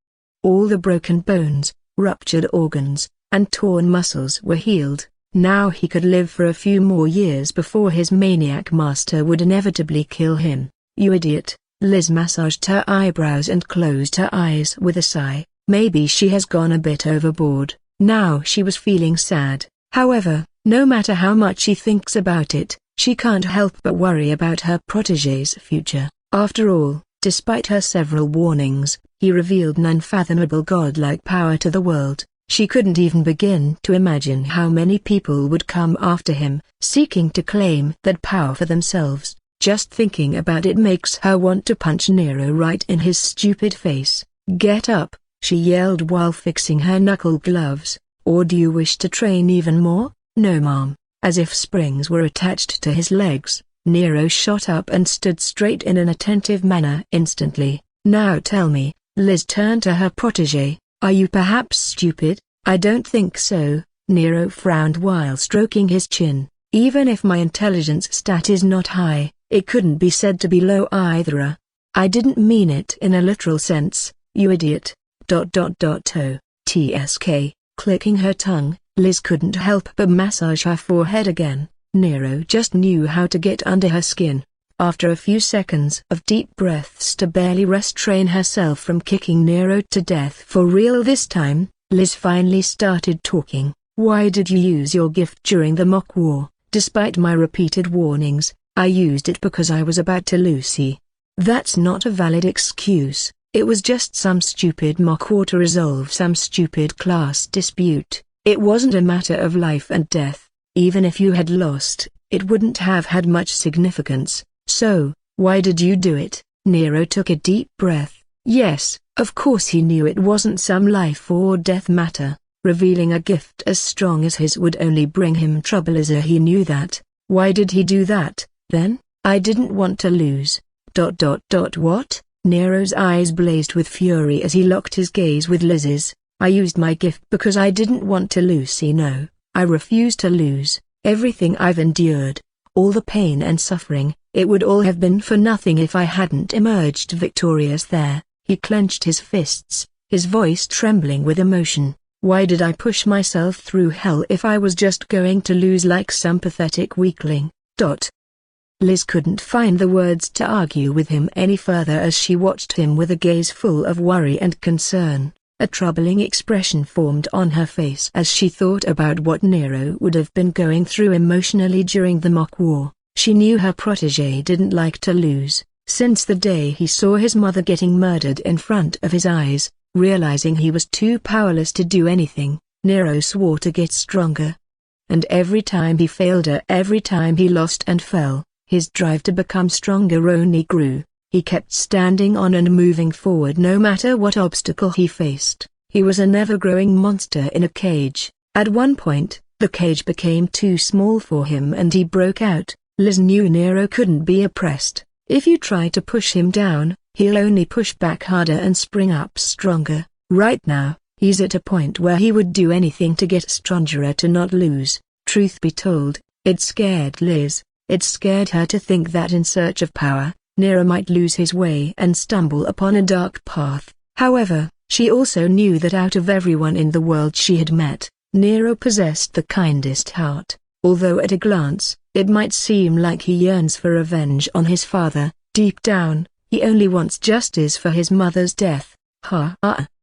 All the broken bones, ruptured organs, and torn muscles were healed. Now he could live for a few more years before his maniac master would inevitably kill him. You idiot! Liz massaged her eyebrows and closed her eyes with a sigh. Maybe she has gone a bit overboard. Now she was feeling sad. However, no matter how much she thinks about it, she can't help but worry about her protégé's future. After all, despite her several warnings, he revealed an unfathomable godlike power to the world. She couldn't even begin to imagine how many people would come after him, seeking to claim that power for themselves. Just thinking about it makes her want to punch Nero right in his stupid face. Get up! She yelled while fixing her knuckle gloves. Or do you wish to train even more? No ma'am. As if springs were attached to his legs, Nero shot up and stood straight in an attentive manner instantly. Now tell me, Liz turned to her protégé, are you perhaps stupid? I don't think so. Nero frowned while stroking his chin. Even if my intelligence stat is not high, it couldn't be said to be low either. I didn't mean it in a literal sense, you idiot. TSK, clicking her tongue, Liz couldn't help but massage her forehead again. Nero just knew how to get under her skin. After a few seconds of deep breaths to barely restrain herself from kicking Nero to death for real this time, Liz finally started talking. "Why did you use your gift during the mock war? Despite my repeated warnings, I used it because I was about to lose you. That's not a valid excuse. It was just some stupid mock war to resolve some stupid class dispute. It wasn't a matter of life and death. Even if you had lost, it wouldn't have had much significance. So, why did you do it?" Nero took a deep breath. Yes, of course he knew it wasn't some life or death matter. Revealing a gift as strong as his would only bring him trouble as he knew that. Why did he do that, then? "I didn't want to lose. What?" Nero's eyes blazed with fury as he locked his gaze with Liz's. "I used my gift because I didn't want to lose. No, I refuse to lose. Everything I've endured, all the pain and suffering, it would all have been for nothing if I hadn't emerged victorious there." He clenched his fists, his voice trembling with emotion. "Why did I push myself through hell if I was just going to lose like some pathetic weakling?" Liz couldn't find the words to argue with him any further as she watched him with a gaze full of worry and concern. A troubling expression formed on her face as she thought about what Nero would have been going through emotionally during the mock war. She knew her protégé didn't like to lose. Since the day he saw his mother getting murdered in front of his eyes, realizing he was too powerless to do anything, Nero swore to get stronger. And every time he failed her, every time he lost and fell, his drive to become stronger only grew. He kept standing on and moving forward no matter what obstacle he faced. He was a never-growing monster in a cage. At one point, the cage became too small for him and he broke out. Liz knew Nero couldn't be oppressed. If you try to push him down, he'll only push back harder and spring up stronger. Right now, he's at a point where he would do anything to get stronger to not lose. Truth be told, it scared Liz. It scared her to think that in search of power, Nero might lose his way and stumble upon a dark path. However, she also knew that out of everyone in the world she had met, Nero possessed the kindest heart. Although at a glance, it might seem like he yearns for revenge on his father, deep down, he only wants justice for his mother's death.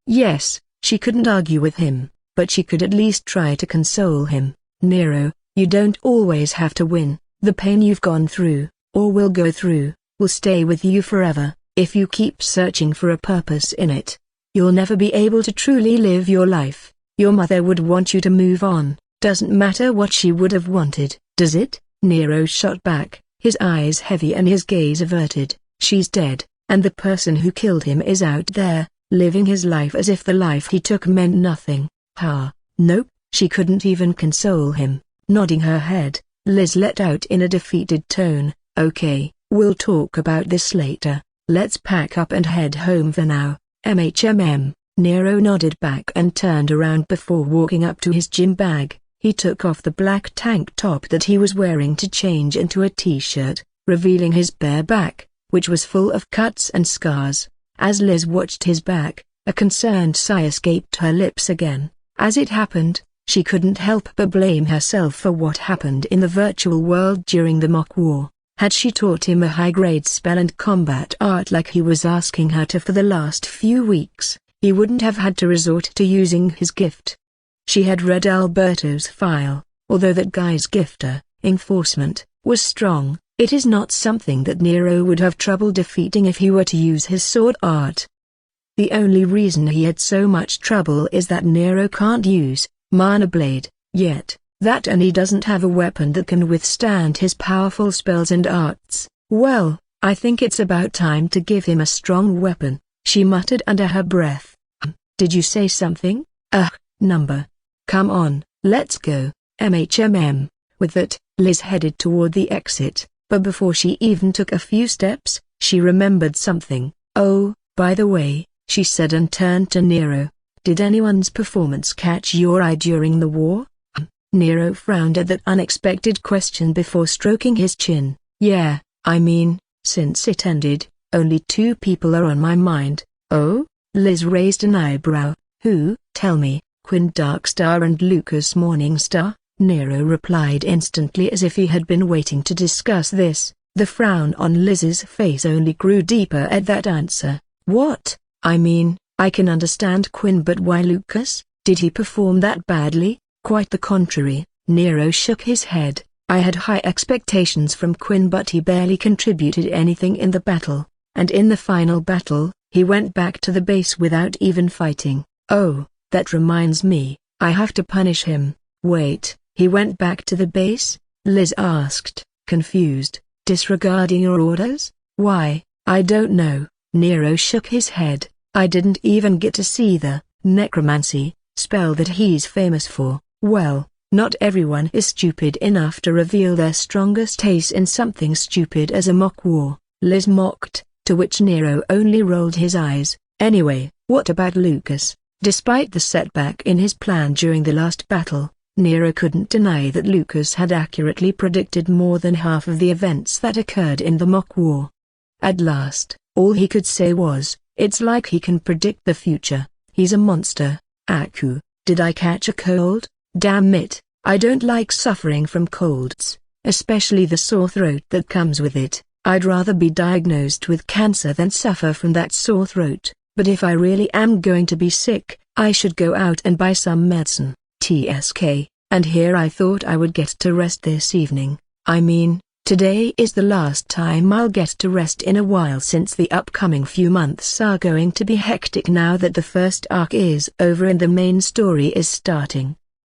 Yes, she couldn't argue with him, but she could at least try to console him. "Nero, you don't always have to win. The pain you've gone through, or will go through, will stay with you forever. If you keep searching for a purpose in it, you'll never be able to truly live your life. Your mother would want you to move on. Doesn't matter what she would have wanted, does it?" Nero shot back, his eyes heavy and his gaze averted. "She's dead, and the person who killed him is out there, living his life as if the life he took meant nothing." Nope, she couldn't even console him. Nodding her head, Liz let out in a defeated tone, "Okay, we'll talk about this later. Let's pack up and head home for now." Nero nodded back and turned around before walking up to his gym bag. He took off the black tank top that he was wearing to change into a t-shirt, revealing his bare back, which was full of cuts and scars. As Liz watched his back, a concerned sigh escaped her lips again. As it happened, she couldn't help but blame herself for what happened in the virtual world during the mock war. Had she taught him a high-grade spell and combat art like he was asking her to for the last few weeks, he wouldn't have had to resort to using his gift. She had read Alberto's file. Although that guy's gifter, enforcement, was strong, it is not something that Nero would have trouble defeating if he were to use his sword art. The only reason he had so much trouble is that Nero can't use Mana Blade yet, and he doesn't have a weapon that can withstand his powerful spells and arts. "Well, I think it's about time to give him a strong weapon," she muttered under her breath. "Did you say something? Number. Come on, let's go." With that, Liz headed toward the exit, but before she even took a few steps, she remembered something. "Oh, by the way," she said and turned to Nero. "Did anyone's performance catch your eye during the war?" Nero frowned at that unexpected question before stroking his chin. "Yeah, I mean, since it ended, only 2 people are on my mind." "Oh?" Liz raised an eyebrow. "Who? Tell me." "Quinn Darkstar and Lucas Morningstar," Nero replied instantly as if he had been waiting to discuss this. The frown on Liz's face only grew deeper at that answer. "What? I mean, I can understand Quinn, but why Lucas?" Did he perform that badly? Quite the contrary, Nero shook his head. I had high expectations from Quinn, but he barely contributed anything in the battle, and in the final battle, he went back to the base without even fighting. Oh, that reminds me, I have to punish him. Wait, he went back to the base? Liz asked, confused. Disregarding your orders? Why, I don't know. Nero shook his head. I didn't even get to see the necromancy spell that he's famous for. Well, not everyone is stupid enough to reveal their strongest ace in something stupid as a mock war, Liz mocked, to which Nero only rolled his eyes. Anyway, what about Lucas? Despite the setback in his plan during the last battle, Nero couldn't deny that Lucas had accurately predicted more than half of the events that occurred in the mock war. At last, all he could say was, "It's like he can predict the future. He's a monster." Arghh, did I catch a cold? Damn it, I don't like suffering from colds, especially the sore throat that comes with it. I'd rather be diagnosed with cancer than suffer from that sore throat, but if I really am going to be sick, I should go out and buy some medicine. TSK, and here I thought I would get to rest this evening. I mean, today is the last time I'll get to rest in a while, since the upcoming few months are going to be hectic now that the first arc is over and the main story is starting.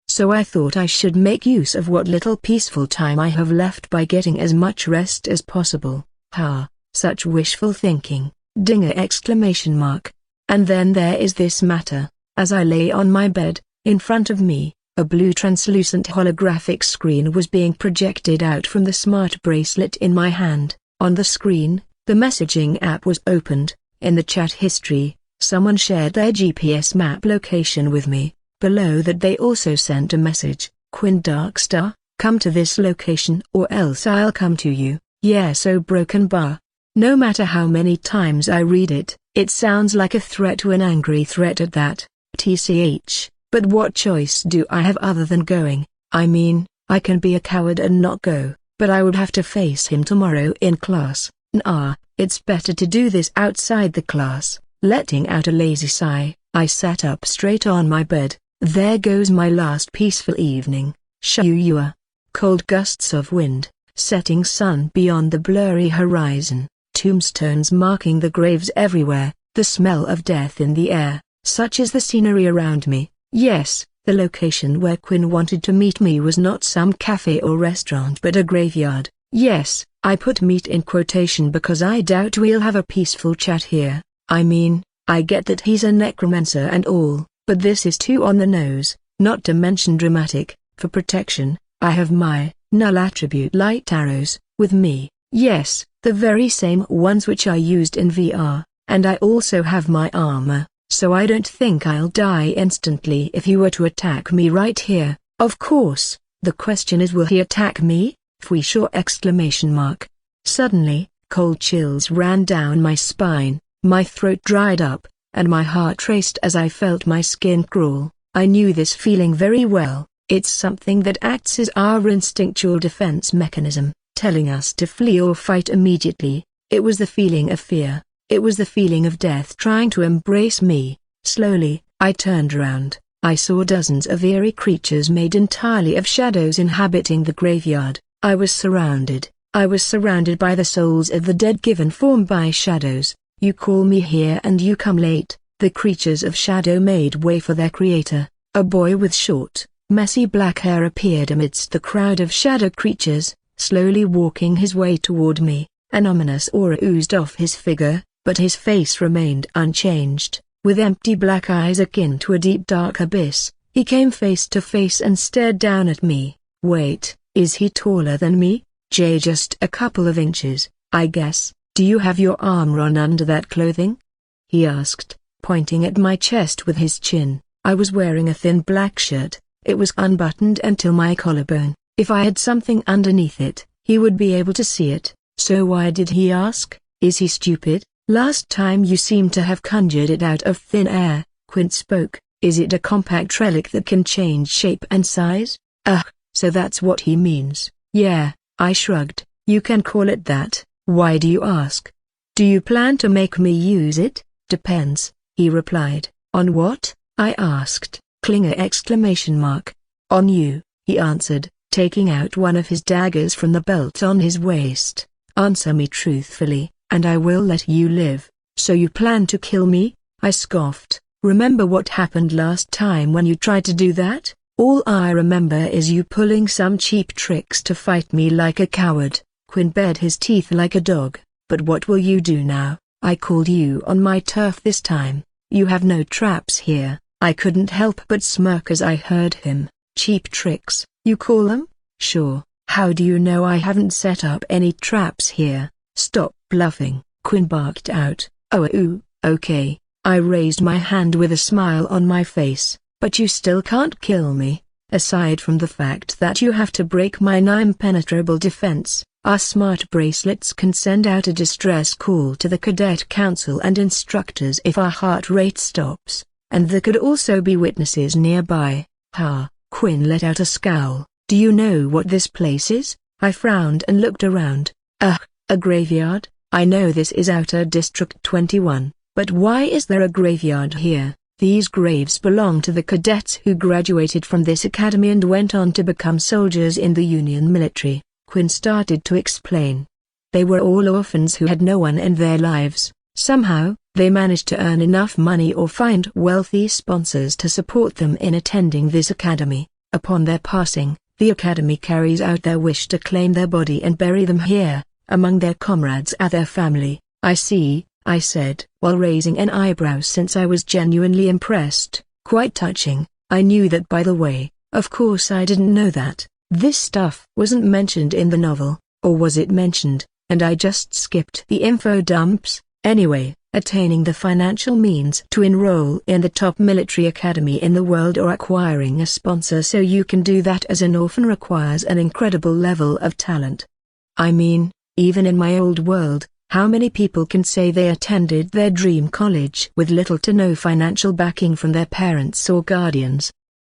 So I thought I should make use of what little peaceful time I have left by getting as much rest as possible. Ha, such wishful thinking, dinger exclamation mark. And then there is this matter. As I lay on my bed, in front of me, a blue translucent holographic screen was being projected out from the smart bracelet in my hand. On the screen, the messaging app was opened. In the chat history, someone shared their GPS map location with me. Below that they also sent a message, "Quinn Darkstar, come to this location or else I'll come to you." Yeah, so broken bar. No matter how many times I read it, it sounds like a threat, to an angry threat at that. TCH, but what choice do I have other than going? I mean, I can be a coward and not go, but I would have to face him tomorrow in class. Nah, it's better to do this outside the class. Letting out a lazy sigh, I sat up straight on my bed. There goes my last peaceful evening. Shuyua. Cold gusts of wind, setting sun beyond the blurry horizon, tombstones marking the graves everywhere, the smell of death in the air. Such is the scenery around me. Yes, the location where Quinn wanted to meet me was not some cafe or restaurant but a graveyard. Yes, I put meet in quotation because I doubt we'll have a peaceful chat here. I mean, I get that he's a necromancer and all, but this is too on the nose, not to mention dramatic. For protection, I have my null attribute light arrows with me. Yes, the very same ones which I used in VR, and I also have my armor. So I don't think I'll die instantly if he were to attack me right here. Of course, the question is, will he attack me? Sure exclamation mark. Suddenly, cold chills ran down my spine, my throat dried up, and my heart raced as I felt my skin crawl. I knew this feeling very well. It's something that acts as our instinctual defense mechanism, telling us to flee or fight immediately. It was the feeling of fear. It was the feeling of death trying to embrace me. Slowly, I turned around. I saw dozens of eerie creatures made entirely of shadows inhabiting the graveyard. I was surrounded by the souls of the dead given form by shadows. You call me here and you come late. The creatures of shadow made way for their creator. A boy with short, messy black hair appeared amidst the crowd of shadow creatures, slowly walking his way toward me. An ominous aura oozed off his figure, but his face remained unchanged. With empty black eyes akin to a deep dark abyss, he came face to face and stared down at me. Wait, is he taller than me? Just a couple of inches, I guess. Do you have your armor on under that clothing? He asked, pointing at my chest with his chin. I was wearing a thin black shirt. It was unbuttoned until my collarbone. If I had something underneath it, he would be able to see it. So why did he ask? Is he stupid? Last time you seemed to have conjured it out of thin air. Quinn spoke. Is it a compact relic that can change shape and size? So that's what he means. Yeah, I shrugged. You can call it that. Why do you ask? Do you plan to make me use it? Depends, he replied. On what? I asked, Klinger exclamation mark. On you, he answered, taking out one of his daggers from the belt on his waist. Answer me truthfully, and I will let you live. So you plan to kill me? I scoffed. Remember what happened last time when you tried to do that? All I remember is you pulling some cheap tricks to fight me like a coward. Quinn bared his teeth like a dog. But what will you do now? I called you on my turf this time. You have no traps here. I couldn't help but smirk as I heard him. Cheap tricks, you call them? Sure. How do you know I haven't set up any traps here? Stop bluffing, Quinn barked out. Oh, okay. I raised my hand with a smile on my face. But you still can't kill me. Aside from the fact that you have to break my impenetrable defense, our smart bracelets can send out a distress call to the Cadet Council and instructors if our heart rate stops, and there could also be witnesses nearby. Ha, Quinn let out a scowl. Do you know what this place is? I frowned and looked around. A graveyard? I know this is Outer District 21, but why is there a graveyard here? These graves belong to the cadets who graduated from this academy and went on to become soldiers in the Union military. Quinn started to explain. They were all orphans who had no one in their lives. Somehow, they managed to earn enough money or find wealthy sponsors to support them in attending this academy. Upon their passing, the academy carries out their wish to claim their body and bury them here, among their comrades and their family. I see, I said, while raising an eyebrow since I was genuinely impressed. Quite touching. I knew that, by the way. Of course I didn't know that. This stuff wasn't mentioned in the novel, or was it mentioned, and I just skipped the info dumps? Anyway, attaining the financial means to enroll in the top military academy in the world or acquiring a sponsor so you can do that as an orphan requires an incredible level of talent. I mean, even in my old world, how many people can say they attended their dream college with little to no financial backing from their parents or guardians?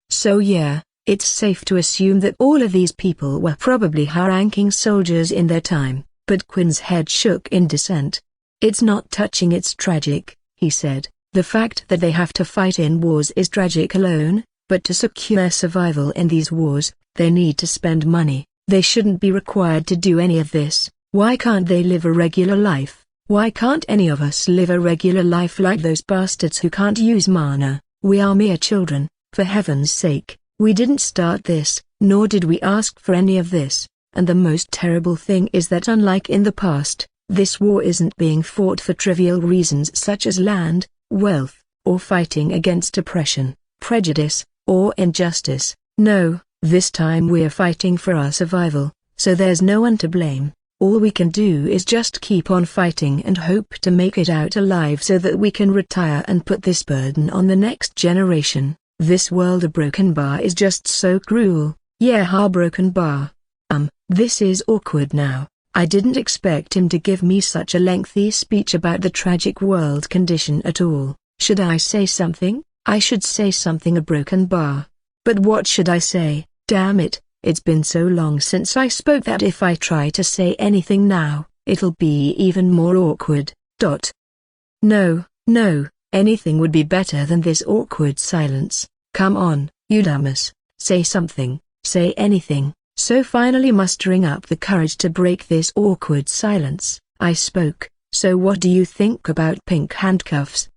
So yeah, it's safe to assume that all of these people were probably high-ranking soldiers in their time, but Quinn's head shook in dissent. It's not touching, it's tragic, he said. The fact that they have to fight in wars is tragic alone, but to secure survival in these wars, they need to spend money. They shouldn't be required to do any of this. Why can't they live a regular life? Why can't any of us live a regular life like those bastards who can't use mana? We are mere children, for heaven's sake. We didn't start this, nor did we ask for any of this, and the most terrible thing is that unlike in the past, this war isn't being fought for trivial reasons such as land, wealth, or fighting against oppression, prejudice, or injustice. No, this time we're fighting for our survival, so there's no one to blame. All we can do is just keep on fighting and hope to make it out alive so that we can retire and put this burden on the next generation. This world of Broken Bar is just so cruel. Yeah, Broken Bar. This is awkward now. I didn't expect him to give me such a lengthy speech about the tragic world condition at all. Should I say something? I should say something a Broken Bar. But what should I say? Damn it. It's been so long since I spoke that if I try to say anything now, it'll be even more awkward. No, anything would be better than this awkward silence. Come on, you dumbass, say something, say anything. So finally mustering up the courage to break this awkward silence, I spoke. So what do you think about pink handcuffs?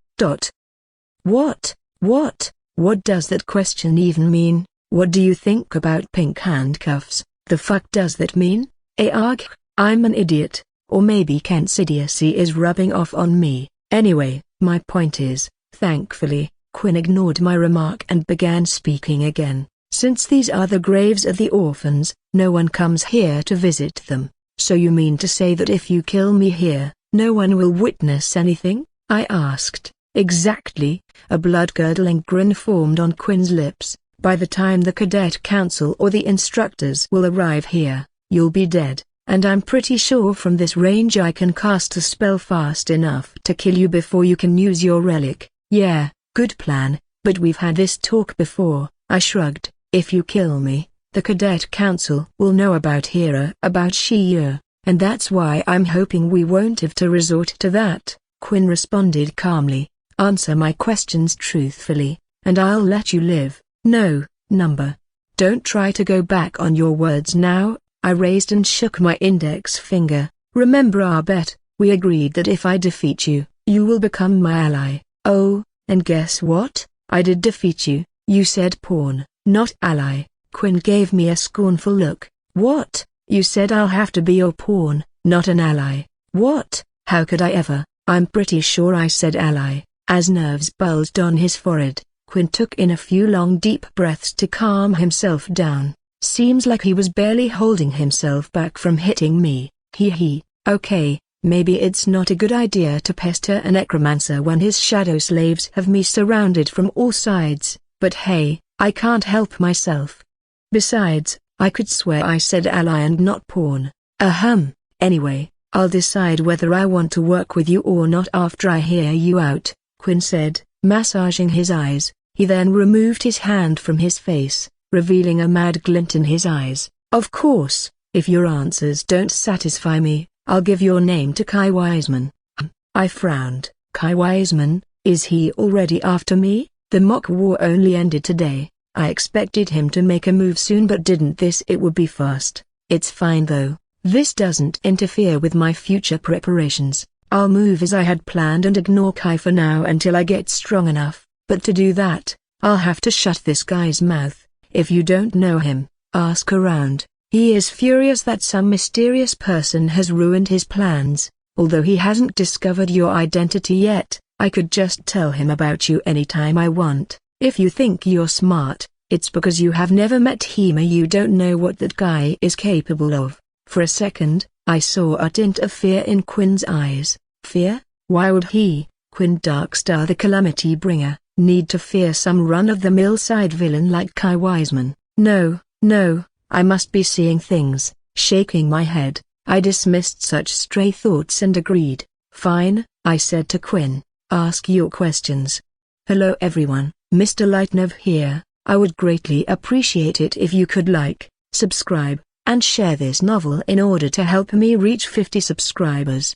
What does that question even mean? What do you think about pink handcuffs? The fuck does that mean? Arghh, I'm an idiot, or maybe Kent's idiocy is rubbing off on me. Anyway, my point is, thankfully, Quinn ignored my remark and began speaking again. Since these are the graves of the orphans, no one comes here to visit them. So you mean to say that if you kill me here, no one will witness anything? I asked. Exactly. A blood-curdling grin formed on Quinn's lips. By the time the Cadet Council or the instructors will arrive here, you'll be dead, and I'm pretty sure from this range I can cast a spell fast enough to kill you before you can use your relic. Yeah, good plan, but we've had this talk before. I shrugged. If you kill me, the Cadet Council will know about Shia, and that's why I'm hoping we won't have to resort to that. Quinn responded calmly. Answer my questions truthfully, and I'll let you live. No, number. Don't try to go back on your words now. I raised and shook my index finger. Remember our bet, we agreed that if I defeat you, you will become my ally. Oh, and guess what? I did defeat you. You said pawn, not ally. Quinn gave me a scornful look. What? You said I'll have to be your pawn, not an ally. What? How could I ever? I'm pretty sure I said ally. As nerves bulged on his forehead, Quinn took in a few long deep breaths to calm himself down. Seems like he was barely holding himself back from hitting me. Okay, maybe it's not a good idea to pester a necromancer when his shadow slaves have me surrounded from all sides, but hey, I can't help myself. Besides, I could swear I said ally and not pawn. Anyway, I'll decide whether I want to work with you or not after I hear you out, Quinn said, massaging his eyes. He then removed his hand from his face, revealing a mad glint in his eyes. Of course, if your answers don't satisfy me, I'll give your name to Kai Wiseman. I frowned. Kai Wiseman, is he already after me? The mock war only ended today. I expected him to make a move soon, but didn't this. It would be fast. It's fine though. This doesn't interfere with my future preparations. I'll move as I had planned and ignore Kai for now until I get strong enough. But to do that, I'll have to shut this guy's mouth. If you don't know him, ask around. He is furious that some mysterious person has ruined his plans. Although he hasn't discovered your identity yet, I could just tell him about you anytime I want. If you think you're smart, it's because you have never met him or you don't know what that guy is capable of. For a second, I saw a tint of fear in Quinn's eyes. Fear? Why would he, Quinn Darkstar the Calamity Bringer, need to fear some run-of-the-mill side villain like Kai Wiseman? No, I must be seeing things. Shaking my head, I dismissed such stray thoughts and agreed. Fine, I said to Quinn, ask your questions. Hello everyone, Mr. Lightnovel here. I would greatly appreciate it if you could like, subscribe, and share this novel in order to help me reach 50 subscribers.